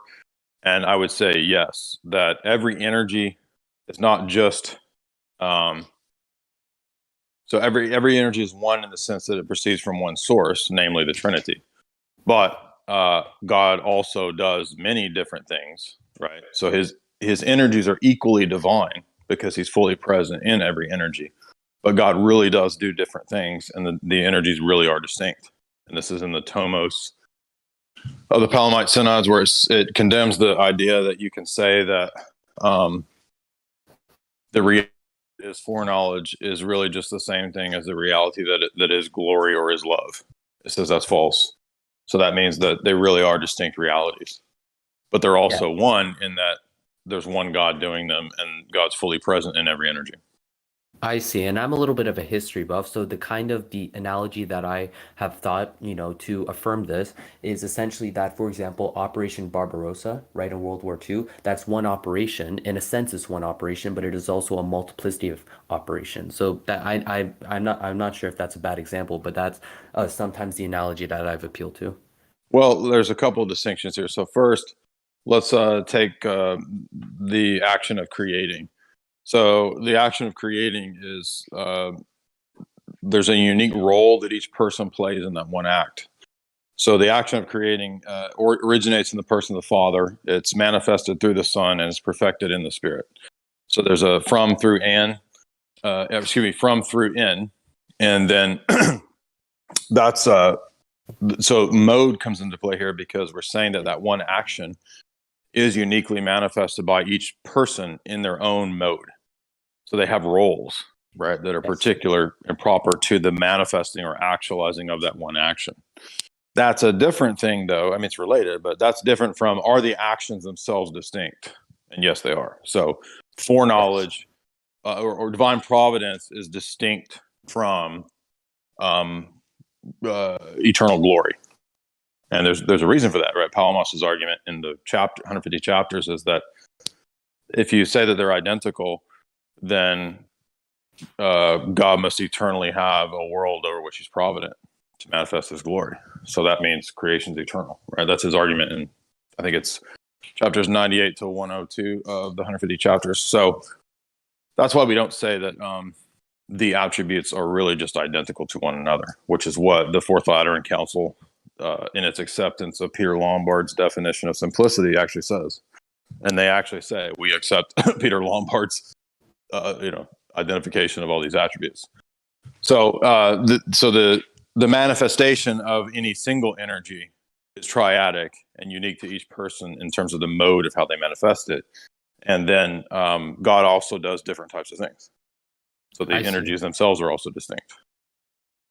And I would say, yes, that every energy is not just, so every energy is one in the sense that it proceeds from one source, namely the Trinity. But God also does many different things, right? So his energies are equally divine because he's fully present in every energy. But God really does do different things, and the energies really are distinct. And this is in the tomos of the Palamite synods, where it condemns the idea that you can say that the reality is foreknowledge is really just the same thing as the reality that is glory or is love. It says that's false. So that means that they really are distinct realities, but they're also one in that there's one God doing them, and God's fully present in every energy. I see, and I'm a little bit of a history buff, so the analogy that I have thought, to affirm this is essentially that, for example, Operation Barbarossa, right, in World War II, that's one operation. In a sense, it's one operation, but it is also a multiplicity of operations. So that I'm not sure if that's a bad example, but that's sometimes the analogy that I've appealed to. Well, there's a couple of distinctions here. So first, let's take the action of creating. So the action of creating is there's a unique role that each person plays in that one act. So the action of creating originates in the person of the Father. It's manifested through the Son, and it's perfected in the Spirit. So there's a from through through in, and then that's so mode comes into play here because we're saying that one action is uniquely manifested by each person in their own mode. So they have roles, right, that are particular and proper to the manifesting or actualizing of that one action. That's a different thing, though. I mean, it's related, but that's different from, are the actions themselves distinct? And yes, they are. So foreknowledge or divine providence is distinct from eternal glory. And there's a reason for that, right? Palamos's argument in the chapter 150 chapters is that if you say that they're identical, then God must eternally have a world over which he's provident to manifest his glory. So that means creation's eternal, right? That's his argument in, I think it's chapters 98 to 102 of the 150 chapters. So that's why we don't say that the attributes are really just identical to one another, which is what the Fourth Lateran Council in its acceptance of Peter Lombard's definition of simplicity actually says. And they actually say, we accept Peter Lombard's identification of all these attributes. So the manifestation of any single energy is triadic and unique to each person in terms of the mode of how they manifest it. And then God also does different types of things. So the energies themselves are also distinct.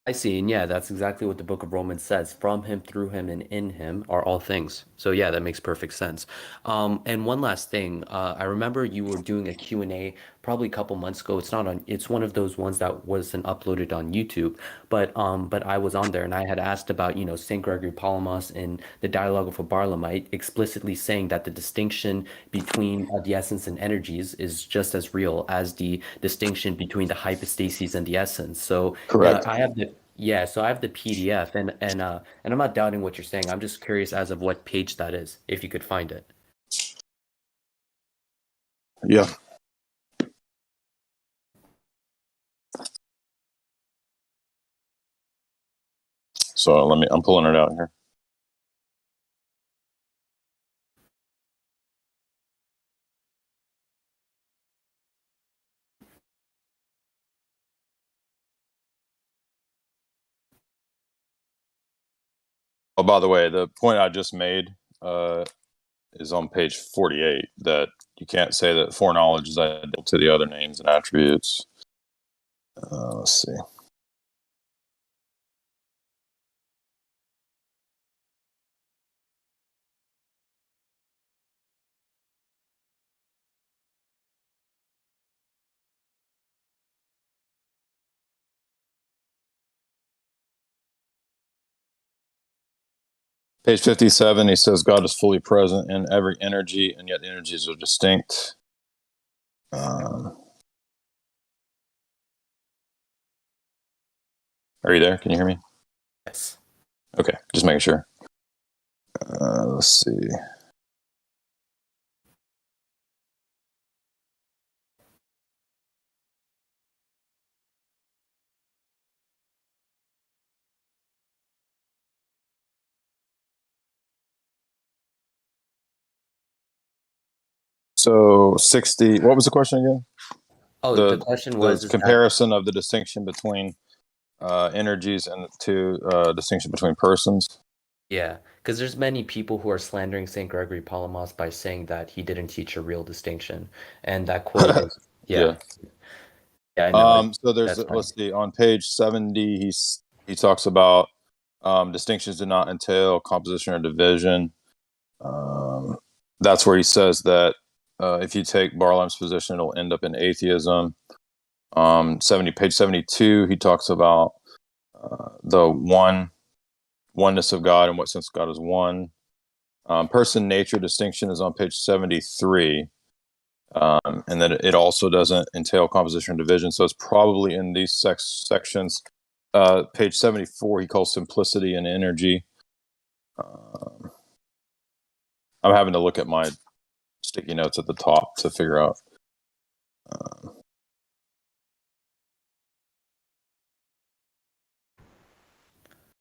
I see, and yeah, that's exactly what the book of Romans says. From him, through him, and in him are all things. So yeah, that makes perfect sense. And one last thing, I remember you were doing a Q&A probably a couple months ago. It's one of those ones that wasn't uploaded on YouTube, but I was on there and I had asked about, St. Gregory Palamas in the Dialogue of a Barlaamite, explicitly saying that the distinction between the essence and energies is just as real as the distinction between the hypostases and the essence. So correct. So I have the PDF, and I'm not doubting what you're saying. I'm just curious as of what page that is, if you could find it. Yeah. So I'm pulling it out here. Oh, by the way, the point I just made is on page 48, that you can't say that foreknowledge is identical to the other names and attributes. Let's see. Page 57, he says God is fully present in every energy, and yet the energies are distinct. Are you there? Can you hear me? Yes. Okay, just making sure. Let's see. So 60, what was the question again? Oh, the question was, the is that comparison of the distinction between energies and distinction between persons. yeah, because there's many people who are slandering St. Gregory Palamas by saying that he didn't teach a real distinction, and that quote is Yeah. yeah, I know. So there's That's fine. let's see, on page 70 he talks about distinctions do not entail composition or division. That's where he says that if you take Barlam's position, it'll end up in atheism. Page 72, he talks about the oneness of God, in what sense God is one. Person nature distinction is on page 73, and that it also doesn't entail composition or division. So it's probably in these sections. Page 74, he calls simplicity and energy. I'm having to look at my sticky notes at the top to figure out.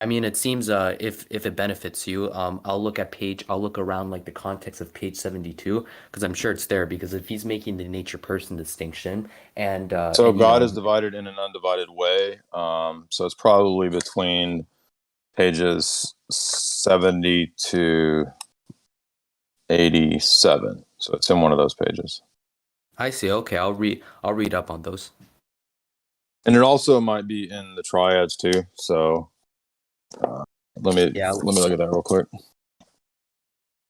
I mean, it seems if it benefits you, I'll look around like the context of page 72, because I'm sure it's there, because if he's making the nature person distinction So and God is divided in an undivided way. So it's probably between pages 70 to 87. So it's in one of those pages. I see. Okay, I'll read up on those. And it also might be in the triads too. So let me look at that real quick.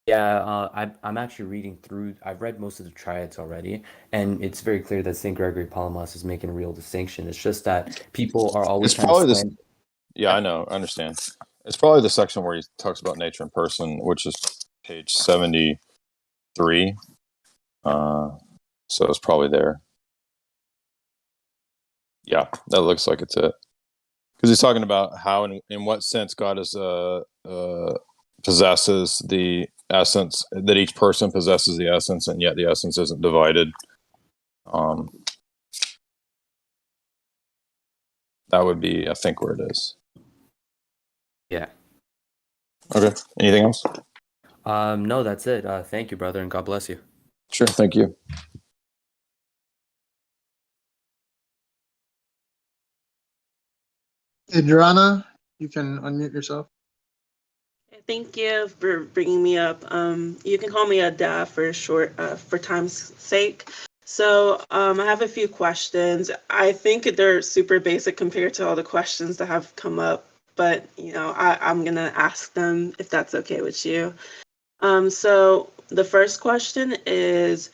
Yeah, I'm actually reading through. I've read most of the triads already, and it's very clear that St. Gregory Palamas is making a real distinction. It's just that people are always It's trying probably to this. Yeah, I know. I understand. It's probably the section where he talks about nature and person, which is page 73. So it's probably there. Yeah, that looks like it's it. Because he's talking about how, in what sense, God is possesses the essence, that each person possesses the essence, and yet the essence isn't divided. That would be, I think, where it is. Yeah. Okay. Anything else? No, that's it. Thank you, brother, and God bless you. Sure. Thank you. Adriana, you can unmute yourself. Thank you for bringing me up. You can call me Ada for short, for time's sake. So I have a few questions. I think they're super basic compared to all the questions that have come up, but I'm gonna ask them if that's okay with you. So the first question is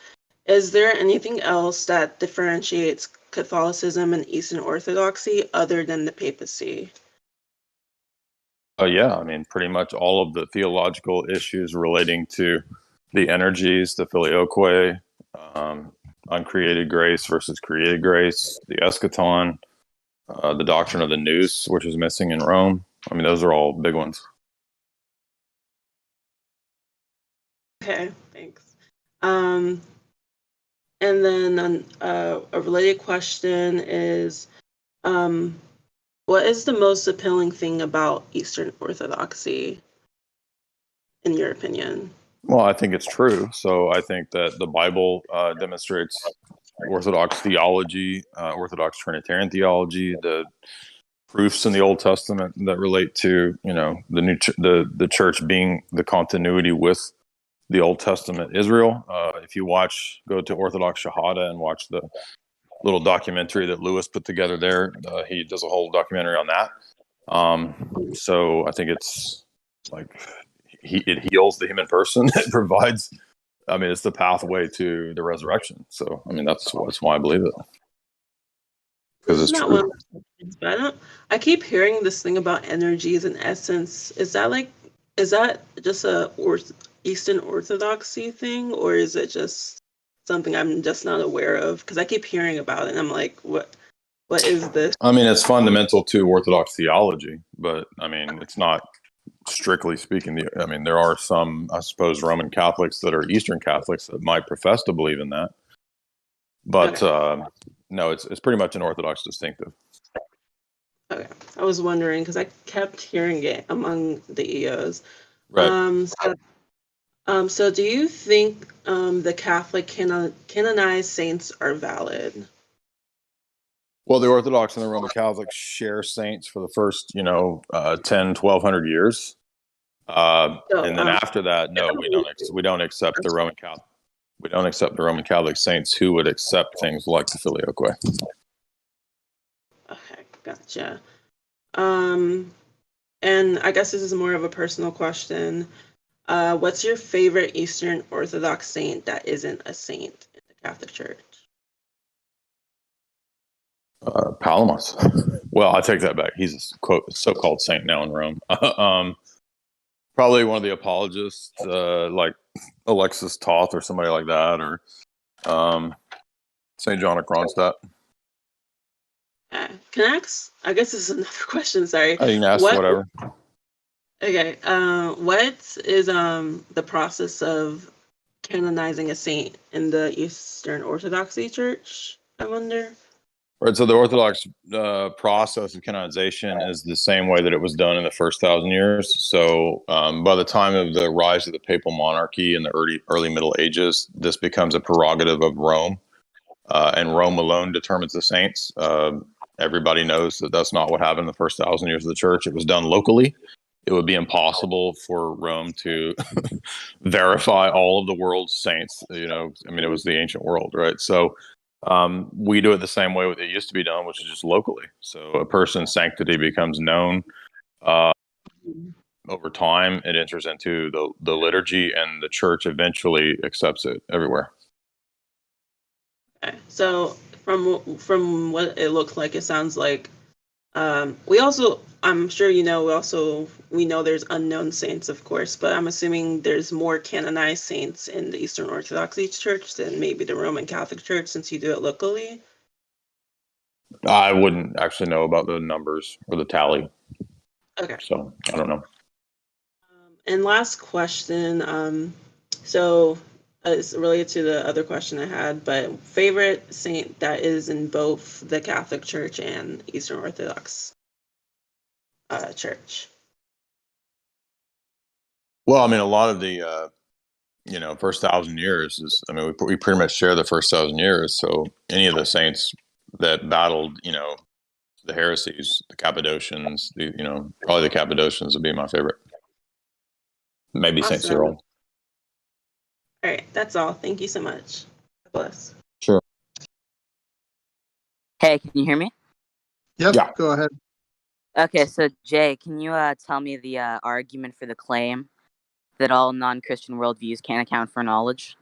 there anything else that differentiates Catholicism and Eastern Orthodoxy other than the papacy? Yeah, I mean, pretty much all of the theological issues relating to the energies, the filioque, uncreated grace versus created grace, the eschaton, the doctrine of the nous, which is missing in Rome. I mean, those are all big ones. Okay, thanks. And then a related question is, What is the most appealing thing about Eastern Orthodoxy, in your opinion? Well, I think it's true. So I think that the Bible demonstrates Orthodox theology, Orthodox Trinitarian theology, the proofs in the Old Testament that relate to, you know, the church being the continuity with the Old Testament Israel. If you go to Orthodox Shahada and watch the little documentary that Lewis put together there, he does a whole documentary on that. So I think it's like it heals the human person. It provides, I mean, it's the pathway to the resurrection. So I mean, that's why I believe it, because it's Not true. one of my questions, but I keep hearing this thing about energies and essence. Is that just a Eastern Orthodoxy thing, or is it just something I'm just not aware of? Because I keep hearing about it, and I'm like, what is this? I mean, it's fundamental to Orthodox theology, but I mean, it's not strictly speaking. I mean, there are some, I suppose, Roman Catholics that are Eastern Catholics that might profess to believe in that, but no, it's pretty much an Orthodox distinctive. Okay, I was wondering because I kept hearing it among the EOs. Right. So do you think the Catholic canonized saints are valid? Well, the Orthodox and the Roman Catholics share saints for the first, 10, 1200 years. And then after that, no, we don't accept the Roman Catholic. We don't accept the Roman Catholic saints who would accept things like the Filioque. Okay, gotcha. And I guess this is more of a personal question. What's your favorite Eastern Orthodox saint that isn't a saint in the Catholic Church? Palamas. Well, I take that back. He's a quote so-called saint now in Rome. Probably one of the apologists, like Alexis Toth or somebody like that, or St. John of Kronstadt. Can I ask? I guess this is another question. Sorry. You can ask whatever. Okay. What is the process of canonizing a saint in the Eastern Orthodoxy Church? I wonder. Right. So the Orthodox process of canonization is the same way that it was done in the first 1,000 years. So by the time of the rise of the papal monarchy in the early Middle Ages, this becomes a prerogative of Rome, and Rome alone determines the saints. Everybody knows that that's not what happened in the first 1,000 years of the church. It was done locally. It would be impossible for Rome to verify all of the world's saints. I mean, it was the ancient world, right? So we do it the same way it used to be done, which is just locally. So a person's sanctity becomes known over time. It enters into the liturgy, and the church eventually accepts it everywhere. Okay. So from what it looks like, it sounds like we also, I'm sure you know, we know there's unknown saints, of course, but I'm assuming there's more canonized saints in the Eastern Orthodoxy Church than maybe the Roman Catholic Church, since you do it locally. I wouldn't actually know about the numbers or the tally. Okay. So I don't know. And last question. So it's related to the other question I had, but favorite saint that is in both the Catholic Church and Eastern Orthodox Church. Well, I mean, a lot of the first 1,000 years is, I mean, we pretty much share the first 1,000 years. So any of the saints that battled, the heresies, the Cappadocians, probably the Cappadocians would be my favorite. Maybe St. Awesome. Cyril. All right, that's all. Thank you so much. God bless. Sure. Hey, can you hear me? Yep, Yeah. go ahead. Okay, so Jay, can you tell me the argument for the claim that all non-Christian worldviews can't account for knowledge?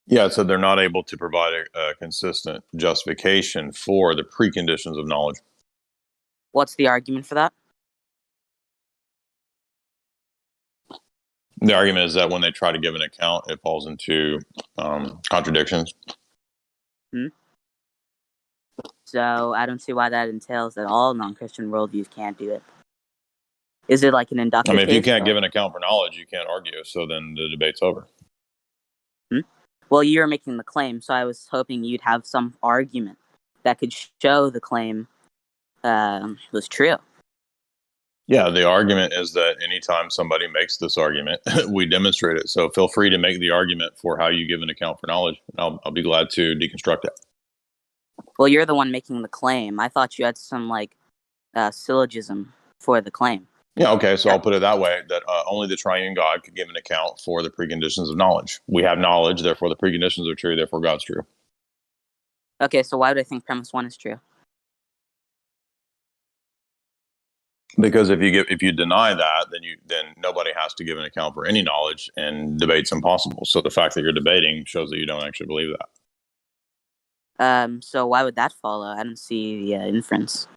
Yeah, so they're not able to provide a consistent justification for the preconditions of knowledge. What's the argument for that? The argument is that when they try to give an account, it falls into contradictions. So I don't see why that entails that all non-Christian worldviews can't do it. Is it like an inductive I mean, if you case, can't or- give an account for knowledge, you can't argue. So then the debate's over. Well, you're making the claim, so I was hoping you'd have some argument that could show the claim was true. Yeah, the argument is that anytime somebody makes this argument, we demonstrate it. So feel free to make the argument for how you give an account for knowledge. I'll be glad to deconstruct it. Well, you're the one making the claim. I thought you had some like syllogism for the claim. Yeah, okay, so I'll put it that way, that only the triune God could give an account for the preconditions of knowledge. We have knowledge, therefore the preconditions are true, therefore God's true. Okay, so why would I think premise 1 is true? Because if you deny that, then nobody has to give an account for any knowledge, and debate's impossible. So the fact that you're debating shows that you don't actually believe that. So why would that follow? I don't see the inference.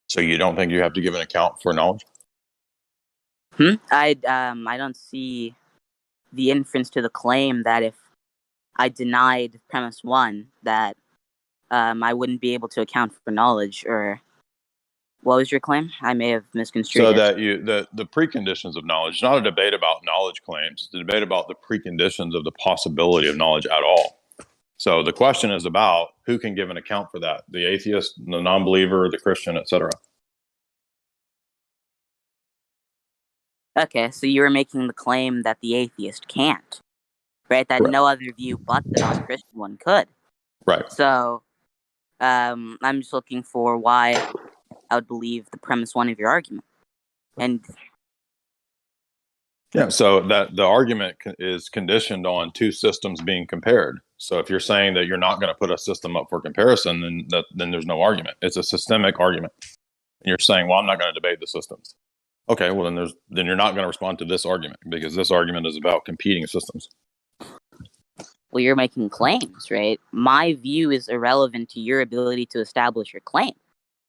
So you don't think you have to give an account for knowledge? I don't see the inference to the claim that if I denied premise 1, that I wouldn't be able to account for knowledge. Or what was your claim? I may have misconstrued So it. that the preconditions of knowledge, it's not a debate about knowledge claims. It's a debate about the preconditions of the possibility of knowledge at all. So the question is about who can give an account for that: the atheist, the non-believer, the Christian, etc. Okay, so you were making the claim that the atheist can't, right? That Correct. no other view but the non-Christian one could. Right. So I'm just looking for why I would believe the premise 1 of your argument. And yeah, so that the argument is conditioned on two systems being compared. So if you're saying that you're not going to put a system up for comparison, then there's no argument. It's a systemic argument. And you're saying, well, I'm not going to debate the systems. Okay, well then you're not going to respond to this argument, because this argument is about competing systems. Well, you're making claims, right? My view is irrelevant to your ability to establish your claim,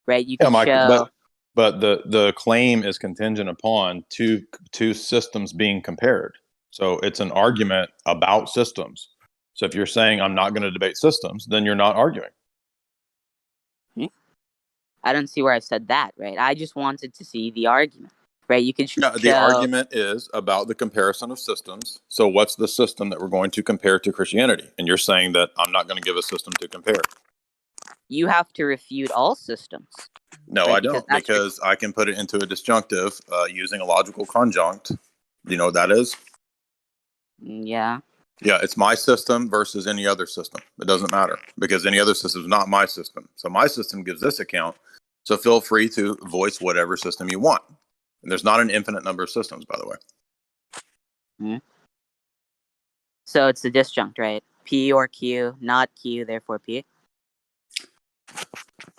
right? You can show. But the claim is contingent upon two systems being compared. So it's an argument about systems. So if you're saying I'm not going to debate systems, then you're not arguing. I don't see where I've said that, right? I just wanted to see the argument, right? You can show. The argument is about the comparison of systems. So what's the system that we're going to compare to Christianity? And you're saying that I'm not going to give a system to compare. You have to refute all systems. No, right? I don't, because I can put it into a disjunctive using a logical conjunct. Do you know what that is? Yeah. Yeah, it's my system versus any other system. It doesn't matter, because any other system is not my system. So my system gives this account. So feel free to voice whatever system you want. And there's not an infinite number of systems, by the way. So it's a disjunct, right? P or Q, not Q, therefore P.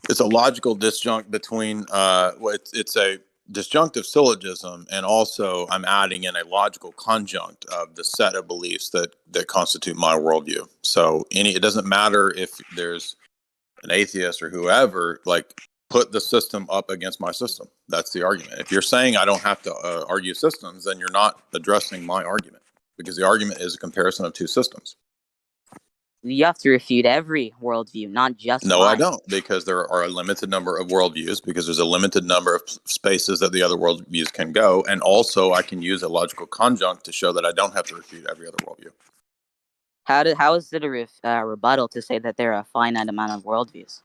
It's a logical disjunct between it's a disjunctive syllogism, and also I'm adding in a logical conjunct of the set of beliefs that constitute my worldview. So it doesn't matter if there's an atheist or whoever, like, put the system up against my system. That's the argument. If you're saying I don't have to argue systems, then you're not addressing my argument, because the argument is a comparison of two systems. You have to refute every worldview, not just No, mine. I don't, because there are a limited number of worldviews, because there's a limited number of spaces that the other worldviews can go. And also I can use a logical conjunct to show that I don't have to refute every other worldview. How is it a rebuttal to say that there are a finite amount of worldviews?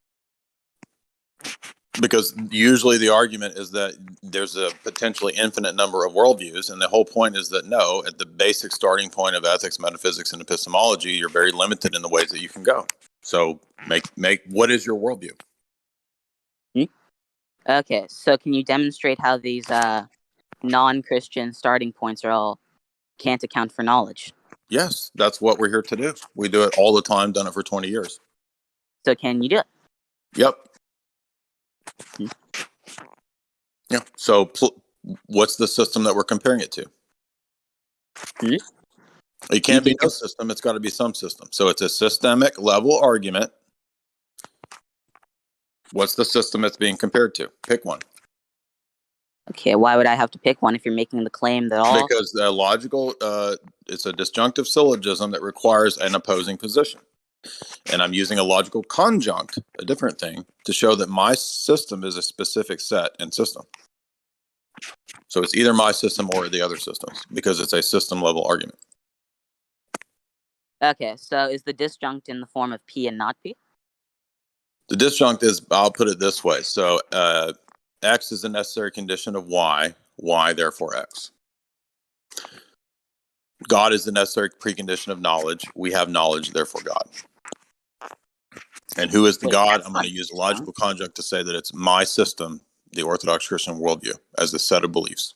Because usually the argument is that there's a potentially infinite number of worldviews, and the whole point is that no, at the basic starting point of ethics, metaphysics, and epistemology, you're very limited in the ways that you can go. So make what is your worldview? Okay, so can you demonstrate how these non-Christian starting points can't account for knowledge? Yes, that's what we're here to do. We do it all the time, done it for 20 years. So can you do it? Yep. Yeah. So what's the system that we're comparing it to? It can't be no system. It's got to be some system. So it's a systemic level argument. What's the system that's being compared to? Pick one. Okay, why would I have to pick one if you're making the claim that all... Because the logical, it's a disjunctive syllogism that requires an opposing position. And I'm using a logical conjunct, a different thing, to show that my system is a specific set and system. So it's either my system or the other systems, because it's a system level argument. Okay, so is the disjunct in the form of P and not P? The disjunct is, I'll put it this way. So X is a necessary condition of Y, Y therefore X. God is the necessary precondition of knowledge. We have knowledge, therefore God. And who is the Wait, God? that's I'm not going to use a logical conjunct to say that it's my system, the Orthodox Christian worldview, as the set of beliefs.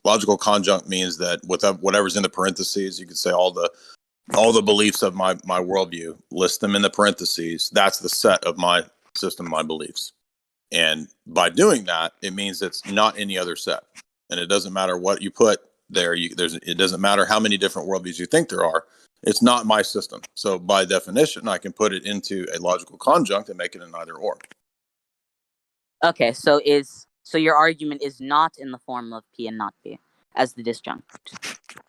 Logical conjunct means that with whatever's in the parentheses, you could say all the beliefs of my worldview, list them in the parentheses. That's the set of my system, my beliefs. And by doing that, it means it's not any other set. And it doesn't matter what you put there. It doesn't matter how many different worldviews you think there are. It's not my system. So by definition, I can put it into a logical conjunct and make it an either or. Okay, so your argument is not in the form of P and not P as the disjunct.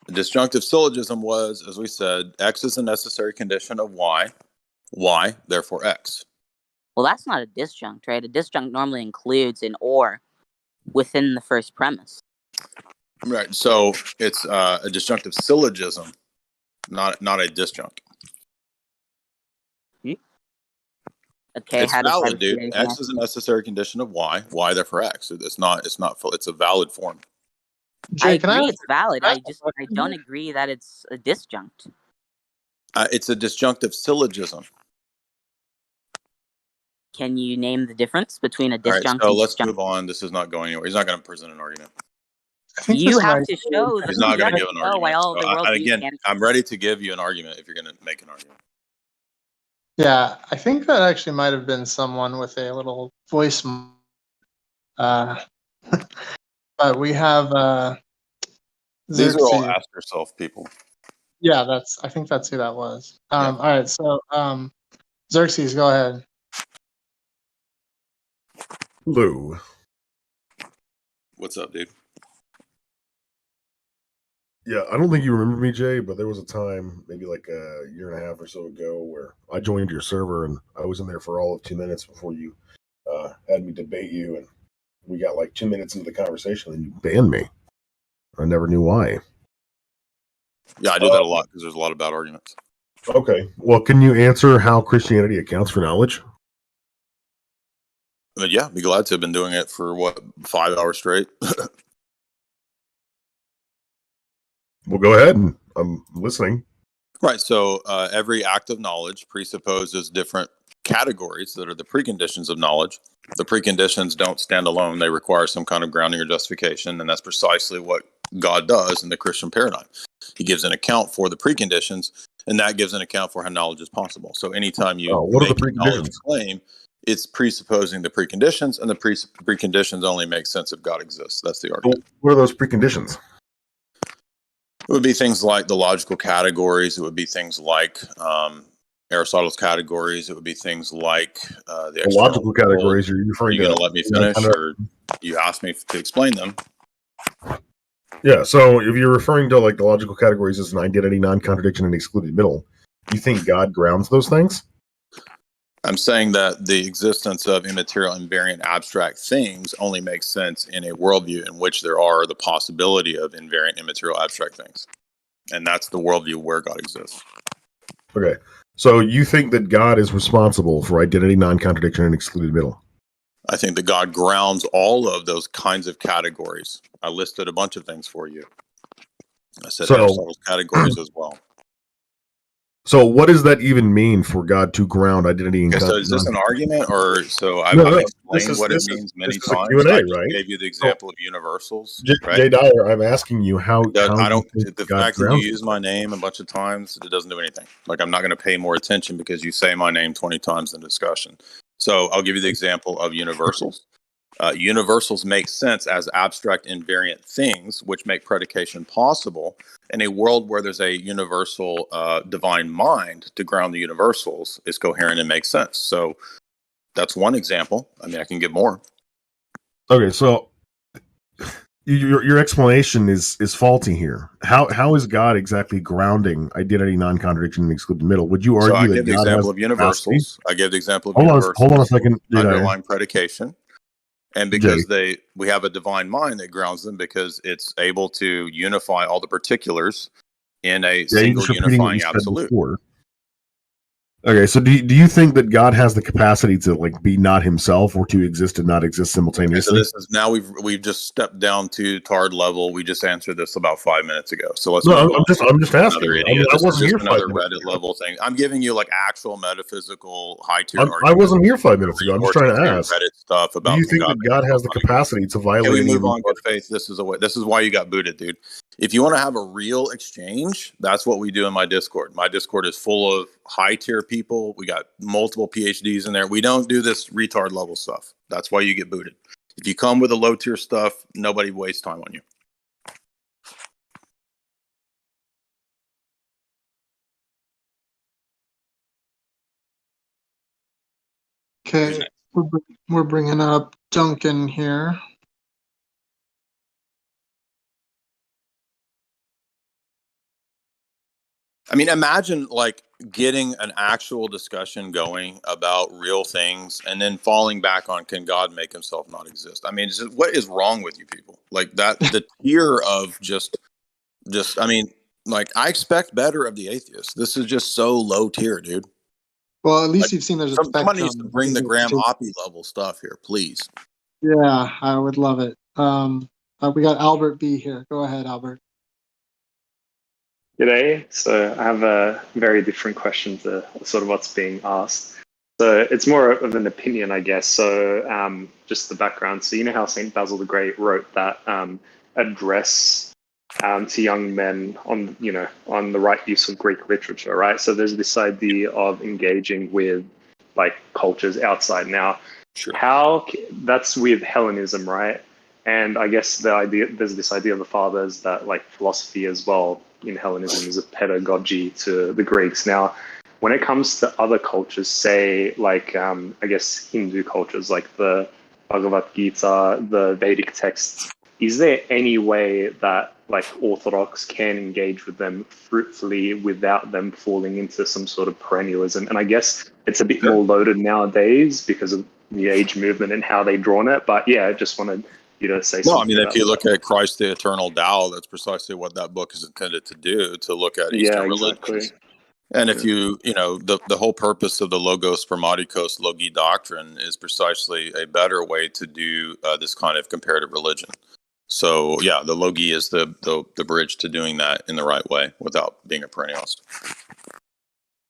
The disjunctive syllogism was, as we said, X is a necessary condition of Y, Y therefore X. Well, that's not a disjunct, right? A disjunct normally includes an or within the first premise. Right. So it's a disjunctive syllogism, not a disjunct. Okay, It's how does valid, that dude. appear X here? is a necessary condition of Y, Y therefore X. It's not full. It's a valid form. I Jay, can I agree ask- it's valid. can I I ask a don't question? agree that it's a disjunct. It's a disjunctive syllogism. Can you name the difference between a All right, disjunct so and let's disjunct? move on. This is not going anywhere. He's not going to present an argument. You have to show He's not going to give an why argument. all So the worldviews again, can't. I'm ready to give you an argument if you're going to make an argument. Yeah, I think that actually might have been someone with a little voice. But we have These are all Xerxes. ask yourself people. Yeah, I think that's who that was. Yeah. All right, so Xerxes, go ahead. Lou. What's up, dude? Yeah, I don't think you remember me, Jay, but there was a time, maybe like a year and a half or so ago, where I joined your server and I was in there for all of 2 minutes before you had me debate you, and we got like 2 minutes into the conversation and you banned me. I never knew why. Yeah, I do that a lot because there's a lot of bad arguments. Okay, well, can you answer how Christianity accounts for knowledge? But yeah, be glad to have been doing it for 5 hours straight. Well, go ahead. I'm listening. Right. So every act of knowledge presupposes different categories that are the preconditions of knowledge. The preconditions don't stand alone. They require some kind of grounding or justification. And that's precisely what God does in the Christian paradigm. He gives an account for the preconditions, and that gives an account for how knowledge is possible. So anytime you what are the make a knowledge preconditions? claim, it's presupposing the preconditions, and the preconditions only make sense if God exists. That's the argument. What are those preconditions? It would be things like the logical categories. It would be things like Aristotle's categories. It would be things like the logical categories. Are you referring Are you to? going to let me finish, or you asked me to explain them? Yeah. So if you're referring to like the logical categories as an identity, non-contradiction, and excluded middle, you think God grounds those things? I'm saying that the existence of immaterial, invariant, abstract things only makes sense in a worldview in which there are the possibility of invariant, immaterial, abstract things. And that's the worldview where God exists. Okay. So you think that God is responsible for identity, non-contradiction, and excluded middle? I think that God grounds all of those kinds of categories. I listed a bunch of things for you. I said Aristotle's categories as well. So what does that even mean for God to ground identity and So is this an argument, or so I've explained what it means many times? Q&A, I just right? gave you the example of universals. Jay Dyer, I'm asking you how I don't. you think The God fact that you grounds use my name a bunch of times, it doesn't do anything. Like, I'm not going to pay more attention because you say my name 20 times in the discussion. So I'll give you the example of universals. Universals make sense as abstract invariant things, which make predication possible. In a world where there's a universal divine mind to ground the universals is coherent and makes sense. So that's one example. I mean, I can give more. Okay, so your explanation is faulty here. How is God exactly grounding identity, non-contradiction, and excluded middle? Would you argue So I that give the God example has of universals. I give the example of hold universals. on a second, Jay Dyer. Underlying predication. And because we have a divine mind that grounds them because it's able to unify all the particulars in a Yeah, you're single just repeating what unifying you said absolute. before. Okay, so do you think that God has the capacity to like be not himself or to exist and not exist Okay, so simultaneously? this is now we've just stepped down to tard level. We just answered this about 5 minutes ago. So let's No, move on. I'm just asking. Another I mean, idiot. I This is wasn't just here 5 another minutes Reddit ago. level thing. I'm giving you like actual metaphysical high tier I arguments. wasn't here 5 minutes ago. I'm just trying to ask. Reddit stuff Do about you can think God that make God himself has the not capacity to Can violate we any move of these on, good faith? This is why you got booted, dude. If you want to have a real exchange, that's what we do in my Discord. My Discord is full of high tier people. We got multiple PhDs in there. We don't do this retard level stuff. That's why you get booted. If you come with a low tier stuff, nobody wastes time on you. Okay, we're bringing up Duncan here. I mean, imagine like getting an actual discussion going about real things and then falling back on can God make himself not exist? I mean, what is wrong with you people? Like that, the tier of just, I mean, like I expect better of the atheists. This is just so low tier, dude. Well, at least Like, you've seen there's a somebody needs to spectrum. bring the Graham Oppie level stuff here, please. Yeah, I would love it. We got Albert B here. Go ahead, Albert. G'day. So I have a very different question to sort of what's being asked. So it's more of an opinion, I guess. So just the background. So you know how Saint Basil the Great wrote that address to young men on the right use of Greek literature, right? So there's this idea of engaging with like cultures outside. Now, that's with Hellenism, right? And I guess there's this idea of the fathers that like philosophy as well in Hellenism is a pedagogy to the Greeks. Now, when it comes to other cultures, say like I guess Hindu cultures, like the Bhagavad Gita, the Vedic texts, is there any way that like Orthodox can engage with them fruitfully without them falling into some sort of perennialism? And I guess it's a bit more loaded nowadays because of the age movement and how they drawn it. But yeah, I just wanted you to say No, something. I mean, if about you that. look at Christ the Eternal Tao, that's precisely what that book is intended to do, to look at Eastern religions. And if the whole purpose of the Logos Spermaticos Logi doctrine is precisely a better way to do this kind of comparative religion. So, yeah, the Logi is the bridge to doing that in the right way without being a perennialist.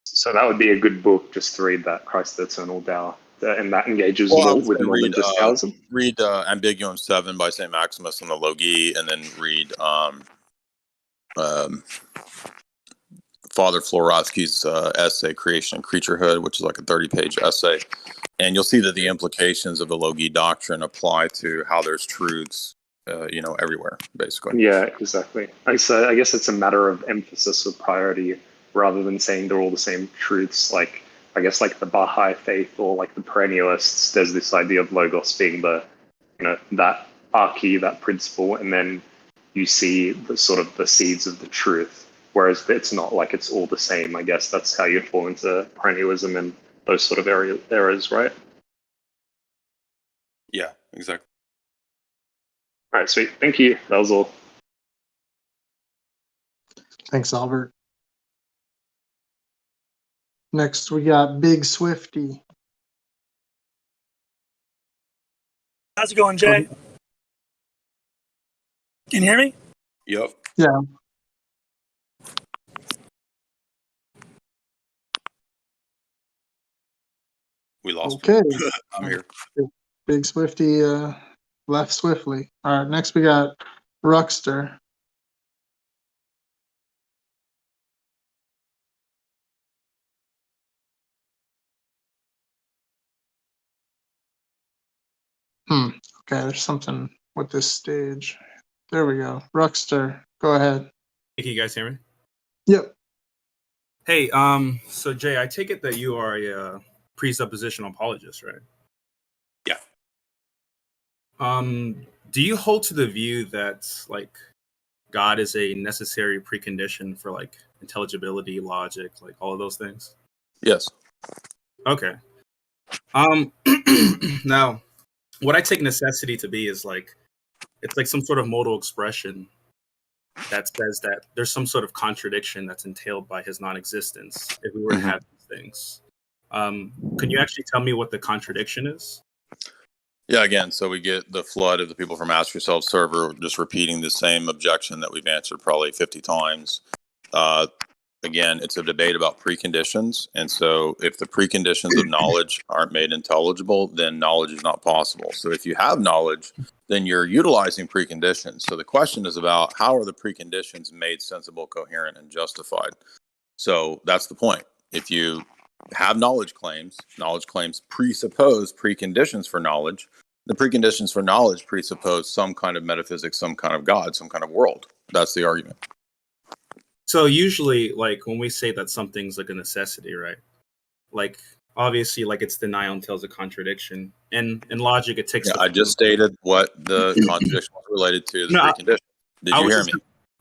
So that would be a good book just to read, that Christ the Eternal Tao, and that engages Well, I more would with say more than just Taoism. read Ambiguum 7 by St. Maximus on the Logi, and then read Father Floratsky's essay, Creation and Creaturehood, which is like a 30-page essay. And you'll see that the implications of the Logi doctrine apply to how there's truths, everywhere, basically. Yeah, exactly. So I guess it's a matter of emphasis or priority rather than saying they're all the same truths. Like, I guess like the Baha'i faith or like the perennialists, there's this idea of Logos being that arche, that principle, and then you see the sort of the seeds of the truth. Whereas it's not like it's all the same. I guess that's how you fall into perennialism and those sort of errors, right? Yeah, exactly. All right, sweet. Thank you. That was all. Thanks, Albert. Next, we got Big Swifty. How's it going, Jay? Can you hear me? Yep. Yeah. We lost. Okay. I'm here. Big Swifty left swiftly. All right, next we got Ruxter. Okay, there's something with this stage. There we go. Ruxter, go ahead. Can you guys hear me? Yep. Hey, so Jay, I take it that you are a presuppositional apologist, right? Yeah. Do you hold to the view that like God is a necessary precondition for like intelligibility, logic, like all of those things? Yes. Okay. Now, what I take necessity to be is like it's like some sort of modal expression that says that there's some sort of contradiction that's entailed by his non-existence if we were to have these things. Can you actually tell me what the contradiction is? Yeah, again, so we get the flood of the people from Ask Yourself server just repeating the same objection that we've answered probably 50 times. Again, it's a debate about preconditions. And so if the preconditions of knowledge aren't made intelligible, then knowledge is not possible. So if you have knowledge, then you're utilizing preconditions. So the question is about how are the preconditions made sensible, coherent, and justified? So that's the point. If you have knowledge claims presuppose preconditions for knowledge. The preconditions for knowledge presuppose some kind of metaphysics, some kind of God, some kind of world. That's the argument. So usually, like when we say that something's like a necessity, right? Like obviously, like its denial entails a contradiction, and in logic, it takes. Yeah, I just stated what the contradiction was related to. The precondition. Did you hear me?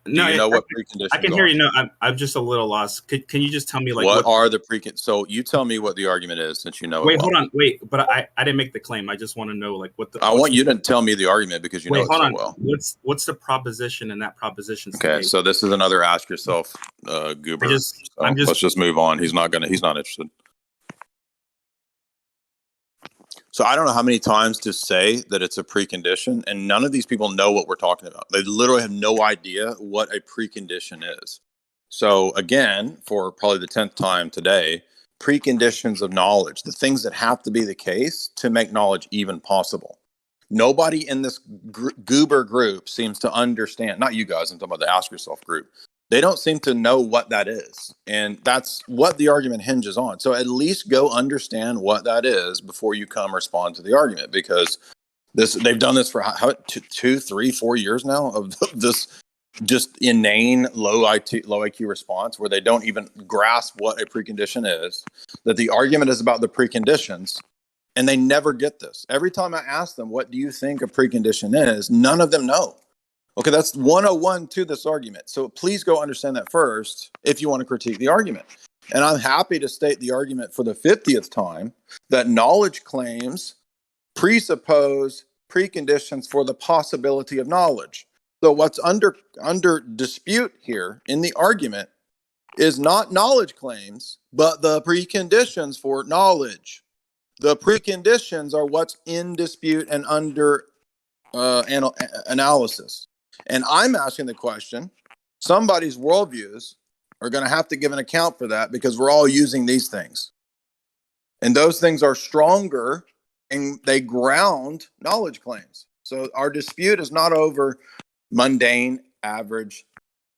Do you know what preconditions I can hear you. No, I'm just a little lost. Can you just tell me like what are the preconditions? So you tell me what the argument is, since you know. Wait, hold on. Wait, but I didn't make the claim. I just want to know like what the. I want you to tell me the argument because you know it so well. What's the proposition in that proposition? Okay, so this is another ask yourself, goober. Let's just move on. He's not interested. So I don't know how many times to say that it's a precondition, and none of these people know what we're talking about. They literally have no idea what a precondition is. So again, for probably the 10th time today, preconditions of knowledge, the things that have to be the case to make knowledge even possible. Nobody in this goober group seems to understand, not you guys, I'm talking about the Ask Yourself group. They don't seem to know what that is. And that's what the argument hinges on. So at least go understand what that is before you come respond to the argument, because they've done this for 2, 3, 4 years now of this just inane low IQ response where they don't even grasp what a precondition is, that the argument is about the preconditions, and they never get this. Every time I ask them, what do you think a precondition is? None of them know. Okay, that's 101 to this argument. So please go understand that first if you want to critique the argument. And I'm happy to state the argument for the 50th time that knowledge claims presuppose preconditions for the possibility of knowledge. So what's under dispute here in the argument is not knowledge claims, but the preconditions for knowledge. The preconditions are what's in dispute and under analysis. And I'm asking the question, somebody's worldviews are going to have to give an account for that, because we're all using these things. And those things are stronger and they ground knowledge claims. So our dispute is not over mundane, average,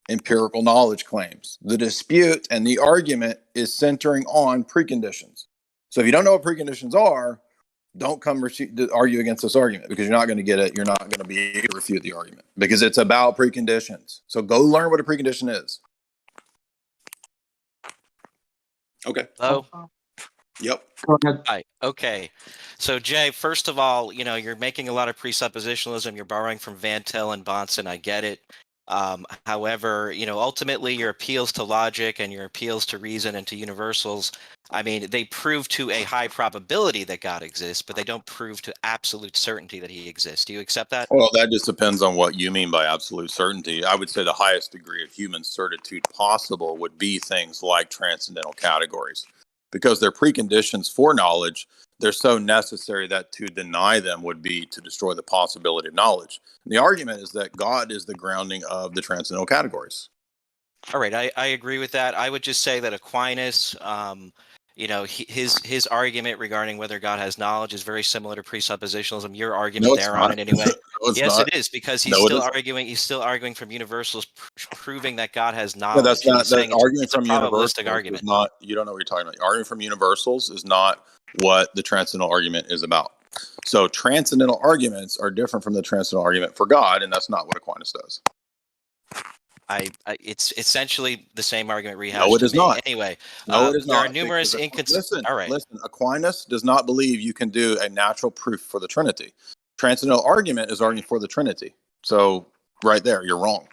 empirical knowledge claims. The dispute and the argument is centering on preconditions. So if you don't know what preconditions are, don't come argue against this argument, because you're not going to get it. You're not going to be able to refute the argument, because it's about preconditions. So go learn what a precondition is. Okay. Hello? Yep. Go ahead. Hi. Okay. So Jay, first of all, you're making a lot of presuppositionalism. You're borrowing from Van Til and Bahnsen. I get it. However, ultimately your appeals to logic and your appeals to reason and to universals, I mean, they prove to a high probability that God exists, but they don't prove to absolute certainty that he exists. Do you accept that? Well, that just depends on what you mean by absolute certainty. I would say the highest degree of human certitude possible would be things like transcendental categories, because they're preconditions for knowledge. They're so necessary that to deny them would be to destroy the possibility of knowledge. And the argument is that God is the grounding of the transcendental categories. All right, I agree with that. I would just say that Aquinas, his argument regarding whether God has knowledge is very similar to presuppositionalism. Your argument there on it anyway. Yes, it is, because he's still arguing from universals, proving that God has knowledge. No, that's not the argument from universals. Argument. Not, you don't know what you're talking about. The argument from universals is not what the transcendental argument is about. So transcendental arguments are different from the transcendental argument for God, and that's not what Aquinas does. It's essentially the same argument rehashed. No, it is not. Anyway, no, it is there not. are numerous inconsistencies. All right. Listen, Aquinas does not believe you can do a natural proof for the Trinity. Transcendental argument is arguing for the Trinity. So right there, you're wrong.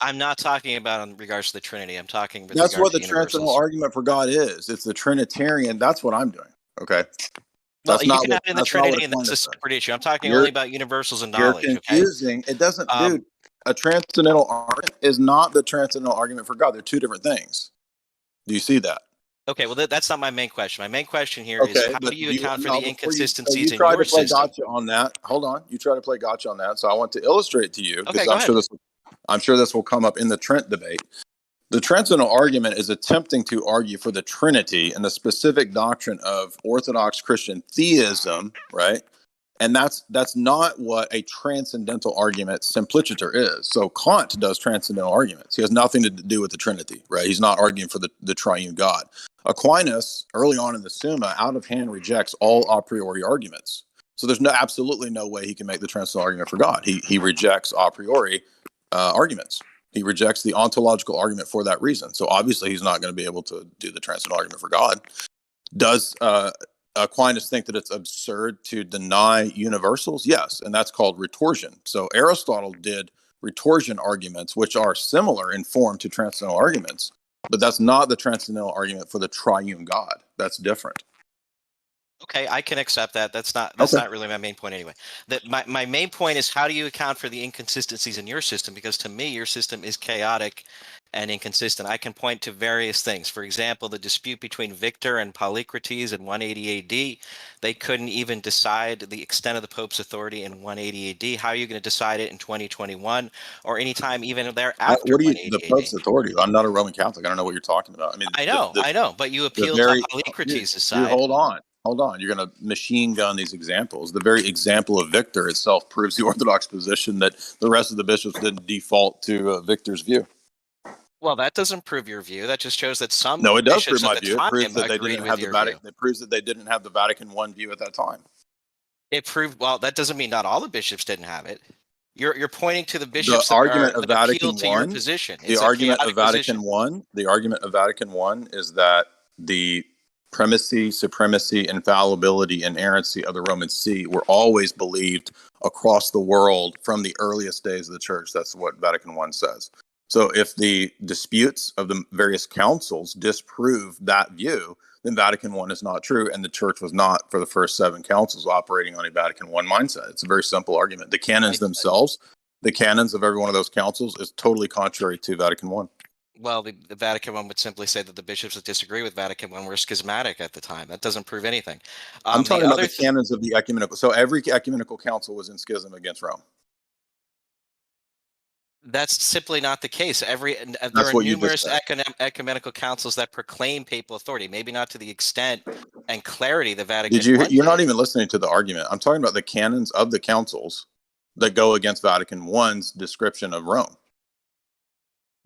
I'm not talking about in regards to the Trinity. I'm talking with that's what the to transcendental argument for God is. It's the Trinitarian. That's what I'm doing. Okay. Well, you can add in the Trinity, and that's a separate issue. I'm talking only about universals and knowledge. You're confusing. Okay? It doesn't, dude. A transcendental argument is not the transcendental argument for God. They're two different things. Do you see that? Okay, well, that's not my main question. My main question here is Okay, how but do you account for the so you inconsistencies in try your to play system? gotcha on that. Hold on, you try to play gotcha on that. So I want to illustrate to you Okay, because go I'm ahead. sure this will come up in the Trent debate. The transcendental argument is attempting to argue for the Trinity and the specific doctrine of Orthodox Christian theism, right? And that's not what a transcendental argument simpliciter is. So Kant does transcendental arguments. He has nothing to do with the Trinity, right? He's not arguing for the triune God. Aquinas, early on in the Summa, out of hand rejects all a priori arguments. So there's absolutely no way he can make the transcendental argument for God. He rejects a priori arguments. He rejects the ontological argument for that reason. So obviously he's not going to be able to do the transcendental argument for God. Does Aquinas think that it's absurd to deny universals? Yes, and that's called retorsion. So Aristotle did retorsion arguments, which are similar in form to transcendental arguments, but that's not the transcendental argument for the triune God. That's different. Okay, I can accept that. That's not really my main point anyway. My main point is how do you account for the inconsistencies in your system? Because to me, your system is chaotic and inconsistent. I can point to various things. For example, the dispute between Victor and Polycrates in 180 AD. They couldn't even decide the extent of the Pope's authority in 180 AD. How are you going to decide it in 2021 or anytime even thereafter? What do you the Pope's authority? I'm not a Roman Catholic. I don't know what you're talking about. I mean, I know, but you appeal to Polycrates' side. Hold on. You're going to machine gun these examples. The very example of Victor itself proves the Orthodox position that the rest of the bishops didn't default to Victor's view. Well, that doesn't prove your view. That just shows that some No, it does prove bishops my at the view. It time proves that they agreed didn't with have the your Vatican. view. It proves that they didn't have the Vatican I view at that time. It proved well. That doesn't mean not all the bishops didn't have it. You're pointing to the The bishops argument of that Vatican appeal to your I, position. the It's a argument chaotic of Vatican position. I, the argument of Vatican I is that the primacy, supremacy, infallibility, and inerrancy of the Roman See were always believed across the world from the earliest days of the church. That's what Vatican I says. So if the disputes of the various councils disprove that view, then Vatican I is not true, and the church was not, for the first 7 councils, operating on a Vatican I mindset. It's a very simple argument. The canons themselves, the canons of every one of those councils, is totally contrary to Vatican I. Well, the Vatican I would simply say that the bishops that disagree with Vatican I were schismatic at the time. That doesn't prove anything. I'm talking about the canons of the ecumenical. So every ecumenical council was in schism against Rome. That's simply not the case. There That's are what you just numerous said. ecumenical councils that proclaim papal authority, maybe not to the extent and clarity the Vatican Did you? I You're not did. even listening to the argument. I'm talking about the canons of the councils that go against Vatican I's description of Rome.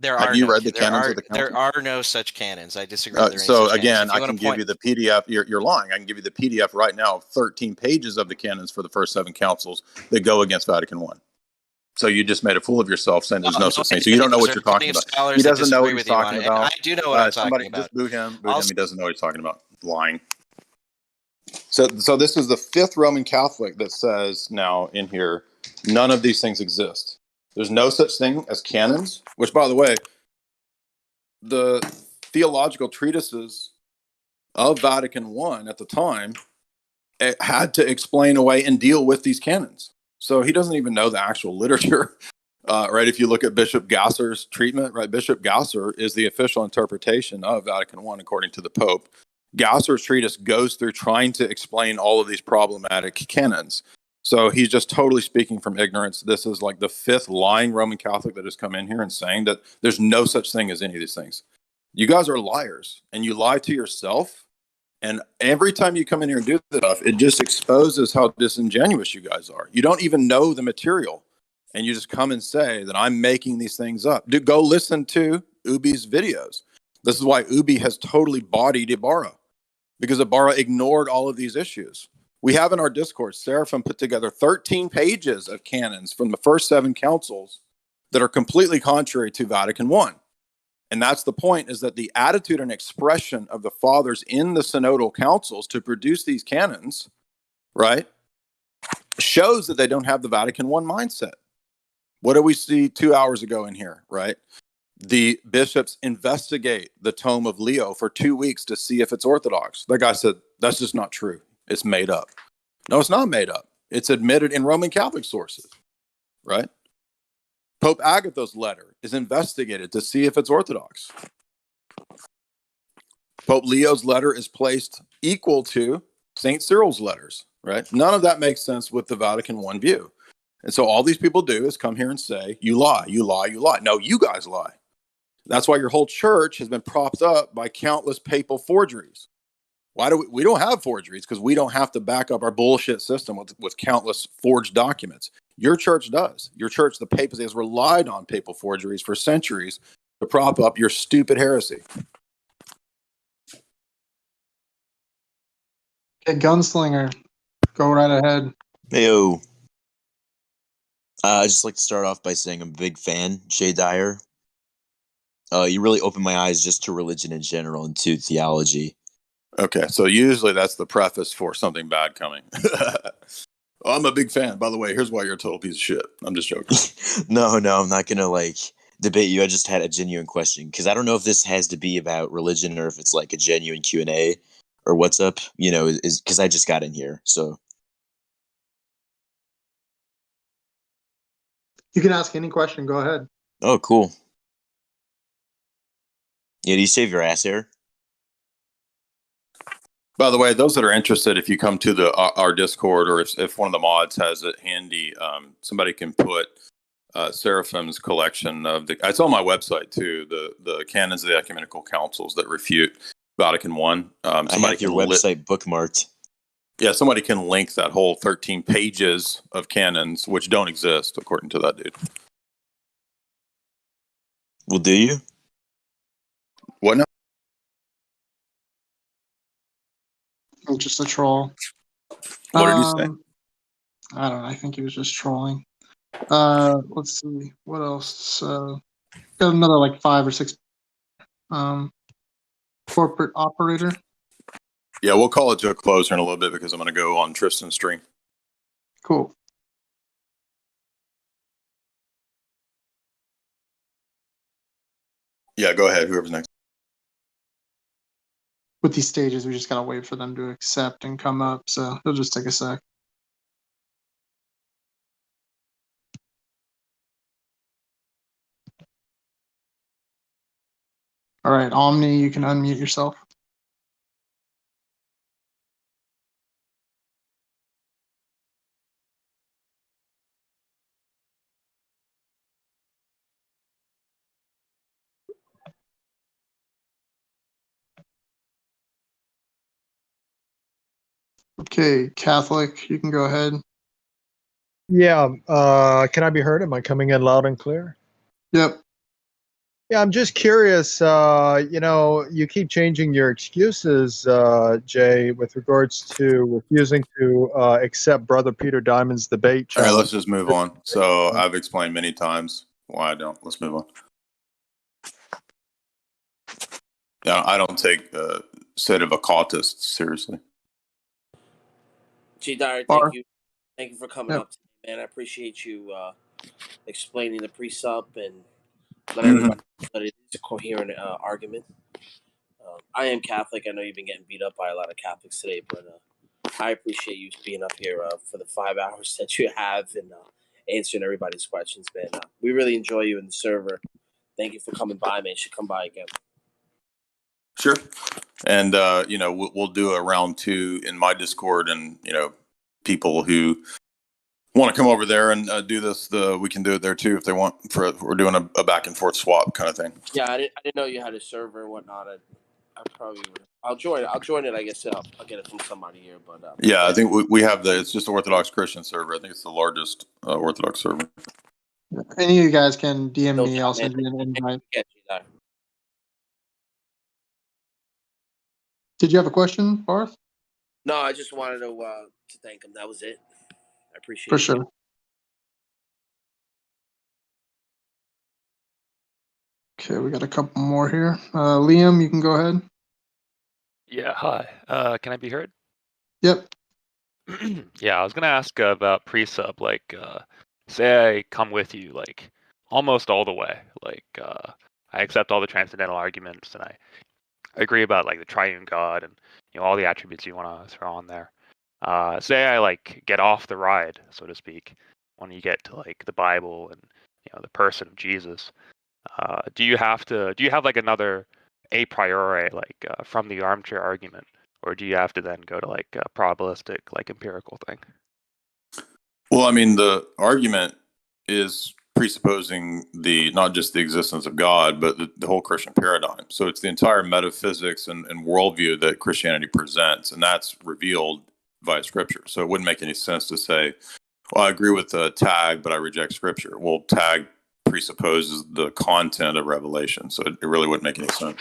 Have you read the canons of the council? There are no such canons. I disagree. With So again, I can give you the PDF. You're lying. I can give you the PDF right now of 13 pages of the canons for the first 7 councils that go against Vatican I. So you just made a fool of yourself saying there's no such thing. So you don't know what you're talking about. He doesn't know what he's talking about. I do know what I'm Somebody talking about. just boot him. He doesn't know what he's talking about. Lying. So this is the 5th Roman Catholic that says now in here, none of these things exist. There's no such thing as canons, which, by the way, the theological treatises of Vatican I at the time had to explain away and deal with these canons. So he doesn't even know the actual literature, right? If you look at Bishop Gasser's treatment, right? Bishop Gasser is the official interpretation of Vatican I according to the Pope. Gasser's treatise goes through trying to explain all of these problematic canons. So he's just totally speaking from ignorance. This is like the 5th lying Roman Catholic that has come in here and saying that there's no such thing as any of these things. You guys are liars, and you lie to yourself. And every time you come in here and do this stuff, it just exposes how disingenuous you guys are. You don't even know the material, and you just come and say that I'm making these things up. Dude, go listen to Ubi's videos. This is why Ubi has totally bodied Ibarra, because Ibarra ignored all of these issues. We have in our Discord, Seraphim put together 13 pages of canons from the first 7 councils that are completely contrary to Vatican I. And that's the point, is that the attitude and expression of the fathers in the synodal councils to produce these canons, right, shows that they don't have the Vatican I mindset. What did we see 2 hours ago in here, right? The bishops investigate the tome of Leo for 2 weeks to see if it's Orthodox. That guy said, that's just not true. It's made up. No, it's not made up. It's admitted in Roman Catholic sources, right? Pope Agatha's letter is investigated to see if it's Orthodox. Pope Leo's letter is placed equal to St. Cyril's letters, right? None of that makes sense with the Vatican I view. And so all these people do is come here and say, you lie, you lie, you lie. No, you guys lie. That's why your whole church has been propped up by countless papal forgeries. Why do we don't have forgeries? Because we don't have to back up our bullshit system with countless forged documents. Your church does. Your church, the papacy, has relied on papal forgeries for centuries to prop up your stupid heresy. Okay, Gunslinger, go right ahead. Heyo. I'd just like to start off by saying I'm a big fan, Jay Dyer. You really opened my eyes just to religion in general and to theology. Okay, so usually that's the preface for something bad coming. Oh, I'm a big fan. By the way, here's why you're a total piece of shit. I'm just joking. No, I'm not gonna debate you. I just had a genuine question because I don't know if this has to be about religion or if it's like a genuine Q&A or what's up. Is because I just got in here, so. You can ask any question. Go ahead. Oh, cool. Yeah, do you save your ass hair? By the way, those that are interested, if you come to our Discord or if one of the mods has it handy, somebody can put Seraphim's collection of it's on my website too. The canons of the Ecumenical Councils that refute Vatican I. I have your website bookmarked. Yeah, somebody can link that whole 13 pages of canons, which don't exist according to that dude. Well, do you? What now? I'm just a troll. What did you say? I don't know. I think he was just trolling. Let's see. What else? Got another like 5 or 6. Corporate operator. Yeah, we'll call it to a close here in a little bit because I'm going to go on Tristan's stream. Cool. Yeah, go ahead. Whoever's next. With these stages, we just gotta wait for them to accept and come up, so it'll just take a sec. All right, Omni, you can unmute yourself. Okay, Catholic, you can go ahead. Yeah, can I be heard? Am I coming in loud and clear? Yep. Yeah, I'm just curious. You keep changing your excuses, Jay, with regards to refusing to accept Brother Peter Diamond's debate All right, challenge. let's just move on. So I've explained many times why I don't. Let's move on. Yeah, I don't take set of occultists seriously. G. Dyer, Bar. thank you for coming Yep. up today, man. I appreciate you explaining the pre-sup and letting everybody know that it is a coherent argument. I am Catholic. I know you've been getting beat up by a lot of Catholics today, but I appreciate you being up here for the 5 hours that you have and answering everybody's questions, man. We really enjoy you in the server. Thank you for coming by, man. You should come by again. Sure. And, we'll do a round 2 in my Discord and, people who want to come over there and do this, we can do it there too if they want. We're doing a back and forth swap kind of thing. Yeah, I didn't know you had a server and whatnot. I probably would. I'll join it. I guess I'll get it from somebody here. But Yeah, I think we have it's just the Orthodox Christian server. I think it's the largest Orthodox server. Any of you guys can DM me. I'll send you an invite. Did you have a question, Barth? No, I just wanted to thank him. That was it. I appreciate For it. sure. Okay, we got a couple more here. Liam, you can go ahead. Yeah, hi. Can I be heard? Yep. Yeah, I was gonna ask about pre-sub. Say I come with you, almost all the way. I accept all the transcendental arguments, and I agree about the triune God and all the attributes you want to throw on there. Say I get off the ride, so to speak, when you get to the Bible and the person of Jesus, do you have like another a priori, like from the armchair argument, or do you have to then go to like a probabilistic, like empirical thing? Well, I mean, the argument is presupposing not just the existence of God, but the whole Christian paradigm. So it's the entire metaphysics and worldview that Christianity presents, and that's revealed via Scripture. So it wouldn't make any sense to say, well, I agree with Tag, but I reject Scripture. Well, Tag presupposes the content of Revelation, so it really wouldn't make any sense.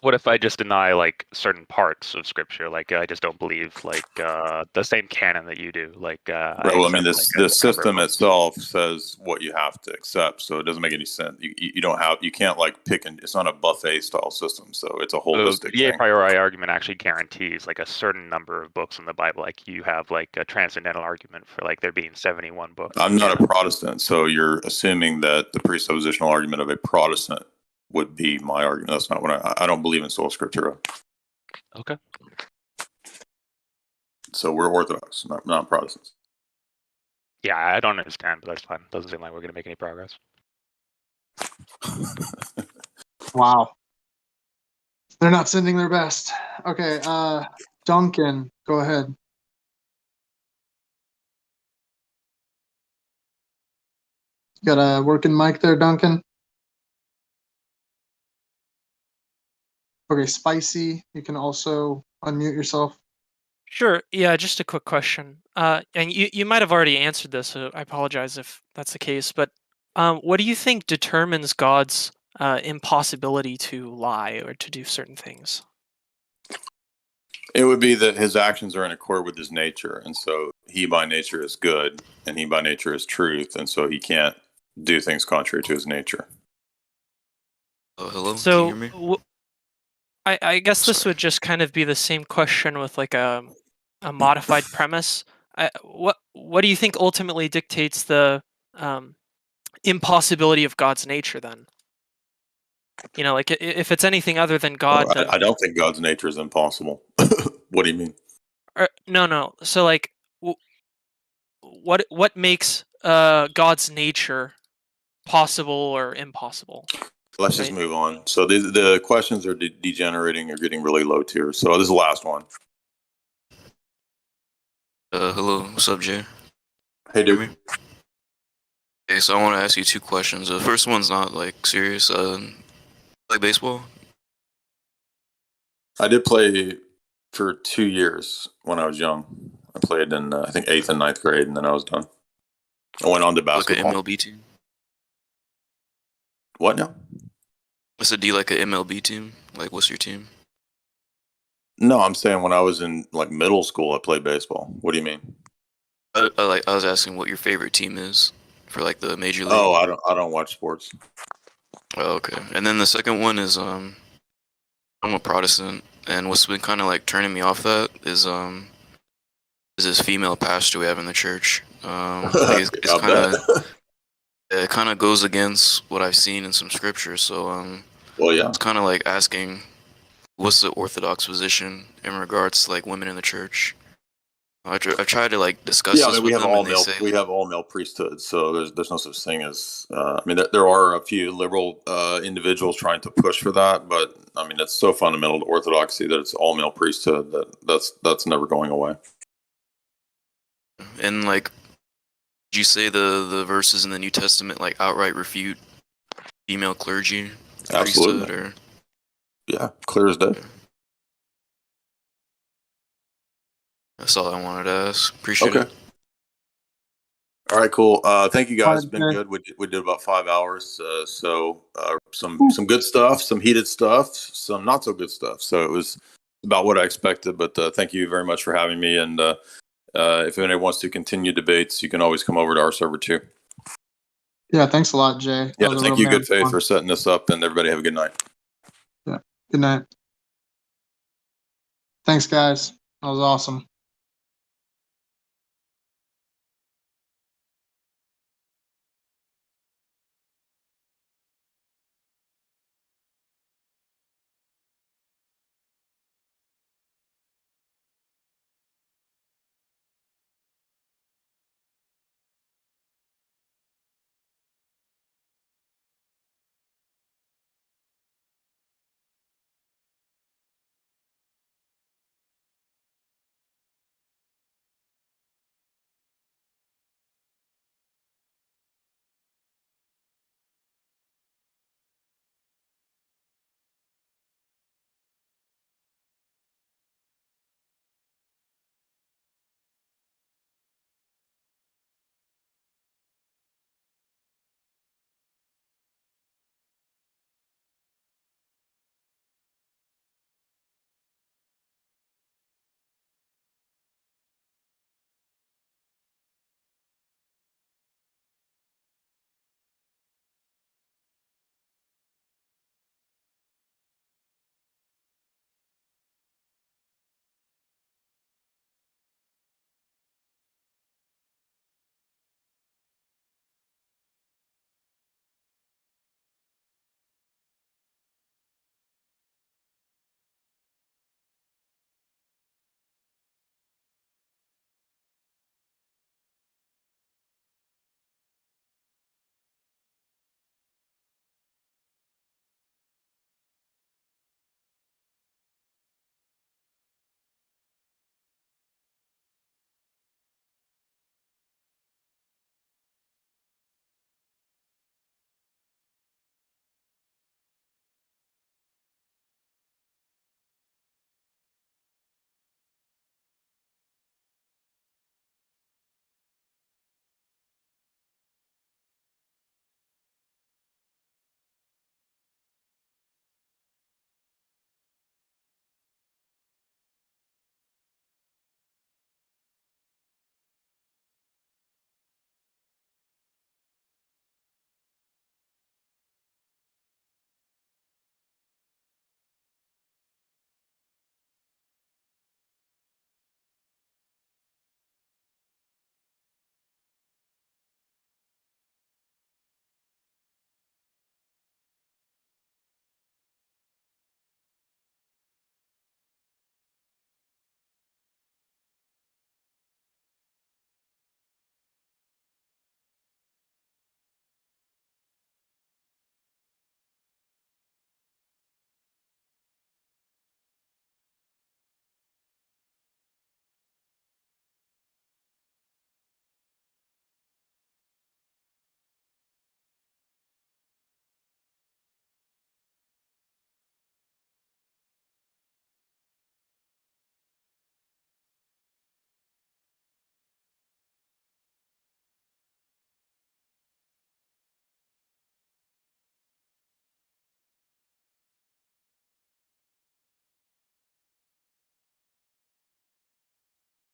What if I just deny like certain parts of Scripture? Like I just don't believe like the same canon that you do. Like Right. Well, I mean, accept, the like, a system number of itself says what you have to accept, so it doesn't make any sense. You can't like pick and it's not a buffet style system, so it's a holistic the a thing. priori argument actually guarantees like a certain number of books in the Bible. Like you have like a transcendental argument for like there being 71 books. I'm not a Protestant, so you're assuming that the presuppositional argument of a Protestant would be my argument. That's not what I don't believe in sola scriptura. Okay. So we're Orthodox, not Protestants. Yeah, I don't understand, but that's fine. Doesn't seem like we're going to make any progress. Wow. They're not sending their best. Okay, Duncan, go ahead. Got a working mic there, Duncan? Okay, Spicy, you can also unmute yourself. Sure. Yeah, just a quick question. And you might have already answered this, so I apologize if that's the case. But what do you think determines God's impossibility to lie or to do certain things? It would be that his actions are in accord with his nature, and so he by nature is good, and he by nature is truth, and so he can't do things contrary to his nature. Oh, hello. So Can you hear me? I guess this would just kind of be the same question with like a modified premise. What do you think ultimately dictates the impossibility of God's nature then? Like if it's anything other than God, then I don't think God's nature is impossible. What do you mean? no. So like, what makes God's nature possible or impossible? Let's just move on. So the questions are degenerating or getting really low tier. So this is the last one. Hello. What's up, Jay? Hey, dude. Okay, so I want to ask you two questions. The first one's not like serious. Play baseball? I did play for 2 years when I was young. I played in I think 8th and 9th grade, and then I was done. I went on to basketball. Like an MLB team? What now? I said, do you like an MLB team? Like, what's your team? No, I'm saying when I was in like middle school, I played baseball. What do you mean? I was asking what your favorite team is for like the major league. Oh, I don't watch sports. Oh, okay. And then the second one is I'm a Protestant, and what's been kind of like turning me off that is this female pastor we have in the church. It's kind of it kind of goes against what I've seen in some scripture. So well, yeah, it's kind of like asking, what's the Orthodox position in regards to like women in the church? I've tried to like discuss. Yeah, I this mean, we with have them, all and they male. say, We have all male priesthood, so there's no such thing as. I mean, there are a few liberal individuals trying to push for that, but I mean, it's so fundamental to Orthodoxy that it's all male priesthood that's never going away. And like, did you say the verses in the New Testament like outright refute female clergy, Absolutely. priesthood, or yeah, clear as day. That's all I wanted to ask. Appreciate it. All right, cool. Thank you guys. It's been Okay. good. We did about 5 hours. So some good stuff, some heated stuff, some not so good stuff. So it was about what I expected. But thank you very much for having me. And if anyone wants to continue debates, you can always come over to our server too. Yeah, thanks a lot, Jay. Yeah, That was a thank real you, Good marathon. Faith, for setting this up. And everybody have a good night. Yeah, good night. Thanks, guys. That was awesome.